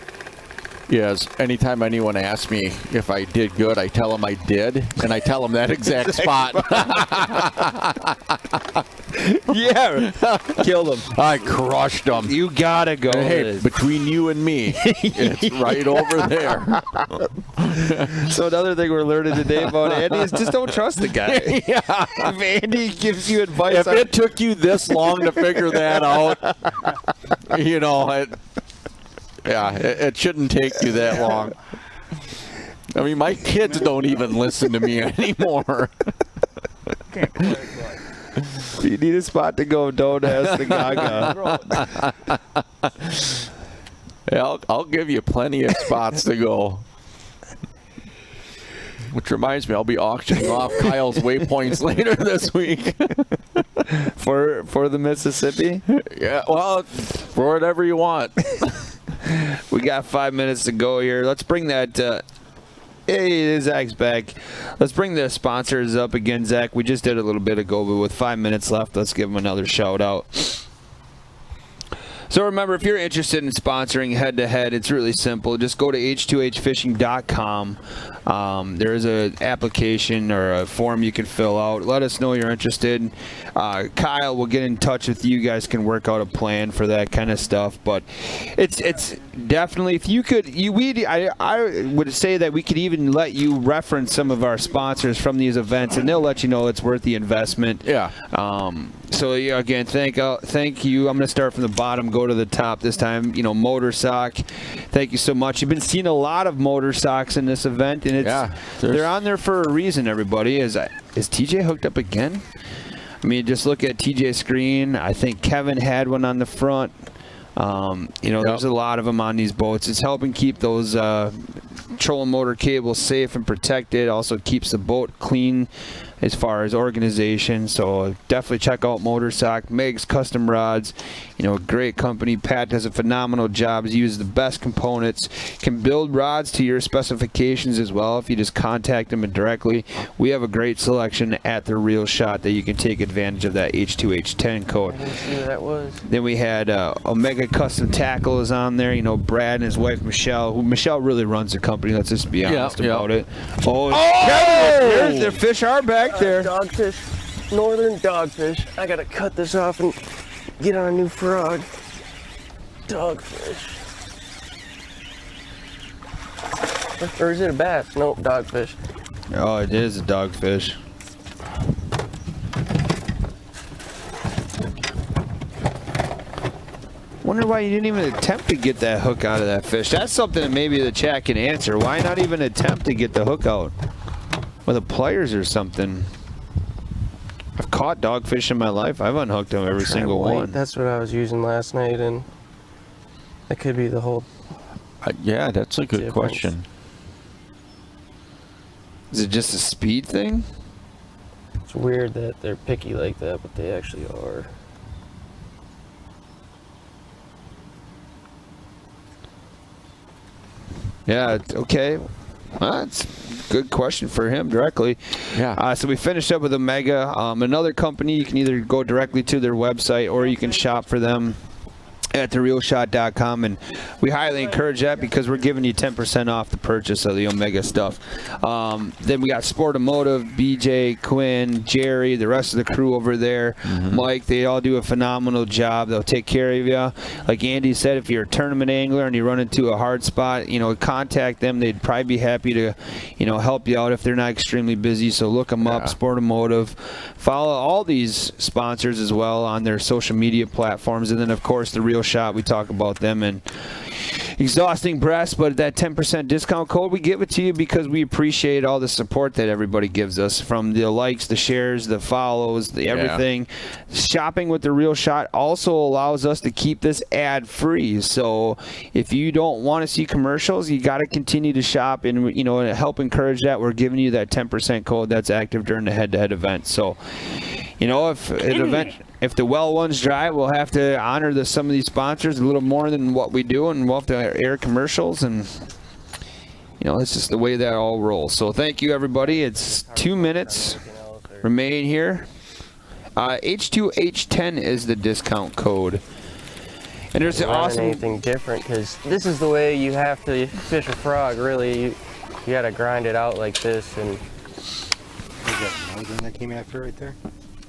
is anytime anyone asks me if I did good, I tell them I did, and I tell them that exact spot. Yeah, killed him. I crushed them. You gotta go. Hey, between you and me, it's right over there. So another thing we're learning today about Andy is just don't trust the guy. Yeah. If Andy gives you advice, If it took you this long to figure that out, you know, it shouldn't take you that long. I mean, my kids don't even listen to me anymore. If you need a spot to go, don't ask the Gaga. Yeah, I'll give you plenty of spots to go. Which reminds me, I'll be auctioning off Kyle's waypoints later this week. For the Mississippi? Yeah, well, for whatever you want. We got 5 minutes to go here. Let's bring that. Hey, Zach's back. Let's bring the sponsors up again, Zach. We just did a little bit ago, but with 5 minutes left, let's give them another shout out. So remember, if you're interested in sponsoring head-to-head, it's really simple. Just go to h2hfishing.com. There is an application or a form you can fill out. Let us know you're interested. Kyle will get in touch with you. You guys can work out a plan for that kind of stuff. But it's definitely, if you could, I would say that we could even let you reference some of our sponsors from these events, and they'll let you know it's worth the investment. Yeah. So yeah, again, thank you. I'm going to start from the bottom, go to the top this time. You know, Motor Sock, thank you so much. You've been seeing a lot of Motor Socks in this event, and they're on there for a reason. Everybody is TJ hooked up again? I mean, just look at TJ's screen. I think Kevin had one on the front. There's a lot of them on these boats. It's helping keep those trolling motor cables safe and protected. Also keeps the boat clean as far as organization. So definitely check out Motorsock. Meg's Custom Rods, a great company. Pat does a phenomenal job. He uses the best components. Can build rods to your specifications as well if you just contact them directly. We have a great selection at the Reel Shot that you can take advantage of that H2H10 code. I didn't see who that was. Then we had Omega Custom Tackle is on there. Brad and his wife Michelle. Michelle really runs the company. Let's just be honest about it. Kevin, their fish are back there. Dogfish, northern dogfish. I gotta cut this off and get on a new frog. Dogfish. Or is it a bass? Nope, dogfish. Oh, it is a dogfish. Wonder why you didn't even attempt to get that hook out of that fish. That's something that maybe the chat can answer. Why not even attempt to get the hook out with the pliers or something? I've caught dogfish in my life. I've unhooked them every single one. That's what I was using last night, and that could be the whole. Yeah, that's a good question. Is it just a speed thing? It's weird that they're picky like that, but they actually are. Yeah, okay. Well, that's a good question for him directly. Yeah. So we finished up with Omega. Another company, you can either go directly to their website or you can shop for them at therealshot.com, and we highly encourage that because we're giving you 10% off the purchase of the Omega stuff. Then we got Sportamotive, BJ, Quinn, Jerry, the rest of the crew over there, Mike. They all do a phenomenal job. They'll take care of you. Like Andy said, if you're a tournament angler and you run into a hard spot, contact them. They'd probably be happy to, help you out if they're not extremely busy. So look them up, Sportamotive. Follow all these sponsors as well on their social media platforms, and then of course the Real Shot. We talk about them and Exhausting Breasts, but that 10% discount code, we give it to you because we appreciate all the support that everybody gives us, from the likes, the shares, the follows, the everything. Shopping with the Real Shot also allows us to keep this ad free. So if you don't want to see commercials, you got to continue to shop, and help encourage that. We're giving you that 10% code that's active during the head-to-head event. So if the well one's dry, we'll have to honor some of these sponsors a little more than what we do, and we'll have to air commercials, and it's just the way that all rolls. So thank you, everybody. It's 2 minutes remain here. H2H10 is the discount code. And there's an awesome anything different, because this is the way you have to fish a frog. Really, you got to grind it out like this. And is that another one that came after right there?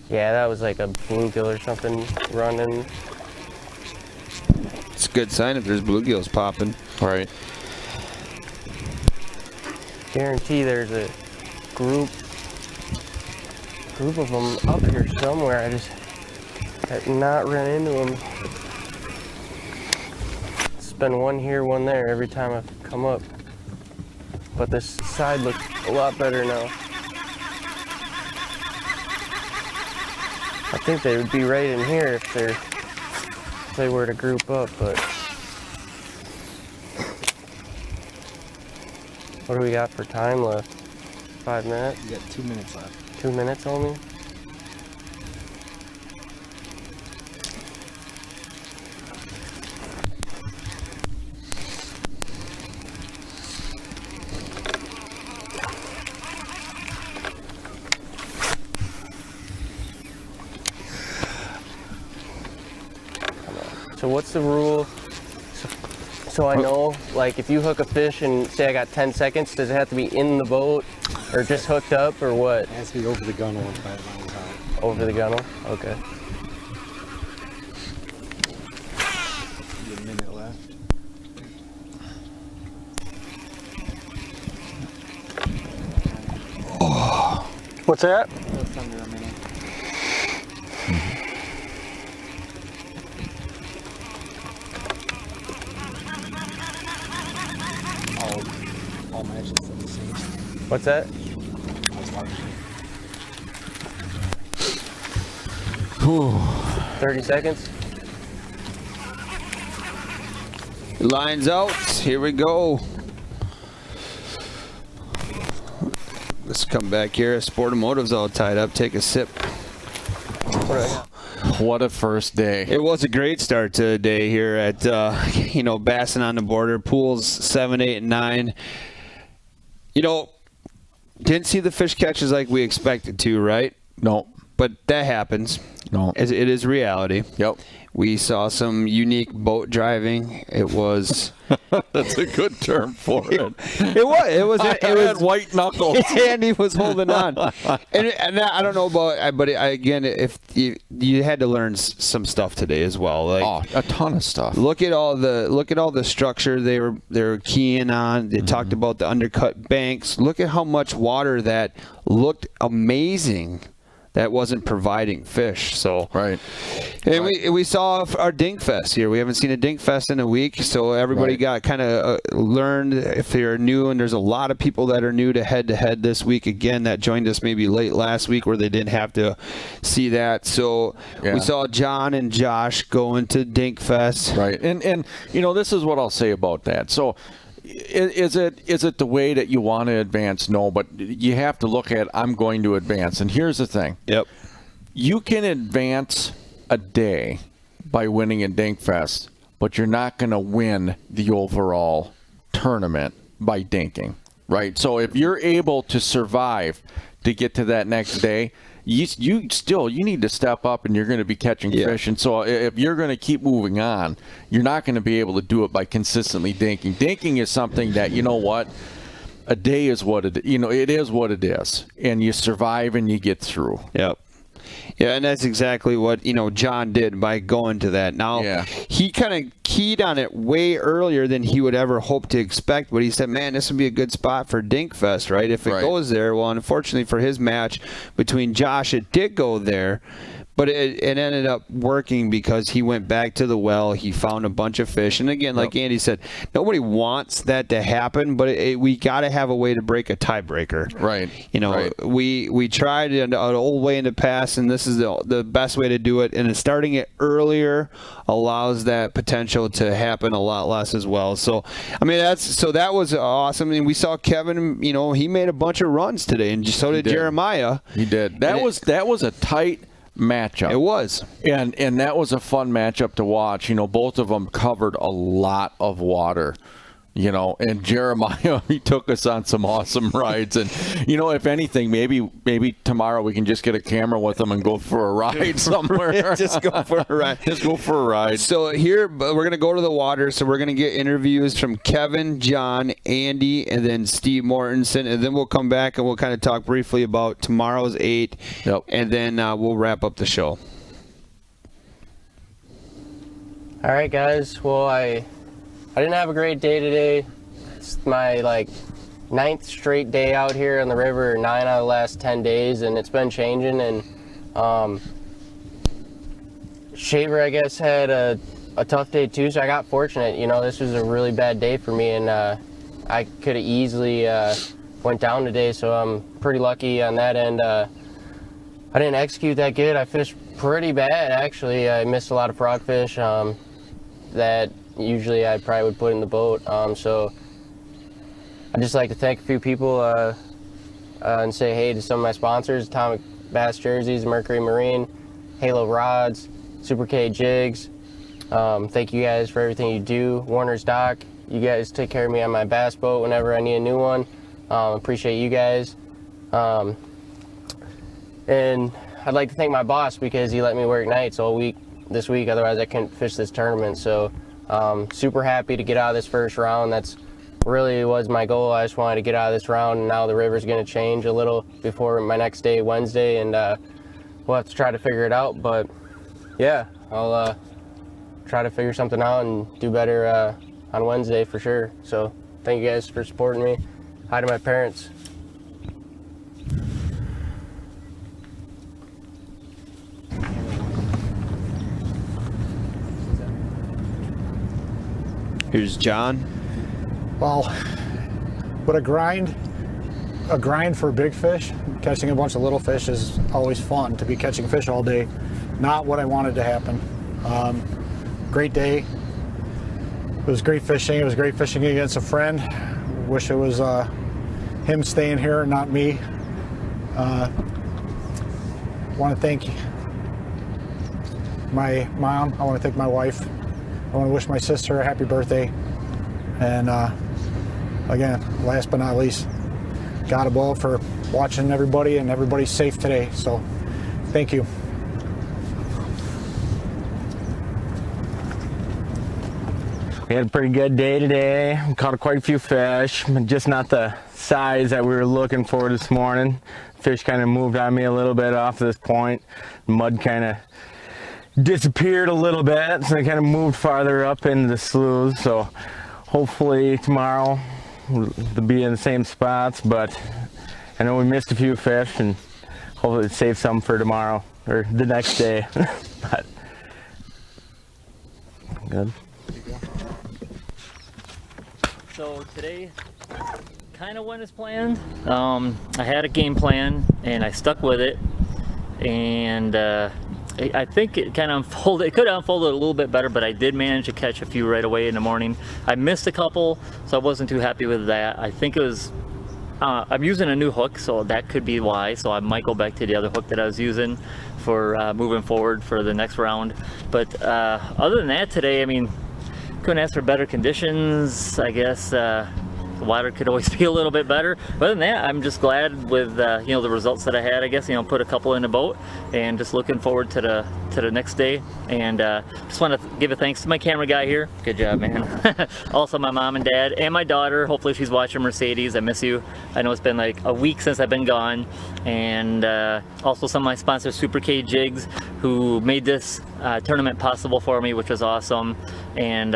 Yeah, that was like a bluegill or something running. It's a good sign if there's bluegills popping. Right. Guarantee there's a group of them up here somewhere. I just have not run into them. It's been one here, one there every time I've come up. But this side looks a lot better now. I think they would be right in here if they were to group up, but what do we got for time left? 5 minutes? You got 2 minutes left. 2 minutes only? So what's the rule? So I know, like, if you hook a fish and say I got 10 seconds, does it have to be in the boat or just hooked up or what? It has to be over the gunnel and 5 miles out. Over the gunnel? Okay. A minute left. Oh. What's that? Just under a minute. All matches are the same. What's that? 30 seconds. Lines out. Here we go. Let's come back here. Sportamotive's all tied up. Take a sip. What a first day. It was a great start to the day here at, Bassin on the border. Pools 7, 8, and 9. Didn't see the fish catches like we expected to, right? No. But that happens. No. It is reality. Yep. We saw some unique boat driving. It was... That's a good term for it. It was. I had white knuckles. And he was holding on. And I don't know about, but again, if you had to learn some stuff today as well. Like, a ton of stuff. Look at all the structure they were keying on. They talked about the undercut banks. Look at how much water that looked amazing. That wasn't providing fish. So right. And we saw our Dink Fest here. We haven't seen a Dink Fest in a week, so everybody got kind of learned if they're new, and there's a lot of people that are new to head this week again that joined us maybe late last week where they didn't have to see that. So we saw John and Josh going to Dink Fest. Right. And this is what I'll say about that. So is it the way that you want to advance? No, but you have to look at I'm going to advance. And here's the thing. Yep. You can advance a day by winning a Dink Fest, but you're not going to win the overall tournament by dinking, right? So if you're able to survive to get to that next day, you need to step up, and you're going to be catching fish. And so if you're going to keep moving on, you're not going to be able to do it by consistently dinking. Dinking is something that, you know what, a day is what it is what it is, and you survive and you get through. Yep. Yeah, and that's exactly what, John did by going to that. Now, he kind of keyed on it way earlier than he would ever hope to expect, but he said, man, this would be a good spot for Dinkfest, right? If it goes there, well, unfortunately for his match between Josh, it did go there. But it ended up working because he went back to the well. He found a bunch of fish. And again, like Andy said, nobody wants that to happen, but we got to have a way to break a tiebreaker. Right. We tried an old way in the past, and this is the best way to do it. And starting it earlier allows that potential to happen a lot less as well. So, I mean, that was awesome. And we saw Kevin, he made a bunch of runs today, and so did Jeremiah. He did. That was a tight matchup. It was. And that was a fun matchup to watch. Both of them covered a lot of water. And Jeremiah, he took us on some awesome rides. And, if anything, maybe tomorrow we can just get a camera with him and go for a ride somewhere. Just go for a ride. Just go for a ride. So here, we're going to go to the water. So we're going to get interviews from Kevin, John, Andy, and then Steve Mortensen. And then we'll come back and we'll kind of talk briefly about tomorrow's 8. Yep. And then we'll wrap up the show. All right, guys. Well, I didn't have a great day today. It's my 9th straight day out here on the river, 9 out of the last 10 days, and it's been changing. And Shaver, I guess, had a tough day too, so I got fortunate. This was a really bad day for me, and I could have easily went down today, so I'm pretty lucky on that end. I didn't execute that good. I fished pretty bad, actually. I missed a lot of frogfish that usually I probably would put in the boat. So I'd just like to thank a few people and say hey to some of my sponsors: Atomic Bass Jerseys, Mercury Marine, Halo Rods, Super K Jigs. Thank you guys for everything you do. Warner's Dock, you guys take care of me on my bass boat whenever I need a new one. Appreciate you guys. And I'd like to thank my boss because he let me work nights all week this week, otherwise I couldn't fish this tournament. So super happy to get out of this first round. That's really was my goal. I just wanted to get out of this round, and now the river's going to change a little before my next day, Wednesday, and we'll have to try to figure it out. But yeah, I'll try to figure something out and do better on Wednesday for sure. So thank you guys for supporting me. Hi to my parents. Here's John. Well, what a grind for big fish. Catching a bunch of little fish is always fun. To be catching fish all day, not what I wanted to happen. Great day. It was great fishing. It was great fishing against a friend. Wish it was him staying here and not me. Want to thank my mom. I want to thank my wife. I want to wish my sister a happy birthday. And again, last but not least, God above for watching everybody, and everybody's safe today. So thank you. We had a pretty good day today. We caught quite a few fish, just not the size that we were looking for this morning. Fish kind of moved on me a little bit off this point. Mud kind of disappeared a little bit, so they kind of moved farther up into the sloughs. So hopefully tomorrow they'll be in the same spots, but I know we missed a few fish, and hopefully save some for tomorrow or the next day. But good. So today kind of went as planned. I had a game plan and I stuck with it, and I think it kind of unfolded. It could have unfolded a little bit better, but I did manage to catch a few right away in the morning. I missed a couple, so I wasn't too happy with that. I think it was, I'm using a new hook, so that could be why. So I might go back to the other hook that I was using for moving forward for the next round. But other than that today, I mean, couldn't ask for better conditions. I guess The water could always be a little bit better. But other than that, I'm just glad with the results that I had. I guess put a couple in the boat, and just looking forward to the next day. And just want to give a thanks to my camera guy here. Good job, man. Also my mom and dad and my daughter. Hopefully she's watching. Mercedes, I miss you. I know it's been like a week since I've been gone. And also some of my sponsors, Super K Jigs, who made this tournament possible for me, which was awesome. And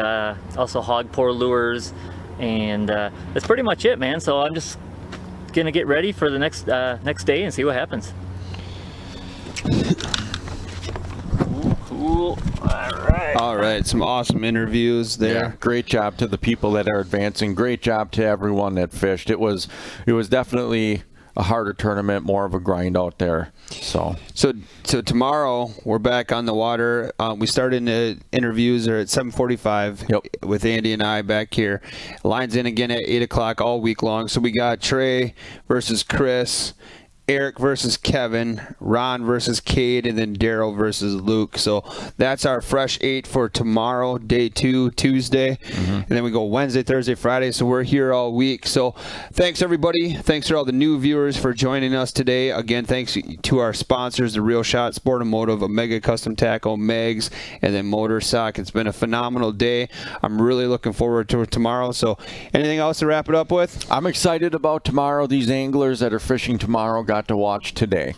also Hog Pour Lures. And that's pretty much it, man. So I'm just gonna get ready for the next day and see what happens. Cool. All right, some awesome interviews there. Yeah, great job to the people that are advancing. Great job to everyone that fished. It was definitely a harder tournament, more of a grind out there. So tomorrow we're back on the water. We started the interviews are at 7:45 with Andy and I back here. Lines in again at 8 o'clock all week long. So we got Trey versus Chris, Eric versus Kevin, Ron versus Cade, and then Daryl versus Luke. So that's our fresh 8 for tomorrow, day 2, Tuesday. And then we go Wednesday, Thursday, Friday. So we're here all week. So thanks, everybody. Thanks for all the new viewers for joining us today. Again, thanks to our sponsors, The Real Shot, Sportamotive, Omega Custom Tackle, Megs, and then Motor Sock. It's been a phenomenal day. I'm really looking forward to it tomorrow. So anything else to wrap it up with? I'm excited about tomorrow. These anglers that are fishing tomorrow got to watch today.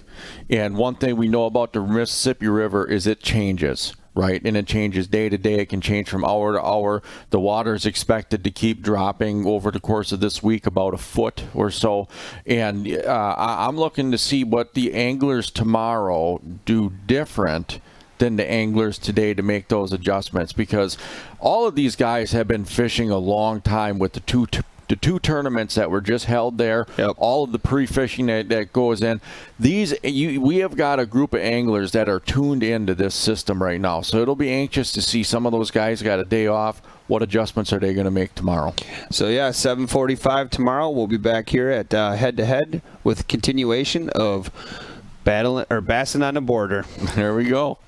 And one thing we know about the Mississippi River is it changes, right? And it changes day to day. It can change from hour to hour. The water is expected to keep dropping over the course of this week about a foot or so. And I'm looking to see what the anglers tomorrow do different than the anglers today to make those adjustments, because all of these guys have been fishing a long time with the two tournaments that were just held there, all of the pre-fishing that goes in. We have got a group of anglers that are tuned into this system right now. So it'll be anxious to see some of those guys got a day off. What adjustments are they going to make tomorrow? So yeah, 7:45 tomorrow. We'll be back here at head-to-head with continuation of Bassin on the Border. There we go.